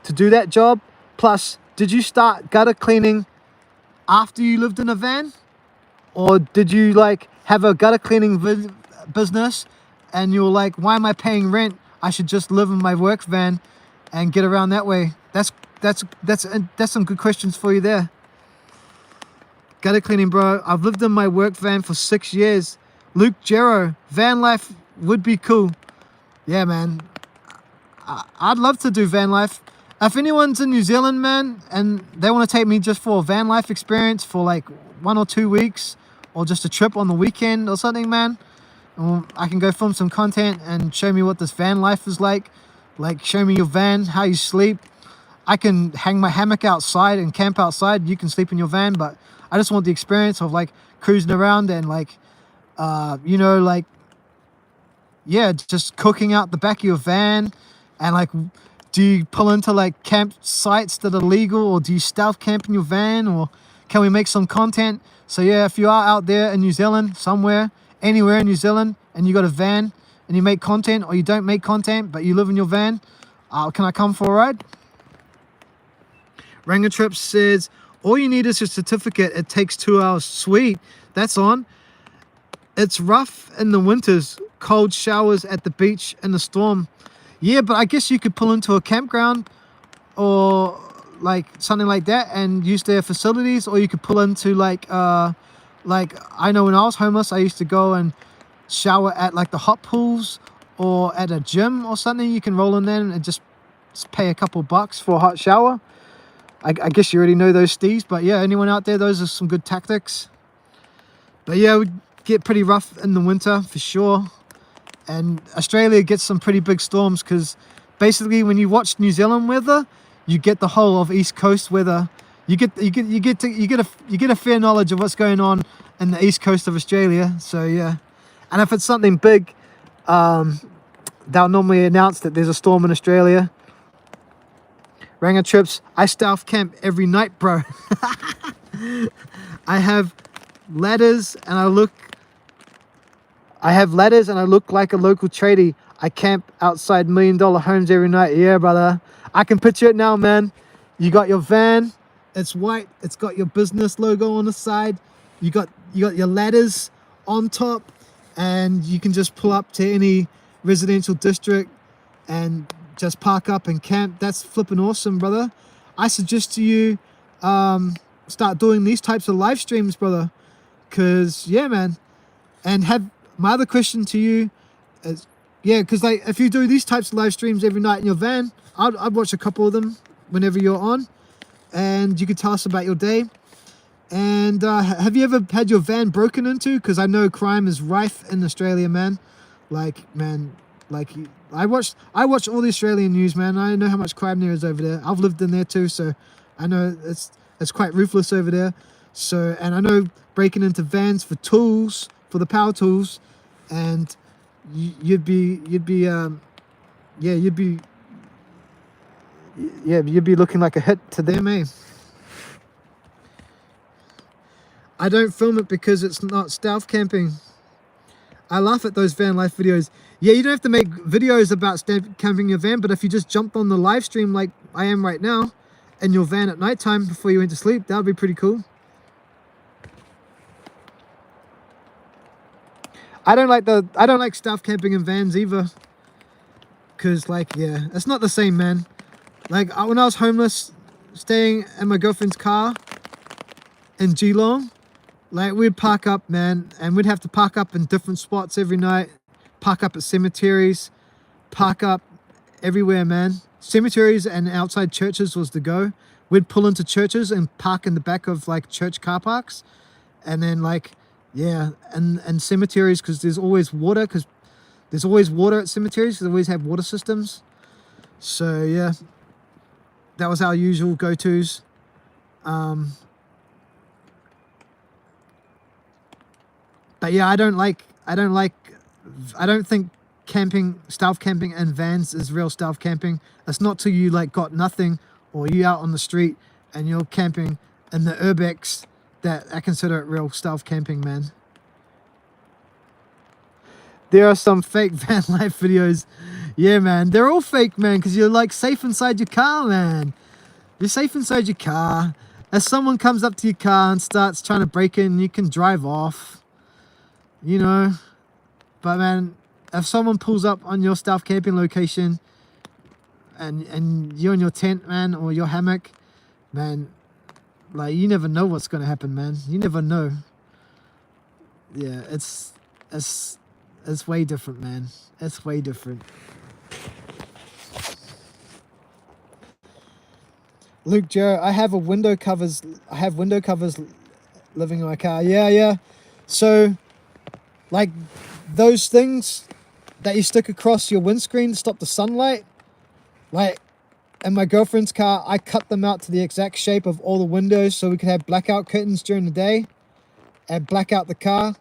to do that job? Plus, did you start gutter cleaning after you lived in a van? Or did you like have a gutter cleaning business and you were like, why am I paying rent? I should just live in my work van and get around that way. That's some good questions for you there. Gutter cleaning, bro. I've lived in my work van for 6 years. Luke Gero, van life would be cool. Yeah, man. I'd love to do van life. If anyone's in New Zealand, man, and they want to take me just for a van life experience for like 1 or 2 weeks, or just a trip on the weekend or something, man, I can go film some content and show me what this van life is like. Like, show me your van, how you sleep. I can hang my hammock outside and camp outside. You can sleep in your van, but I just want the experience of like cruising around and like, you know, like, yeah, just cooking out the back of your van. And like, do you pull into like campsites that are legal, or do you stealth camp in your van, or can we make some content? So yeah, if you are out there in New Zealand, somewhere, anywhere in New Zealand, and you got a van and you make content, or you don't make content, but you live in your van, can I come for a ride? Ranger Trip says, all you need is a certificate. It takes 2 hours. Sweet. That's on. It's rough in the winters. Cold showers at the beach in the storm. Yeah, but I guess you could pull into a campground or like something like that and use their facilities, or you could pull into like I know when I was homeless, I used to go and shower at like the hot pools or at a gym or something. You can roll in there and just pay a couple bucks for a hot shower. I guess you already know those steves, but yeah, anyone out there, those are some good tactics. But yeah, we get pretty rough in the winter for sure. And Australia gets some pretty big storms because basically when you watch New Zealand weather, you get the whole of East Coast weather. You get a fair knowledge of what's going on in the East Coast of Australia. So yeah, and if it's something big, they'll normally announce that there's a storm in Australia. Ranger Trips, I stealth camp every night, bro. I have ladders and I look like a local tradie. I camp outside $1 million homes every night. Yeah, brother. I can picture it now, man. You got your van. It's white. It's got your business logo on the side. You got your ladders on top, and you can just pull up to any residential district and just park up and camp. That's flipping awesome, brother. I suggest to you start doing these types of live streams, brother, because yeah, man. And have my other question to you is, yeah, because like if you do these types of live streams every night in your van, I'd watch a couple of them whenever you're on, and you could tell us about your day. And have you ever had your van broken into? Because I know crime is rife in Australia, man. Like, man, like I watch all the Australian news, man. I know how much crime there is over there. I've lived in there too, so I know it's quite ruthless over there. So, and I know breaking into vans for tools, for the power tools, and you'd be looking like a hit to them, eh? I don't film it because it's not stealth camping. I laugh at those van life videos. Yeah, you don't have to make videos about stealth camping your van, but if you just jumped on the live stream like I am right now in your van at nighttime before you went to sleep, that would be pretty cool. I don't like stealth camping in vans either. Cause like, yeah, it's not the same, man. Like when I was homeless, staying in my girlfriend's car in Geelong, like we'd park up, man, and we'd have to park up in different spots every night, park up at cemeteries, park up everywhere, man. Cemeteries and outside churches was the go. We'd pull into churches and park in the back of like church car parks, and then like, yeah, and cemeteries, because there's always water, because there's always water at cemeteries, they always have water systems. So yeah, that was our usual go-tos. But yeah, I don't think stealth camping in vans is real stealth camping. It's not till you like got nothing, or you out on the street and you're camping in the urbex that I consider it real stealth camping, man. There are some fake van life videos. Yeah, man, they're all fake, man, because you're like safe inside your car, man. You're safe inside your car. If someone comes up to your car and starts trying to break in, you can drive off. You know, but man, if someone pulls up on your stealth camping location and you're in your tent, man, or your hammock, man, like you never know what's gonna happen, man. You never know. Yeah, it's way different, man. It's way different. Luke Joe, I have window covers living in my car. Yeah. So like those things that you stick across your windscreen to stop the sunlight, like in my girlfriend's car, I cut them out to the exact shape of all the windows so we could have blackout curtains during the day and black out the car,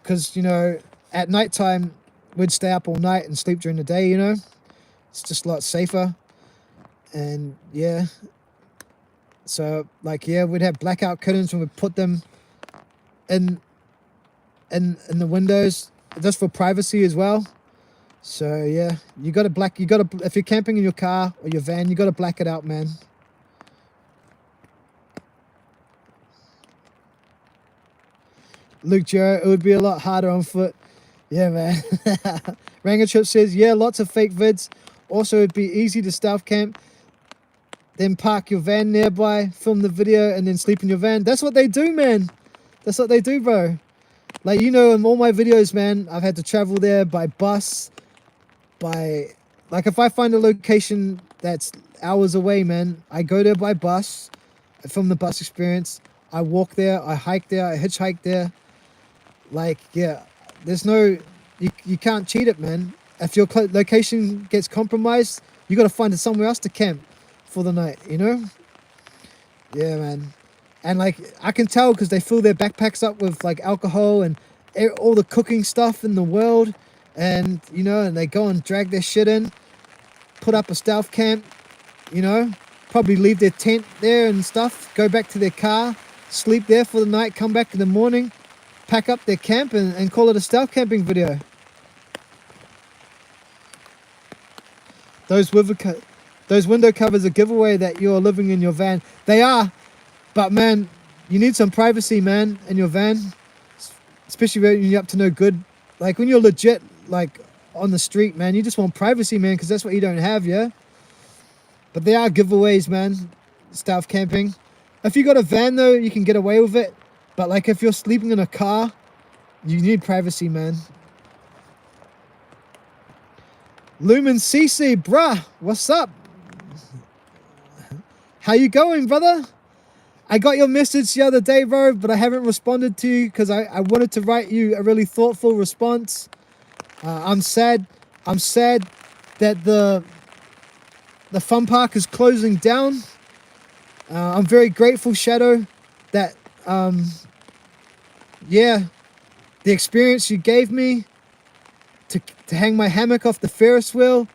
because you know at nighttime we'd stay up all night and sleep during the day, you know. It's just a lot safer. And yeah, so like, yeah, we'd have blackout curtains and we'd put them in the windows just for privacy as well. So yeah, if you're camping in your car or your van, you gotta black it out, man. Luke Joe, it would be a lot harder on foot. Yeah, man. Ranger Trip says, yeah, lots of fake vids. Also, it'd be easy to stealth camp, then park your van nearby, film the video, and then sleep in your van. That's what they do, man. That's what they do, bro. Like, you know, in all my videos, man, I've had to travel there by bus, like if I find a location that's hours away, man, I go there by bus. I film the bus experience. I walk there, I hike there, I hitchhike there. Like, yeah, there's no, you can't cheat it, man. If your location gets compromised, you got to find somewhere else to camp for the night, you know? Yeah, man. And like, I can tell because they fill their backpacks up with like alcohol and all the cooking stuff in the world. And, you know, and they go and drag their shit in, put up a stealth camp, you know, probably leave their tent there and stuff, go back to their car, sleep there for the night, come back in the morning, pack up their camp and call it a stealth camping video. those window covers a giveaway that you're living in your van. They are, but man, you need some privacy, man, in your van, especially when you're up to no good. Like when you're legit, like on the street, man, you just want privacy, man, because that's what you don't have, yeah. But there are giveaways, man. Stealth camping. If you got a van though, you can get away with it. But like if you're sleeping in a car, you need privacy, man. Lumen CC, bruh, what's up? How you going, brother? I got your message the other day, bro, but I haven't responded to you because I wanted to write you a really thoughtful response. I'm sad that the fun park is closing down. I'm very grateful, Shadow, that yeah, the experience you gave me to hang my hammock off the Ferris wheel.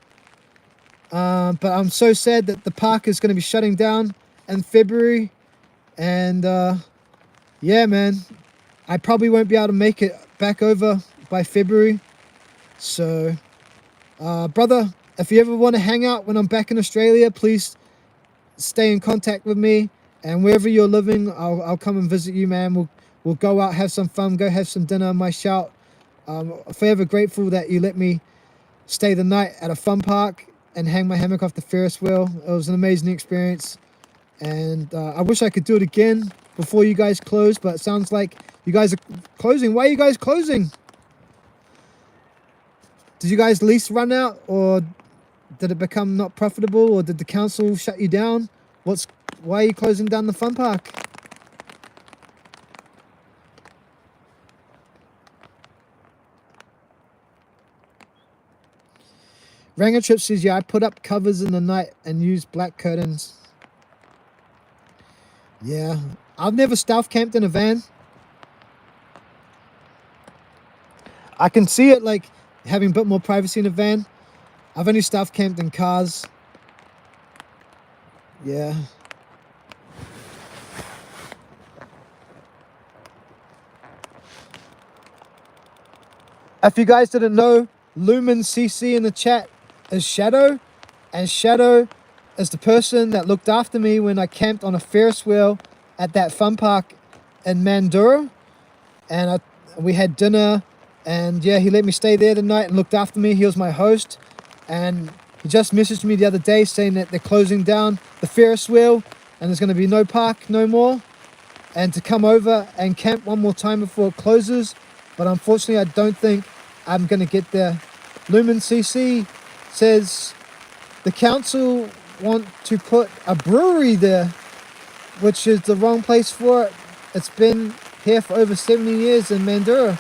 But I'm so sad that the park is going to be shutting down in February. And yeah, man, I probably won't be able to make it back over by February. So, brother, if you ever want to hang out when I'm back in Australia, please stay in contact with me. And wherever you're living, I'll come and visit you, man. We'll go out, have some fun, go have some dinner. My shout. Forever grateful that you let me stay the night at a fun park and hang my hammock off the Ferris wheel. It was an amazing experience, and I wish I could do it again before you guys close, but it sounds like you guys are closing. Why are you guys closing? Did you guys lease run out, or did it become not profitable, or did the council shut you down? Why are you closing down the fun park? Ranger Trip says, yeah, I put up covers in the night and used black curtains. Yeah, I've never stealth camped in a van. I can see it like having a bit more privacy in a van. I've only stealth camped in cars. Yeah. If you guys didn't know, Lumen CC in the chat is Shadow, and Shadow is the person that looked after me when I camped on a Ferris wheel at that fun park in Mandurah, and we had dinner, and yeah, he let me stay there the night and looked after me. He was my host, and he just messaged me the other day saying that they're closing down the Ferris wheel and there's going to be no park no more, and to come over and camp one more time before it closes. But unfortunately, I don't think I'm going to get there. Lumen CC says the council want to put a brewery there, which is the wrong place for it. It's been here for over 70 years in Mandurah.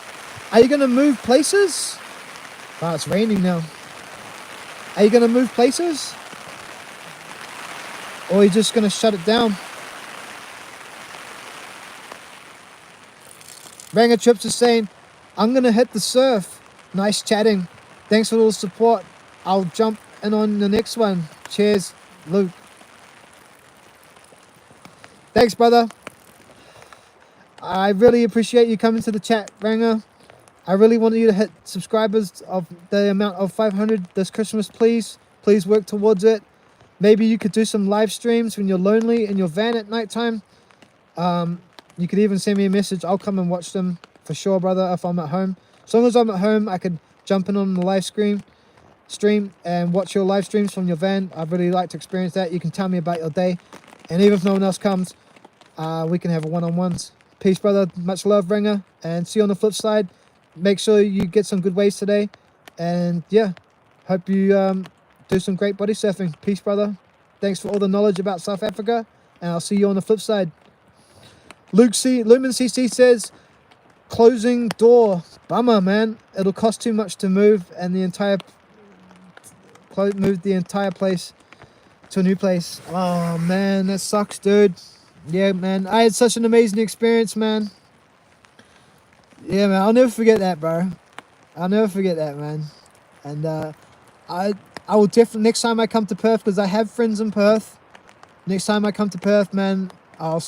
Are you going to move places? Wow, it's raining now. Are you going to move places? Or are you just going to shut it down? Ranger Trips is saying, I'm going to hit the surf. Nice chatting. Thanks for all the support. I'll jump in on the next one. Cheers, Luke. Thanks, brother. I really appreciate you coming to the chat, Ranger. I really want you to hit subscribers of the amount of 500 this Christmas, please. Please work towards it. Maybe you could do some live streams when you're lonely in your van at nighttime. You could even send me a message. I'll come and watch them for sure, brother, if I'm at home. As long as I'm at home, I could jump in on the live stream and watch your live streams from your van. I'd really like to experience that. You can tell me about your day. And even if no one else comes, we can have a one-on-ones. Peace, brother. Much love, Ringer. And see you on the flip side. Make sure you get some good waves today. And yeah, hope you do some great body surfing. Peace, brother. Thanks for all the knowledge about South Africa. And I'll see you on the flip side. Lumen CC says, closing door. Bummer, man. It'll cost too much to move and move the entire place to a new place. Oh, man, that sucks, dude. Yeah, man. I had such an amazing experience, man. Yeah, man. I'll never forget that, bro. I'll never forget that, man. And I will definitely, next time I come to Perth, because I have friends in Perth. Next time I come to Perth, man, I'll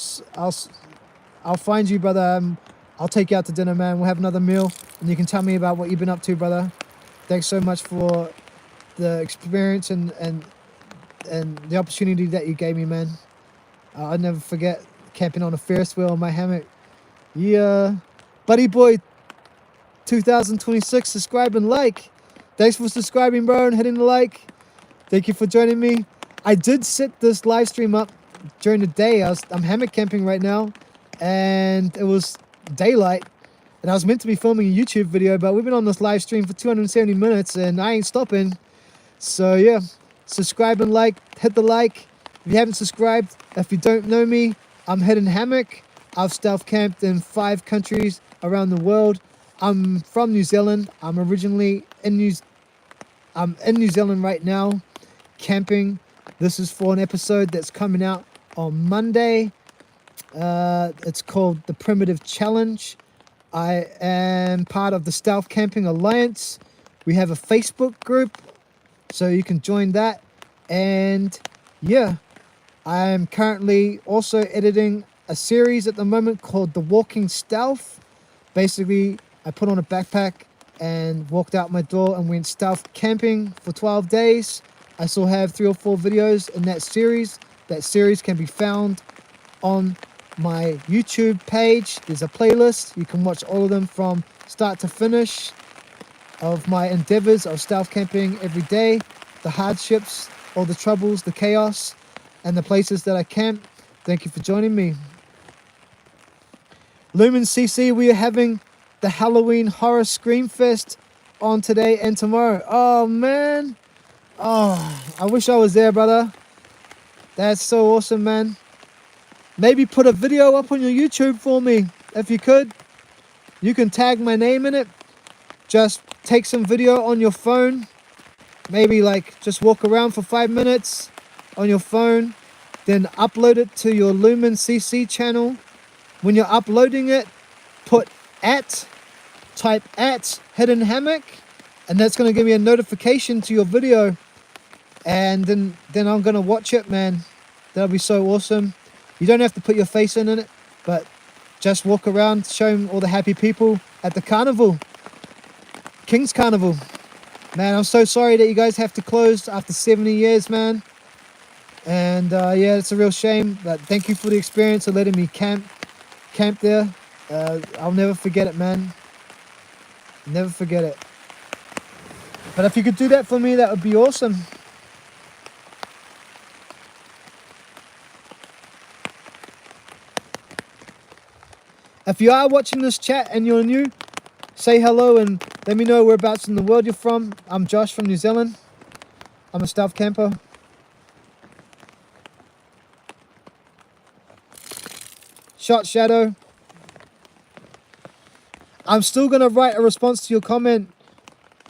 find you, brother. I'll take you out to dinner, man. We'll have another meal, and you can tell me about what you've been up to, brother. Thanks so much for the experience and the opportunity that you gave me, man. I'll never forget camping on a Ferris wheel in my hammock. Yeah, Buddy Boy 2026, subscribe and like. Thanks for subscribing, bro, and hitting the like. Thank you for joining me. I did set this live stream up during the day. I'm hammock camping right now, and it was daylight, and I was meant to be filming a YouTube video, but we've been on this live stream for 270 minutes, and I ain't stopping. So yeah, subscribe and like, hit the like. If you haven't subscribed, if you don't know me, I'm Hidden Hammock. I've stealth camped in 5 countries around the world. I'm from New Zealand. I'm originally in New Zealand right now, camping. This is for an episode that's coming out on Monday. It's called The Primitive Challenge. I am part of the Stealth Camping Alliance. We have a Facebook group, so you can join that. And yeah, I am currently also editing a series at the moment called The Walking Stealth. Basically, I put on a backpack and walked out my door and went stealth camping for 12 days. I still have 3 or 4 videos in that series. That series can be found on my YouTube page. There's a playlist. You can watch all of them from start to finish of my endeavors of stealth camping every day, the hardships, all the troubles, the chaos, and the places that I camp. Thank you for joining me. Lumen CC, we are having the Halloween Horror Scream Fest on today and tomorrow. Oh man, I wish I was there, brother. That's so awesome, man. Maybe put a video up on your YouTube for me if you could. You can tag my name in it. Just take some video on your phone. Maybe like just walk around for 5 minutes on your phone, then upload it to your Lumen CC channel. When you're uploading it, type at Hidden Hammock, and that's going to give me a notification to your video, and then I'm going to watch it, man. That'll be so awesome. You don't have to put your face in it, but just walk around, show all the happy people at the carnival, King's Carnival. Man, I'm so sorry that you guys have to close after 70 years, man. And yeah, it's a real shame, but thank you for the experience of letting me camp there. I'll never forget it, man. Never forget it. But if you could do that for me, that would be awesome. If you are watching this chat and you're new, say hello and let me know whereabouts in the world you're from. I'm Josh from New Zealand. I'm a stealth camper. Shot Shadow. I'm still going to write a response to your comment.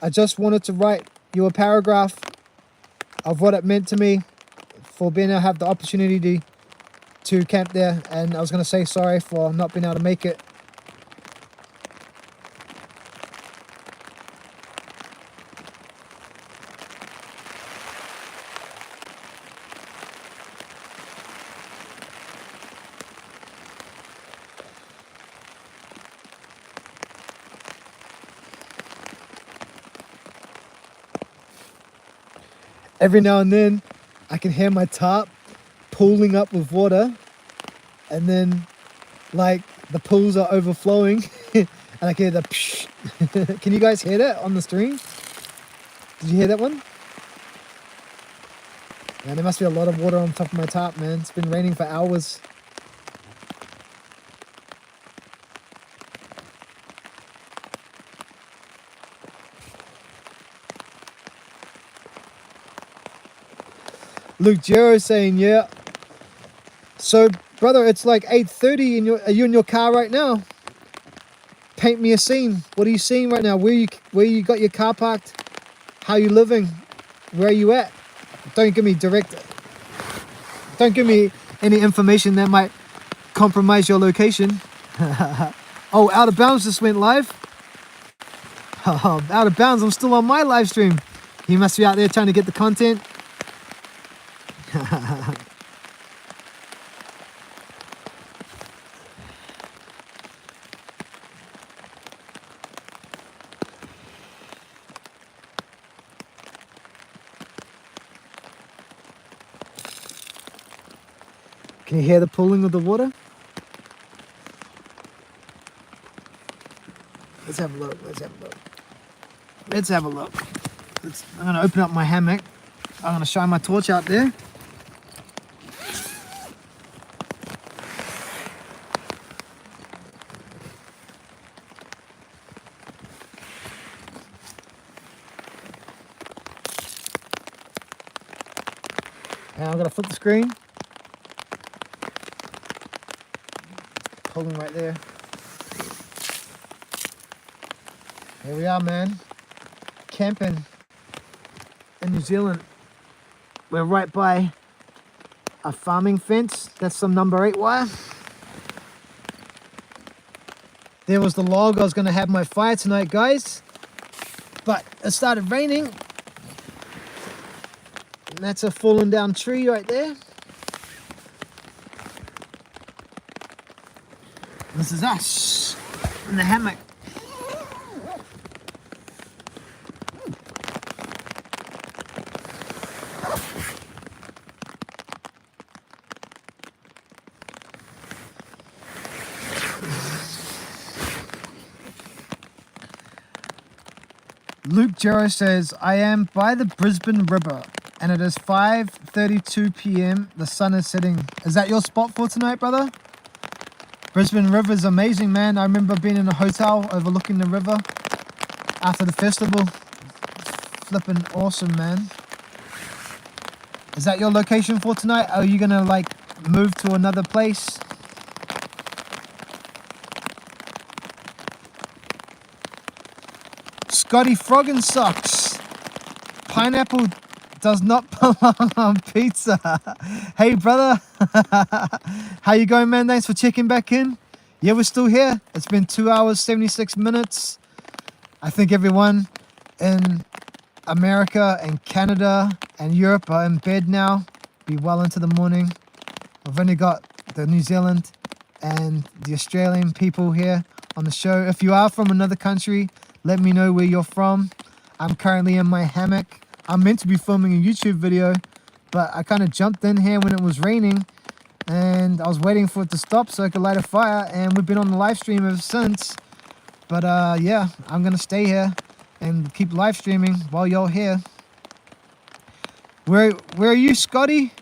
I just wanted to write you a paragraph of what it meant to me for being able to have the opportunity to camp there. And I was going to say sorry for not being able to make it. Every now and then, I can hear my tarp pooling up with water, and then, like, the pools are overflowing, and I can hear the psh. Can you guys hear that on the stream? Did you hear that one? Man, there must be a lot of water on top of my tarp, man. It's been raining for hours. Luke Jero saying, yeah. So, brother, it's like 8:30 and are you in your car right now? Paint me a scene. What are you seeing right now? Where you got your car parked? How you living? Where are you at? Don't give me any information that might compromise your location. Oh, Out of Bounds just went live. Out of Bounds, I'm still on my live stream. He must be out there trying to get the content. Can you hear the pooling of the water? Let's have a look. Let's have a look. Let's have a look. I'm going to open up my hammock. I'm going to shine my torch out there. And I'm going to flip the screen. Pulling right there. Here we are, man. Camping in New Zealand. We're right by a farming fence. That's some number 8 wire. There was the log. I was going to have my fire tonight, guys. But it started raining. And that's a fallen down tree right there. This is us in the hammock. Luke Jarrow says, I am by the Brisbane River and it is 5:32 p.m. The sun is setting. Is that your spot for tonight, brother? Brisbane River is amazing, man. I remember being in a hotel overlooking the river after the festival. Flipping awesome, man. Is that your location for tonight? Are you gonna like move to another place? Scotty Froggin socks. Pineapple does not belong on pizza. Hey, brother. How you going, man? Thanks for checking back in. Yeah, we're still here. It's been 2 hours, 76 minutes. I think everyone in America and Canada and Europe are in bed now. Be well into the morning. I've only got the New Zealand and the Australian people here on the show. If you are from another country, let me know where you're from. I'm currently in my hammock. I'm meant to be filming a YouTube video, but I kind of jumped in here when it was raining and I was waiting for it to stop so I could light a fire, and we've been on the live stream ever since. But yeah, I'm gonna stay here and keep live streaming while you're here. Where are you, Scotty?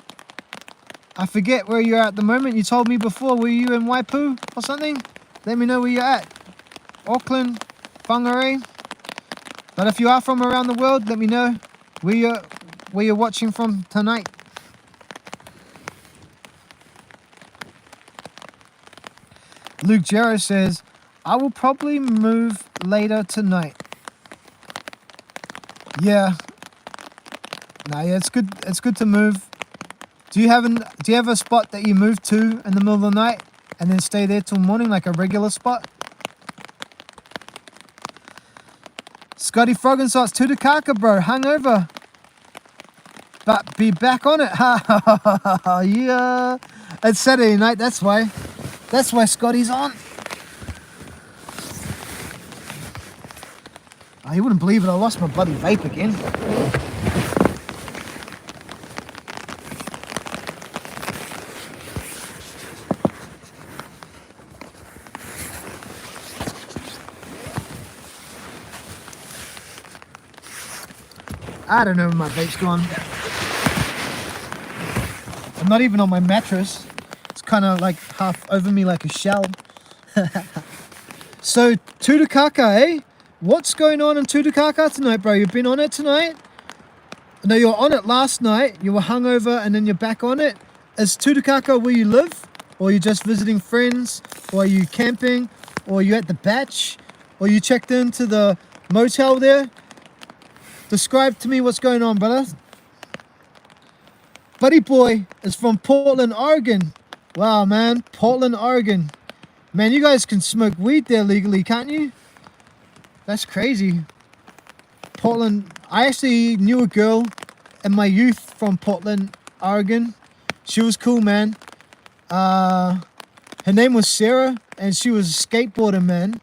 I forget where you're at the moment. You told me before, were you in Waipu or something? Let me know where you're at. Auckland, Whangarei. But if you are from around the world, let me know where you're watching from tonight. Luke Jarrow says, I will probably move later tonight. Yeah. Nah, yeah, it's good to move. Do you have a spot that you move to in the middle of the night and then stay there till morning, like a regular spot? Scotty Froggin Sauce, Tutukaka, bro, hungover. But be back on it. Yeah. It's Saturday night, that's why. That's why Scotty's on. Oh, you wouldn't believe it, I lost my bloody vape again. I don't know where my vape's gone. I'm not even on my mattress. It's kind of like half over me like a shell. So, Tutukaka, eh? What's going on in Tutukaka tonight, bro? You've been on it tonight? No, you were on it last night. You were hungover and then you're back on it. Is Tutukaka where you live? Or are you just visiting friends? Or are you camping? Or are you at the batch? Or you checked into the motel there? Describe to me what's going on, brother. Buddy Boy is from Portland, Oregon. Wow, man. Portland, Oregon. Man, you guys can smoke weed there legally, can't you? That's crazy. Portland. I actually knew a girl in my youth from Portland, Oregon. She was cool, man. Her name was Sarah, and she was a skateboarder, man.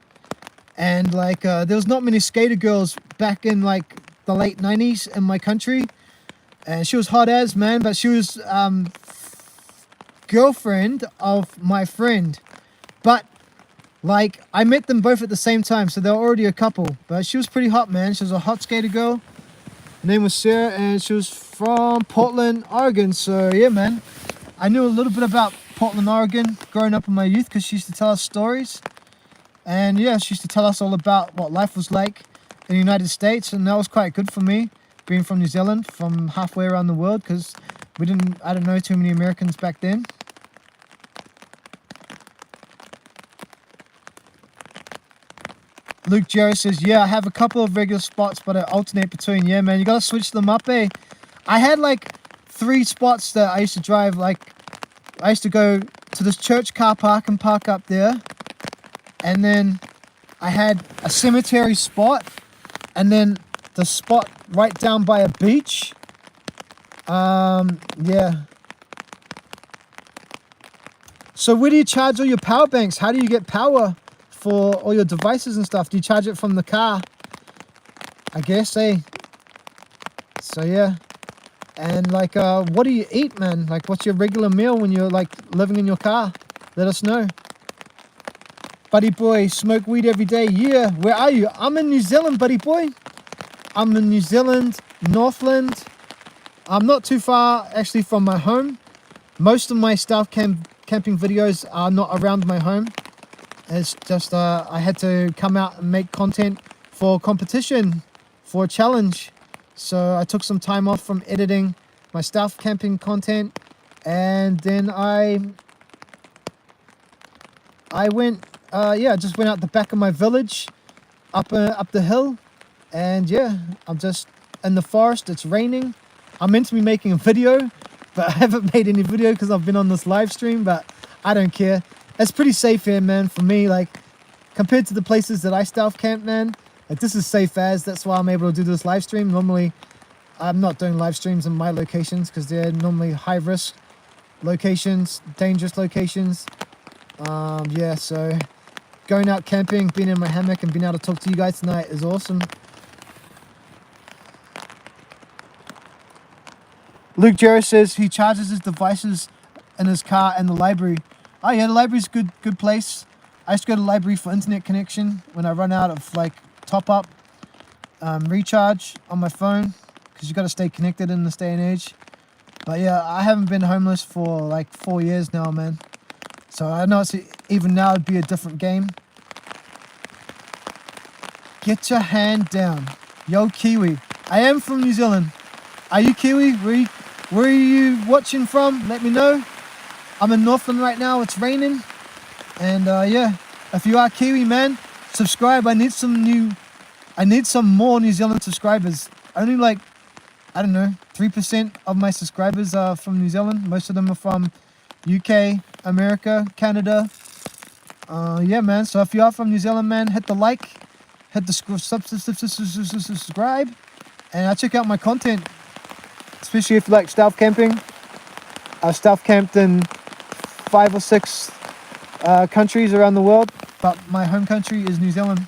And like, there was not many skater girls back in like the late 90s in my country. And she was hot as, man, but she was girlfriend of my friend. But like, I met them both at the same time, so they were already a couple. But she was pretty hot, man. She was a hot skater girl. Her name was Sarah, and she was from Portland, Oregon. So yeah, man, I knew a little bit about Portland, Oregon growing up in my youth because she used to tell us stories. And yeah, she used to tell us all about what life was like in the United States, and that was quite good for me, being from New Zealand, from halfway around the world, because I don't know too many Americans back then. Luke Jarrett says, yeah, I have a couple of regular spots, but I alternate between. Yeah, man, you gotta switch them up, eh? I had like 3 spots that I used to drive. Like, I used to go to this church car park and park up there. And then I had a cemetery spot. And then the spot right down by a beach. Yeah. So where do you charge all your power banks? How do you get power for all your devices and stuff? Do you charge it from the car? I guess, eh? So yeah. And like, what do you eat, man? Like, what's your regular meal when you're like living in your car? Let us know. Buddy boy, smoke weed every day. Yeah, where are you? I'm in New Zealand, buddy boy. I'm in New Zealand, Northland. I'm not too far actually from my home. Most of my staff camping videos are not around my home. It's just I had to come out and make content for competition, for a challenge. So I took some time off from editing my staff camping content, and then I went, I just went out the back of my village, up the hill, and yeah, I'm just in the forest. It's raining. I'm meant to be making a video, but I haven't made any video because I've been on this live stream, but I don't care. It's pretty safe here, man, for me. Like, compared to the places that I stealth camp, man, like, this is safe as. That's why I'm able to do this live stream. Normally, I'm not doing live streams in my locations because they're normally high risk locations, dangerous locations. Yeah, so going out camping, being in my hammock and being able to talk to you guys tonight is awesome. Luke Jarrett says he charges his devices in his car and the library. Oh yeah, the library's a good place. I used to go to the library for internet connection when I run out of like top up, recharge on my phone, because you got to stay connected in this day and age. But yeah, I haven't been homeless for like 4 years now, man. So I know even now it'd be a different game. Get your hand down. Yo, Kiwi. I am from New Zealand. Are you Kiwi? Where are you watching from? Let me know. I'm in Northland right now. It's raining. And yeah, if you are Kiwi, man, subscribe. I need some more New Zealand subscribers. Only like, I don't know, 3% of my subscribers are from New Zealand. Most of them are from UK, America, Canada. Yeah, man. So if you are from New Zealand, man, hit the like, hit the subscribe, and check out my content. Especially if you like stealth camping. I've stealth camped in 5 or 6 countries around the world, but my home country is New Zealand.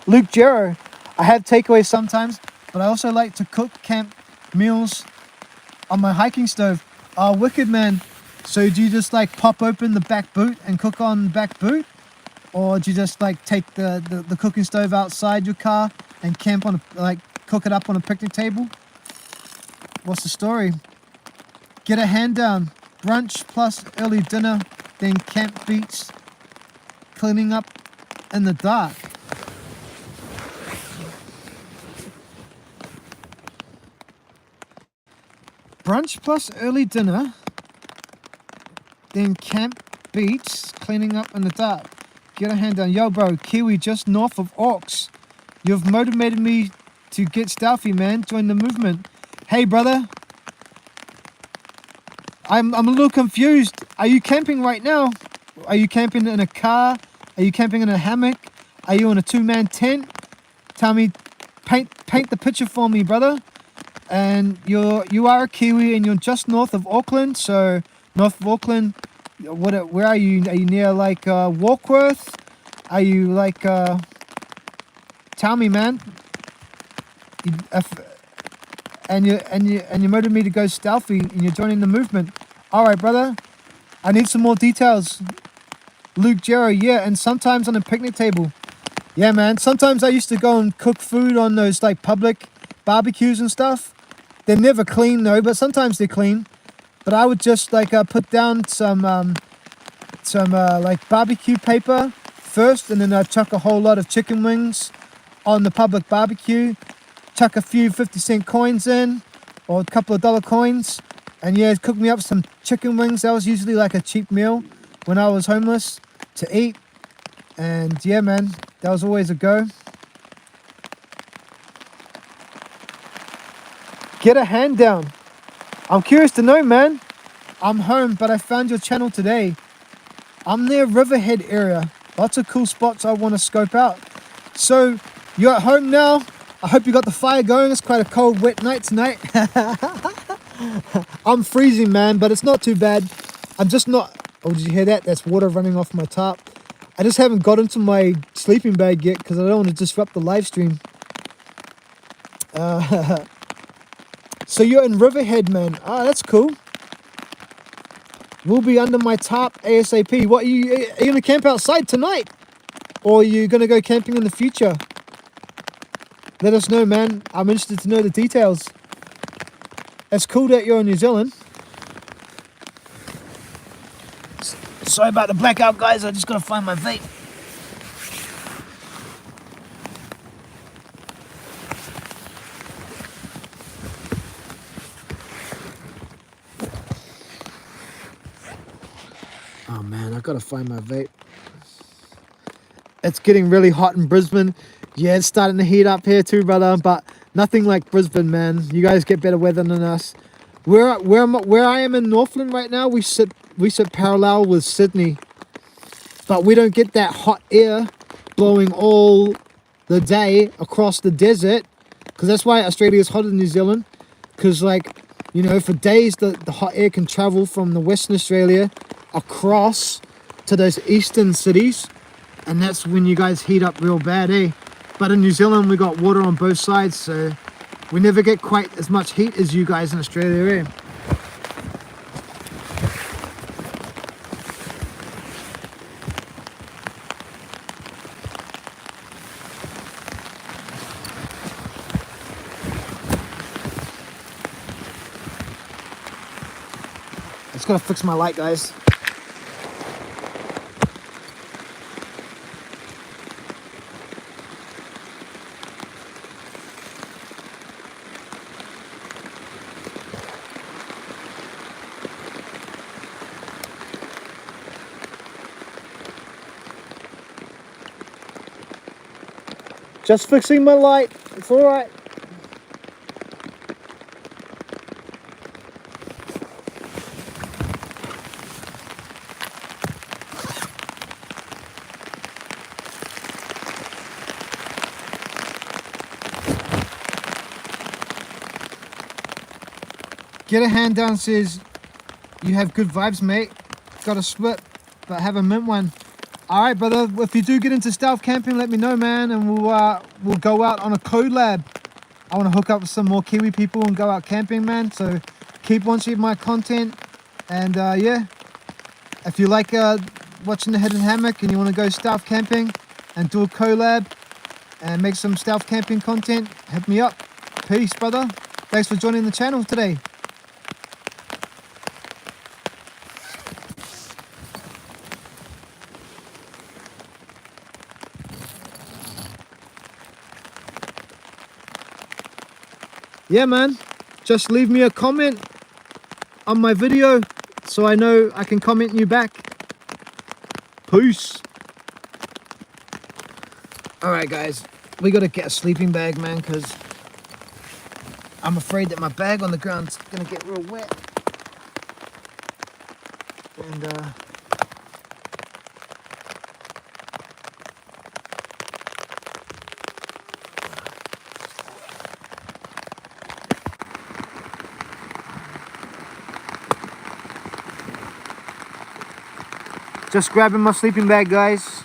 Luke Jarrow, I have takeaways sometimes, but I also like to cook camp meals on my hiking stove. Oh, wicked, man. So do you just like pop open the back boot and cook on the back boot? Or do you just like take the cooking stove outside your car and camp on cook it up on a picnic table? What's the story? Get a hand down. Brunch plus early dinner, then camp beats, cleaning up in the dark. Brunch plus early dinner, then camp beats, cleaning up in the dark. Get a hand down. Yo, bro, Kiwi just north of Orcs. You've motivated me to get stealthy, man. Join the movement. Hey, brother. I'm a little confused. Are you camping right now? Are you camping in a car? Are you camping in a hammock? Are you in a 2-man tent? Tell me, paint the picture for me, brother. And you are a Kiwi and you're just north of Auckland. So north of Auckland, where are you? Are you near like Warkworth? Are you like tell me, man. And you motivated me to go stealthy and you're joining the movement. All right, brother. I need some more details. Luke Jero, yeah, and sometimes on a picnic table. Yeah, man. Sometimes I used to go and cook food on those like public barbecues and stuff. They're never clean though, but sometimes they're clean. But I would just like put down some like barbecue paper first, and then I'd chuck a whole lot of chicken wings on the public barbecue. Chuck a few 50-cent coins in, or a couple of dollar coins, and yeah, cook me up some chicken wings. That was usually like a cheap meal when I was homeless to eat. And yeah, man, that was always a go. Get a hand down. I'm curious to know, man. I'm home, but I found your channel today. I'm near Riverhead area. Lots of cool spots I want to scope out. So, you're at home now. I hope you got the fire going. It's quite a cold, wet night tonight. I'm freezing, man, but it's not too bad. I'm just not... Oh, did you hear that? That's water running off my top. I just haven't got into my sleeping bag yet because I don't want to disrupt the live stream. So you're in Riverhead, man. Oh, that's cool. We'll be under my top ASAP. What, are you going to camp outside tonight? Or are you going to go camping in the future? Let us know, man. I'm interested to know the details. It's cool that you're in New Zealand. Sorry about the blackout, guys. I just got to find my vape. Oh, man, I got to find my vape. It's getting really hot in Brisbane. Yeah, it's starting to heat up here too, brother. But nothing like Brisbane, man. You guys get better weather than us. Where I am in Northland right now, we sit parallel with Sydney, but we don't get that hot air blowing all the day across the desert, because that's why Australia is hotter than New Zealand. Because, like, you know, for days the hot air can travel from the Western Australia across to those eastern cities, and that's when you guys heat up real bad, eh? But in New Zealand we got water on both sides, so we never get quite as much heat as you guys in Australia, eh? Just gotta fix my light, guys. Just fixing my light. It's all right. Get a hand down says, you have good vibes, mate. Got a split, but have a mint one. All right, brother. If you do get into stealth camping, let me know, man, and we'll go out on a collab. I want to hook up with some more Kiwi people and go out camping, man. So keep watching my content, and yeah, if you like watching the Hidden Hammock and you want to go stealth camping and do a collab and make some stealth camping content, hit me up. Peace, brother. Thanks for joining the channel today. Yeah, man, just leave me a comment on my video so I know I can comment you back. Peace. All right, guys, we got to get a sleeping bag, man, because I'm afraid that my bag on the ground's going to get real wet. And just grabbing my sleeping bag, guys.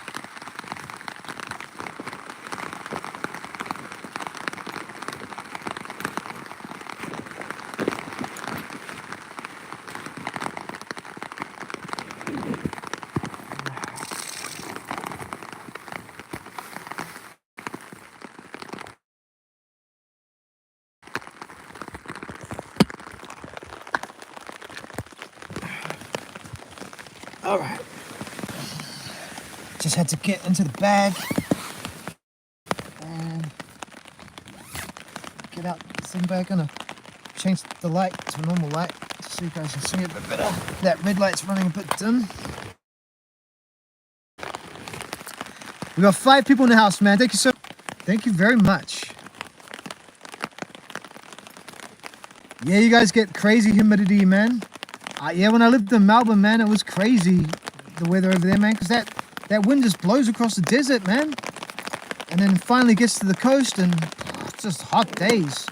All right. Just had to get into the bag and get out the thing bag. Gonna change the light to a normal light so you guys can see it a bit better. That red light's running a bit dim. We got 5 people in the house, man. Thank you very much. Yeah, you guys get crazy humidity, man. Yeah, when I lived in Melbourne, man, it was crazy, the weather over there, man, because that wind just blows across the desert, man. And then finally gets to the coast and it's just hot days.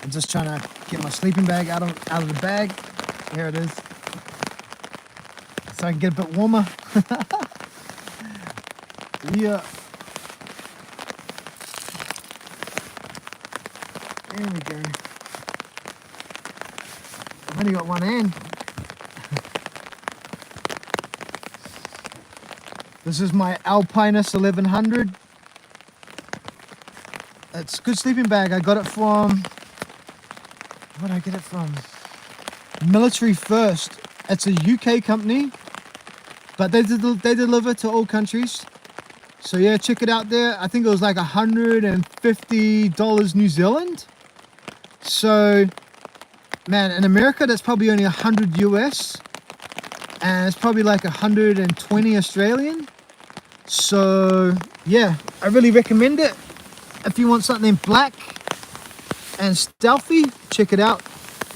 I'm just trying to get my sleeping bag out of the bag. There it is. So I can get a bit warmer. Yeah. There we go. I've only got one hand. This is my Alpinus 1100. It's a good sleeping bag. I got it from... Where did I get it from? Military First. It's a UK company, but they deliver to all countries. So yeah, check it out there. I think it was like $150 New Zealand. So, man, in America, that's probably only 100 US. And it's probably like 120 Australian. So, yeah, I really recommend it. If you want something black and stealthy, check it out.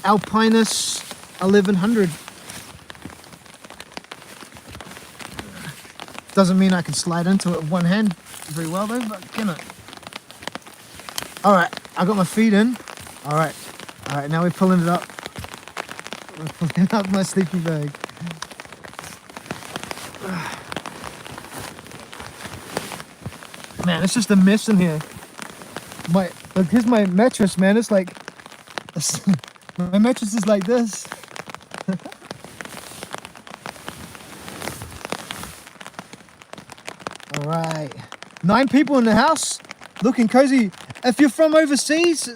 Alpinus 1100. Doesn't mean I can slide into it with one hand very well though, but can it? Alright, I got my feet in. Alright, now we're pulling it up. We're pulling up my sleeping bag. Man, it's just a mess in here. Here's my mattress, man. It's like... my mattress is like this. Alright, 9 people in the house, looking cozy. If you're from overseas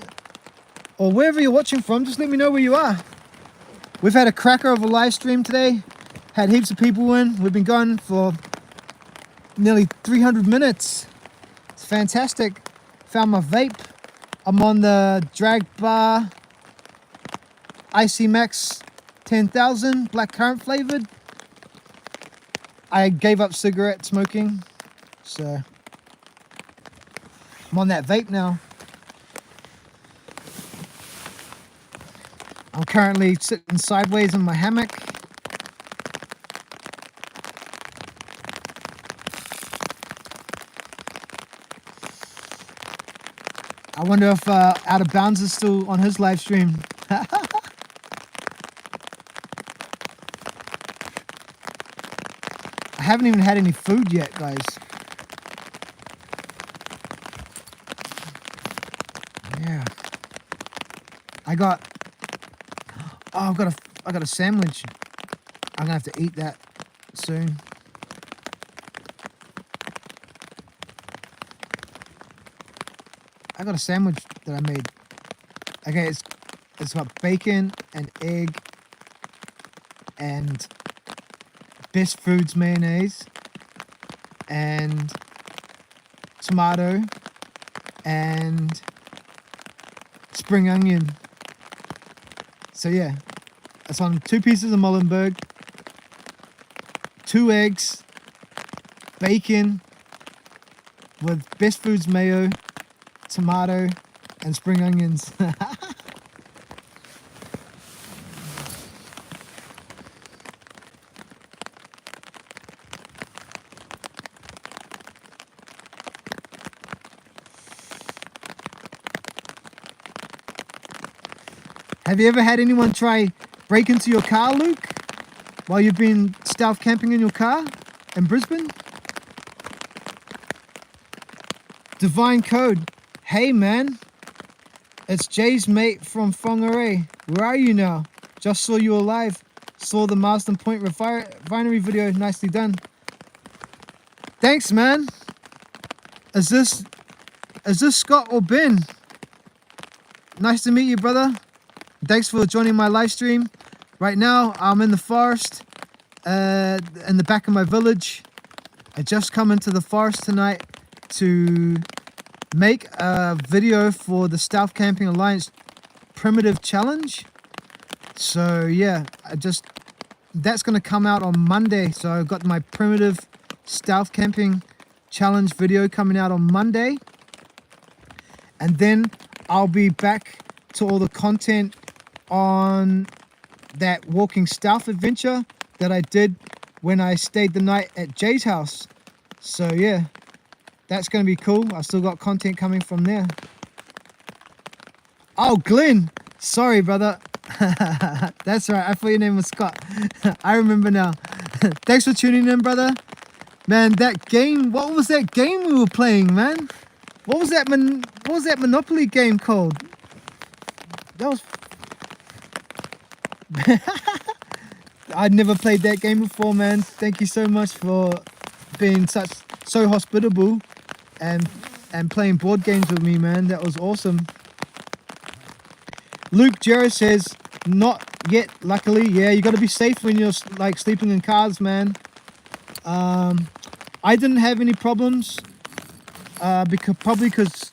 or wherever you're watching from, just let me know where you are. We've had a cracker of a live stream today, had heaps of people in. We've been going for nearly 300 minutes. It's fantastic. Found my vape. I'm on the Drag Bar Icy Max 10,000 blackcurrant flavored. I gave up cigarette smoking. So, I'm on that vape now. I'm currently sitting sideways in my hammock. I wonder if Out of Bounds is still on his live stream. I haven't even had any food yet, guys. Yeah. I got a sandwich. I'm gonna have to eat that soon. I got a sandwich that I made. Okay, it's got bacon and egg and Best Foods mayonnaise and tomato and spring onion. So yeah, it's on 2 pieces of Mullenberg, 2 eggs, bacon with Best Foods mayo, tomato and spring onions. Have you ever had anyone try break into your car, Luke, while you've been stealth camping in your car in Brisbane? Divine Code. Hey man, it's Jay's mate from Whangarei. Where are you now? Just saw you alive. Saw the Marsden Point refinery video. Nicely done. Thanks, man. Is this Scott or Ben? nice to meet you, brother. Thanks for joining my live stream. Right now, I'm in the forest, in the back of my village. I just come into the forest tonight to make a video for the Stealth Camping Alliance Primitive Challenge. So yeah, that's gonna come out on Monday. So I've got my Primitive Stealth Camping Challenge video coming out on Monday. And then I'll be back to all the content on that walking stealth adventure that I did when I stayed the night at Jay's house. So yeah, that's going to be cool. I still got content coming from there. Oh, Glenn. Sorry, brother. That's right. I thought your name was Scott. I remember now. Thanks for tuning in, brother. Man, that game. What was that game we were playing, man? What was that Monopoly game called? That was... I'd never played that game before, man. Thank you so much for being so hospitable and playing board games with me, man. That was awesome. Luke Jarrett says, not yet, luckily. Yeah, you got to be safe when you're like sleeping in cars, man. I didn't have any problems because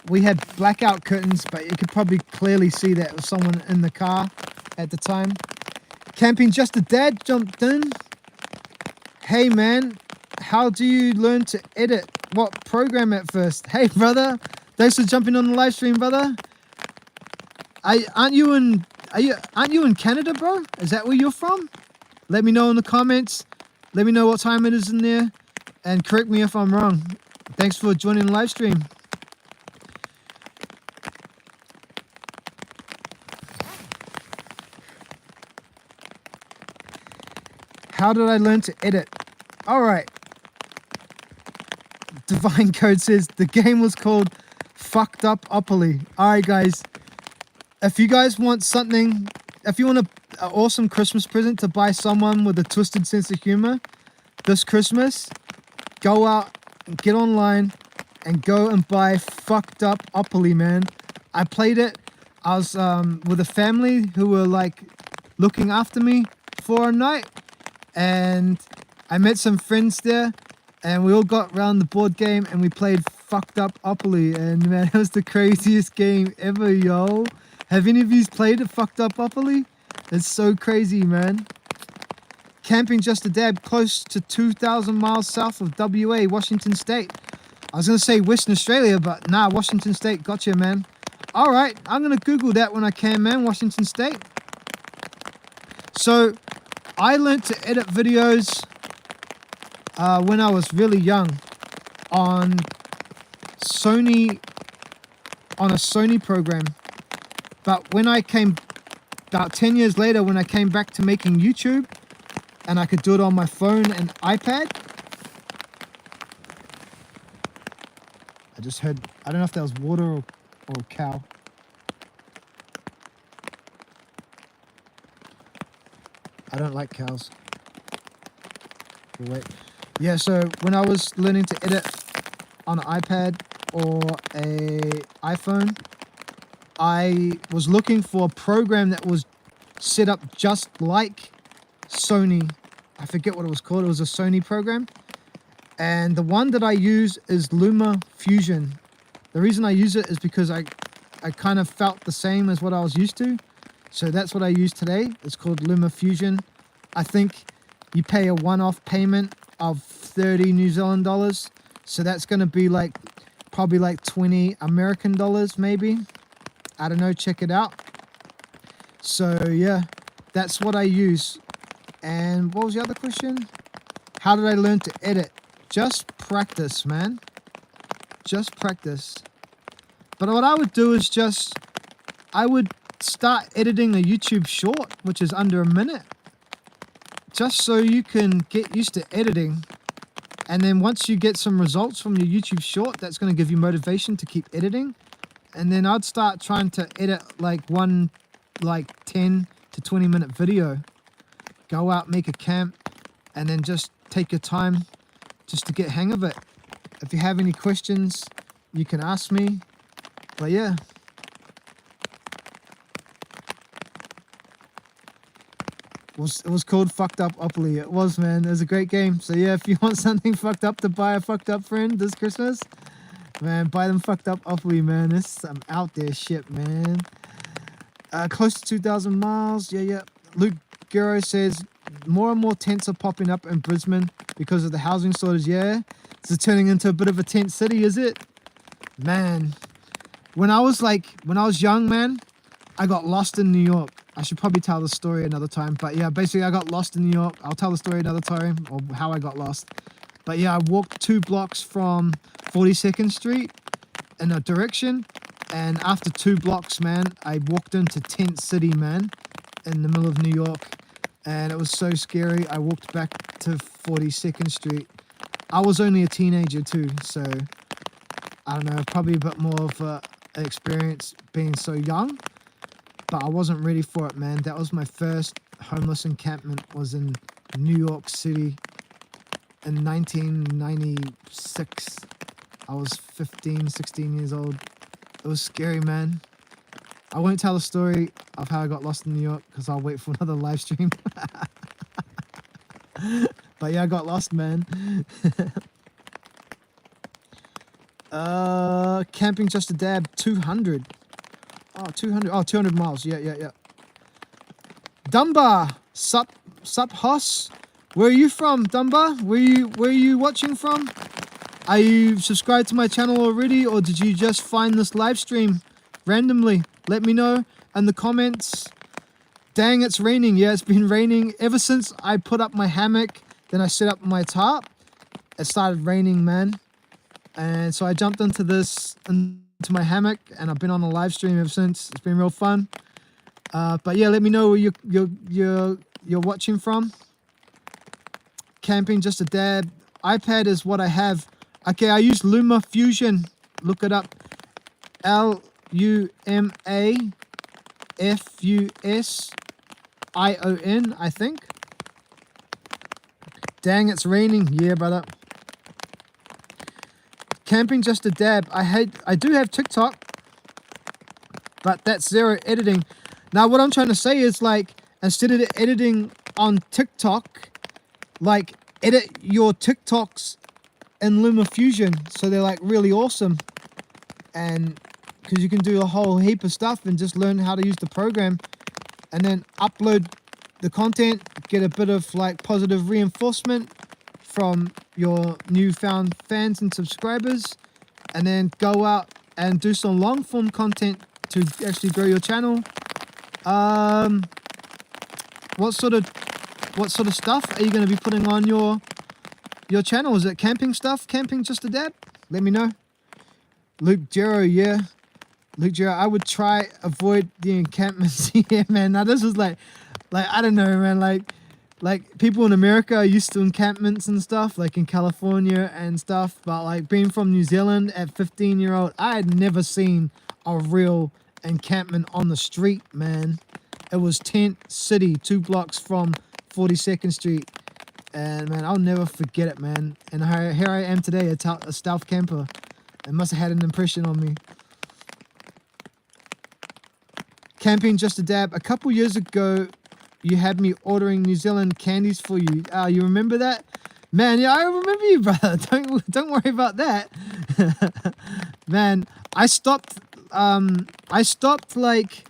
we had blackout curtains, but you could probably clearly see that there was someone in the car at the time. Camping Just a Dad jumped in. Hey man, how do you learn to edit? What program at first? Hey brother, thanks for jumping on the live stream, brother. Aren't you in Canada, bro? Is that where you're from? Let me know in the comments. Let me know what time it is in there, and correct me if I'm wrong. Thanks for joining the live stream. How did I learn to edit? All right. Divine Code says the game was called Fucked Up Opoly. All right, guys. If you guys want something, if you want an awesome Christmas present to buy someone with a twisted sense of humor this Christmas, go out and get online and go and buy Fucked Up Opoly, man. I played it. I was with a family who were like looking after me for a night, and I met some friends there, and we all got around the board game and we played Fucked Up Opoly, and man, it was the craziest game ever, yo. Have any of you played it, Fucked Up Opoly? It's so crazy, man. Camping Just a Dab, close to 2,000 miles south of WA, Washington State. I was going to say Western Australia, but nah, Washington State. Gotcha, man. All right, I'm going to Google that when I can, man. Washington State. So, I learned to edit videos when I was really young on a Sony program. But when I came, about 10 years later, when I came back to making YouTube, and I could do it on my phone and iPad, I just heard, I don't know if that was water or a cow. I don't like cows. Wait. Yeah, so when I was learning to edit on an iPad or a iPhone, I was looking for a program that was set up just like Sony. I forget what it was called. It was a Sony program. And the one that I use is Luma Fusion. The reason I use it is because I kind of felt the same as what I was used to. So that's what I use today. It's called Luma Fusion. I think you pay a one-off payment of 30 New Zealand dollars. So that's going to be like probably like 20 American dollars maybe. I don't know, check it out. So yeah, that's what I use. And what was the other question? How did I learn to edit? Just practice, man. Just practice. But what I would do is I would start editing a YouTube short, which is under a minute, just so you can get used to editing. And then once you get some results from your YouTube short, that's going to give you motivation to keep editing. And then I'd start trying to edit like 10 to 20 minute video. Go out, make a camp, and then just take your time just to get hang of it. If you have any questions, you can ask me. But yeah, It was called Fucked Up Opoly. It was, man. It was a great game. So yeah, if you want something fucked up to buy a fucked up friend this Christmas, man, buy them Fucked Up Opoly, man. This is some out there shit, man. Close to 2,000 miles. Yeah. Luke Gero says more and more tents are popping up in Brisbane because of the housing shortage. Yeah, it's turning into a bit of a tent city, is it? Man, when I was young, man, I got lost in New York. I should probably tell the story another time. But yeah, basically I got lost in New York. I'll tell the story another time, or how I got lost. But yeah, I walked 2 blocks from 42nd Street in a direction. And after 2 blocks, man, I walked into Tent City, man, in the middle of New York. And it was so scary. I walked back to 42nd Street. I was only a teenager too, so I don't know, probably a bit more of an experience being so young. But I wasn't ready for it, man. That was my first homeless encampment, was in New York City in 1996. I was 15, 16 years old. It was scary, man. I won't tell the story of how I got lost in New York because I'll wait for another live stream. But yeah, I got lost, man. Camping just a dab, 200. Oh, 200. Oh, 200 miles. Yeah. Dunbar, sup Hoss. Where are you from, Dunbar? Where are you watching from? Are you subscribed to my channel already, or did you just find this live stream randomly? Let me know in the comments. Dang, it's raining. Yeah, it's been raining ever since I put up my hammock. Then I set up my tarp. It started raining, man. And so I jumped into my hammock, and I've been on a live stream ever since. It's been real fun. But yeah, let me know where you're watching from. Camping just a dab. iPad is what I have. Okay, I use Luma Fusion. Look it up. LumaFusion, I think. Dang, it's raining. Yeah, brother. Camping just a dab. I do have TikTok, but that's zero editing. Now, what I'm trying to say is, like, instead of editing on TikTok, like, edit your TikToks in Luma Fusion, so they're like really awesome. And because you can do a whole heap of stuff and just learn how to use the program, and then upload the content, get a bit of like positive reinforcement from your newfound fans and subscribers, and then go out and do some long form content to actually grow your channel. What sort of stuff are you going to be putting on your channel? Is it camping stuff? Camping just a dab? Let me know. Luke Gero, yeah. Luke Gero, I would try avoid the encampments. Yeah, man. Now this is like I don't know, man. Like people in America are used to encampments and stuff, like in California and stuff. But like being from New Zealand at 15-year-old, I had never seen a real encampment on the street, man. It was Tent City, 2 blocks from 42nd Street. And man, I'll never forget it, man. And here I am today, a stealth camper. It must have had an impression on me. Camping just a dab. A couple years ago, you had me ordering New Zealand candies for you. You remember that? Man, yeah, I remember you, brother. Don't worry about that. Man, I stopped like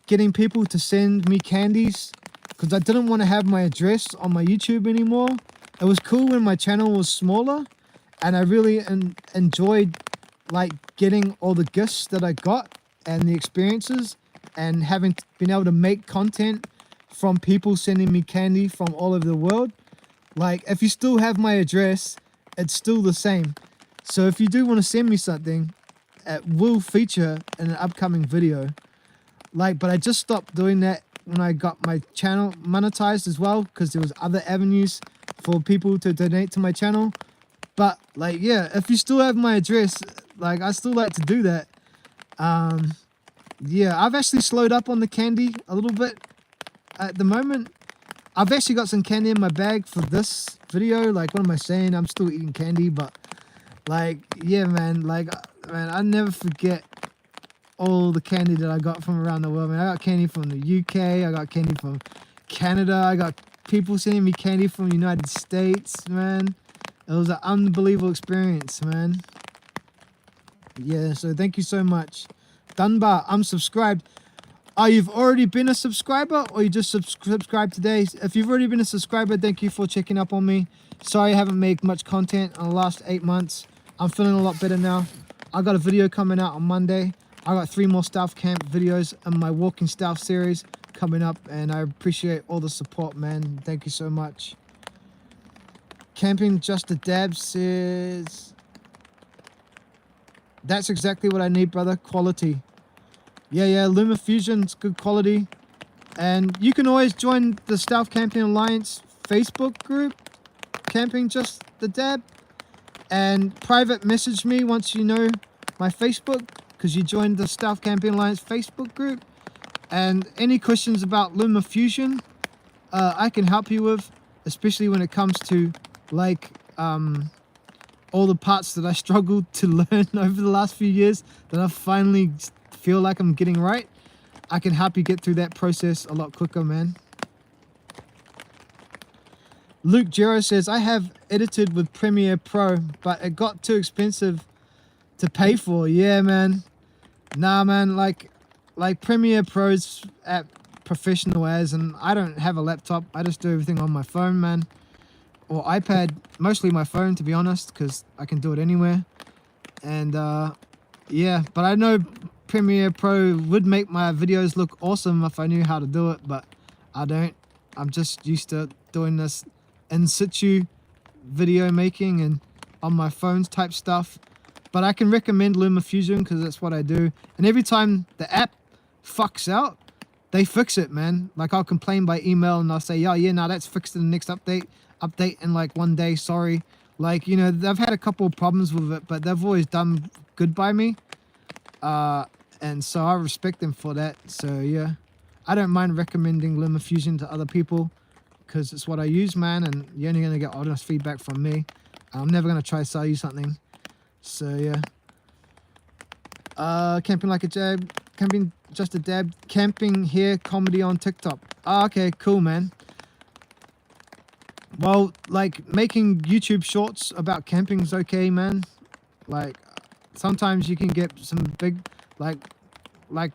getting people to send me candies because I didn't want to have my address on my YouTube anymore. It was cool when my channel was smaller, and I really enjoyed like getting all the gifts that I got and the experiences, and having been able to make content from people sending me candy from all over the world. Like, if you still have my address, it's still the same. So if you do want to send me something, it will feature in an upcoming video. Like, but I just stopped doing that when I got my channel monetized as well, because there was other avenues for people to donate to my channel. But like, yeah, if you still have my address, like, I still like to do that. Yeah, I've actually slowed up on the candy a little bit at the moment. I've actually got some candy in my bag for this video. Like, what am I saying? I'm still eating candy, but like, yeah, man, like, man, I never forget all the candy that I got from around the world, man. I got candy from the UK, I got candy from Canada. I got people sending me candy from the United States, man. It was an unbelievable experience, man. Yeah, so thank you so much. Dunbar, I'm subscribed. You've already been a subscriber, or you just subscribed today? If you've already been a subscriber, thank you for checking up on me. Sorry I haven't made much content in the last 8 months. I'm feeling a lot better now. I got a video coming out on Monday. I got 3 more Stealth Camp videos in my Walking Stealth series coming up, and I appreciate all the support, man. Thank you so much. Camping Just a Dab says, that's exactly what I need, brother. Quality. Yeah, LumaFusion's good quality. And you can always join the Stealth Camping Alliance Facebook group, Camping Just the Dab, and private message me once you know my Facebook, because you joined the Stealth Camping Alliance Facebook group. And any questions about LumaFusion, I can help you with, especially when it comes to like all the parts that I struggled to learn over the last few years that I finally feel like I'm getting right. I can help you get through that process a lot quicker, man. Luke Gero says, I have edited with Premiere Pro, but it got too expensive to pay for. Yeah, man. Nah, man, like Premiere Pro's at professional as, and I don't have a laptop. I just do everything on my phone, man. Or iPad, mostly my phone, to be honest, because I can do it anywhere. And yeah, but I know Premiere Pro would make my videos look awesome if I knew how to do it, but I don't. I'm just used to doing this in situ video making and on my phones type stuff. But I can recommend LumaFusion because that's what I do. And every time the app fucks out, they fix it, man. Like, I'll complain by email and I'll say, yeah, now that's fixed in the next update in like 1 day, sorry. Like, you know, they've had a couple of problems with it, but they've always done good by me. And so I respect them for that. So yeah, I don't mind recommending LumaFusion to other people because it's what I use, man, and you're only going to get honest feedback from me. I'm never going to try to sell you something. So yeah. Camping Like a Jab, Camping Just a Dab, Camping Here Comedy on TikTok. Okay, cool, man. Well, like, making YouTube shorts about camping is okay, man. Like, sometimes you can get some big, like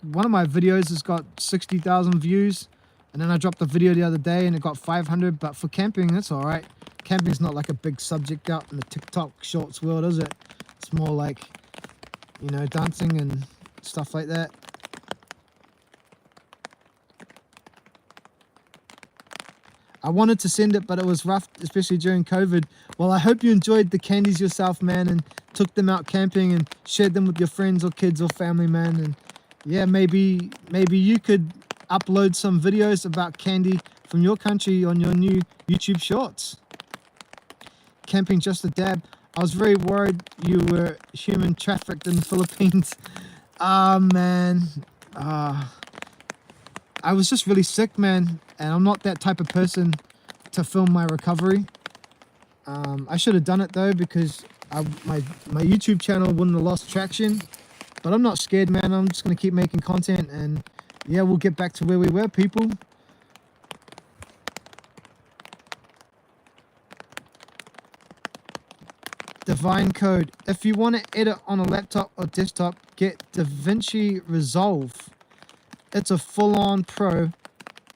one of my videos has got 60,000 views, and then I dropped a video the other day and it got 500, but for camping, that's all right. Camping's not like a big subject out in the TikTok shorts world, is it? It's more like, you know, dancing and stuff like that. I wanted to send it, but it was rough, especially during COVID. Well, I hope you enjoyed the candies yourself, man, and took them out camping and shared them with your friends or kids or family, man. And yeah, maybe you could upload some videos about candy from your country on your new YouTube shorts. Camping Just a Dab. I was very worried you were human trafficked in the Philippines. Man. I was just really sick, man, and I'm not that type of person to film my recovery. I should have done it though, because my YouTube channel wouldn't have lost traction. But I'm not scared, man. I'm just gonna keep making content, and yeah, we'll get back to where we were, people. Divine Code. If you want to edit on a laptop or desktop, get DaVinci Resolve. It's a full-on pro,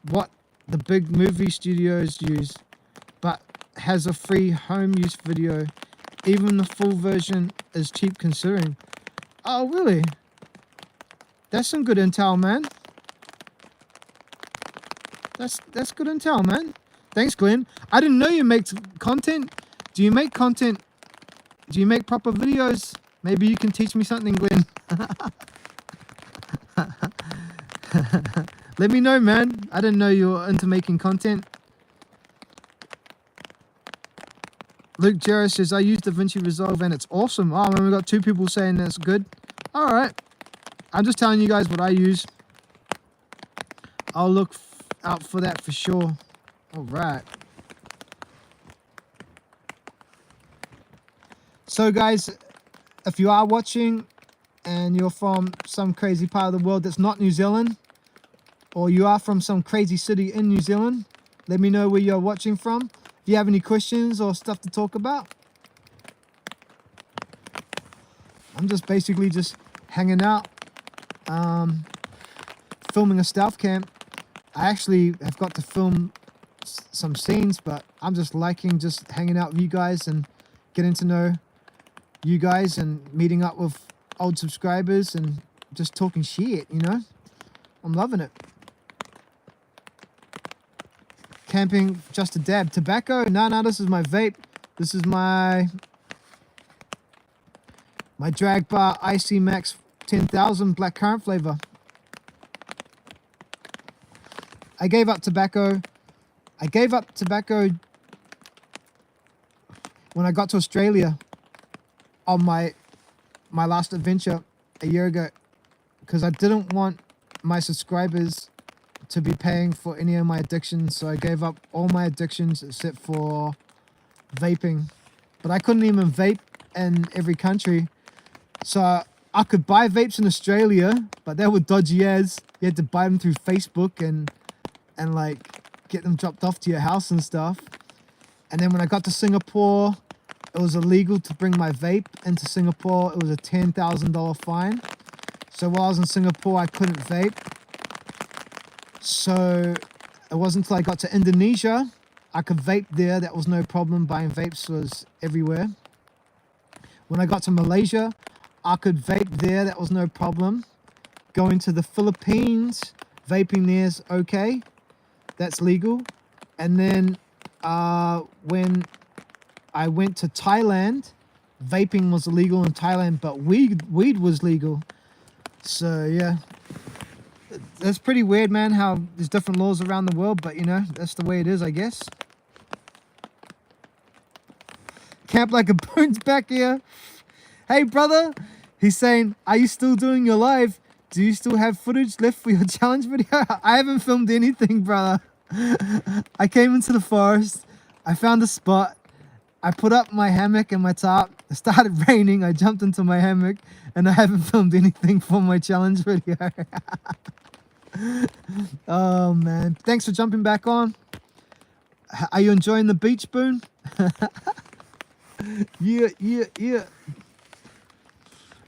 what the big movie studios use, but has a free home use video. Even the full version is cheap considering. Oh, really? That's some good intel, man. That's good intel, man. Thanks, Glenn. I didn't know you make content. Do you make content? Do you make proper videos? Maybe you can teach me something, Glenn. Let me know, man. I didn't know you were into making content. Luke Jarrett says, I use DaVinci Resolve and it's awesome. Oh, man, we got 2 people saying that's good. All right. I'm just telling you guys what I use. I'll look out for that for sure. All right. So, guys, if you are watching and you're from some crazy part of the world that's not New Zealand, or you are from some crazy city in New Zealand, let me know where you're watching from. If you have any questions or stuff to talk about. I'm just basically just hanging out, filming a stealth camp. I actually have got to film some scenes, but I'm just liking just hanging out with you guys and getting to know you guys and meeting up with old subscribers and just talking shit, you know. I'm loving it. Camping, just a dab. Tobacco? No, this is my vape. This is my Drag Bar Icy Max 10,000 black currant flavor. I gave up tobacco when I got to Australia on my last adventure a year ago, because I didn't want my subscribers to be paying for any of my addictions. So I gave up all my addictions except for vaping. But I couldn't even vape in every country. So I could buy vapes in Australia, but they were dodgy as. You had to buy them through Facebook and like get them dropped off to your house and stuff. And then when I got to Singapore, it was illegal to bring my vape into Singapore. It was a $10,000 fine. So while I was in Singapore, I couldn't vape. So it wasn't until I got to Indonesia, I could vape there. That was no problem. Buying vapes was everywhere. When I got to Malaysia, I could vape there. That was no problem. Going to the Philippines, vaping there's okay. That's legal. And then when I went to Thailand, vaping was illegal in Thailand, but weed was legal. So yeah, that's pretty weird, man, how there's different laws around the world, but you know, that's the way it is, I guess. Camp Like a Bone's back here. Hey brother, he's saying, are you still doing your live? Do you still have footage left for your challenge video? I haven't filmed anything, brother. I came into the forest, I found a spot, I put up my hammock and my tarp. It started raining, I jumped into my hammock, and I haven't filmed anything for my challenge video. Oh man, thanks for jumping back on. Are you enjoying the beach, Boone? Yeah.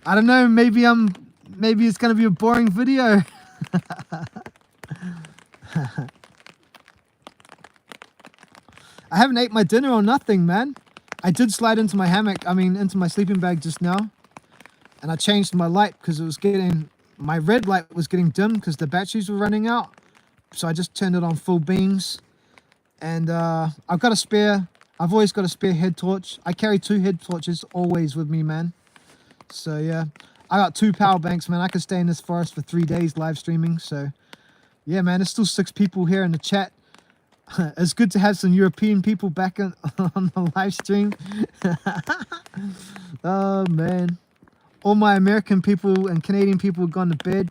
I don't know, maybe it's gonna be a boring video. I haven't ate my dinner or nothing, man. I did slide into my hammock, into my sleeping bag just now. And I changed my light because my red light was getting dim because the batteries were running out. So I just turned it on full beams. And I've always got a spare head torch. I carry 2 head torches always with me, man. So yeah, I got 2 power banks, man. I could stay in this forest for 3 days live streaming. So yeah, man, there's still 6 people here in the chat. It's good to have some European people back on the live stream. Oh man, all my American people and Canadian people have gone to bed.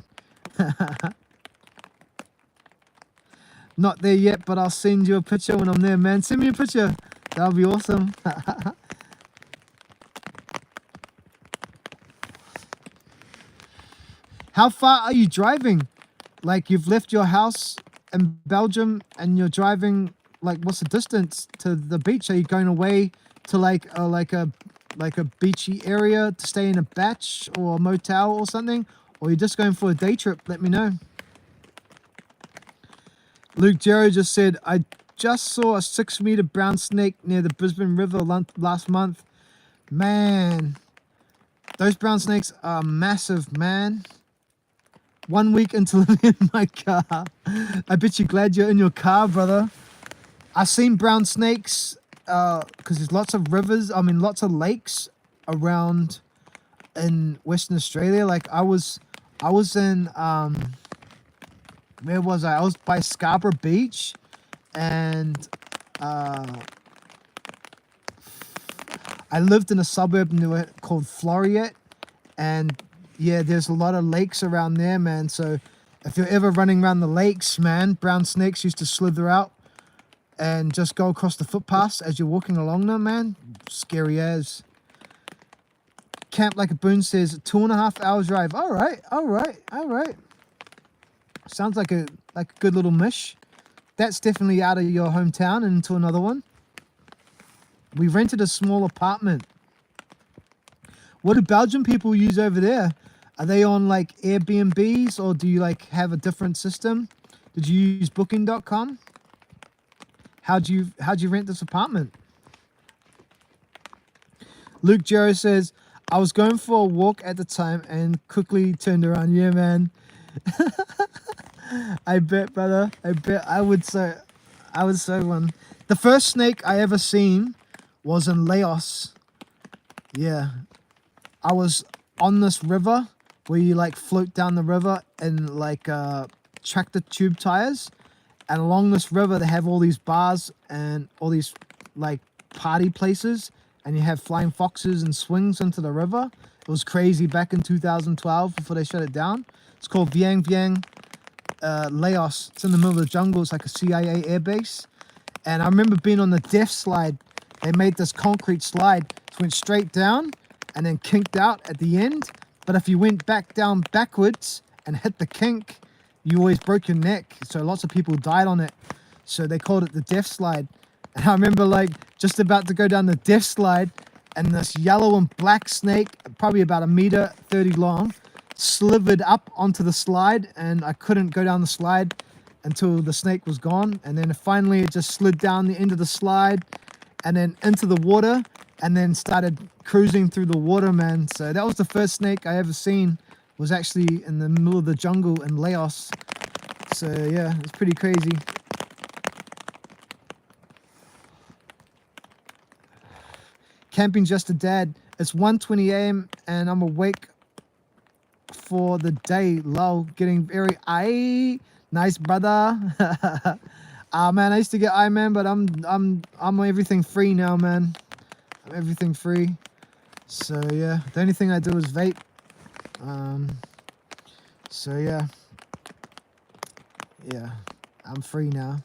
Not there yet, but I'll send you a picture when I'm there, man. Send me a picture. That'll be awesome. How far are you driving? Like, you've left your house in Belgium and you're driving, like, what's the distance to the beach? Are you going away to like a beachy area to stay in a batch or a motel or something? Or you're just going for a day trip? Let me know. Luke Jarrow just said, I just saw a 6-meter brown snake near the Brisbane River last month. Man, those brown snakes are massive, man. 1 week into living in my car. I bet you're glad you're in your car, brother. I've seen brown snakes because there's lots of rivers, lots of lakes around in Western Australia. Like I was in, where was I? I was by Scarborough Beach, and I lived in a suburb called Floreat, and yeah, there's a lot of lakes around there, man. So if you're ever running around the lakes, man, brown snakes used to slither out and just go across the footpaths as you're walking along them, man. Scary as. Camp Like a Boone says, 2.5 hour drive. All right. Sounds like a like a good little mish. That's definitely out of your hometown and into another one. We rented a small apartment. What do Belgian people use over there? Are they on like Airbnbs, or do you like have a different system? Did you use booking.com? How'd you rent this apartment? Luke Jero says, I was going for a walk at the time and quickly turned around. Yeah, man. I bet, brother. I bet I would say one. The first snake I ever seen was in Laos. Yeah. I was on this river where you like float down the river in like tractor tube tires. And along this river, they have all these bars and all these like party places. And you have flying foxes and swings into the river. It was crazy back in 2012 before they shut it down. It's called Vieng Vieng, Laos. It's in the middle of the jungle. It's like a CIA airbase. And I remember being on the death slide. They made this concrete slide. It went straight down and then kinked out at the end. But if you went back down backwards and hit the kink, you always broke your neck. So lots of people died on it. So they called it the death slide. And I remember like just about to go down the death slide, and this yellow and black snake, probably about 1.30 meters long, slithered up onto the slide, and I couldn't go down the slide until the snake was gone. And then finally it just slid down the end of the slide and then into the water and then started cruising through the water, man. So that was the first snake I ever seen, was actually in the middle of the jungle in Laos. So yeah, it's pretty crazy. Camping just a dad. It's 1:20 a.m. and I'm awake for the day. Lol, getting very nice, brother. Man, I used to get man, but I'm everything free now, man. I'm everything free. So yeah, the only thing I do is vape. So yeah, I'm free now.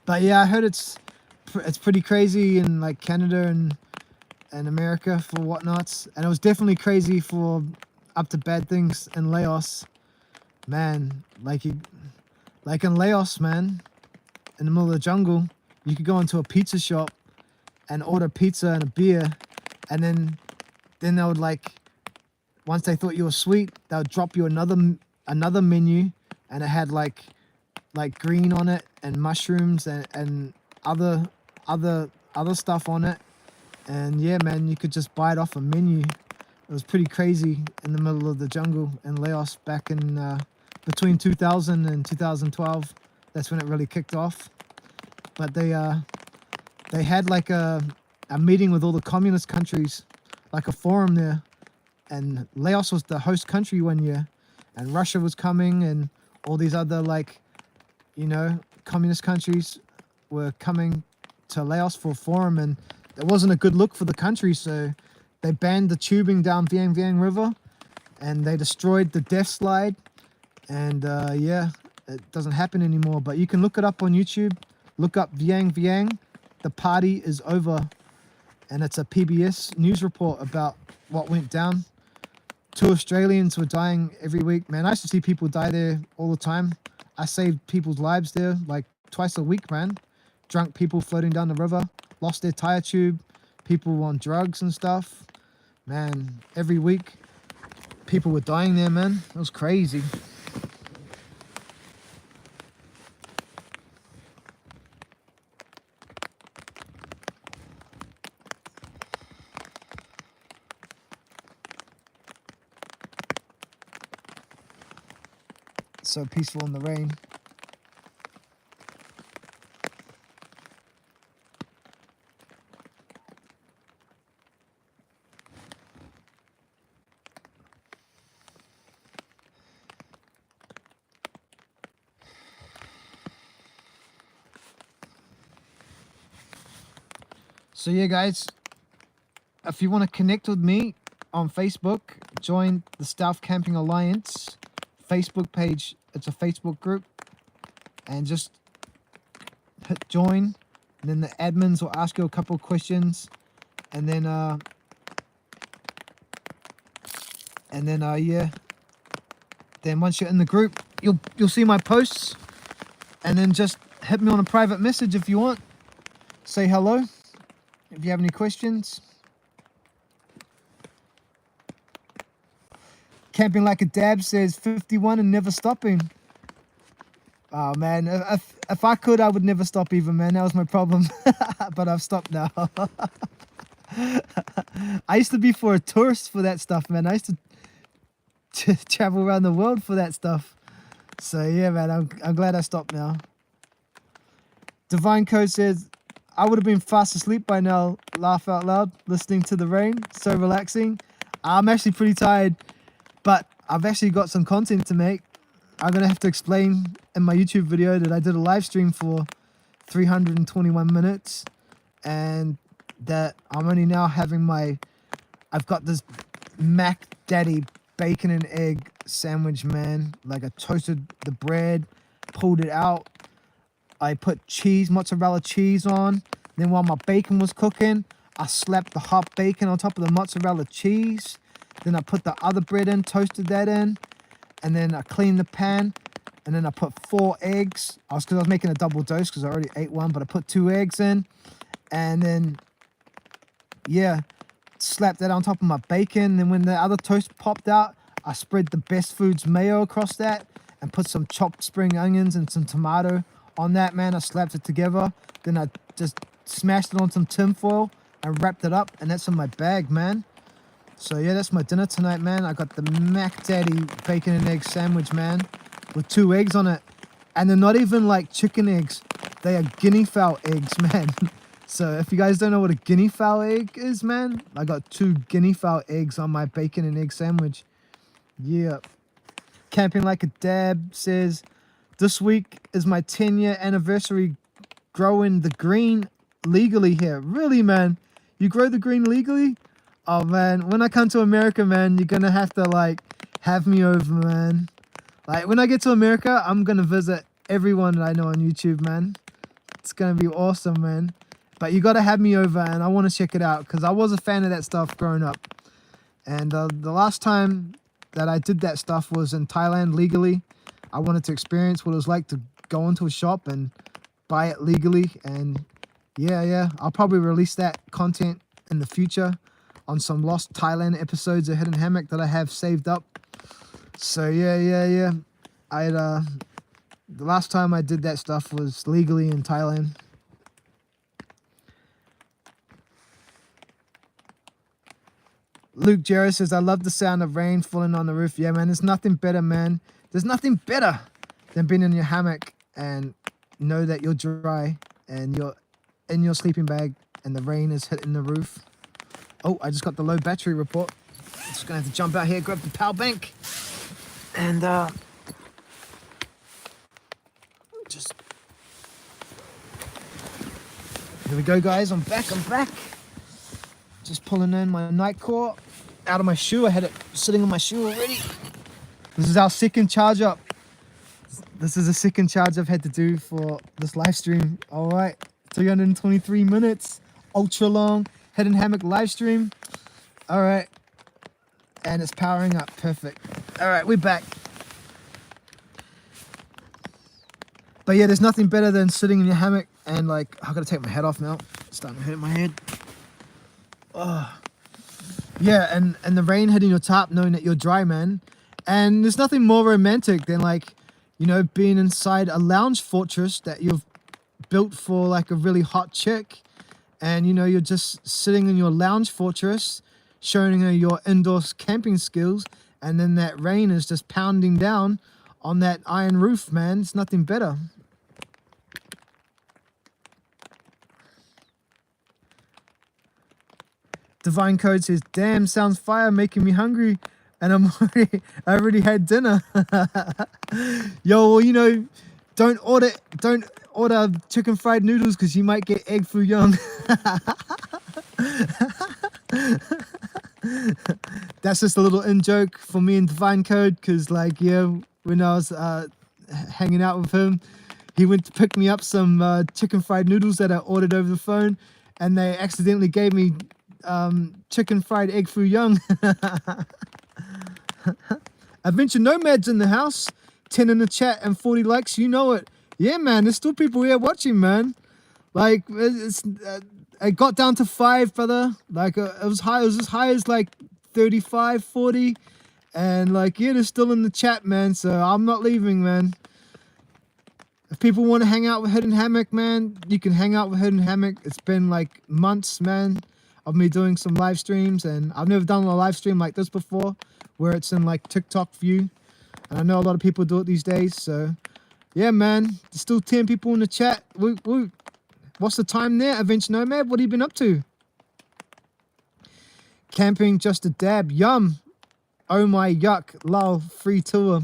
But yeah, I heard it's pretty crazy in like Canada and America for whatnots, and it was definitely crazy for up to bad things in Laos, man. Like in Laos, man, in the middle of the jungle, you could go into a pizza shop and order pizza and a beer, and then they would like, once they thought you were sweet, they would drop you another menu, and it had like green on it and mushrooms and other stuff on it. And yeah, man, you could just buy it off a menu. It was pretty crazy in the middle of the jungle in Laos back in between 2000 and 2012. That's when it really kicked off. But they had like a meeting with all the communist countries, like a forum there. And Laos was the host country one year, and Russia was coming, and all these other like, you know, communist countries were coming to Laos for a forum, and it wasn't a good look for the country, so they banned the tubing down Vieng Vieng River, and they destroyed the death slide, and yeah, it doesn't happen anymore. But you can look it up on YouTube. Look up Vieng Vieng, the party is over, and it's a PBS news report about what went down. 2 Australians were dying every week, man. I used to see people die there all the time. I saved people's lives there like twice a week, man. Drunk people floating down the river, lost their tire tube, people on drugs and stuff. Man, every week people were dying there, man. It was crazy. So peaceful in the rain. So yeah, guys, if you want to connect with me on Facebook, join the Stealth Camping Alliance Facebook page. It's a Facebook group, and just hit join, and then the admins will ask you a couple of questions, And then yeah. Then once you're in the group, you'll see my posts, and then just hit me on a private message if you want. Say hello if you have any questions. Camping Like a Dab says 51 and never stopping. Oh man, if I could, I would never stop either, man. That was my problem. But I've stopped now. I used to be for a tourist for that stuff, man. I used to travel around the world for that stuff. So yeah, man, I'm glad I stopped now. Divine Code says, I would have been fast asleep by now. Laugh out loud, listening to the rain. So relaxing. I'm actually pretty tired, but I've actually got some content to make. I'm going to have to explain in my YouTube video that I did a live stream for 321 minutes, and that I'm only now having I've got this Mac Daddy bacon and egg sandwich, man. Like, I toasted the bread, pulled it out, I put cheese, mozzarella cheese on. Then while my bacon was cooking, I slapped the hot bacon on top of the mozzarella cheese. Then I put the other bread in, toasted that in, and then I cleaned the pan, and then I put 4 eggs. Because I was making a double dose because I already ate one, but I put 2 eggs in, and then yeah, slapped that on top of my bacon. Then when the other toast popped out, I spread the Best Foods mayo across that and put some chopped spring onions and some tomato on that, man. I slapped it together. Then I just smashed it on some tin foil and wrapped it up, and that's in my bag, man. So yeah, that's my dinner tonight, man. I got the Mac Daddy bacon and egg sandwich, man, with 2 eggs on it. And they're not even like chicken eggs. They are guinea fowl eggs, man. So if you guys don't know what a guinea fowl egg is, man, I got 2 guinea fowl eggs on my bacon and egg sandwich. Yeah. Camping Like a Dab says, this week is my 10-year anniversary growing the green legally here. Really, man? You grow the green legally? Oh, man. When I come to America, man, you're going to have to, like, have me over, man. Like, when I get to America, I'm going to visit everyone that I know on YouTube, man. It's going to be awesome, man. But you got to have me over, and I want to check it out, because I was a fan of that stuff growing up. And the last time that I did that stuff was in Thailand legally. I wanted to experience what it was like to go into a shop and buy it legally. And yeah, I'll probably release that content in the future on some lost Thailand episodes of Hidden Hammock that I have saved up. So yeah. The last time I did that stuff was legally in Thailand. Luke Jarrett says, I love the sound of rain falling on the roof. Yeah, man, there's nothing better, man. There's nothing better than being in your hammock and know that you're dry and you're in your sleeping bag and the rain is hitting the roof. Oh, I just got the low battery report. I'm just going to have to jump out here, grab the power bank. And just... Here we go, guys. I'm back. Just pulling in my night core out of my shoe. I had it sitting in my shoe already. This is our second charge up. This is the second charge I've had to do for this live stream. All right, 323 minutes, ultra long Hidden Hammock live stream. All right, and it's powering up. Perfect. All right, we're back. But yeah, there's nothing better than sitting in your hammock and like, I gotta take my head off now. It's starting to hurt my head. Oh. Yeah, and the rain hitting your top, knowing that you're dry, man. And there's nothing more romantic than, like, you know, being inside a lounge fortress that you've built for like a really hot chick, and you know, you're just sitting in your lounge fortress showing her your indoor camping skills, and then that rain is just pounding down on that iron roof, man. It's nothing better. Divine Code says, damn, sounds fire, making me hungry, and I already had dinner. Yo, well, you know, don't order chicken fried noodles because you might get egg foo young. That's just a little in joke for me and Divine Code, because like, yeah, when I was hanging out with him, he went to pick me up some chicken fried noodles that I ordered over the phone, and they accidentally gave me chicken fried egg foo young. Adventure Nomads in the house. 10 in the chat and 40 likes. You know it. Yeah, man. There's still people here watching, man. Like, it got down to 5, brother. Like, it was high. It was as high as like 35, 40. And like, yeah, they're still in the chat, man. So I'm not leaving, man. If people want to hang out with Hidden Hammock, man, you can hang out with Hidden Hammock. It's been like months, man, of me doing some live streams, and I've never done a live stream like this before, where it's in like TikTok view. And I know a lot of people do it these days, so yeah, man. There's still 10 people in the chat. Woo. What's the time there, Adventure Nomad? What have you been up to? Camping, just a dab. Yum. Oh my yuck. Lol. Free tour.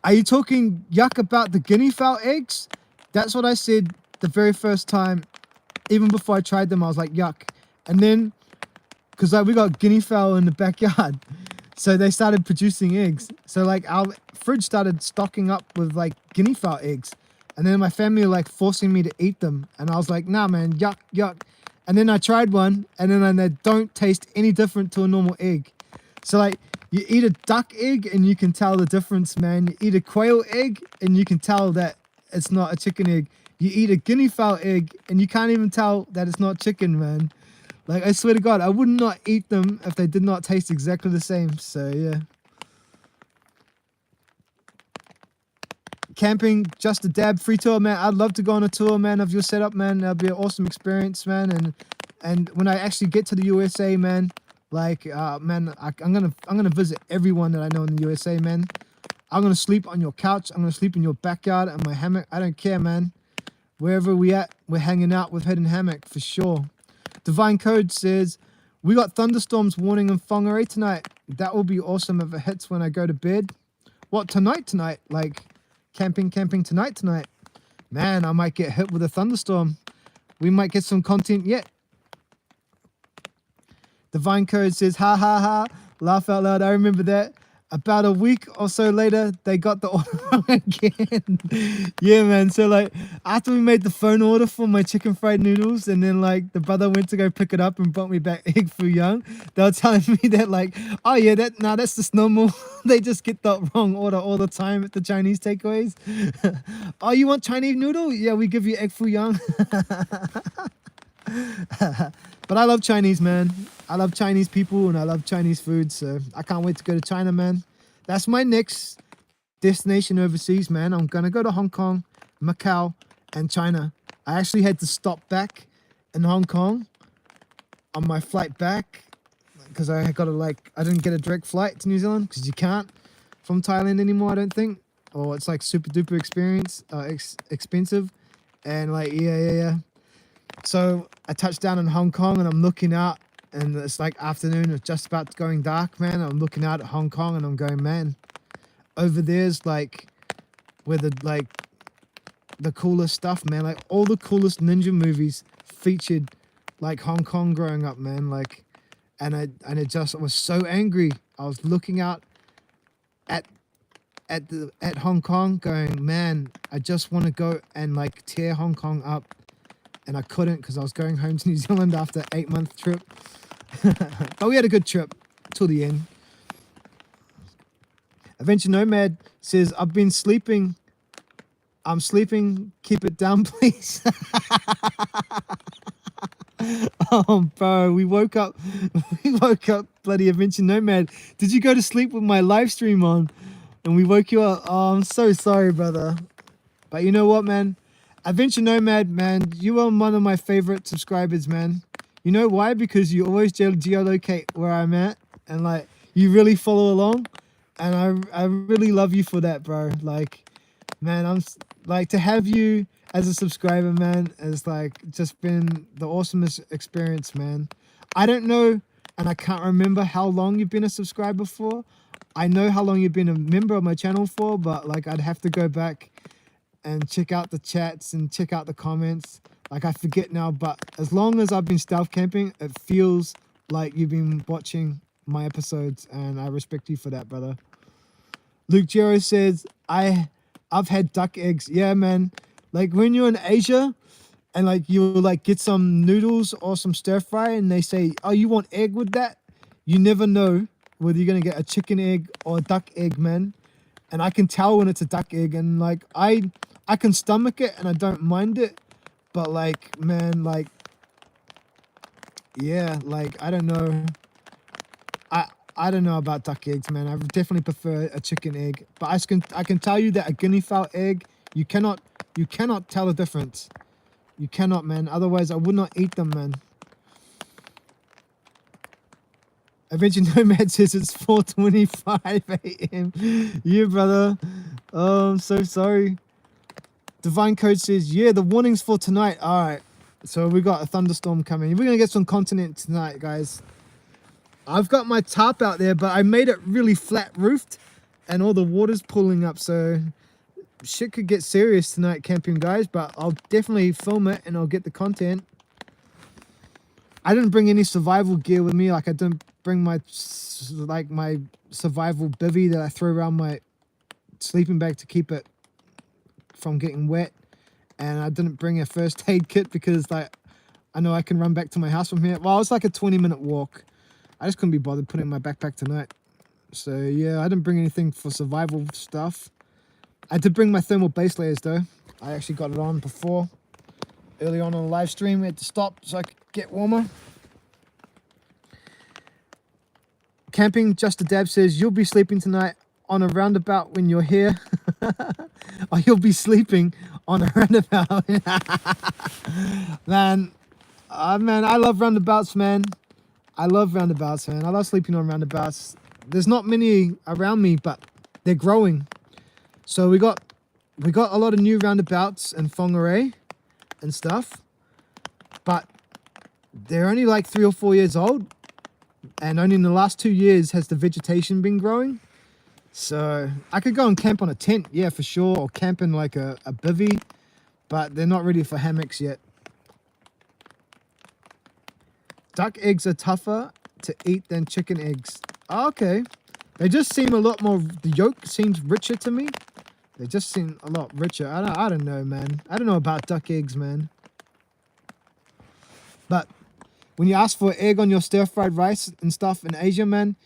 Are you talking yuck about the guinea fowl eggs? That's what I said the very first time. Even before I tried them, I was like, yuck. And then, because like, we got guinea fowl in the backyard, so they started producing eggs. So like our fridge started stocking up with like guinea fowl eggs. And then my family were like forcing me to eat them. And I was like, nah, man, yuck. And then I tried one, and then they don't taste any different to a normal egg. So like, you eat a duck egg and you can tell the difference, man. You eat a quail egg and you can tell that it's not a chicken egg. You eat a guinea fowl egg and you can't even tell that it's not chicken, man. Like, I swear to God, I would not eat them if they did not taste exactly the same. So, yeah. Camping, just a dab, free tour, man. I'd love to go on a tour, man, of your setup, man. That'd be an awesome experience, man. And when I actually get to the USA, man, like, man, I'm gonna visit everyone that I know in the USA, man. I'm gonna sleep on your couch. I'm gonna sleep in your backyard and my hammock. I don't care, man. Wherever we at, we're hanging out with Hidden Hammock for sure. Divine Code says, we got thunderstorms warning in Whangarei tonight. That will be awesome if it hits when I go to bed. What, tonight? Like, camping tonight? Man, I might get hit with a thunderstorm. We might get some content yet. Divine Code says, ha ha ha, laugh out loud. I remember that. About a week or so later, they got the order wrong again. Yeah, man. So like, after we made the phone order for my chicken fried noodles, and then like the brother went to go pick it up and brought me back egg foo young, they were telling me that like, oh yeah, that's just normal. They just get the wrong order all the time at the Chinese takeaways. Oh, you want Chinese noodle? Yeah, we give you egg foo young. But I love Chinese, man. I love Chinese people and I love Chinese food, so I can't wait to go to China, man. That's my next destination overseas, man. I'm gonna go to Hong Kong, Macau, and China. I actually had to stop back in Hong Kong on my flight back because I didn't get a direct flight to New Zealand because you can't from Thailand anymore, I don't think. Or it's like super duper expensive. And like, yeah. So I touched down in Hong Kong and I'm looking out and it's like afternoon, it's just about going dark, man. I'm looking out at Hong Kong and I'm going, man, over there's like where the coolest stuff, man. Like all the coolest ninja movies featured like Hong Kong growing up, man. Like, and I was so angry. I was looking out at Hong Kong going, man, I just want to go and like tear Hong Kong up. And I couldn't because I was going home to New Zealand after an 8-month trip. But we had a good trip till the end. Adventure Nomad says, I've been sleeping. I'm sleeping. Keep it down, please. Oh, bro, we woke up, bloody Adventure Nomad. Did you go to sleep with my live stream on? And we woke you up? Oh, I'm so sorry, brother. But you know what, man? Adventure Nomad, man, you are one of my favorite subscribers, man. You know why? Because you always geolocate where I'm at, and like you really follow along, and I really love you for that, bro. Like, man, I'm like to have you as a subscriber, man, has like just been the awesomest experience, man. I don't know, and I can't remember how long you've been a subscriber for. I know how long you've been a member of my channel for, but like I'd have to go back and check out the chats and check out the comments. Like I forget now, but as long as I've been stealth camping, it feels like you've been watching my episodes, and I respect you for that, brother. Luke Gero says, I've had duck eggs. Yeah, man. Like when you're in Asia, and like you like get some noodles or some stir fry, and they say, "Oh, you want egg with that?" You never know whether you're gonna get a chicken egg or a duck egg, man. And I can tell when it's a duck egg, and like I can stomach it and I don't mind it, but like man, like yeah, like I don't know. I I don't know about duck eggs, man. I definitely prefer a chicken egg, but I can tell you that a guinea fowl egg, you cannot tell the difference. You cannot, man. Otherwise, I would not eat them, man. Adventure Nomad says it's 4:25 a.m. Yeah, brother. Oh, I'm so sorry. Divine Code says, yeah, the warning's for tonight. All right. So we got a thunderstorm coming. We're going to get some content tonight, guys. I've got my tarp out there, but I made it really flat roofed and all the water's pulling up. So shit could get serious tonight camping, guys, but I'll definitely film it and I'll get the content. I didn't bring any survival gear with me. Like I didn't bring my survival bivvy that I throw around my sleeping bag to keep it from getting wet. And I didn't bring a first aid kit because like I know I can run back to my house from here. Well, it's like a 20-minute walk. I just couldn't be bothered putting it in my backpack tonight. So yeah, I didn't bring anything for survival stuff. I did bring my thermal base layers though. I actually got it on before. Early on the live stream, we had to stop so I could get warmer. Camping Just a Dab says, you'll be sleeping tonight on a roundabout when you're here. Or you'll be sleeping on a roundabout. Man, I love roundabouts, man. I love roundabouts, man. I love sleeping on roundabouts. There's not many around me, but they're growing. So we got a lot of new roundabouts in Whangarei and stuff, but they're only like 3 or 4 years old, and only in the last 2 years has the vegetation been growing. So I could go and camp on a tent, yeah, for sure, or camp in like a bivvy, but they're not ready for hammocks yet. Duck eggs are tougher to eat than chicken eggs. Oh, okay. They just seem a lot more, the yolk seems richer to me. They just seem a lot richer. I don't know, man. I don't know about duck eggs, man. But when you ask for an egg on your stir-fried rice and stuff in Asia, man,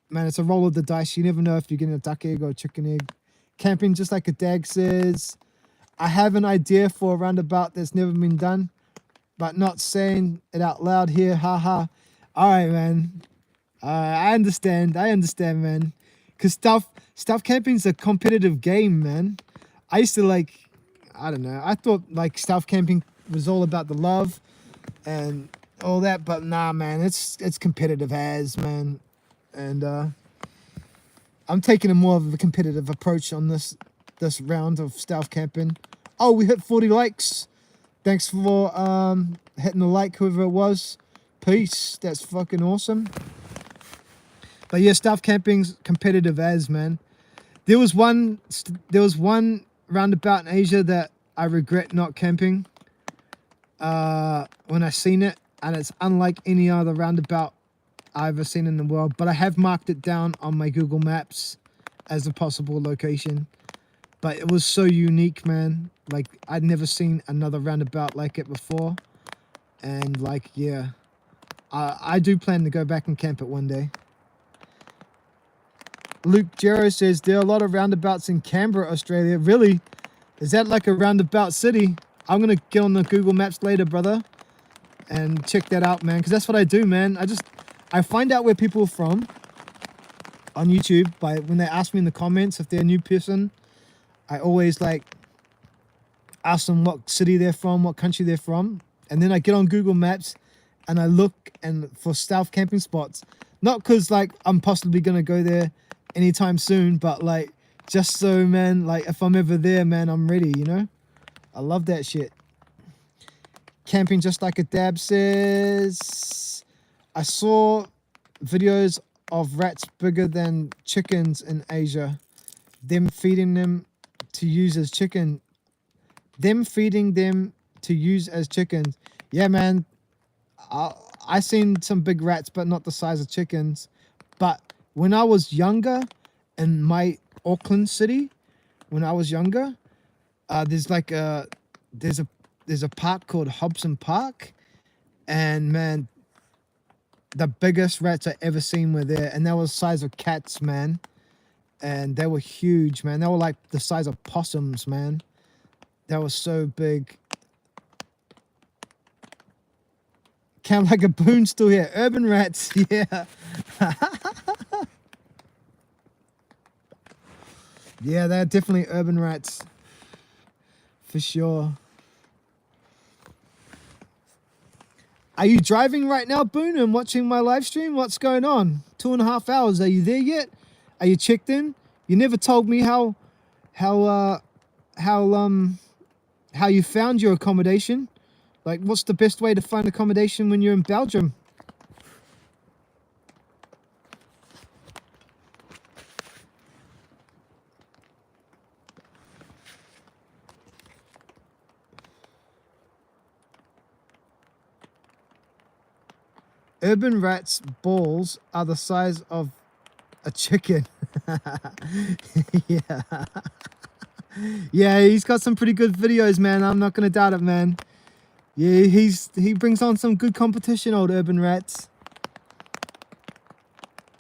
man, it's a roll of the dice. You never know if you're getting a duck egg or a chicken egg. Camping, just like a dag says, I have an idea for a roundabout that's never been done, but not saying it out loud here. Haha. All right, man. I understand, man. Because stealth camping's a competitive game, man. I used to like, I don't know. I thought like stealth camping was all about the love and all that, but nah, man. It's competitive as, man. And I'm taking a more of a competitive approach on this round of stealth camping. Oh, we hit 40 likes. Thanks for hitting the like, whoever it was. Peace. That's fucking awesome. But yeah, stealth camping's competitive as, man. There was one roundabout in Asia that I regret not camping when I seen it, and it's unlike any other roundabout I've ever seen in the world. But I have marked it down on my Google Maps as a possible location. But it was so unique, man. Like I'd never seen another roundabout like it before, and like yeah, I do plan to go back and camp it one day. Luke Jero says, there are a lot of roundabouts in Canberra, Australia. Really? Is that like a roundabout city? I'm going to get on the Google Maps later, brother, and check that out, man. Because that's what I do, man. I find out where people are from on YouTube by when they ask me in the comments if they're a new person. I always like ask them what city they're from, what country they're from. And then I get on Google Maps and I look for stealth camping spots. Not because like I'm possibly going to go there anytime soon, but like just so, man, like if I'm ever there, man, I'm ready, you know. I love that shit. Camping Just Like a Dab says, I saw videos of rats bigger than chickens in Asia, them feeding them to use as chickens. Yeah, man, I seen some big rats, but not the size of chickens. But when I was younger, in my Auckland city, when I was younger, there's a there's a park called Hobson Park, and man, the biggest rats I ever seen were there, and they were the size of cats, man. And they were huge, man. They were like the size of possums, man. They were so big. Camp Like a Boon still here. Urban rats, yeah. Yeah, they're definitely urban rats. For sure. Are you driving right now, Boone, and watching my live stream? What's going on? 2.5 hours. Are you there yet? Are you checked in? You never told me how you found your accommodation. Like, what's the best way to find accommodation when you're in Belgium? Urban rats' balls are the size of a chicken. Yeah. Yeah, he's got some pretty good videos, man. I'm not gonna doubt it, man. Yeah, he brings on some good competition, old Urban Rats.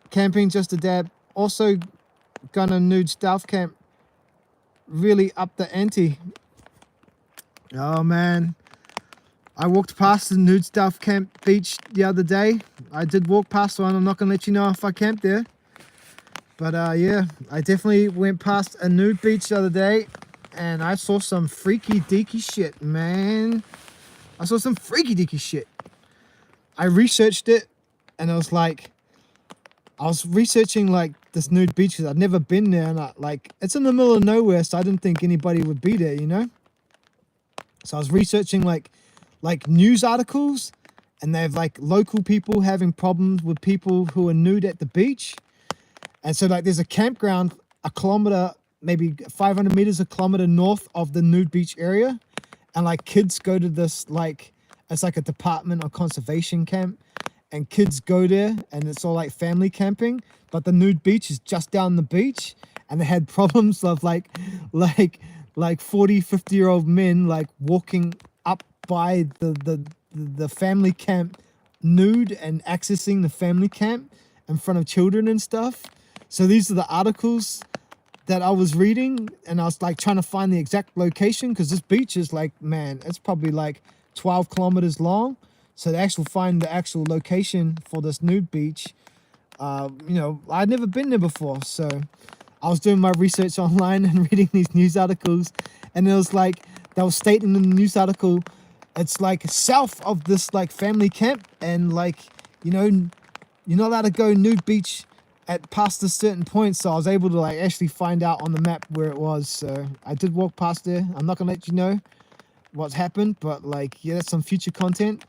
Camping Just a Dab. Also gonna nude stealth camp. Really up the ante. Oh man. I walked past the nude stealth camp beach the other day. I did walk past one. I'm not gonna let you know if I camped there. But yeah, I definitely went past a nude beach the other day, and I saw some freaky deaky shit, man. I saw some freaky deaky shit. I researched it, and I was like, I was researching like this nude beach because I'd never been there, and it's in the middle of nowhere, so I didn't think anybody would be there, you know. So I was researching like news articles, and they have like local people having problems with people who are nude at the beach. And so like there's a campground a kilometer, maybe 500 meters, a kilometer north of the nude beach area. And like kids go to this, like, it's like a department or conservation camp. And kids go there and it's all like family camping. But the nude beach is just down the beach. And they had problems of like 40, 50-year-old men like walking up by the family camp nude and accessing the family camp in front of children and stuff. So these are the articles that I was reading, and I was like trying to find the exact location because this beach is like, man, it's probably like 12 kilometers long. So to find the actual location for this nude beach, you know, I'd never been there before. So I was doing my research online and reading these news articles, and it was like they were stating in the news article, it's like south of this like family camp, and like, you know, you're not allowed to go nude beach at past a certain point. So I was able to like actually find out on the map where it was. So I did walk past there. I'm not gonna let you know what's happened, but like, yeah, that's some future content.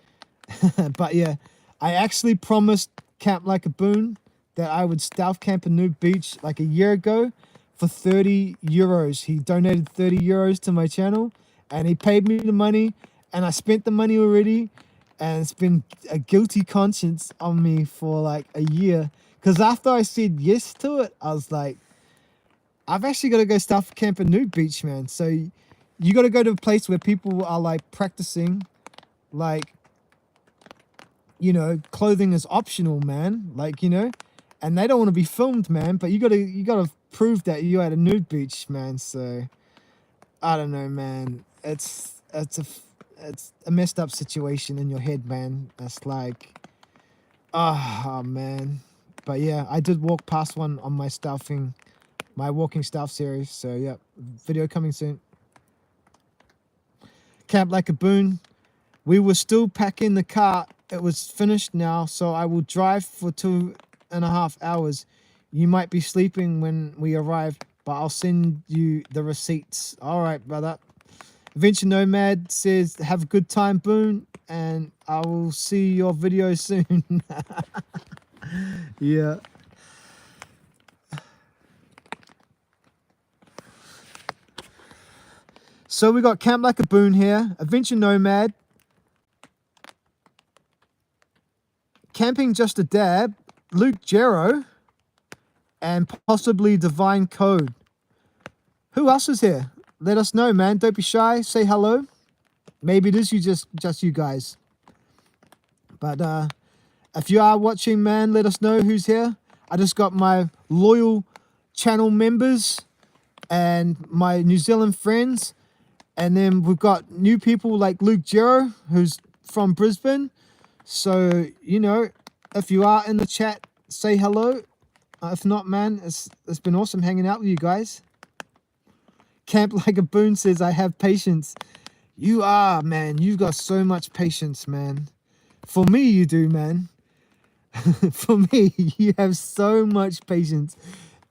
But yeah, I actually promised Camp Like a Boon that I would stealth camp a nude beach like a year ago for 30 euros. He donated 30 euros to my channel, and he paid me the money, and I spent the money already, and it's been a guilty conscience on me for like a year. Because after I said yes to it, I was like, I've actually got to go stealth camp a nude beach, man. So you got to go to a place where people are like practicing, like, you know, clothing is optional, man. Like, you know, and they don't want to be filmed, man. But you gotta prove that you're at a nude beach, man. So I don't know, man. It's a messed up situation in your head, man. That's like, oh man. But yeah, I did walk past one on my walking stealth series. So yeah, video coming soon. Camp Like a Boon. We were still packing the car. It was finished now, so I will drive for 2.5 hours. You might be sleeping when we arrive, but I'll send you the receipts. All right, brother. Adventure Nomad says, have a good time, Boon, and I will see your video soon. Yeah. So we got Camp Like a Boon here, Adventure Nomad, Camping Just a Dab, Luke Jero, and possibly Divine Code. Who else is here? Let us know, man. Don't be shy. Say hello. Maybe it is just you guys. But if you are watching, man, let us know who's here. I just got my loyal channel members and my New Zealand friends. And then we've got new people like Luke Gero, who's from Brisbane. So, you know, if you are in the chat, say hello. If not, man, it's been awesome hanging out with you guys. Camp Like a Boon says, I have patience. You are, man. You've got so much patience, man. For me, you do, man. For me, you have so much patience.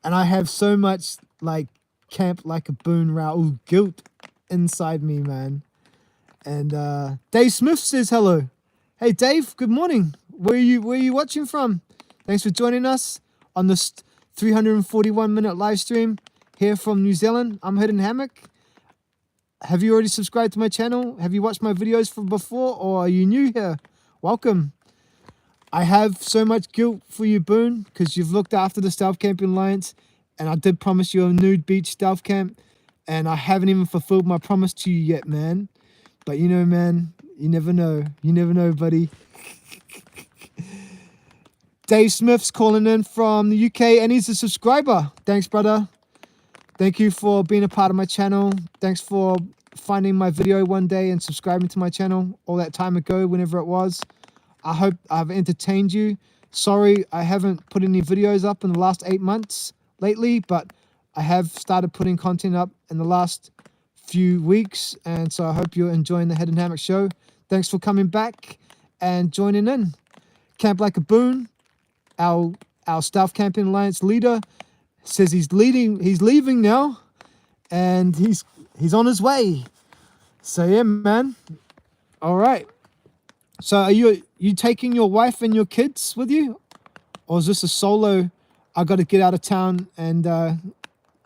And I have so much, like, Camp Like a Boon Raoul guilt inside me, man. And Dave Smith says hello. Hey, Dave, good morning. Where are you watching from? Thanks for joining us on this 341-minute live stream here from New Zealand. I'm Hidden Hammock. Have you already subscribed to my channel? Have you watched my videos from before, or are you new here? Welcome. I have so much guilt for you, Boone, because you've looked after the Stealth Camping Alliance, and I did promise you a nude beach stealth camp, and I haven't even fulfilled my promise to you yet, man. But you know, man, you never know. You never know, buddy. Dave Smith's calling in from the UK, and he's a subscriber. Thanks, brother. Thank you for being a part of my channel. Thanks for finding my video one day and subscribing to my channel all that time ago, whenever it was. I hope I've entertained you. Sorry, I haven't put any videos up in the last 8 months lately, but I have started putting content up in the last few weeks, and so I hope you're enjoying the Head and Hammock show. Thanks for coming back and joining in. Camp Like a Boon, our Stealth Camping Alliance leader, says he's leaving now, and he's on his way. So yeah, man. All right. So are you taking your wife and your kids with you, or is this a solo? I got to get out of town, and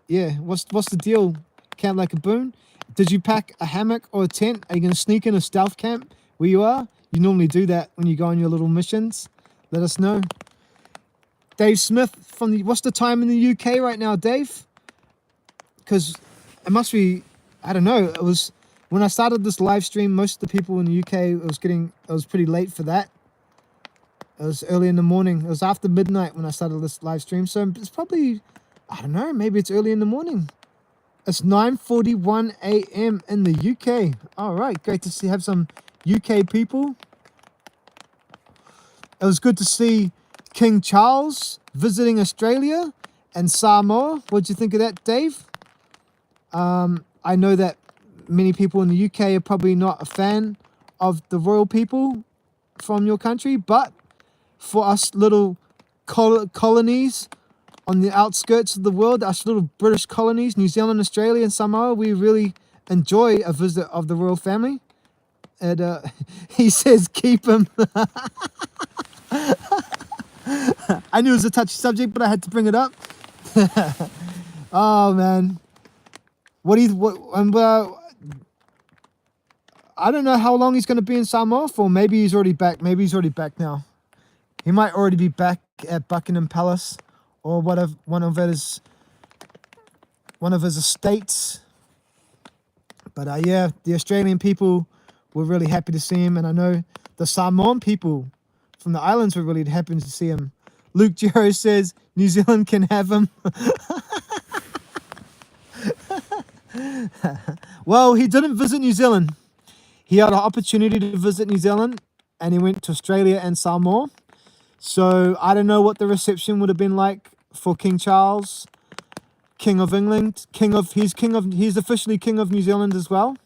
yeah. What's the deal? Camp Like a Boon. Did you pack a hammock or a tent? Are you gonna sneak in a stealth camp where you are? You normally do that when you go on your little missions. Let us know. Dave Smith from the, what's the time in the UK right now, Dave? Because it must be, I don't know. It was when I started this live stream. Most of the people in the UK, it was pretty late for that. It was early in the morning. It was after midnight when I started this live stream. So it's probably, I don't know. Maybe it's early in the morning. It's 9:41 a.m. in the UK. All right, great to have some UK people. It was good to see King Charles visiting Australia and Samoa. What'd you think of that, Dave? I know that many people in the UK are probably not a fan of the royal people from your country, but for us little colonies on the outskirts of the world, us little British colonies, New Zealand, Australia, and Samoa, we really enjoy a visit of the royal family. And he says, keep him. I knew it was a touchy subject, but I had to bring it up. Oh man, I don't know how long he's going to be in Samoa for. Maybe he's already back. Maybe he's already back now. He might already be back at Buckingham Palace or one of his estates. But yeah, the Australian people were really happy to see him, and I know the Samoan people from the islands were really happy to see him. Luke Gero says New Zealand can have him. Well, he didn't visit New Zealand. He had an opportunity to visit New Zealand, and he went to Australia and Samoa. So I don't know what the reception would have been like for King Charles, King of England. He's officially King of New Zealand as well.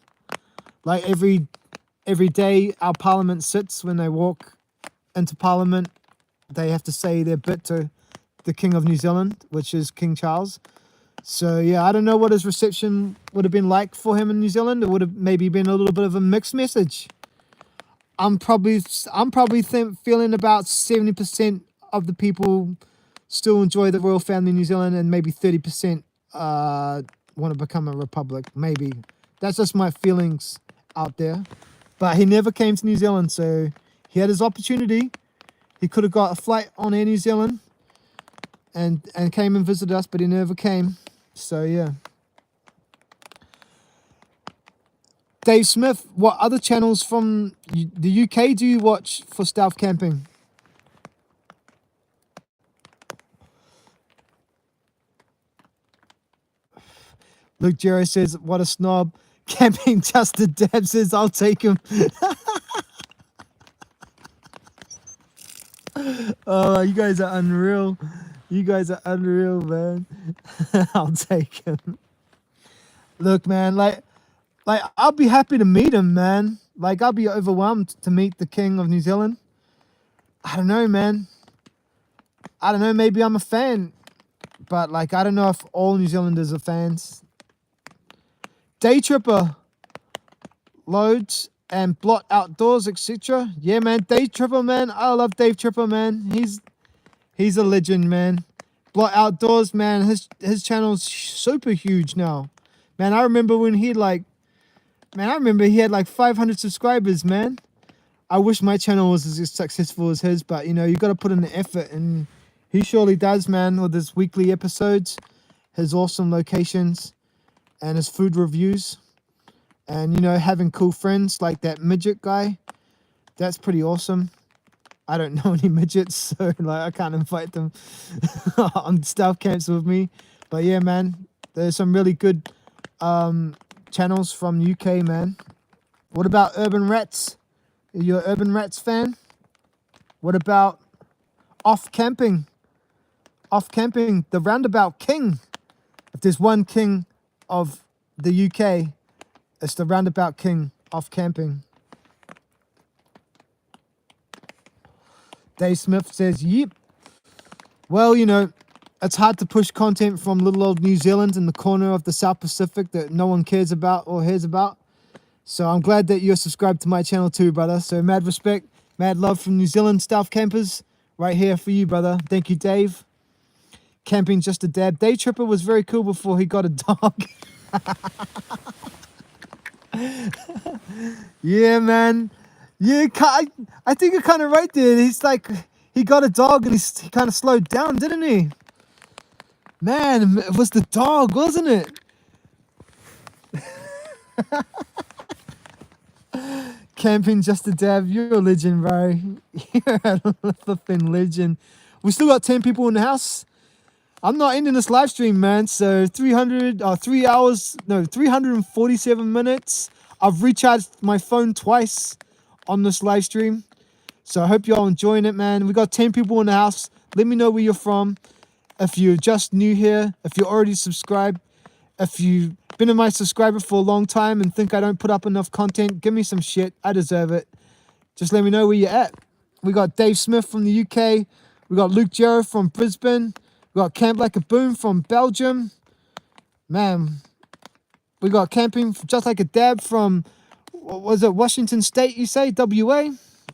Like every day our parliament sits, when they walk into parliament, they have to say their bit to the King of New Zealand, which is King Charles. So yeah, I don't know what his reception would have been like for him in New Zealand. It would have maybe been a little bit of a mixed message. I'm probably feeling about 70% of the people still enjoy the royal family in New Zealand, and maybe 30% want to become a republic. Maybe that's just my feelings out there. But he never came to New Zealand, so he had his opportunity. He could have got a flight on Air New Zealand and came and visited us, but he never came. So yeah. Dave Smith, what other channels from the UK do you watch for stealth camping? Luke Jero says, what a snob. Camping just a dab says, I'll take him. Oh, you guys are unreal. You guys are unreal, man. I'll take him. Look, man, like I'll be happy to meet him, man. Like, I'll be overwhelmed to meet the King of New Zealand. I don't know, man. I don't know, maybe I'm a fan. But, like, I don't know if all New Zealanders are fans. Day Tripper. Loads and Blot Outdoors, etc. Yeah, man. Day Tripper, man. I love Dave Tripper, man. He's a legend, man. Blot Outdoors, man. His channel's super huge now. Man, I remember when he had like 500 subscribers, man. I wish my channel was as successful as his, but you know, you got to put in the effort, and he surely does, man, with his weekly episodes, his awesome locations, and his food reviews, and you know, having cool friends like that midget guy. That's pretty awesome. I don't know any midgets, so like I can't invite them on stealth camps with me. But yeah, man, there's some really good channels from UK, man. What about Urban Rats? Are you an Urban Rats fan? What about Off Camping? Off Camping, the Roundabout King. If there's one king of the UK, it's the Roundabout King, Off Camping. Dave Smith says, yep. Well, you know, it's hard to push content from little old New Zealand in the corner of the South Pacific that no one cares about or hears about. So I'm glad that you're subscribed to my channel too, brother. So mad respect, mad love from New Zealand stealth campers right here for you, brother. Thank you, Dave. Camping just a dab. Day Tripper was very cool before he got a dog. Yeah, man. Yeah, I think you're kind of right there. He's like, he got a dog and he kind of slowed down, didn't he? Man, it was the dog, wasn't it? Camping just a dab. You're a legend, bro. You're a flipping legend. We still got 10 people in the house. I'm not ending this live stream, man. So 347 minutes. I've recharged my phone twice on this live stream. So I hope y'all enjoying it, man. We got 10 people in the house. Let me know where you're from. If you're just new here, if you're already subscribed, if you've been a my subscriber for a long time and think I don't put up enough content, give me some shit. I deserve it. Just let me know where you're at. We got Dave Smith from the UK. We got Luke Jarrett from Brisbane. We got Camp Like a Boom from Belgium. Man, we got Camping Just Like a Dab from, what was it, Washington State, you say? WA?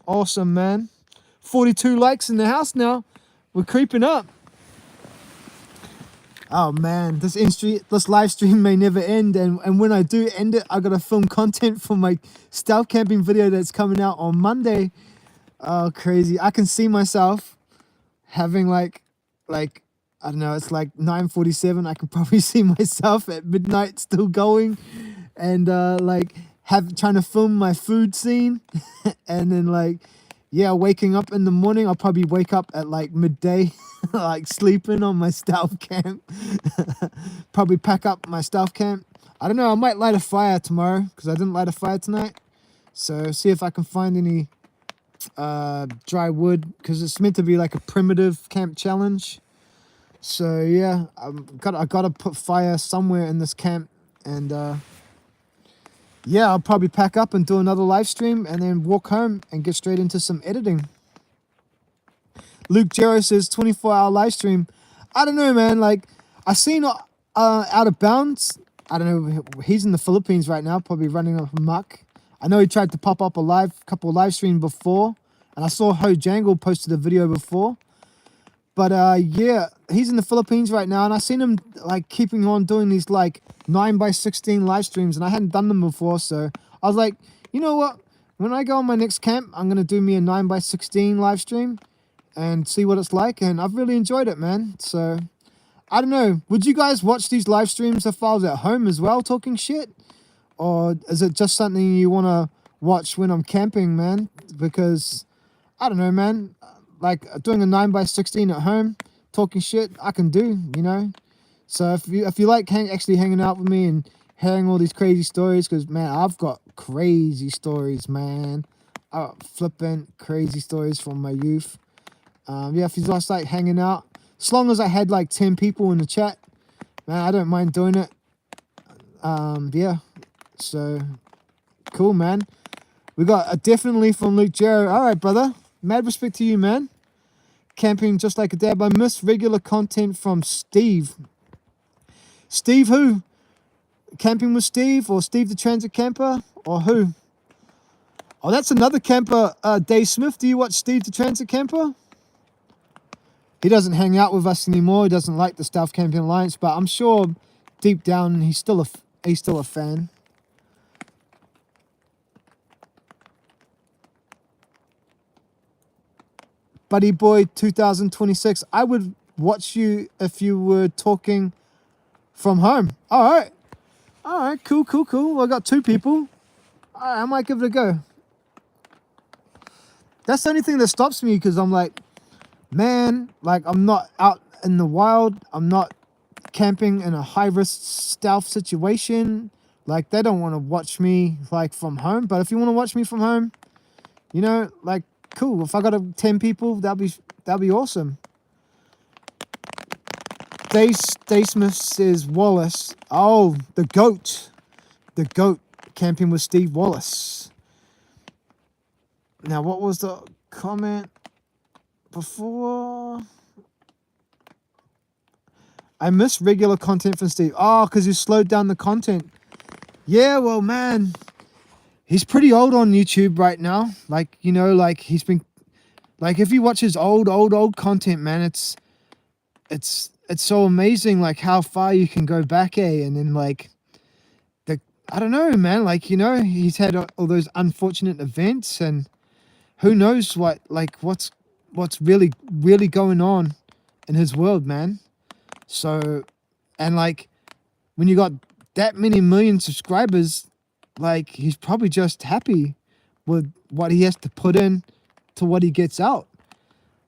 Awesome, man. 42 likes in the house now. We're creeping up. Oh man, this live stream may never end, and when I do end it, I gotta film content for my stealth camping video that's coming out on Monday. Oh, crazy. I can see myself having like I don't know, it's like 9:47. I can probably see myself at midnight still going, and trying to film my food scene, and then waking up in the morning. I'll probably wake up at like midday, like sleeping on my stealth camp. Probably pack up my stealth camp. I don't know, I might light a fire tomorrow because I didn't light a fire tonight. So see if I can find any dry wood, because it's meant to be like a primitive camp challenge. So yeah, I gotta put fire somewhere in this camp, and yeah, I'll probably pack up and do another live stream and then walk home and get straight into some editing. Luke Jarrow says 24-hour live stream. I don't know, man. Like, I seen Out of Bounds. I don't know. He's in the Philippines right now, probably running a Hammock. I know he tried to pop up a couple of live streams before, and I saw Ho Jangle posted a video before. But yeah, he's in the Philippines right now, and I seen him like keeping on doing these like 9x16 live streams, and I hadn't done them before, so I was like, you know what? When I go on my next camp, I'm gonna do me a 9x16 live stream and see what it's like, and I've really enjoyed it, man. So I don't know. Would you guys watch these live streams if I was at home as well, talking shit, or is it just something you want to watch when I'm camping, man? Because I don't know, man. Like doing a 9x16 at home, talking shit, I can do, you know. So if you like actually hanging out with me and hearing all these crazy stories, because man, I've got crazy stories, man. Flippant crazy stories from my youth. Yeah, if you just like hanging out, as long as I had like 10 people in the chat, man, I don't mind doing it. Yeah, so cool, man. We got a definitely from Luke Jarrow. All right, brother. Mad respect to you, man. Camping just like a dad. I miss regular content from Steve. Steve who? Camping with Steve, or Steve the Transit Camper, or who? Oh, that's another camper, Dave Smith. Do you watch Steve the Transit Camper? He doesn't hang out with us anymore. He doesn't like the Stealth Camping Alliance, but I'm sure deep down he's still a fan. Buddy Boy 2026. I would watch you if you were talking from home. All right. All right. Cool. Well, I got 2 people. All right, I might give it a go. That's the only thing that stops me, because I'm like, man, like I'm not out in the wild. I'm not camping in a high-risk stealth situation. Like they don't want to watch me like from home. But if you want to watch me from home, you know, like cool. If I got 10 people, that'd be awesome. Dave Smith says Wallace. Oh, the goat camping with Steve Wallace. Now, what was the comment before? I miss regular content from Steve. Oh, because you slowed down the content. Yeah, well, man, he's pretty old on YouTube right now. Like, you know, like he's been, like if you watch his old content, man, it's so amazing, like how far you can go back, and then like I don't know, man, like, you know, he's had all those unfortunate events, and who knows what's really going on in his world, man. So, and like when you got that many million subscribers, like he's probably just happy with what he has to put in to what he gets out.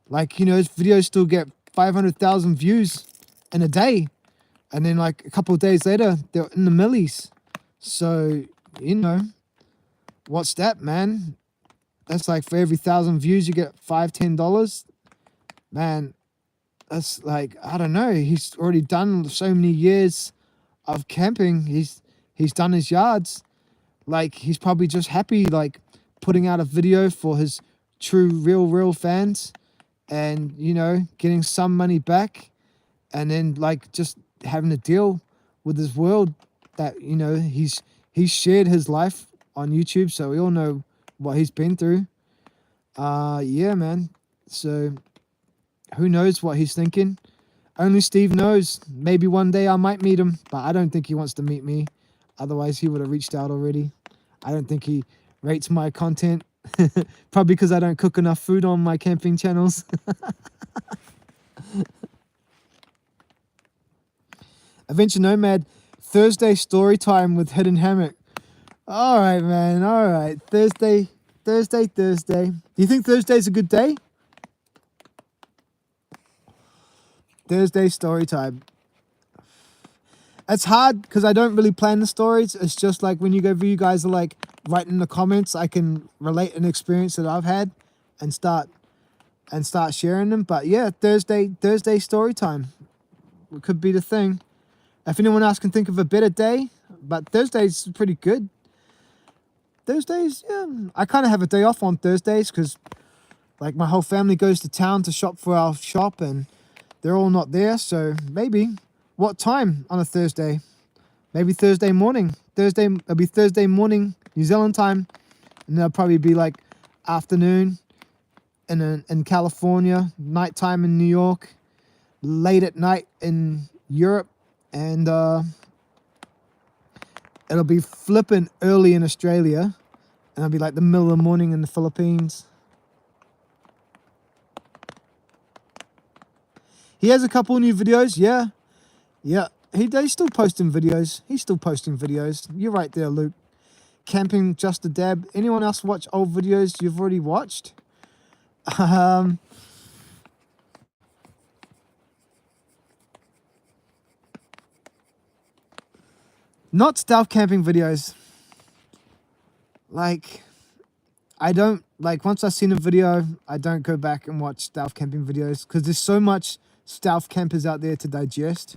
Like, you know, his videos still get 500,000 views in a day, and then like a couple of days later they're in the millies. So, you know, what's that, man? That's like for every 1,000 views you get $5-10. Man, that's like, I don't know, he's already done so many years of camping. He's done his yards. Like he's probably just happy like putting out a video for his true real fans, and you know, getting some money back, and then like just having to deal with his world that, you know, he's shared his life on YouTube, so we all know what he's been through. Yeah, man. So who knows what he's thinking? Only Steve knows. Maybe one day I might meet him, but I don't think he wants to meet me. Otherwise he would have reached out already. I don't think he rates my content. Probably because I don't cook enough food on my camping channels. Adventure Nomad, Thursday story time with Hidden Hammock. All right, man. All right. Thursday. Do you think Thursday's a good day? Thursday story time. It's hard because I don't really plan the stories. It's just like when you guys are like writing in the comments, I can relate an experience that I've had and start sharing them. But yeah, Thursday story time. It could be the thing. If anyone else can think of a better day, but Thursday's pretty good. Thursdays, yeah. I kind of have a day off on Thursdays because like my whole family goes to town to shop for our shop, and they're all not there. So maybe, what time on a Thursday? Maybe Thursday morning. It'll be Thursday morning, New Zealand time, and that'll probably be like afternoon in California, nighttime in New York, late at night in Europe, and it'll be flipping early in Australia, and it'll be like the middle of the morning in the Philippines. He has a couple new videos, yeah. He's still posting videos. You're right there, Luke. Camping Just a Dab. Anyone else watch old videos you've already watched? Not stealth camping videos. Like, I don't, like, once I've seen a video, I don't go back and watch stealth camping videos because there's so much stealth campers out there to digest.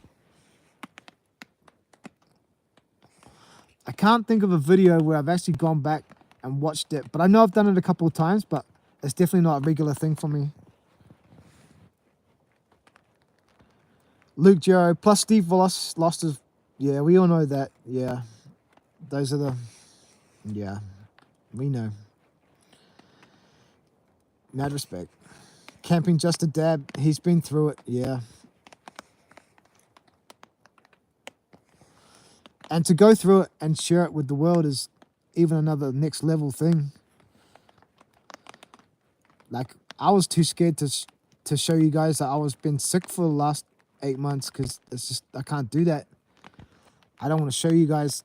I can't think of a video where I've actually gone back and watched it, but I know I've done it a couple of times, but it's definitely not a regular thing for me. Luke Jarrow plus Steve Wallace lost his... Yeah, we all know that. Yeah. Those are the... Yeah. We know. Mad respect. Camping Just a Dab. He's been through it. Yeah. And to go through it and share it with the world is even another next level thing. Like, I was too scared to show you guys that I was been sick for the last 8 months because it's just, I can't do that. I don't want to show you guys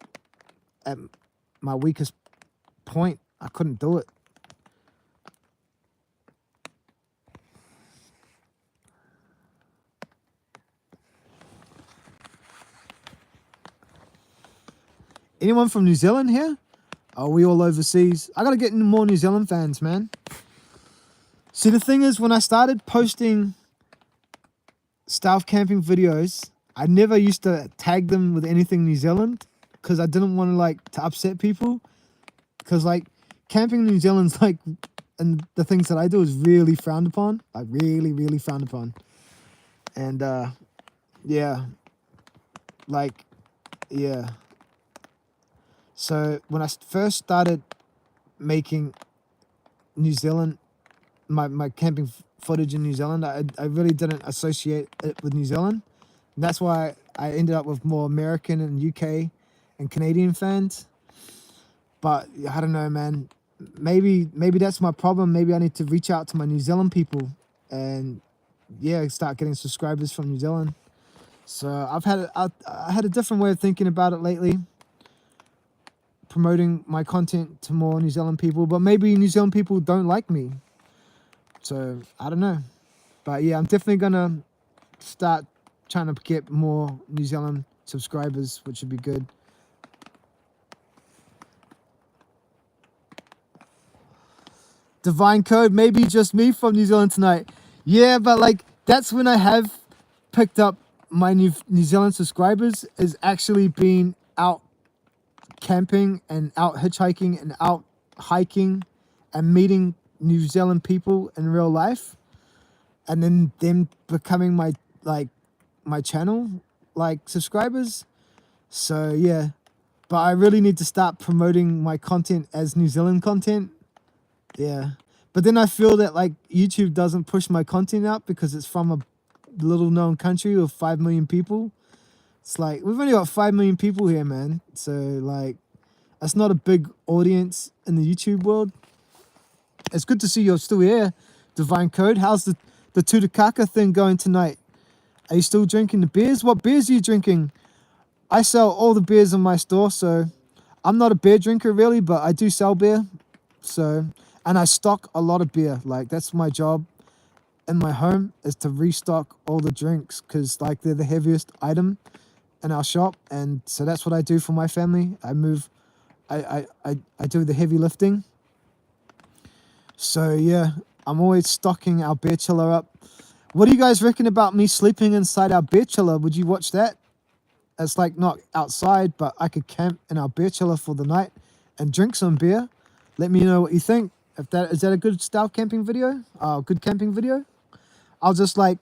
at my weakest point. I couldn't do it. Anyone from New Zealand here? Are we all overseas? I gotta get into more New Zealand fans, man. See, the thing is, when I started posting stealth camping videos, I never used to tag them with anything New Zealand because I didn't want to, like, to upset people. Because, like, camping in New Zealand's, like, and the things that I do is really frowned upon. Like, really, really frowned upon. And, yeah. Like, yeah. So when I first started making New Zealand, my camping footage in New Zealand, I really didn't associate it with New Zealand. And that's why I ended up with more American and UK and Canadian fans. But I don't know, man. Maybe that's my problem. Maybe I need to reach out to my New Zealand people and, yeah, start getting subscribers from New Zealand. So I had a different way of thinking about it lately, promoting my content to more New Zealand people, but maybe New Zealand people don't like me. So I don't know. But yeah, I'm definitely gonna start trying to get more New Zealand subscribers, which would be good. Divine Code, maybe just me from New Zealand tonight. Yeah, but like that's when I have picked up my New Zealand subscribers, is actually being out camping and out hitchhiking and out hiking and meeting New Zealand people in real life, and then them becoming my channel subscribers. So yeah, but I really need to start promoting my content as New Zealand content. Yeah, but then I feel that like YouTube doesn't push my content out because it's from a little known country with 5 million people. It's like, we've only got 5 million people here, man. So like, that's not a big audience in the YouTube world. It's good to see you're still here, Divine Code. How's the Tutukaka thing going tonight? Are you still drinking the beers? What beers are you drinking? I sell all the beers in my store, so I'm not a beer drinker really, but I do sell beer. So, and I stock a lot of beer. Like, that's my job in my home, is to restock all the drinks because like they're the heaviest item in our shop, and so that's what I do for my family. I do the heavy lifting. So yeah, I'm always stocking our beer chiller up. What do you guys reckon about me sleeping inside our beer chiller? Would you watch that? It's like not outside, but I could camp in our beer chiller for the night and drink some beer. Let me know what you think. If that is that a good stealth camping video? Good camping video? I'll just like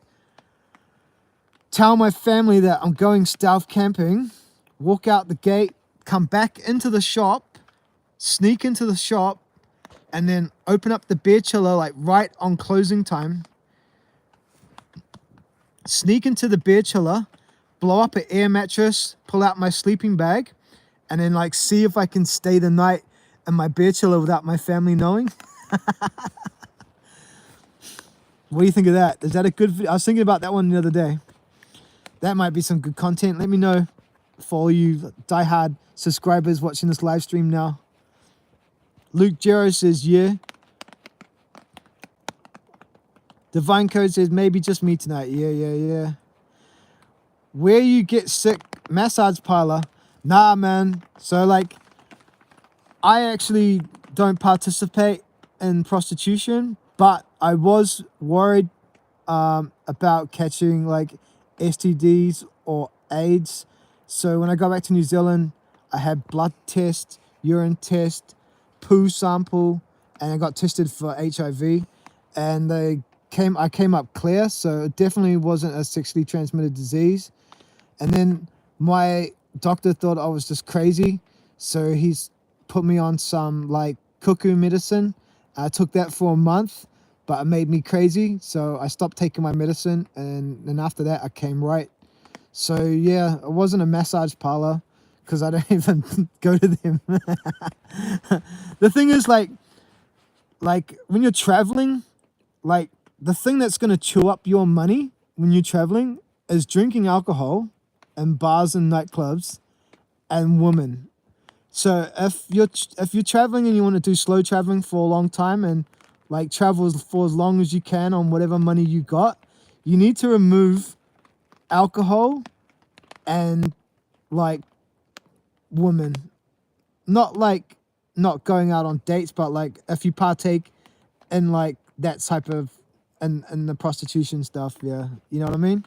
tell my family that I'm going stealth camping, walk out the gate, come back into the shop, sneak into the shop, and then open up the beer chiller like right on closing time. Sneak into the beer chiller, blow up an air mattress, pull out my sleeping bag, and then like see if I can stay the night in my beer chiller without my family knowing. What do you think of that? Is that a good video? I was thinking about that one the other day. That might be some good content. Let me know for all you diehard subscribers watching this live stream now. Luke Gero says, yeah. Divine Code says, maybe just me tonight. Yeah. Where you get sick, massage parlor. Nah, man. So, like, I actually don't participate in prostitution, but I was worried about catching, like, STDs or AIDS. So when I got back to New Zealand, I had blood test, urine test, poo sample, and I got tested for HIV. And I came up clear, so it definitely wasn't a sexually transmitted disease. And then my doctor thought I was just crazy, so he's put me on some like cuckoo medicine. I took that for a month, but it made me crazy, so I stopped taking my medicine, and then after that I came right. So yeah, it wasn't a massage parlor because I don't even go to them. The thing is, like when you're traveling, like the thing that's gonna chew up your money when you're traveling is drinking alcohol and bars and nightclubs and women. So if you're traveling and you want to do slow traveling for a long time and like travel for as long as you can on whatever money you got, you need to remove alcohol and like women. Not like not going out on dates, but like if you partake in like that type of and the prostitution stuff, yeah, you know what I mean?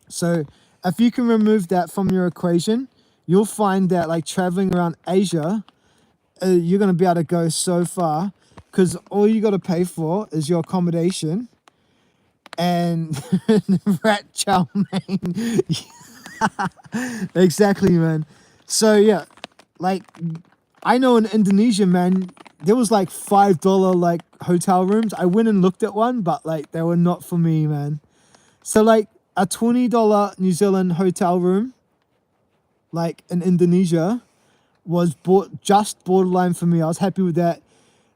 So if you can remove that from your equation, you'll find that like traveling around Asia, you're going to be able to go so far because all you got to pay for is your accommodation and rat chow mein. Exactly, man. So yeah, like I know in Indonesia, man, there was like $5 like hotel rooms. I went and looked at one, but like they were not for me, man. So like a $20 New Zealand hotel room, like in Indonesia, was just borderline for me. I was happy with that.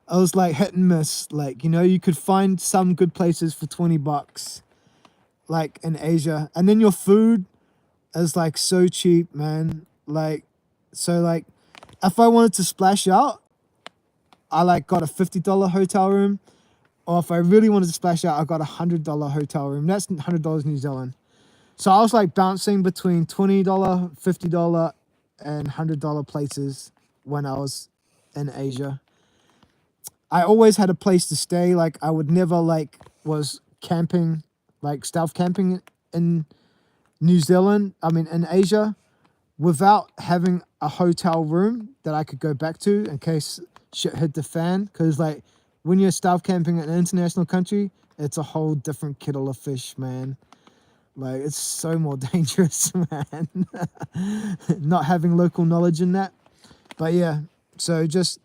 I was like hit and miss. Like, you know, you could find some good places for $20, like in Asia. And then your food is like so cheap, man. Like, so like if I wanted to splash out, I like got a $50 hotel room. Or if I really wanted to splash out, I got a $100 hotel room. That's $100 New Zealand. So I was like bouncing between $20, $50, and $100 places when I was in Asia. I always had a place to stay. Like I would never like was camping, like stealth camping in New Zealand. I mean in Asia, without having a hotel room that I could go back to in case shit hit the fan. Because like when you're stealth camping in an international country, it's a whole different kettle of fish, man. Like it's so more dangerous, man. Not having local knowledge in that. But yeah, so just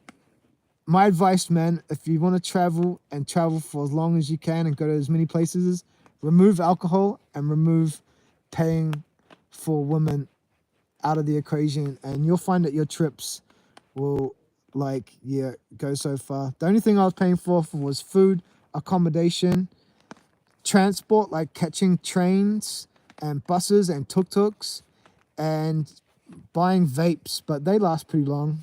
my advice, man, if you want to travel and travel for as long as you can and go to as many places, remove alcohol and remove paying for women out of the equation, and you'll find that your trips will like go so far. The only thing I was paying for was food, accommodation, transport, like catching trains and buses and tuk-tuks, and buying vapes, but they last pretty long.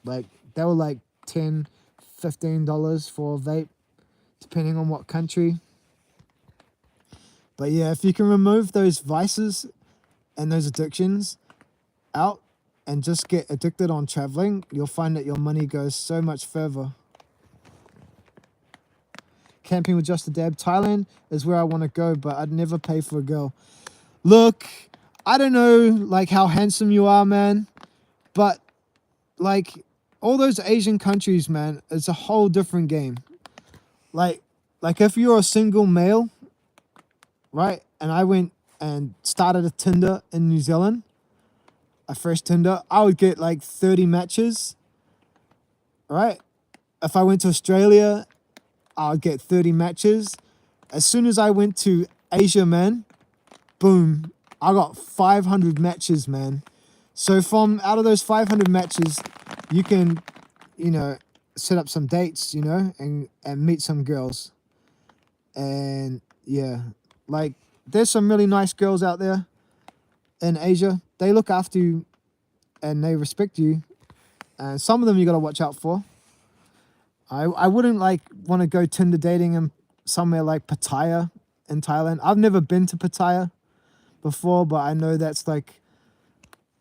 Like they were like $10-15 for a vape, depending on what country. But yeah, if you can remove those vices and those addictions out and just get addicted on traveling, you'll find that your money goes so much further. Camping with Just a Dab. Thailand is where I want to go, but I'd never pay for a girl. Look, I don't know like how handsome you are, man, but like all those Asian countries, man, it's a whole different game. Like if you're a single male, right, and I went and started a Tinder in New Zealand, a fresh Tinder, I would get like 30 matches, right? If I went to Australia, I would get 30 matches. As soon as I went to Asia, man, boom, I got 500 matches, man. So from out of those 500 matches, you can, you know, set up some dates, you know, and meet some girls. And yeah, like there's some really nice girls out there in Asia. They look after you and they respect you. and some of them you got to watch out for. I wouldn't like want to go Tinder dating in somewhere like Pattaya in Thailand. I've never been to Pattaya before, but I know that's like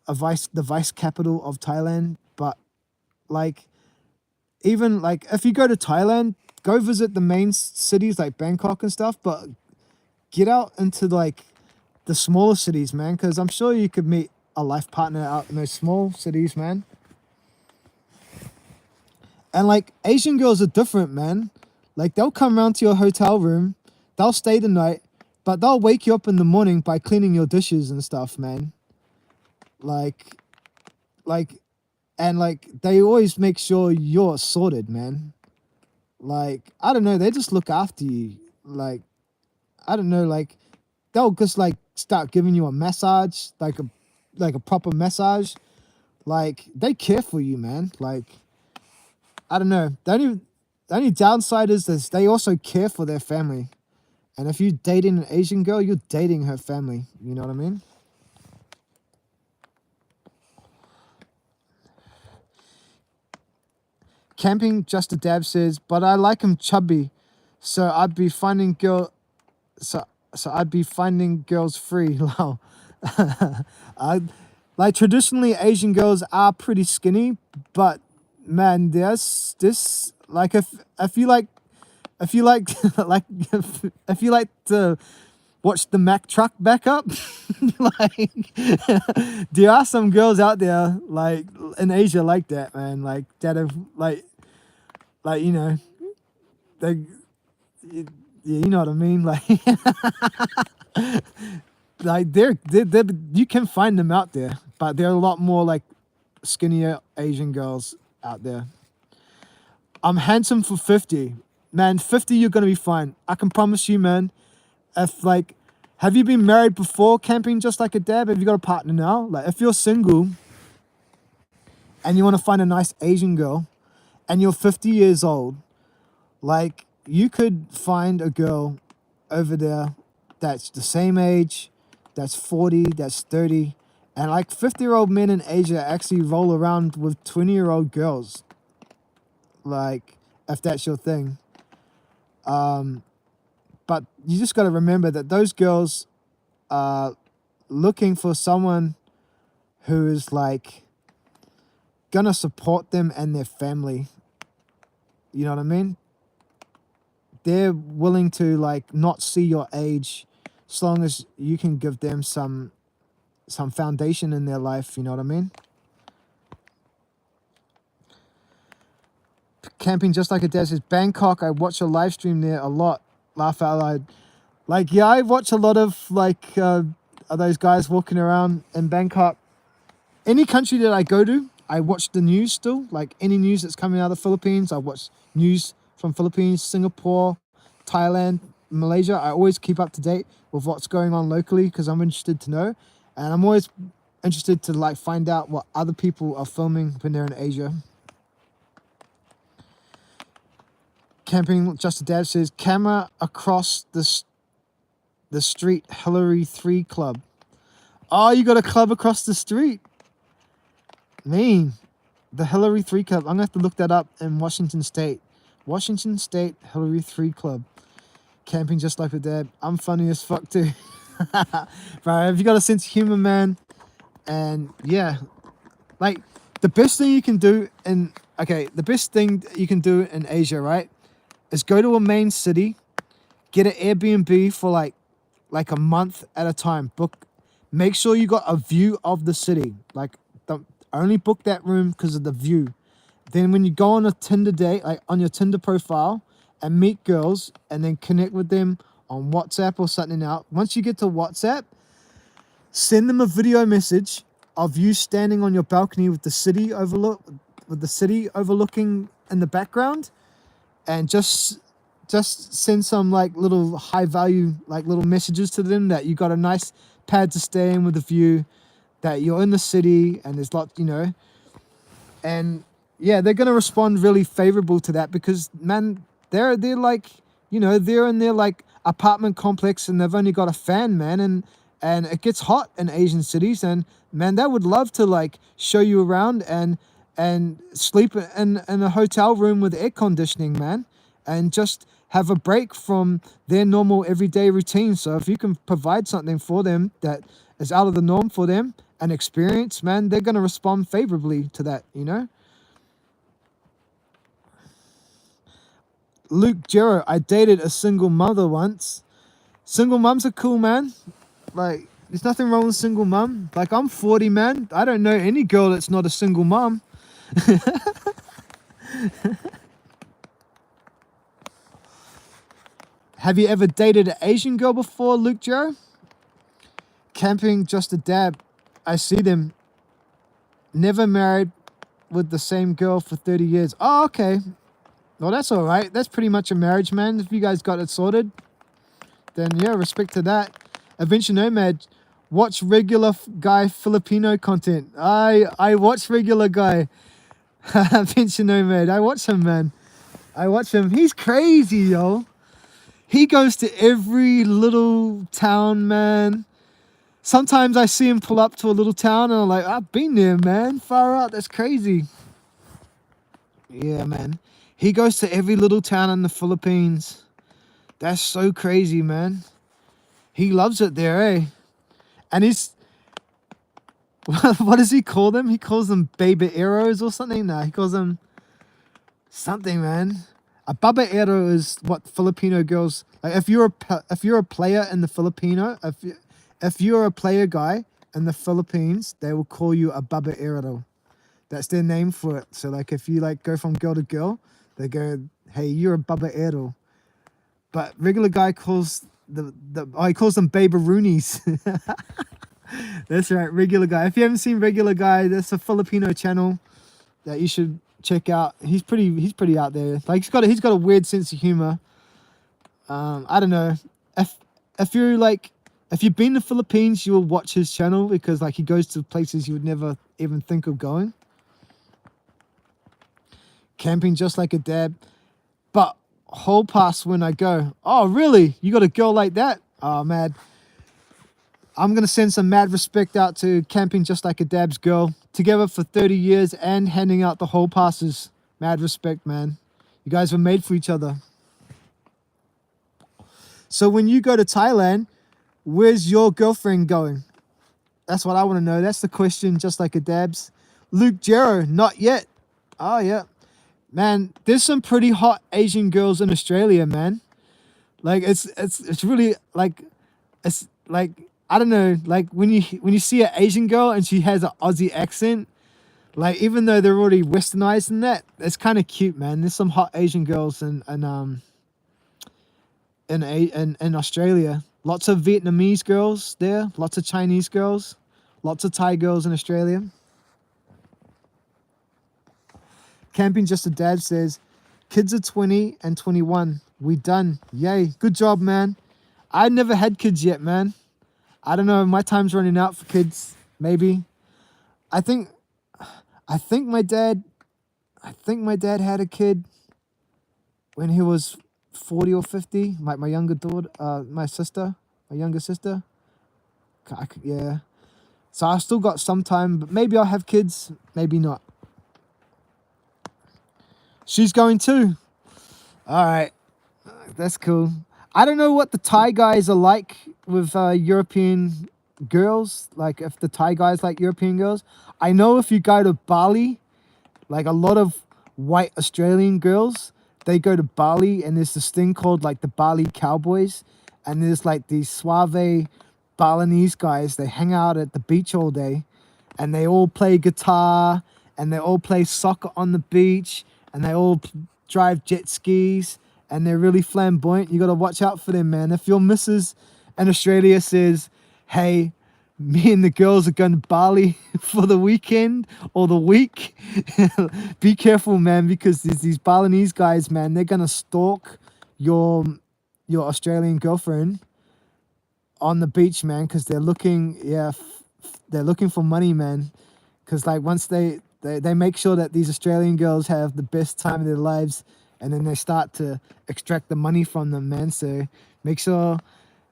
the vice capital of Thailand. But like, even like if you go to Thailand, go visit the main cities like Bangkok and stuff, but get out into like the smaller cities, man, because I'm sure you could meet a life partner out in those small cities, man. And like Asian girls are different, man. Like they'll come around to your hotel room, they'll stay the night, but they'll wake you up in the morning by cleaning your dishes and stuff, man. Like, and like they always make sure you're sorted, man. Like, I don't know, they just look after you. Like, I don't know, like they'll just like start giving you a massage, like a proper massage. Like they care for you, man. Like, I don't know. The only downside is this: they also care for their family. And if you're dating an Asian girl, you're dating her family. You know what I mean? Camping Just a Dab says, but I like him chubby, so I'd be finding girls free. Wow. Like traditionally Asian girls are pretty skinny, but man, there's this like if you like like if you like to watch the Mack truck back up, like there are some girls out there like in Asia like that, man, like that have like you know they yeah, you know what I mean, like like they're you can find them out there, but there are a lot more like skinnier Asian girls out there. I'm handsome for 50. Man, 50 you're gonna be fine. I can promise you, man. If like, have you been married before camping just like a dab? Have you got a partner now? Like if you're single and you want to find a nice Asian girl and you're 50 years old, like you could find a girl over there that's the same age, that's 40, that's 30. And like 50-year-old men in Asia actually roll around with 20-year-old girls. Like, if that's your thing. But you just got to remember that those girls are looking for someone who is like gonna support them and their family. You know what I mean? They're willing to like not see your age as long as you can give them some foundation in their life, you know what I mean? Camping Just Like a Dad says, Bangkok, I watch a live stream there a lot. Laugh out loud. Like, yeah, I watch a lot of like those guys walking around in Bangkok. Any country that I go to, I watch the news still. Like any news that's coming out of the Philippines, I watch news from Philippines, Singapore, Thailand, Malaysia. I always keep up to date with what's going on locally because I'm interested to know. And I'm always interested to like find out what other people are filming when they're in Asia. Camping Just a Dad says, camera across the street, Hillary 3 Club. Oh, you got a club across the street. Mean. The Hillary 3 Club. I'm going to have to look that up in Washington State. Washington State Hillary 3 Club. Camping Just Like a Dad. I'm funny as fuck too. Bro, have you got a sense of humor, man? And yeah, like the best thing you can do in Asia, right, is go to a main city, get an Airbnb for like a month at a time. Make sure you got a view of the city. Like, don't only book that room because of the view. Then when you go on a Tinder date, like on your Tinder profile, and meet girls, and then connect with them on WhatsApp or something out. Once you get to WhatsApp, send them a video message of you standing on your balcony with the city overlooking in the background, and just send some like little high value like little messages to them that you got a nice pad to stay in with a view, that you're in the city and there's lots, and yeah, they're gonna respond really favorable to that because man, they're like, they're in their like apartment complex and they've only got a fan, man, and it gets hot in Asian cities, and man, they would love to like show you around and and sleep in a hotel room with air conditioning, man, and just have a break from their normal everyday routine. So if you can provide something for them that is out of the norm for them, an experience, man, they're going to respond favorably to that, you know? Luke Jarrow, I dated a single mother once. Single mums are cool, man. Like, there's nothing wrong with single mum. Like, I'm 40, man. I don't know any girl that's not a single mum. Have you ever dated an Asian girl before, Luke Joe? Camping, just a dab. I see them. Never married with the same girl for 30 years. Oh, okay. Well, that's all right. That's pretty much a marriage, man. If you guys got it sorted, then yeah, respect to that. Adventure Nomad, watch regular guy Filipino content. I watch regular guy. Adventure Nomad. I watch him, man. I watch him. He's crazy, yo. He goes to every little town, man. Sometimes I see him pull up to a little town and I'm like, I've been there, man. Far out. That's crazy. Yeah, man. He goes to every little town in the Philippines. That's so crazy, man. He loves it there, eh? And he's... what does he call them? He calls them babaeros or something? Nah, he calls them something, man. A babaero is what Filipino girls... Like, if you're a player in the Filipino... If you're a player guy in the Philippines, they will call you a babaero. That's their name for it. So, like, if you, like, go from girl to girl, they go, hey, you're a babaero. But regular guy calls he calls them babaroonies. That's right, regular guy. If you haven't seen regular guy, that's a Filipino channel that you should check out. He's pretty out there. Like, he's got a weird sense of humor. I don't know. If you've been to the Philippines, you will watch his channel because, like, he goes to places you would never even think of going. Camping just like a dad. But whole pass when I go. Oh, really? You got a girl like that? Oh, man. I'm going to send some mad respect out to Camping Just Like a Dab's girl. Together for 30 years and handing out the whole passes. Mad respect, man. You guys were made for each other. So when you go to Thailand, where's your girlfriend going? That's what I want to know. That's the question, Just Like a Dab's. Luke Jarrow, not yet. Oh, yeah. Man, there's some pretty hot Asian girls in Australia, man. Like, it's really, like, it's like, I don't know, like, when you see an Asian girl and she has an Aussie accent, like, even though they're already westernized in that, it's kind of cute, man. There's some hot Asian girls in Australia. Lots of Vietnamese girls there, lots of Chinese girls, lots of Thai girls in Australia. Camping Just a Dad says, kids are 20 and 21. We done. Yay. Good job, man. I never had kids yet, man. I don't know. My time's running out for kids. Maybe. I think my dad had a kid when he was 40 or 50. My younger daughter, my younger sister. Yeah. So I still got some time, but maybe I'll have kids. Maybe not. She's going too. All right. That's cool. I don't know what the Thai guys are like with European girls. Like, if the Thai guys like European girls. I know if you go to Bali, like, a lot of white Australian girls, they go to Bali and there's this thing called, like, the Bali Cowboys. And there's, like, these suave Balinese guys. They hang out at the beach all day. And they all play guitar. And they all play soccer on the beach. And they all drive jet skis. And they're really flamboyant. You got to watch out for them, man. If your missus in Australia says, hey, me and the girls are going to Bali for the weekend or the week, be careful, man, because there's these Balinese guys, man. They're going to stalk your Australian girlfriend on the beach, man, because they're looking, they're looking for money, man. Because, like, once they make sure that these Australian girls have the best time of their lives, and then they start to extract the money from them, man. So make sure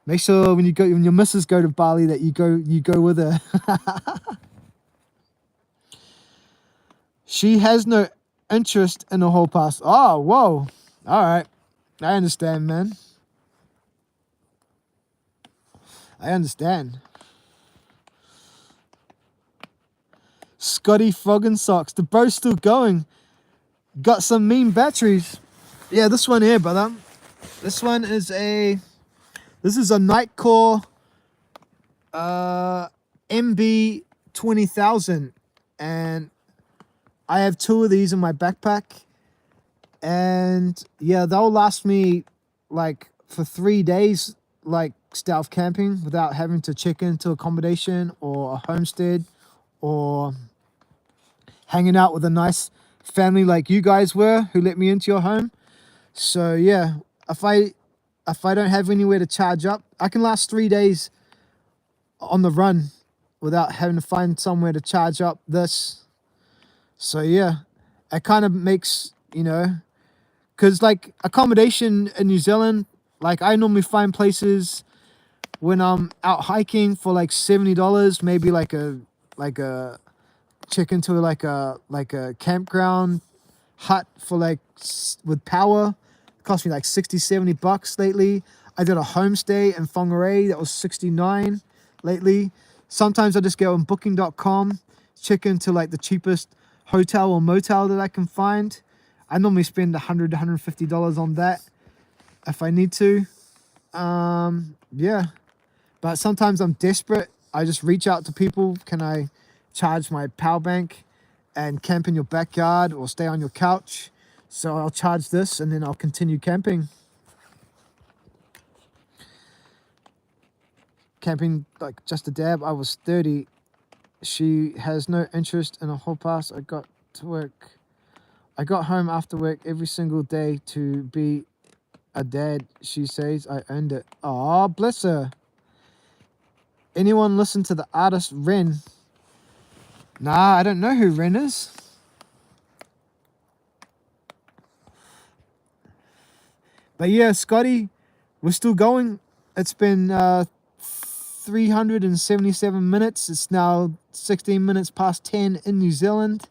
when your missus go to Bali that you go with her. She has no interest in the whole pass. Oh, whoa. All right. I understand, man. I understand. Scotty Foggin Socks. The bro's still going. Got some mean batteries. Yeah, this one here, brother. This one is a... This is a Nightcore MB 20,000. And I have 2 of these in my backpack. And yeah, they'll last me like for 3 days, like stealth camping without having to check into accommodation or a homestead or hanging out with a nice family like you guys were who let me into your home. So yeah, if I don't have anywhere to charge up, I can last 3 days on the run without having to find somewhere to charge up this. So yeah, it kind of makes, you know, because like accommodation in New Zealand, like I normally find places when I'm out hiking for like $70, maybe like a check into like a campground hut for like with power. It cost me like $60-70 lately. I did a homestay in Whangarei that was $69 lately. Sometimes I just go on booking.com, check into like the cheapest hotel or motel that I can find. I normally spend $100 to $150 on that if I need to. Yeah, but sometimes I'm desperate. I just reach out to people. Can I charge my power bank and camp in your backyard or stay on your couch? So I'll charge this and then I'll continue camping. Camping like just a dab. I was 30. She has no interest in a whole pass. I got home after work every single day to be a dad. She says I earned it. Oh, bless her. Anyone listen to the artist Ren? Nah, I don't know who Ren is. But yeah, Scotty, we're still going. It's been 377 minutes. It's now 16 minutes past 10 in New Zealand.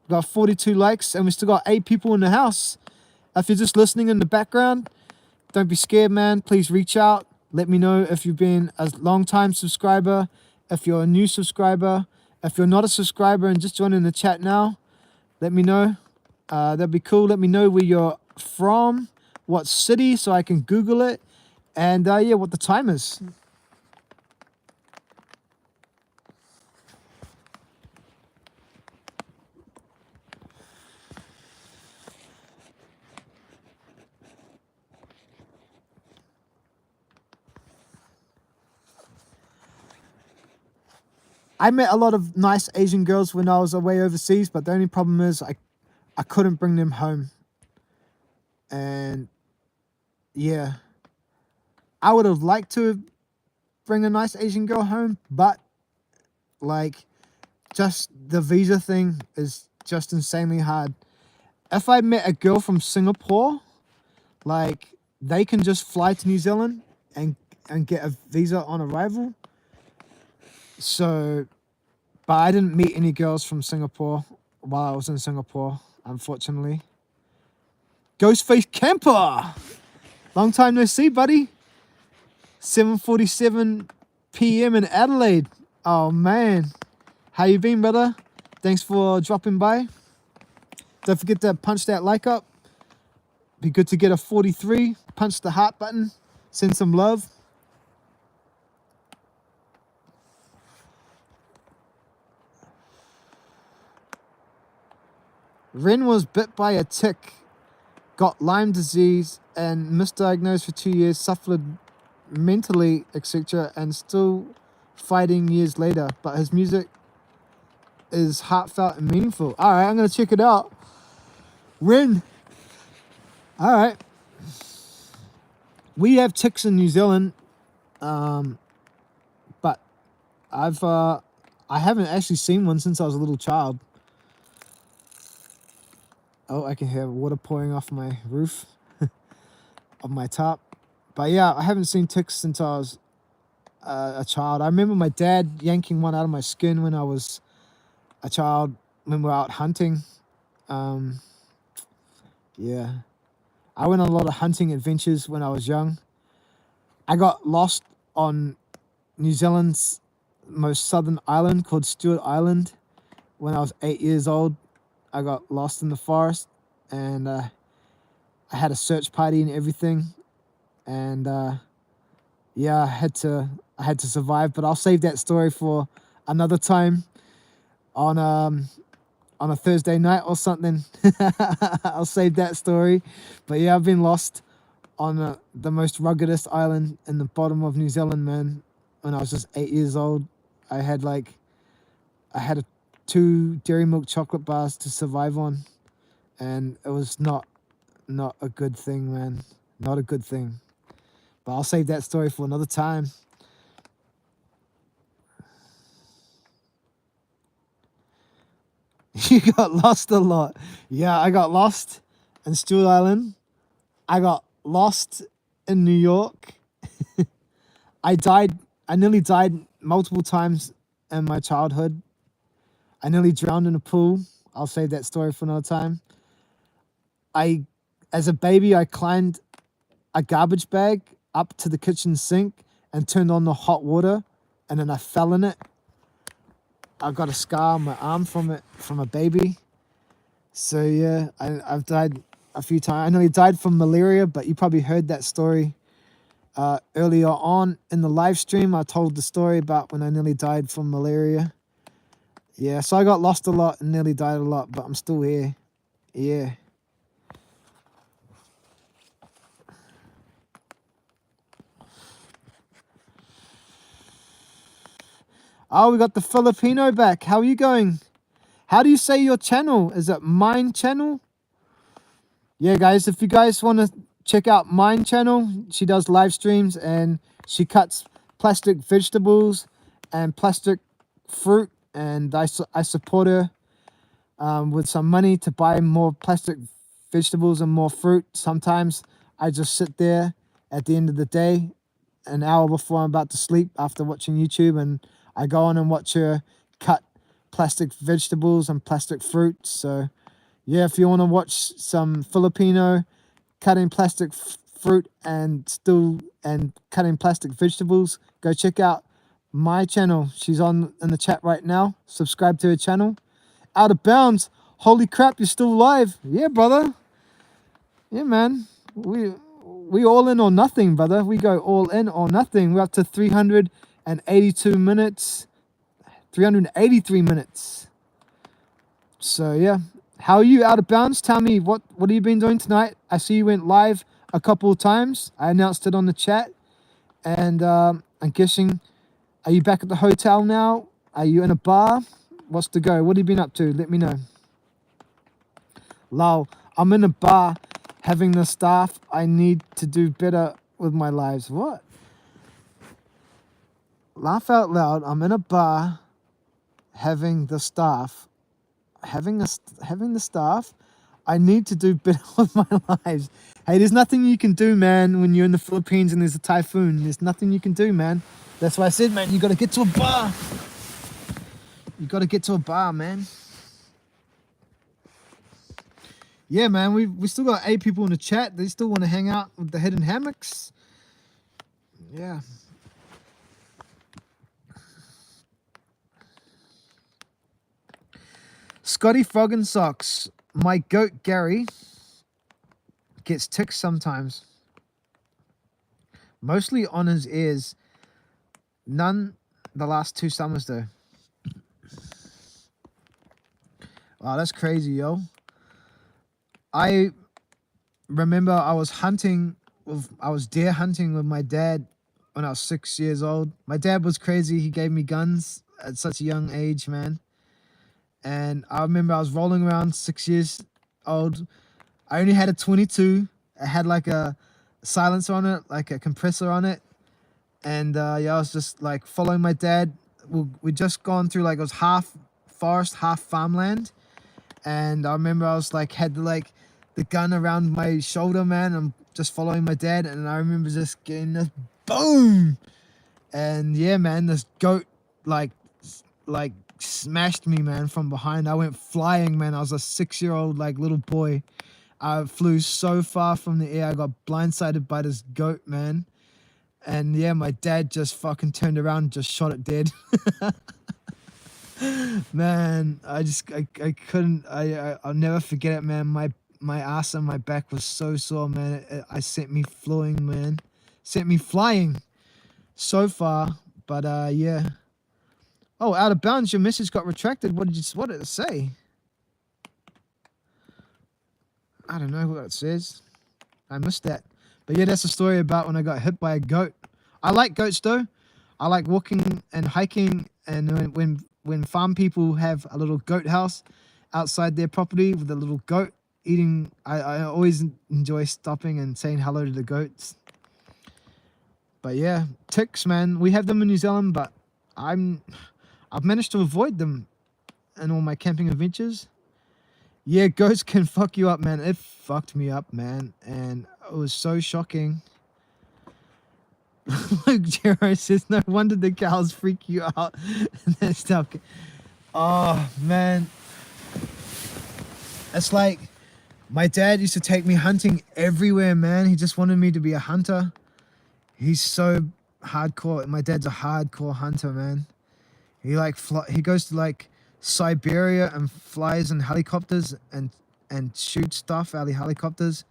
We've got 42 likes and we still got 8 people in the house. If you're just listening in the background, don't be scared, man. Please reach out. Let me know if you've been a long-time subscriber, if you're a new subscriber, if you're not a subscriber and just joining the chat now, let me know. That'd be cool. Let me know where you're from, what city, so I can Google it, and yeah, what the time is. I met a lot of nice Asian girls when I was away overseas, but the only problem is I couldn't bring them home. And yeah, I would have liked to bring a nice Asian girl home, but like just the visa thing is just insanely hard. If I met a girl from Singapore, like they can just fly to New Zealand and get a visa on arrival. So, but I didn't meet any girls from Singapore while I was in Singapore, unfortunately. Ghostface Camper! Long time no see, buddy. 7:47 p.m. in Adelaide. Oh, man. How you been, brother? Thanks for dropping by. Don't forget to punch that like up. Be good to get a 43. Punch the heart button. Send some love. Ren was bit by a tick, got Lyme disease and misdiagnosed for 2 years, suffered mentally, etc., and still fighting years later. But his music is heartfelt and meaningful. All right, I'm going to check it out. Ren. All right. We have ticks in New Zealand, but I haven't actually seen one since I was a little child. Oh, I can hear water pouring off my roof of my top. But yeah, I haven't seen ticks since I was a child. I remember my dad yanking one out of my skin when I was a child, when we're out hunting. Yeah, I went on a lot of hunting adventures when I was young. I got lost on New Zealand's most southern island called Stewart Island when I was 8 years old. I got lost in the forest, and I had a search party and everything, and yeah, I had to survive. But I'll save that story for another time on a Thursday night or something. I'll save that story. But yeah, I've been lost on the most ruggedest island in the bottom of New Zealand, man. When I was just 8 years old, I had two dairy milk chocolate bars to survive on, and it was not a good thing, man. Not a good thing. But I'll save that story for another time. You got lost a lot. Yeah, I got lost in Stewart Island. I got lost in New York. I nearly died multiple times in my childhood. I nearly drowned in a pool. I'll save that story for another time. As a baby, I climbed a garbage bag up to the kitchen sink and turned on the hot water, and then I fell in it. I got a scar on my arm from it, from a baby. So yeah, I've died a few times. I nearly died from malaria, but you probably heard that story earlier on in the live stream. I told the story about when I nearly died from malaria. Yeah, so I got lost a lot and nearly died a lot, but I'm still here. Yeah. Oh, we got the Filipino back. How are you going? How do you say your channel? Is it Mine Channel? Yeah, guys, if you guys want to check out Mine Channel, she does live streams and she cuts plastic vegetables and plastic fruit, and I support her with some money to buy more plastic vegetables and more fruit. Sometimes I just sit there at the end of the day, an hour before I'm about to sleep after watching YouTube, and I go on and watch her cut plastic vegetables and plastic fruit. So yeah, if you want to watch some Filipino cutting plastic fruit and cutting plastic vegetables, go check out my channel. She's in the chat right now. Subscribe to her channel. Out of Bounds. Holy crap, you're still live. Yeah, brother. Yeah, man. We all in or nothing, brother. We go all in or nothing. We're up to 382 minutes. 383 minutes. So yeah. How are you, Out of Bounds? Tell me, what have you been doing tonight? I see you went live a couple of times. I announced it on the chat. And I'm guessing, are you back at the hotel now? Are you in a bar? What's the go? What have you been up to? Let me know. Lol, I'm in a bar having the staff. I need to do better with my lives. What? Laugh out loud. I'm in a bar having the staff. Having the staff. I need to do better with my lives. Hey, there's nothing you can do, man, when you're in the Philippines and there's a typhoon. There's nothing you can do, man. That's why I said, man, you got to get to a bar. You got to get to a bar, man. Yeah, man, we still got 8 people in the chat. They still want to hang out with the hidden hammocks. Yeah. Scotty Frog and Socks. My goat Gary gets ticks sometimes. Mostly on his ears. None the last 2 summers though. Wow, that's crazy, yo. I remember I was deer hunting with my dad when I was 6 years old. My dad was crazy. He gave me guns at such a young age, man. And I remember I was rolling around 6 years old. I only had a 22. It had like a silencer on it, like a compressor on it. And yeah, I was just like following my dad. We'd just gone through, like, it was half forest, half farmland. And I remember I was like, had the gun around my shoulder, man. I'm just following my dad. And I remember just getting this boom. And yeah, man, this goat like smashed me, man, from behind. I went flying, man. I was a 6-year-old like little boy. I flew so far from the air. I got blindsided by this goat, man. And yeah, my dad just fucking turned around and just shot it dead. Man, I couldn't, I'll never forget it, man. My ass and my back was so sore, man. I sent me flying, man. Sent me flying so far. But yeah. Oh, out of bounds, your message got retracted. What did it say? I don't know what it says. I missed that. But yeah, that's a story about when I got hit by a goat. I like goats though. I like walking and hiking, and when farm people have a little goat house outside their property with a little goat eating, I always enjoy stopping and saying hello to the goats. But yeah, ticks, man. We have them in New Zealand, but I've managed to avoid them in all my camping adventures. Yeah, goats can fuck you up, man. It fucked me up, man. And it was so shocking. Luke Jero says, no wonder the cows freak you out. And that stuff. Oh, man. It's like my dad used to take me hunting everywhere, man. He just wanted me to be a hunter. He's so hardcore. My dad's a hardcore hunter, man. He goes to like Siberia and flies in helicopters and shoots stuff out of helicopters.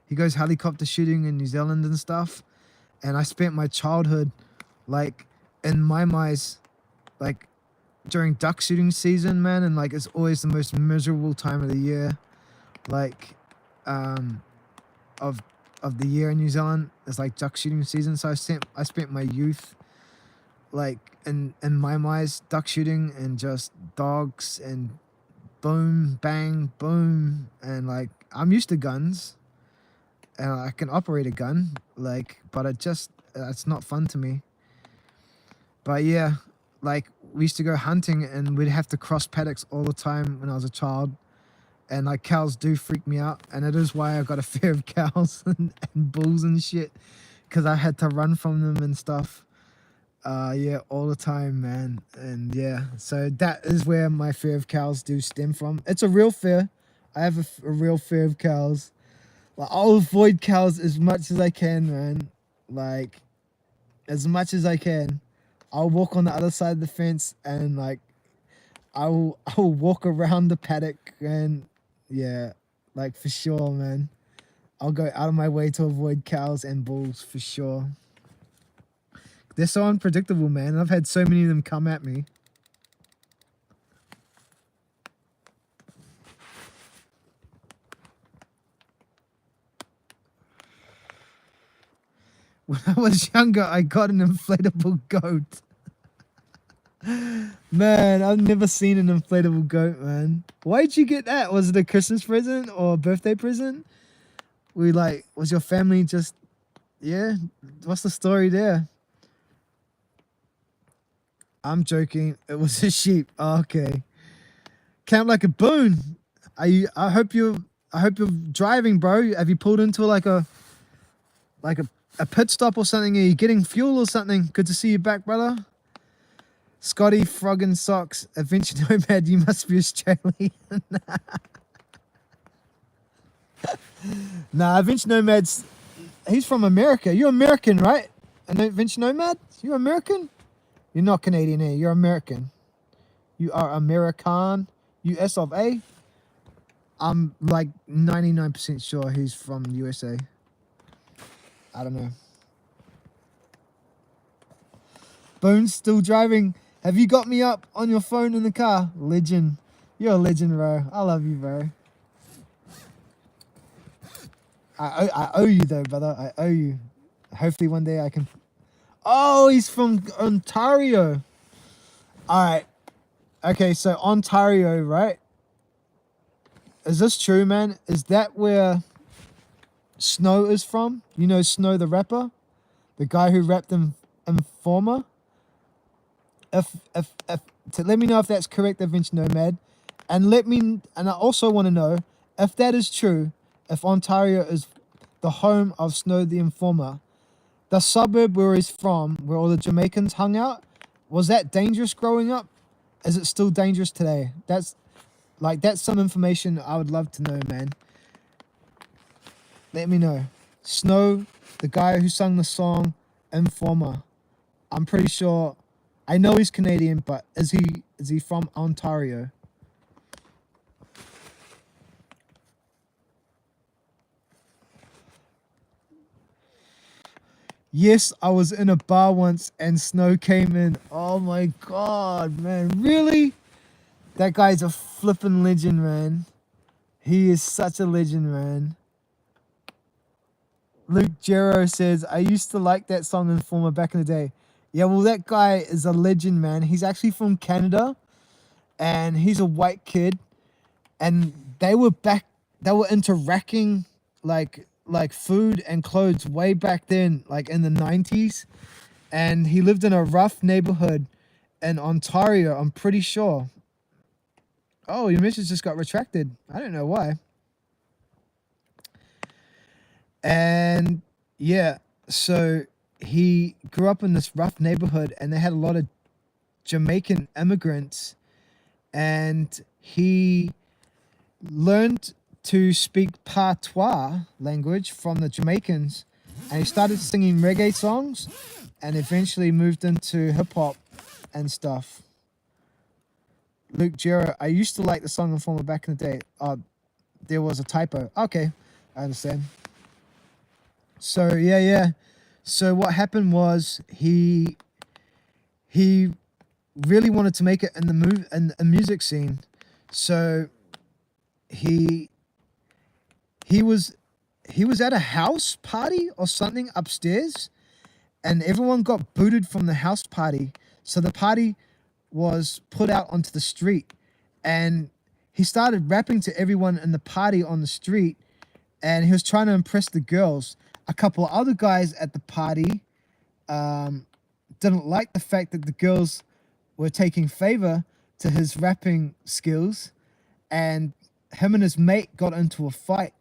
He goes helicopter shooting in New Zealand and stuff. And I spent my childhood like in my mice, like during duck shooting season, man, and like it's always the most miserable time of the year, like of the year in New Zealand. It's like duck shooting season. So I spent my youth like in my mice duck shooting and just dogs and boom, bang, boom. And like I'm used to guns and I can operate a gun, like, but it's not fun to me. But yeah, like we used to go hunting and we'd have to cross paddocks all the time when I was a child. And like cows do freak me out. And it is why I got a fear of cows and bulls and shit. Because I had to run from them and stuff. Yeah, all the time, man. And yeah, so that is where my fear of cows do stem from. It's a real fear. I have a real fear of cows. Like, I'll avoid cows as much as I can, man. Like, as much as I can. I'll walk on the other side of the fence and like I'll walk around the paddock and yeah, like for sure, man. I'll go out of my way to avoid cows and bulls for sure. They're so unpredictable, man. I've had so many of them come at me. When I was younger, I got an inflatable goat. Man, I've never seen an inflatable goat, man. Why'd you get that? Was it a Christmas present or a birthday present? Was your family just, yeah? What's the story there? I'm joking. It was a sheep. Oh, okay. Count like a boon. I hope you're driving, bro. Have you pulled into a pit stop or something? Are you getting fuel or something? Good to see you back, brother. Scotty Frog and Socks, Adventure Nomad, you must be Australian. Nah, Adventure Nomad's, he's from America. You're American, right? And Adventure Nomad? You're American? You're not Canadian, eh? You're American. You are American. US of A. I'm like 99% sure he's from USA. I don't know. Bones still driving. Have you got me up on your phone in the car? Legend. You're a legend, bro. I love you, bro. I owe you, though, brother. I owe you. Hopefully one day I can... Oh, he's from Ontario. All right. Okay, so Ontario, right? Is this true, man? Is that where Snow is from? You know Snow the rapper? The guy who rapped Informer? Let me know if that's correct, Adventure Nomad. And I also want to know if that is true, if Ontario is the home of Snow the Informer, the suburb where he's from, where all the Jamaicans hung out, was that dangerous growing up? Is it still dangerous today? That's some information I would love to know, man. Let me know. Snow, the guy who sung the song Informer. I'm pretty sure, I know he's Canadian, but is he from Ontario? Yes, I was in a bar once and Snow came in. Oh my god, man. Really? That guy's a flippin' legend, man. He is such a legend, man. Luke Gero says, I used to like that song Informer back in the day. Yeah, well, that guy is a legend, man. He's actually from Canada, and he's a white kid, and they were into racking like food and clothes way back then, like in the 90s, and he lived in a rough neighborhood in Ontario, I'm pretty sure. Oh, your message just got retracted. I don't know why. And yeah, so he grew up in this rough neighborhood, and they had a lot of Jamaican immigrants, and he learned to speak patois language from the Jamaicans, and he started singing reggae songs, and eventually moved into hip hop and stuff. Luke Gero, I used to like the song Informer back in the day. There was a typo. Okay, I understand. So yeah. So what happened was he really wanted to make it in the music scene. So he was at a house party or something upstairs, and everyone got booted from the house party. So the party was put out onto the street, and he started rapping to everyone in the party on the street, and he was trying to impress the girls. A couple of other guys at the party didn't like the fact that the girls were taking favor to his rapping skills, and him and his mate got into a fight.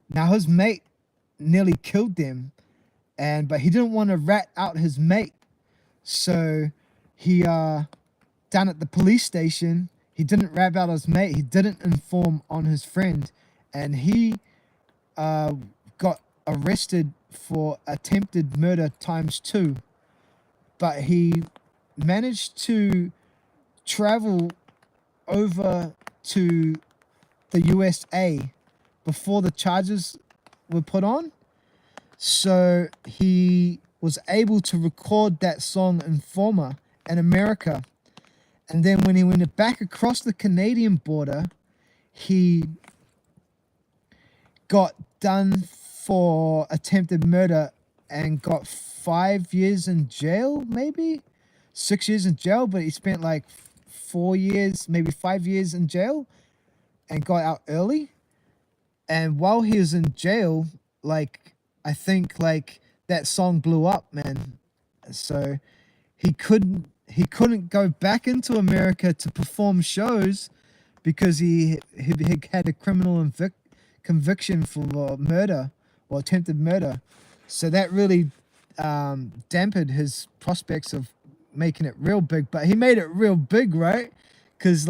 Now his mate nearly killed them, but he didn't want to rat out his mate, so he down at the police station, he didn't rap out his mate. He didn't inform on his friend, and he got arrested for attempted murder ×2. But he managed to travel over to the USA before the charges were put on. So he was able to record that song Informer in America. And then when he went back across the Canadian border, he got done for attempted murder and got 5 years in jail, maybe 6 years in jail, but he spent like 4 years, maybe 5 years in jail, and got out early. And while he was in jail, I think that song blew up, man. So he couldn't go back into America to perform shows because he had a criminal conviction for murder or attempted murder. So that really dampened his prospects of making it real big. But he made it real big, right? Because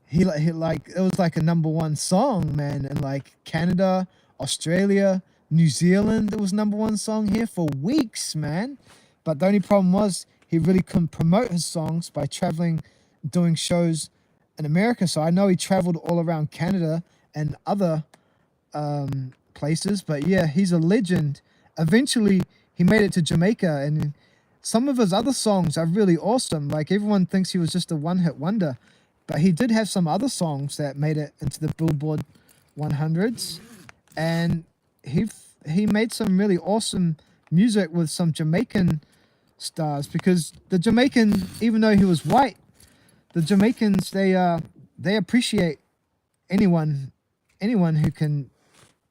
he it was like a #1 song, man, in Canada, Australia, New Zealand. It was #1 song here for weeks, man. But the only problem was he really couldn't promote his songs by traveling, doing shows in America. So I know he traveled all around Canada and other places. But yeah, he's a legend. Eventually, he made it to Jamaica, and some of his other songs are really awesome. Everyone thinks he was just a one-hit wonder, but he did have some other songs that made it into the Billboard 100s, and he made some really awesome music with some Jamaican stars, because the Jamaican, even though he was white, the Jamaicans, they appreciate anyone who can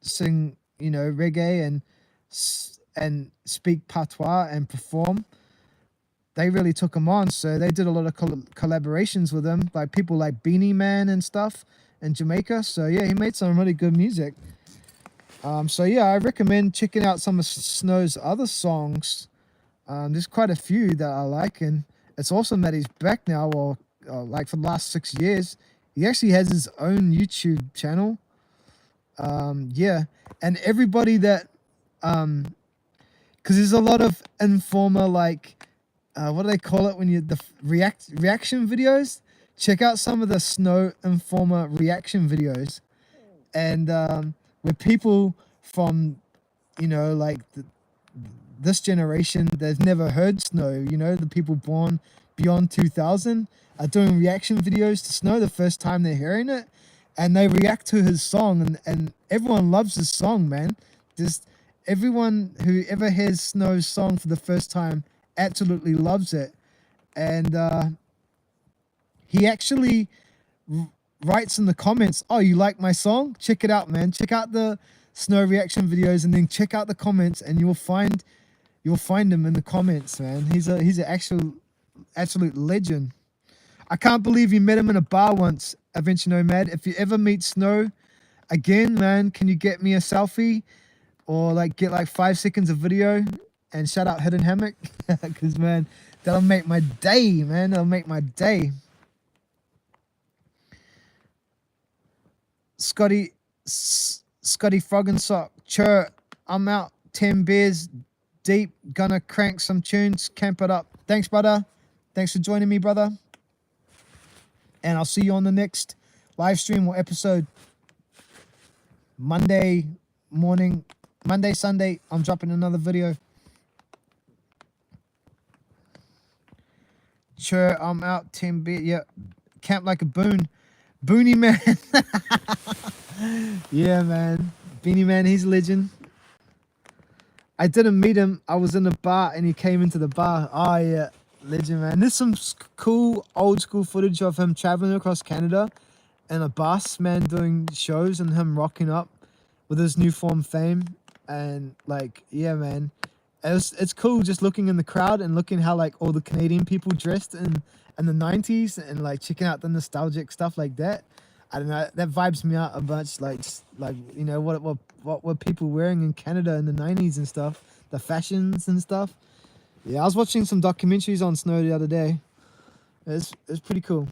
sing, reggae and speak patois and perform. They really took him on, so they did a lot of collaborations with him, like people like Beanie Man and stuff in Jamaica. So yeah, he made some really good music. So yeah, I recommend checking out some of Snow's other songs. There's quite a few that I like, and it's awesome that he's back now, or like for the last 6 years. He actually has his own YouTube channel. Yeah, and everybody that because there's a lot of informer, like what do they call it when you the reaction videos? Check out some of the Snow Informer reaction videos, and where people from, you know, like this generation, they've never heard Snow, you know, the people born beyond 2000 are doing reaction videos to Snow the first time they're hearing it, and they react to his song, and everyone loves his song, man. Just everyone who ever hears Snow's song for the first time absolutely loves it. And he actually writes in the comments, "Oh, you like my song? Check it out, man. Check out the Snow reaction videos, and then check out the comments, and you'll find him in the comments, man. He's an actual absolute legend." I can't believe you met him in a bar once, Adventure Nomad. If you ever meet Snow again, man, can you get me a selfie or like get like 5 seconds of video and shout out Hidden Hammock? Because, man, that'll make my day, man. That'll make my day. Scotty Frog and Sock. Chur, I'm out 10 beers deep. Gonna crank some tunes. Camp it up. Thanks, brother. Thanks for joining me, brother. And I'll see you on the next live stream or episode. Monday morning, Monday, Sunday, I'm dropping another video. Sure, I'm out 10 beer. Yeah, camp like a boon. Booney man. Yeah, man. Beanie man, he's a legend. I didn't meet him. I was in a bar and he came into the bar. Oh, yeah. Legend, man. There's some cool old school footage of him traveling across Canada in a bus, man, doing shows and him rocking up with his newfound fame. And like, yeah, man, it's cool just looking in the crowd and looking how like all the Canadian people dressed in the 90s and like checking out the nostalgic stuff like that. I don't know, that vibes me out a bunch. Like you know, what were people wearing in Canada in the 90s and stuff, the fashions and stuff. Yeah, I was watching some documentaries on Snow the other day. It's pretty cool.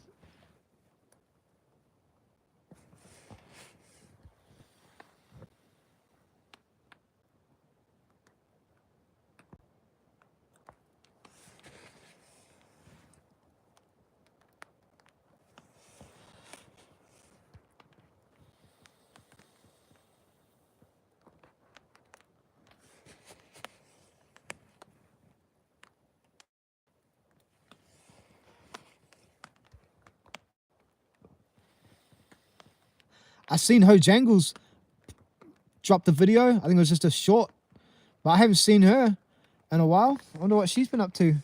I seen Ho Jangles drop the video. I think it was just a short, but I haven't seen her in a while. I wonder what she's been up to.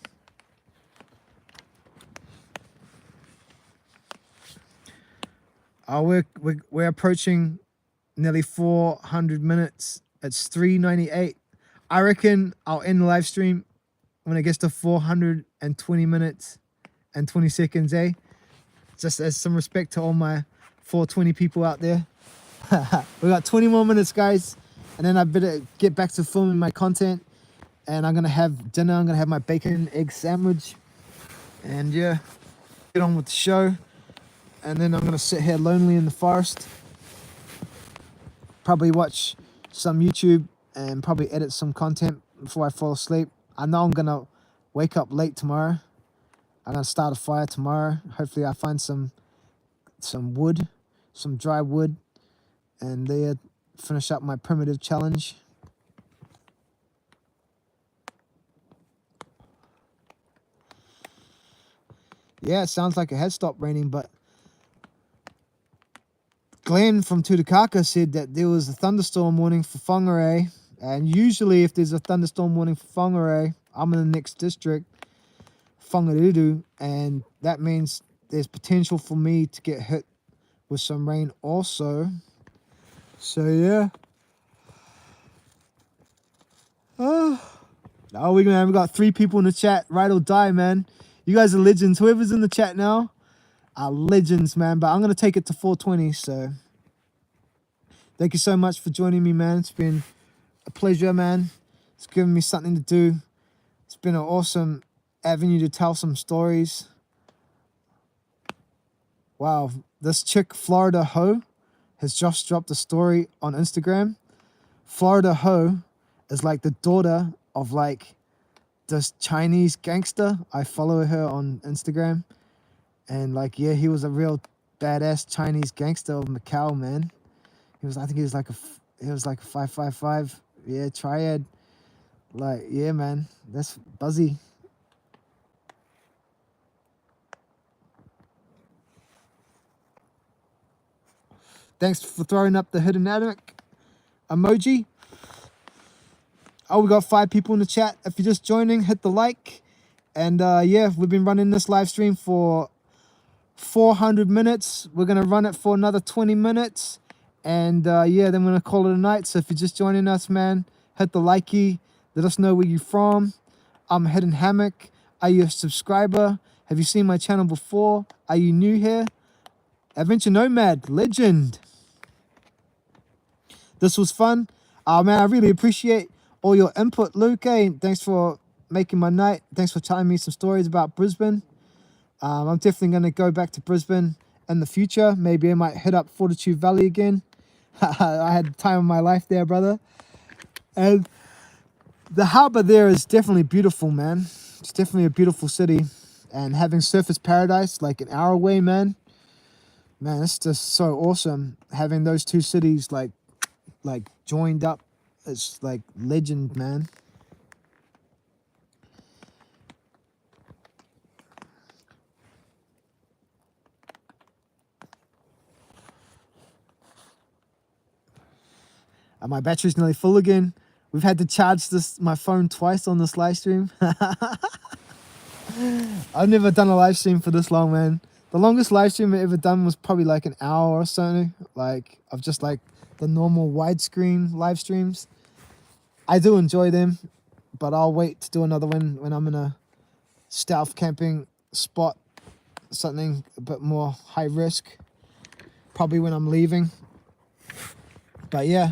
We're approaching nearly 400 minutes. It's 3:98. I reckon I'll end the live stream when it gets to 420 minutes and 20 seconds, eh? Just as some respect to all my 420 people out there. We got 20 more minutes, guys, and then I better get back to filming my content, and I'm gonna have dinner. I'm gonna have my bacon egg sandwich, and yeah, get on with the show. And then I'm gonna sit here lonely in the forest, probably watch some YouTube and probably edit some content before I fall asleep. I know I'm gonna wake up late tomorrow. I'm gonna start a fire tomorrow. Hopefully I find some wood, some dry wood, and there finish up my primitive challenge. Yeah, it sounds like it has stopped raining, but Glenn from Tutakaka said that there was a thunderstorm warning for Whangarei, and usually if there's a thunderstorm warning for Whangarei, I'm in the next district, Whangaruru, and that means there's potential for me to get hit with some rain also. So yeah. Oh, we got 3 people in the chat. Ride or die, man. You guys are legends. Whoever's in the chat now are legends, man. But I'm gonna take it to 420. So thank you so much for joining me, man. It's been a pleasure, man. It's given me something to do. It's been an awesome avenue to tell some stories. Wow, this chick, Florida Ho, has just dropped a story on Instagram. Florida Ho is like the daughter of like this Chinese gangster. I follow her on Instagram. And like, yeah, he was a real badass Chinese gangster of Macau, man. I think he was like a 555. Yeah, triad. Like, yeah, man, that's buzzy. Thanks for throwing up the hidden Hammock emoji. Oh, we got 5 people in the chat. If you're just joining, hit the like. And yeah, we've been running this live stream for 400 minutes. We're going to run it for another 20 minutes. And yeah, then we're going to call it a night. So if you're just joining us, man, hit the likey. Let us know where you're from. I'm Hidden Hammock. Are you a subscriber? Have you seen my channel before? Are you new here? Adventure Nomad, legend. This was fun. Man, I really appreciate all your input, Luke. Thanks for making my night. Thanks for telling me some stories about Brisbane. I'm definitely going to go back to Brisbane in the future. Maybe I might hit up Fortitude Valley again. I had the time of my life there, brother. And the harbour there is definitely beautiful, man. It's definitely a beautiful city. And having Surfers Paradise like an hour away, man, it's just so awesome. Having those two cities like joined up, it's like legend, man. My battery's nearly full again. We've had to charge my phone twice on this live stream. I've never done a live stream for this long, man. The longest live stream I ever done was probably like an hour or something. Like, of just like the normal widescreen live streams. I do enjoy them, but I'll wait to do another one when I'm in a stealth camping spot. Something a bit more high risk. Probably when I'm leaving. But yeah,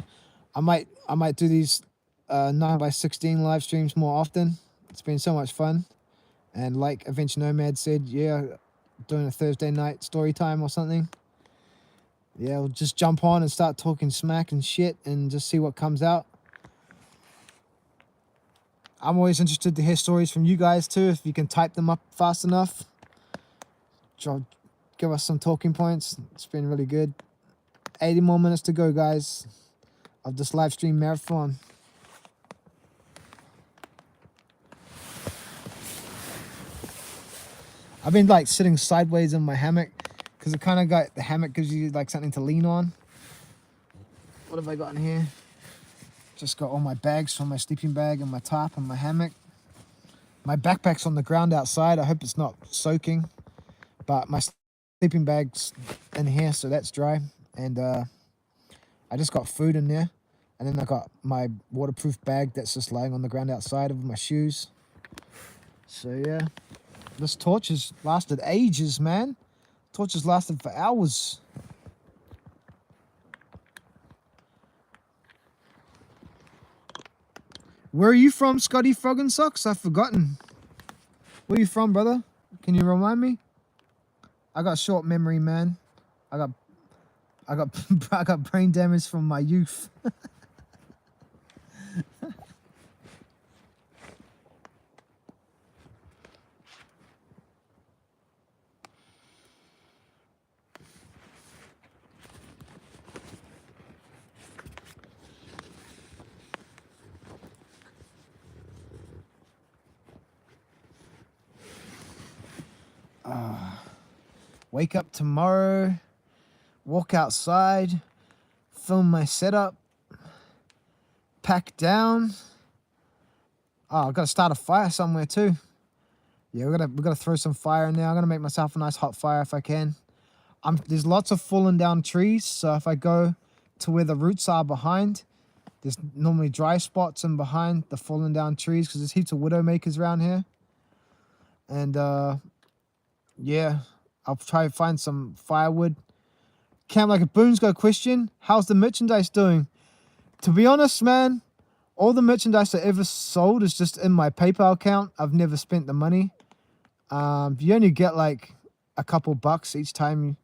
I might do these 9x16 live streams more often. It's been so much fun. And like Adventure Nomad said, yeah, doing a Thursday night story time or something. Yeah, we'll just jump on and start talking smack and shit and just see what comes out. I'm always interested to hear stories from you guys too. If you can type them up fast enough, give us some talking points. It's been really good. 80 more minutes to go, guys, of this live stream marathon. I've been like sitting sideways in my hammock because it kind of got, the hammock gives you like something to lean on. What have I got in here? Just got all my bags from my sleeping bag and my tarp and my hammock. My backpack's on the ground outside. I hope it's not soaking, but my sleeping bag's in here, so that's dry. And I just got food in there. And then I got my waterproof bag that's just lying on the ground outside of my shoes. So yeah, this torch has lasted ages, man. Torch has lasted for hours. Where are you from, Scotty Frog and Socks? I've forgotten. Where are you from, brother? Can you remind me? I got short memory, man. I got brain damage from my youth. Wake up tomorrow, walk outside, film my setup, pack down. Oh, I've got to start a fire somewhere too. Yeah, we gotta throw some fire in there. I'm gonna make myself a nice hot fire if I can. There's lots of fallen down trees, so if I go to where the roots are behind, there's normally dry spots in behind the fallen down trees because there's heaps of widowmakers around here. And yeah, I'll try to find some firewood. Camp Like a Boom's got a question. How's the merchandise doing? To be honest, man, all the merchandise I ever sold is just in my PayPal account. I've never spent the money. You only get like a couple bucks each time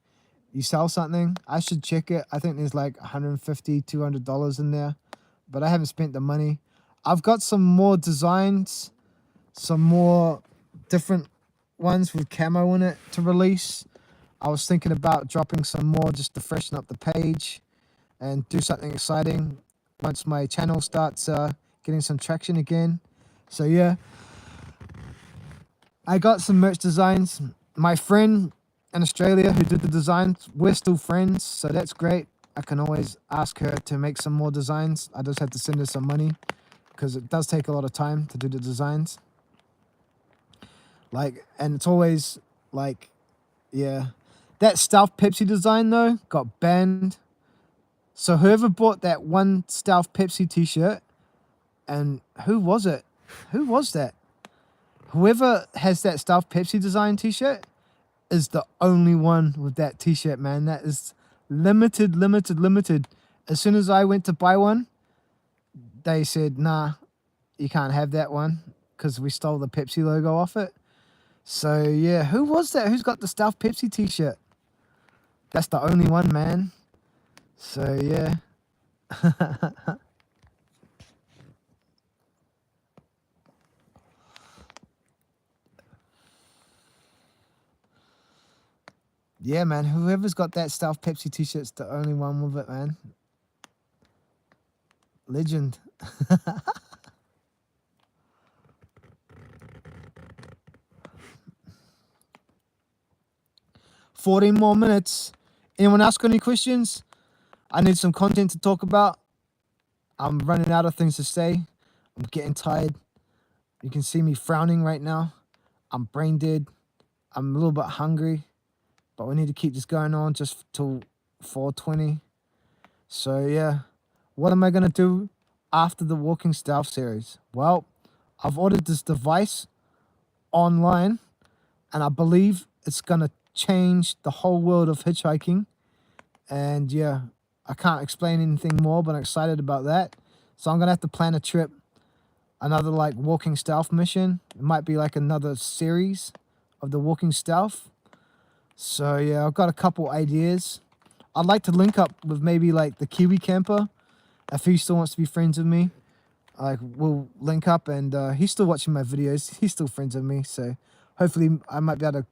you sell something. I should check it. I think there's like $150, $200 in there, but I haven't spent the money. I've got some more designs, some more different ones with camo in it to release. I was thinking about dropping some more just to freshen up the page and do something exciting once my channel starts getting some traction again. So yeah, I got some merch designs. My friend in Australia who did the designs, we're still friends, so that's great. I can always ask her to make some more designs. I just have to send her some money because it does take a lot of time to do the designs. Like, and it's always like, yeah. That Stealth Pepsi design though got banned. So whoever bought that one Stealth Pepsi t-shirt, and who was it? Who was that? Whoever has that Stealth Pepsi design t-shirt is the only one with that t-shirt, man. That is limited. As soon as I went to buy one, they said, nah, you can't have that one because we stole the Pepsi logo off it. So yeah, who was that? Who's got the Stealth Pepsi t-shirt? That's the only one, man. So yeah. Yeah, man, whoever's got that Stealth Pepsi t-shirt's the only one with it, man. Legend. 14 more minutes. Anyone else got any questions? I need some content to talk about. I'm running out of things to say. I'm getting tired. You can see me frowning right now. I'm brain dead. I'm a little bit hungry, but we need to keep this going on just till 4:20. So yeah, what am I gonna do after the Walking Stealth series? Well, I've ordered this device online, and I believe it's gonna change the whole world of hitchhiking. And yeah, I can't explain anything more, but I'm excited about that. So I'm gonna have to plan a trip, another like Walking Stealth mission. It might be like another series of the Walking Stealth. So yeah, I've got a couple ideas. I'd like to link up with maybe like the Kiwi camper if he still wants to be friends with me. Like, we'll link up, and he's still watching my videos. He's still friends with me, so hopefully I might be able to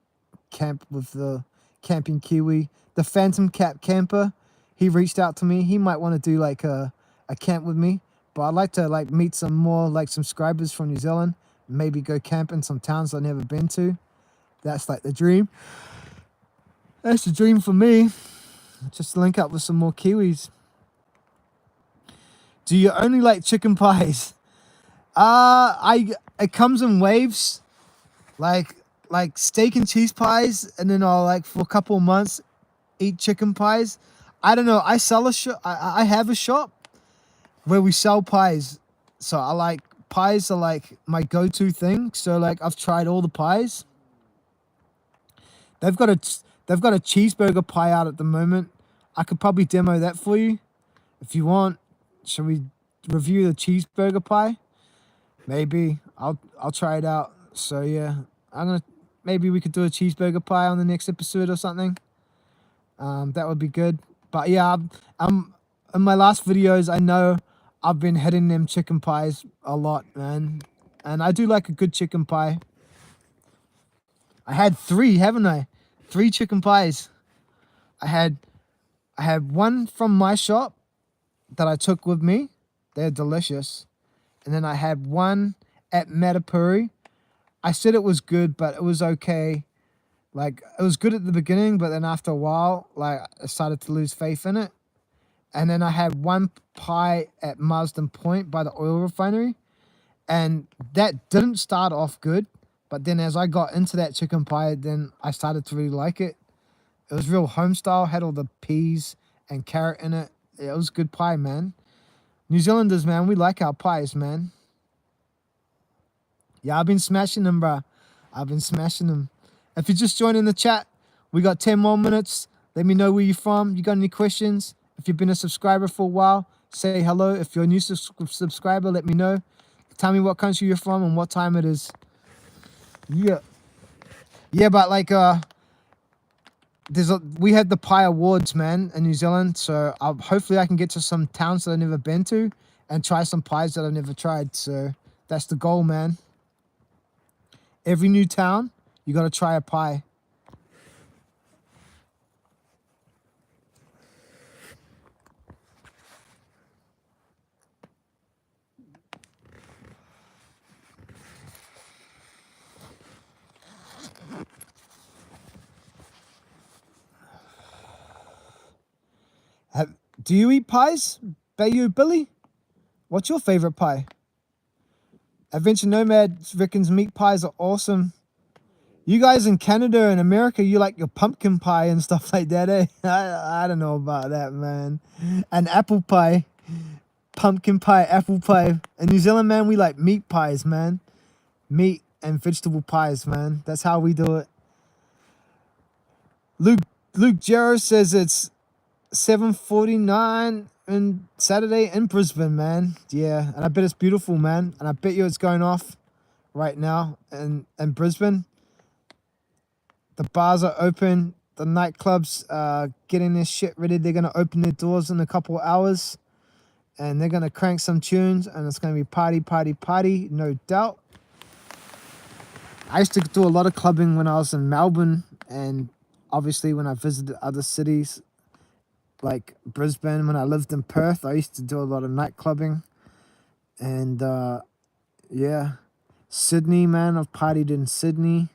camp with the Camping Kiwi. The Phantom Cat camper, he reached out to me. He might want to do like a camp with me, but I'd like to like meet some more like subscribers from New Zealand, maybe go camp in some towns I've never been to. That's like the dream. That's the dream for me. Just link up with some more Kiwis. Do you only like chicken pies? It comes in waves, like steak and cheese pies, and then I'll like for a couple of months eat chicken pies. I don't know. I sell a shop. I have a shop where we sell pies. So I like pies are like my go-to thing. So like I've tried all the pies. They've got a cheeseburger pie out at the moment. I could probably demo that for you if you want. Should we review the cheeseburger pie? Maybe. I'll try it out. So yeah, maybe we could do a cheeseburger pie on the next episode or something. That would be good. But yeah, I'm in my last videos, I know I've been hitting them chicken pies a lot, man. And I do like a good chicken pie. I had 3, haven't I? 3 chicken pies. I had one from my shop that I took with me. They're delicious. And then I had one at Matapuri. I said it was good, but it was okay. Like, it was good at the beginning, but then after a while, like, I started to lose faith in it. And then I had one pie at Marsden Point by the oil refinery. And that didn't start off good. But then as I got into that chicken pie, then I started to really like it. It was real home style, had all the peas and carrot in it. It was good pie, man. New Zealanders, man, we like our pies, man. Yeah, I've been smashing them, bro. I've been smashing them. If you're just joining the chat, we got 10 more minutes. Let me know where you're from. You got any questions? If you've been a subscriber for a while, say hello. If you're a new subscriber, let me know. Tell me what country you're from and what time it is. Yeah. Yeah, but like, we had the pie awards, man, in New Zealand. So hopefully I can get to some towns that I've never been to and try some pies that I've never tried. So that's the goal, man. Every new town, you got to try a pie. Do you eat pies, Bayou Billy? What's your favorite pie? Adventure Nomad reckons meat pies are awesome. You guys in Canada and America, you like your pumpkin pie and stuff like that, eh? I don't know about that, man. And apple pie, pumpkin pie, apple pie. In New Zealand, man, we like meat pies, man. Meat and vegetable pies, man. That's how we do it. Luke Jarrow says it's 7:49 on Saturday in Brisbane, man. Yeah, and I bet it's beautiful, man. And I bet you it's going off right now in Brisbane. The bars are open. The nightclubs are getting their shit ready. They're going to open their doors in a couple of hours. And they're going to crank some tunes. And it's going to be party, party, party. No doubt. I used to do a lot of clubbing when I was in Melbourne. And obviously when I visited other cities. Like Brisbane, when I lived in Perth, I used to do a lot of night clubbing. And yeah. Sydney, man. I've partied in Sydney.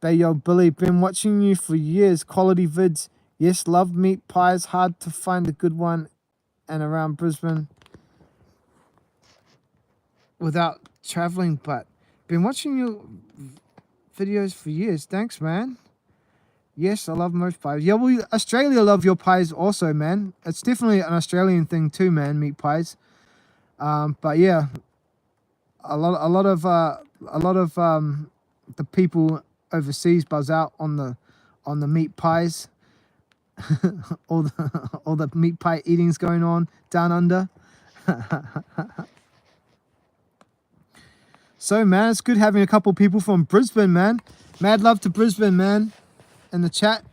Yo, Billy, been watching you for years. Quality vids. Yes, love meat pies. Hard to find a good one. And around Brisbane without traveling, but been watching your videos for years. Thanks, man. Yes, I love most pies. Yeah, well, Australia love your pies also, man. It's definitely an Australian thing too, man. Meat pies. But yeah, a lot of the people overseas buzz out on the meat pies. all the meat pie eating's going on down under. So, man, it's good having a couple people from Brisbane, man. Mad love to Brisbane, man. In the chat.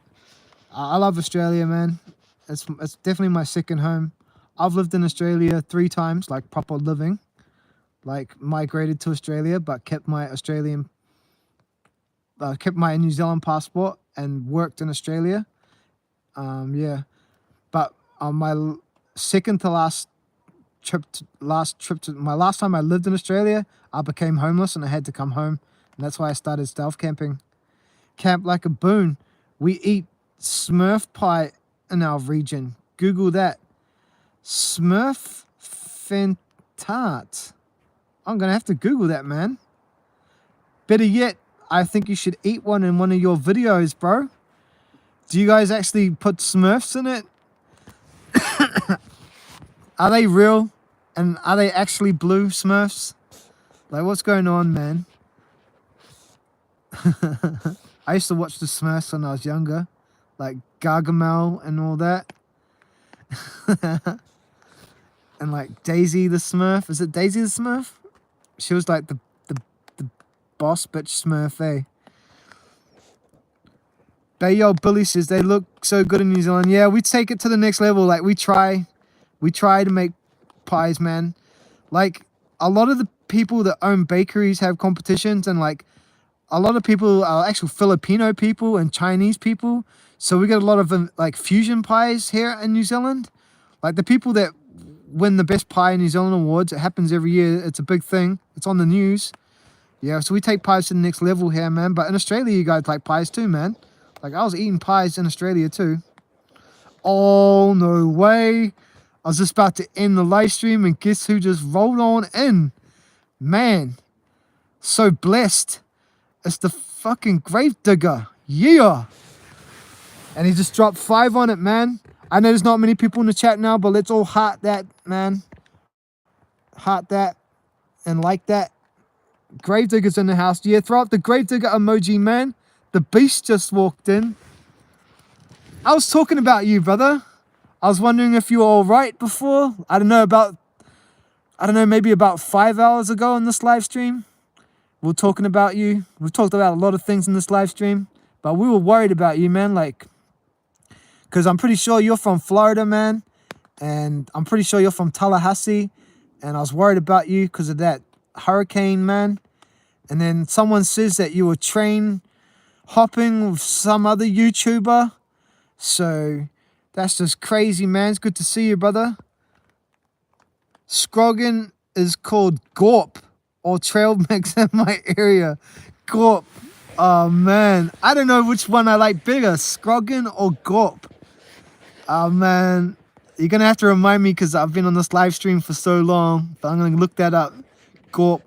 I love Australia, man. It's definitely my second home. I've lived in Australia 3 times, like proper living. Like migrated to Australia, but kept my New Zealand passport and worked in Australia. Yeah, but on my second to last trip to my last time I lived in Australia, I became homeless and I had to come home, and that's why I started stealth camping. Camp like a boon. We eat Smurf pie in our region. Google that. Smurf Fentart. I'm gonna have to Google that, man. Better yet, I think you should eat one in one of your videos, bro. Do you guys actually put Smurfs in it? Are they real? And are they actually blue Smurfs? Like, what's going on, man? I used to watch the Smurfs when I was younger. Like Gargamel and all that. And like Daisy the Smurf. Is it Daisy the Smurf? She was like the boss bitch Smurf, eh? Bayo Billy says they look so good in New Zealand. Yeah, we take it to the next level. Like we try to make pies, man. Like a lot of the people that own bakeries have competitions, and like a lot of people are actual Filipino people and Chinese people. So we get a lot of like fusion pies here in New Zealand. Like the people that win the best pie in New Zealand awards, it happens every year. It's a big thing. It's on the news. Yeah, so we take pies to the next level here, man. But in Australia, you guys like pies too, man. Like, I was eating pies in Australia too. Oh, no way. I was just about to end the live stream, and guess who just rolled on in? Man, so blessed. It's the fucking Gravedigger. Yeah. And he just dropped 5 on it, man. I know there's not many people in the chat now, but let's all heart that, man. Heart that and like that. Gravedigger's in the house. Yeah, throw up the Gravedigger emoji, man. The beast just walked in. I was talking about you, brother. I was wondering if you were all right before. I don't know, maybe about 5 hours ago on this live stream. We were talking about you. We've talked about a lot of things in this live stream. But we were worried about you, man, like, because I'm pretty sure you're from Florida, man, and I'm pretty sure you're from Tallahassee, and I was worried about you because of that hurricane, man. And then someone says that you were train hopping with some other YouTuber, so that's just crazy, man. It's good to see you, brother. Scroggin is called Gorp or trail mix in my area. Gorp. Oh, man. I don't know which one I like bigger, Scroggin or Gorp. Oh, man. You're going to have to remind me because I've been on this live stream for so long. But I'm going to look that up. Gorp.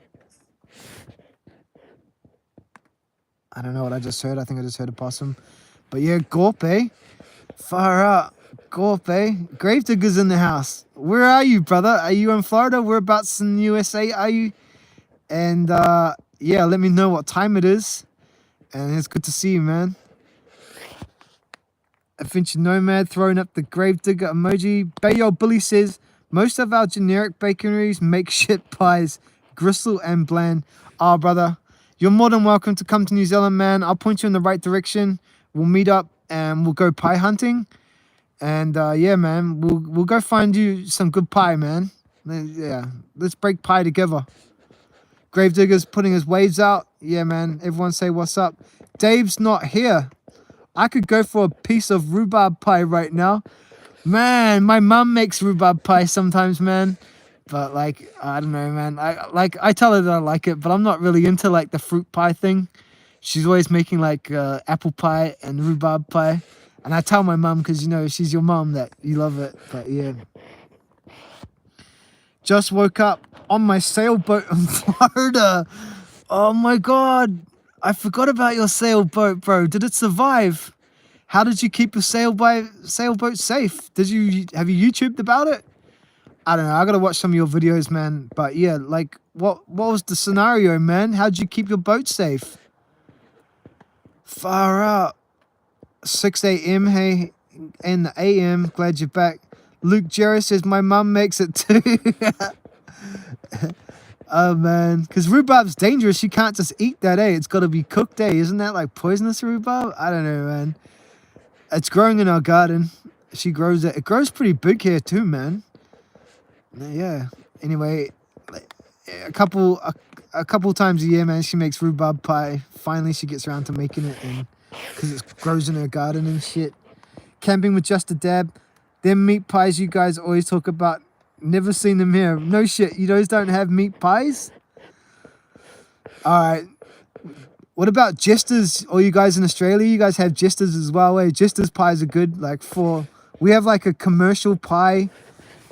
I don't know what I just heard. I think I just heard a possum. But yeah, Gorp, eh? Far out. Gorp, eh? Gravedigger's in the house. Where are you, brother? Are you in Florida? Whereabouts in the USA are you? And yeah, let me know what time it is. And it's good to see you, man. Adventure Nomad throwing up the Gravedigger emoji. Bayo Billy says, most of our generic bakeries make shit pies, gristle and bland. Ah, brother, you're more than welcome to come to New Zealand, man. I'll point you in the right direction. We'll meet up and we'll go pie hunting. And yeah, man, we'll go find you some good pie, man. Yeah, let's break pie together. Gravedigger's putting his waves out. Yeah, man, everyone say what's up. Dave's not here. I could go for a piece of rhubarb pie right now. Man, my mum makes rhubarb pie sometimes, man. But like, I don't know, man. I tell her that I like it, but I'm not really into like the fruit pie thing. She's always making like apple pie and rhubarb pie. And I tell my mum, because, you know, she's your mum, that you love it. But yeah. Just woke up on my sailboat in Florida. Oh my God. I forgot about your sailboat, bro. Did it survive? How did you keep your sailboat safe? Have you YouTubed about it? I don't know. I gotta watch some of your videos, man. But yeah, like, what was the scenario, man? How'd you keep your boat safe? Far out. 6 a.m. Hey, in the a.m. Glad you're back. Luke Jarrett says my mum makes it too. Oh man, because rhubarb's dangerous. You can't just eat that, eh? It's got to be cooked, eh? Isn't that like poisonous rhubarb? I don't know, man. It's growing in our garden. She grows it. It grows pretty big here too, man. Yeah. Anyway, a couple times a year, man, she makes rhubarb pie. Finally, she gets around to making it, and because it grows in her garden and shit. Camping with Just a Dab. Them meat pies you guys always talk about. Never seen them here. No shit. You guys don't have meat pies? Alright. What about Jesters? All you guys in Australia, you guys have Jesters as well, eh? Jesters pies are good. Like we have like a commercial pie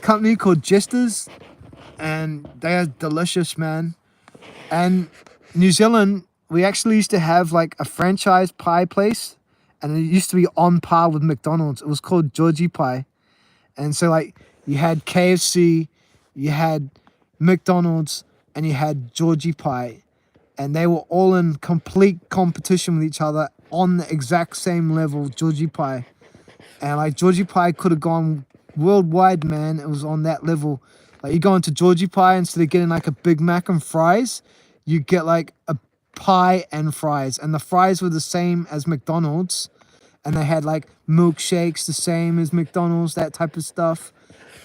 company called Jesters. And they are delicious, man. And New Zealand, we actually used to have like a franchise pie place, and it used to be on par with McDonald's. It was called Georgie Pie. And so like you had KFC, you had McDonald's, and you had Georgie Pie. And they were all in complete competition with each other on the exact same level, Georgie Pie. And like Georgie Pie could have gone worldwide, man. It was on that level. Like you go into Georgie Pie, instead of getting like a Big Mac and fries, you get like a pie and fries. And the fries were the same as McDonald's. And they had like milkshakes the same as McDonald's, that type of stuff.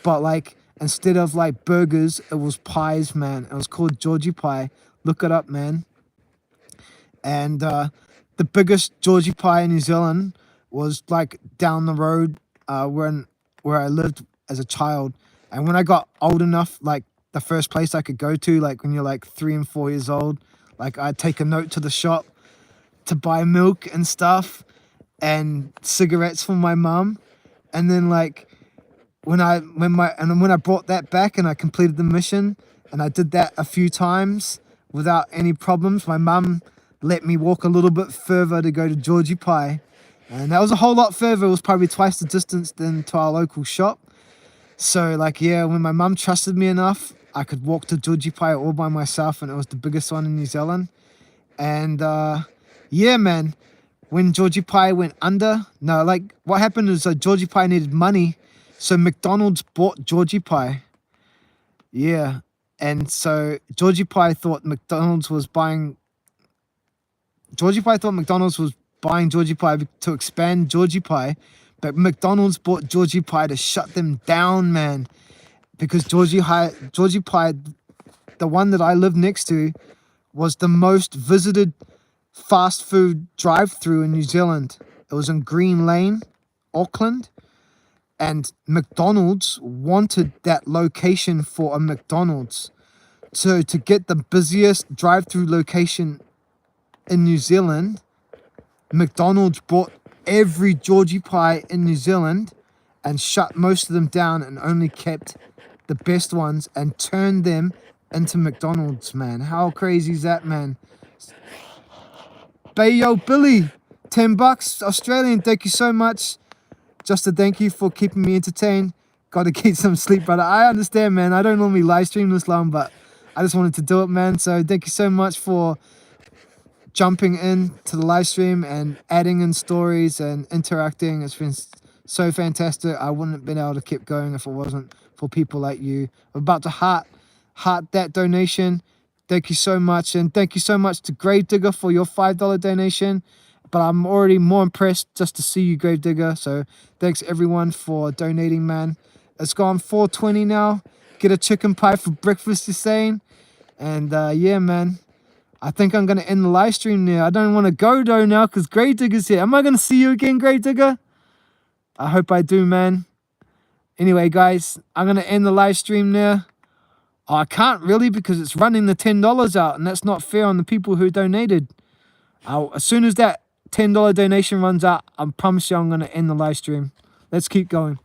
But like instead of like burgers, it was pies, man. It was called Georgie Pie. Look it up, man. And the biggest Georgie Pie in New Zealand was like down the road where I lived as a child. And when I got old enough, like the first place I could go to, like when you're like 3 and 4 years old, like I'd take a note to the shop to buy milk and stuff and cigarettes for my mum. And then like when I brought that back and I completed the mission and I did that a few times without any problems, my mum let me walk a little bit further to go to Georgie Pie. And that was a whole lot further. It was probably twice the distance than to our local shop. So like, yeah, when my mum trusted me enough, I could walk to Georgie Pie all by myself, and it was the biggest one in New Zealand. And yeah, man, when Georgie Pie went under, no, like what happened is Georgie Pie needed money, so McDonald's bought Georgie Pie. Yeah, and so Georgie Pie thought McDonald's was buying Georgie Pie to expand Georgie Pie, but McDonald's bought Georgie Pie to shut them down, man. Because Georgie Pie, the one that I live next to, was the most visited fast food drive-through in New Zealand. It was in Green Lane, Auckland, and McDonald's wanted that location for a McDonald's. So to get the busiest drive-through location in New Zealand, McDonald's bought every Georgie Pie in New Zealand and shut most of them down and only kept the best ones and turned them into McDonald's, man. How crazy is that, man? Bayo Billy, $10 Australian. Thank you so much. Just to thank you for keeping me entertained. Got to get some sleep, brother. I understand, man. I don't normally live stream this long, but I just wanted to do it, man. So thank you so much for jumping in to the live stream and adding in stories and interacting. It's been so fantastic. I wouldn't have been able to keep going if it wasn't for people like you. I'm about to heart that donation. Thank you so much. And thank you so much to Gravedigger for your $5 donation. But I'm already more impressed just to see you, Gravedigger. So thanks everyone for donating, man. It's gone 4:20 now. Get a chicken pie for breakfast, you're saying. And yeah, man. I think I'm going to end the live stream now. I don't want to go though now because Gravedigger's here. Am I going to see you again, Gravedigger? I hope I do, man. Anyway, guys, I'm going to end the live stream now. Oh, I can't really because it's running the $10 out, and that's not fair on the people who donated. As soon as that $10 donation runs out, I promise you I'm going to end the live stream. Let's keep going.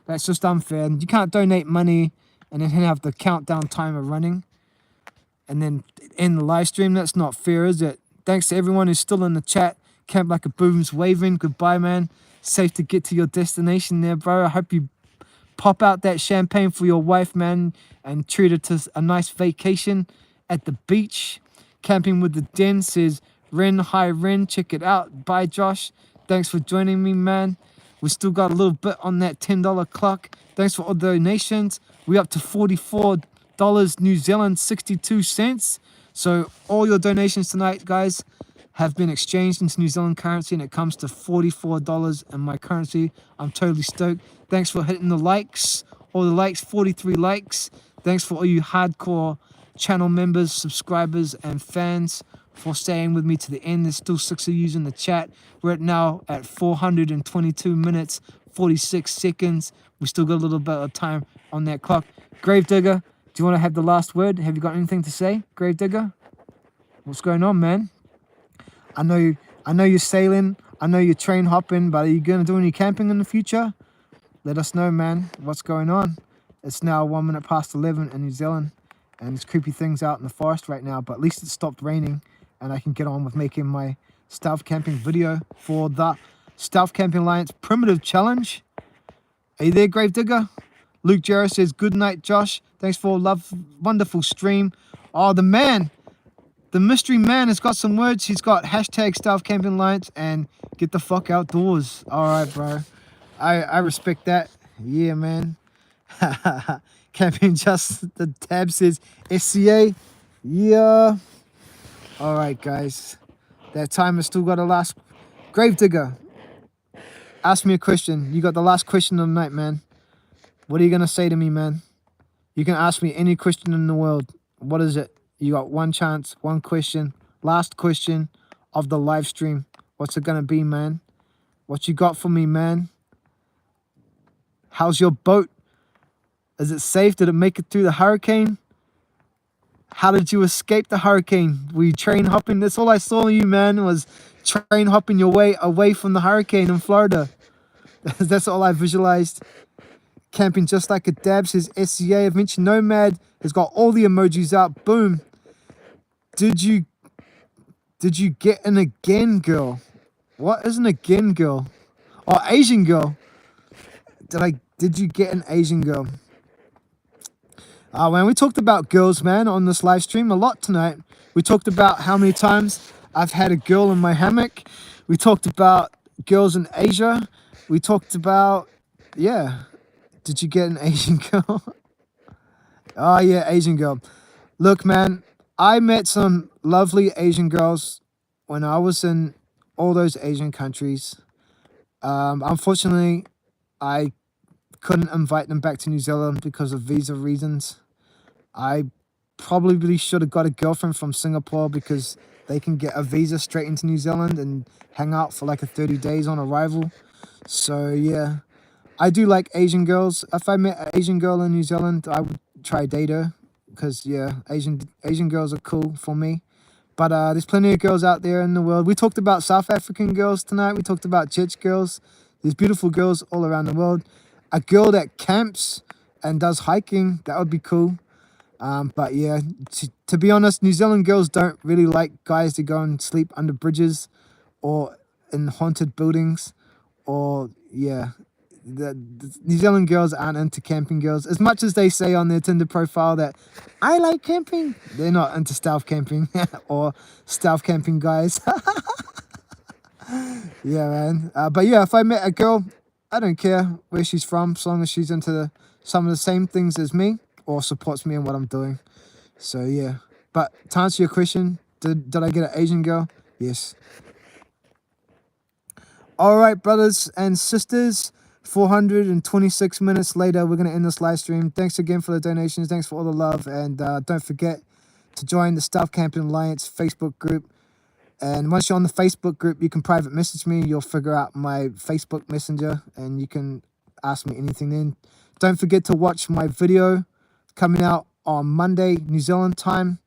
That's just unfair. You can't donate money and then have the countdown timer running and then end the live stream. That's not fair, is it? Thanks to everyone who's still in the chat. Camp Like a Boom's waving. Goodbye, man. Safe to get to your destination there, bro. I hope you pop out that champagne for your wife, man, and treat her to a nice vacation at the beach. Camping with the Den says, Ren, hi Ren, check it out. Bye, Josh. Thanks for joining me, man. We still got a little bit on that $10 clock. Thanks for all the donations. We're up to $44 New Zealand 62 cents. So all your donations tonight, guys, have been exchanged into New Zealand currency, and it comes to $44 in my currency. I'm totally stoked. Thanks for hitting the likes. All the likes, 43 likes. Thanks for all you hardcore channel members, subscribers, and fans for staying with me to the end. There's still 6 of you in the chat. We're now at 422 minutes, 46 seconds. We still got a little bit of time on that clock. Gravedigger, do you want to have the last word? Have you got anything to say, Gravedigger? What's going on, man? I know you're sailing. I know you're train hopping, but are you going to do any camping in the future? Let us know, man. What's going on? It's now 1 minute past 11 in New Zealand, and there's creepy things out in the forest right now, but at least it stopped raining, and I can get on with making my stealth camping video for the Stealth Camping Alliance Primitive Challenge. Are you there, Gravedigger? Luke Jarrett says, good night, Josh. Thanks for a wonderful stream. Oh, the man. The mystery man has got some words. He's got hashtag Stealth Camping Alliance and get the fuck outdoors. All right, bro. I respect that. Yeah, man. Camping just the tab says SCA. Yeah. All right, guys. That time has still got a last. Gravedigger, ask me a question. You got the last question of the night, man. What are you going to say to me, man? You can ask me any question in the world. What is it? You got one chance, one question, last question of the live stream. What's it going to be, man? What you got for me, man? How's your boat? Is it safe? Did it make it through the hurricane? How did you escape the hurricane? Were you train hopping? That's all I saw of you, man, was train hopping your way away from the hurricane in Florida. That's all I visualized. Camping just like a dab says SCA. Adventure Nomad has got all the emojis out. Boom. Did you get an again girl? What is an again girl? Oh, Asian girl. Did you get an Asian girl? Oh man, we talked about girls, man, on this live stream a lot tonight. We talked about how many times I've had a girl in my hammock. We talked about girls in Asia. We talked about, yeah. Did you get an Asian girl? Oh yeah, Asian girl. Look, man, I met some lovely Asian girls when I was in all those Asian countries. Unfortunately, I couldn't invite them back to New Zealand because of visa reasons. I probably should have got a girlfriend from Singapore because they can get a visa straight into New Zealand and hang out for like 30 days on arrival. So yeah, I do like Asian girls. If I met an Asian girl in New Zealand, I would try date her because yeah, Asian girls are cool for me. But there's plenty of girls out there in the world. We talked about South African girls tonight. We talked about Czech girls. There's beautiful girls all around the world. A girl that camps and does hiking, that would be cool. But yeah, to be honest, New Zealand girls don't really like guys to go and sleep under bridges or in haunted buildings. Or yeah, the New Zealand girls aren't into camping girls. As much as they say on their Tinder profile that I like camping, they're not into stealth camping or stealth camping guys. Yeah, man. But yeah, if I met a girl, I don't care where she's from, as long as she's into some of the same things as me or supports me in what I'm doing. So yeah. But to answer your question, did I get an Asian girl? Yes. All right, brothers and sisters, 426 minutes later, we're going to end this live stream. Thanks again for the donations. Thanks for all the love. And don't forget to join the Stealth Camping Alliance Facebook group. And once you're on the Facebook group, you can private message me. You'll figure out my Facebook Messenger and you can ask me anything then. Don't forget to watch my video coming out on Monday, New Zealand time,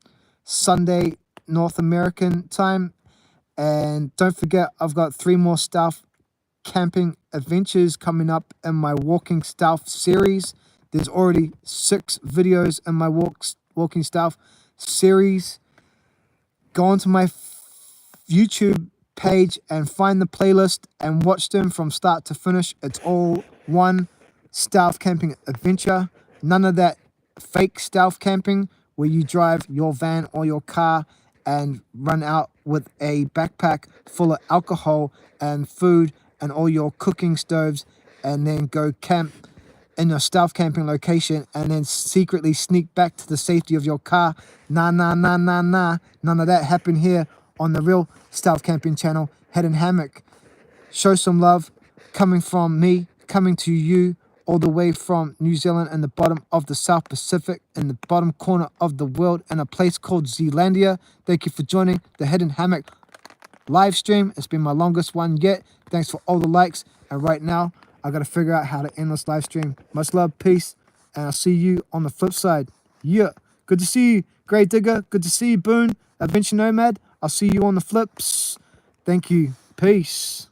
Sunday, North American time. And don't forget, I've got 3 more stealth camping adventures coming up in my Walking Stealth series. There's already 6 videos in my Walking Stealth series. Go onto my YouTube page and find the playlist and watch them from start to finish. It's all one stealth camping adventure. None of that fake stealth camping where you drive your van or your car and run out with a backpack full of alcohol and food and all your cooking stoves and then go camp in your stealth camping location and then secretly sneak back to the safety of your car. Nah. None of that happened here on the real Stealth Camping channel, Head and Hammock. Show some love coming from me, coming to you all the way from New Zealand in the bottom of the South Pacific, in the bottom corner of the world, in a place called Zealandia. Thank you for joining the Head and Hammock live stream. It's been my longest one yet. Thanks for all the likes. And right now, I got to figure out how to end this live stream. Much love, peace, and I'll see you on the flip side. Yeah. Good to see you, Grey Digger. Good to see you, Boone, Adventure Nomad. I'll see you on the flips. Thank you. Peace.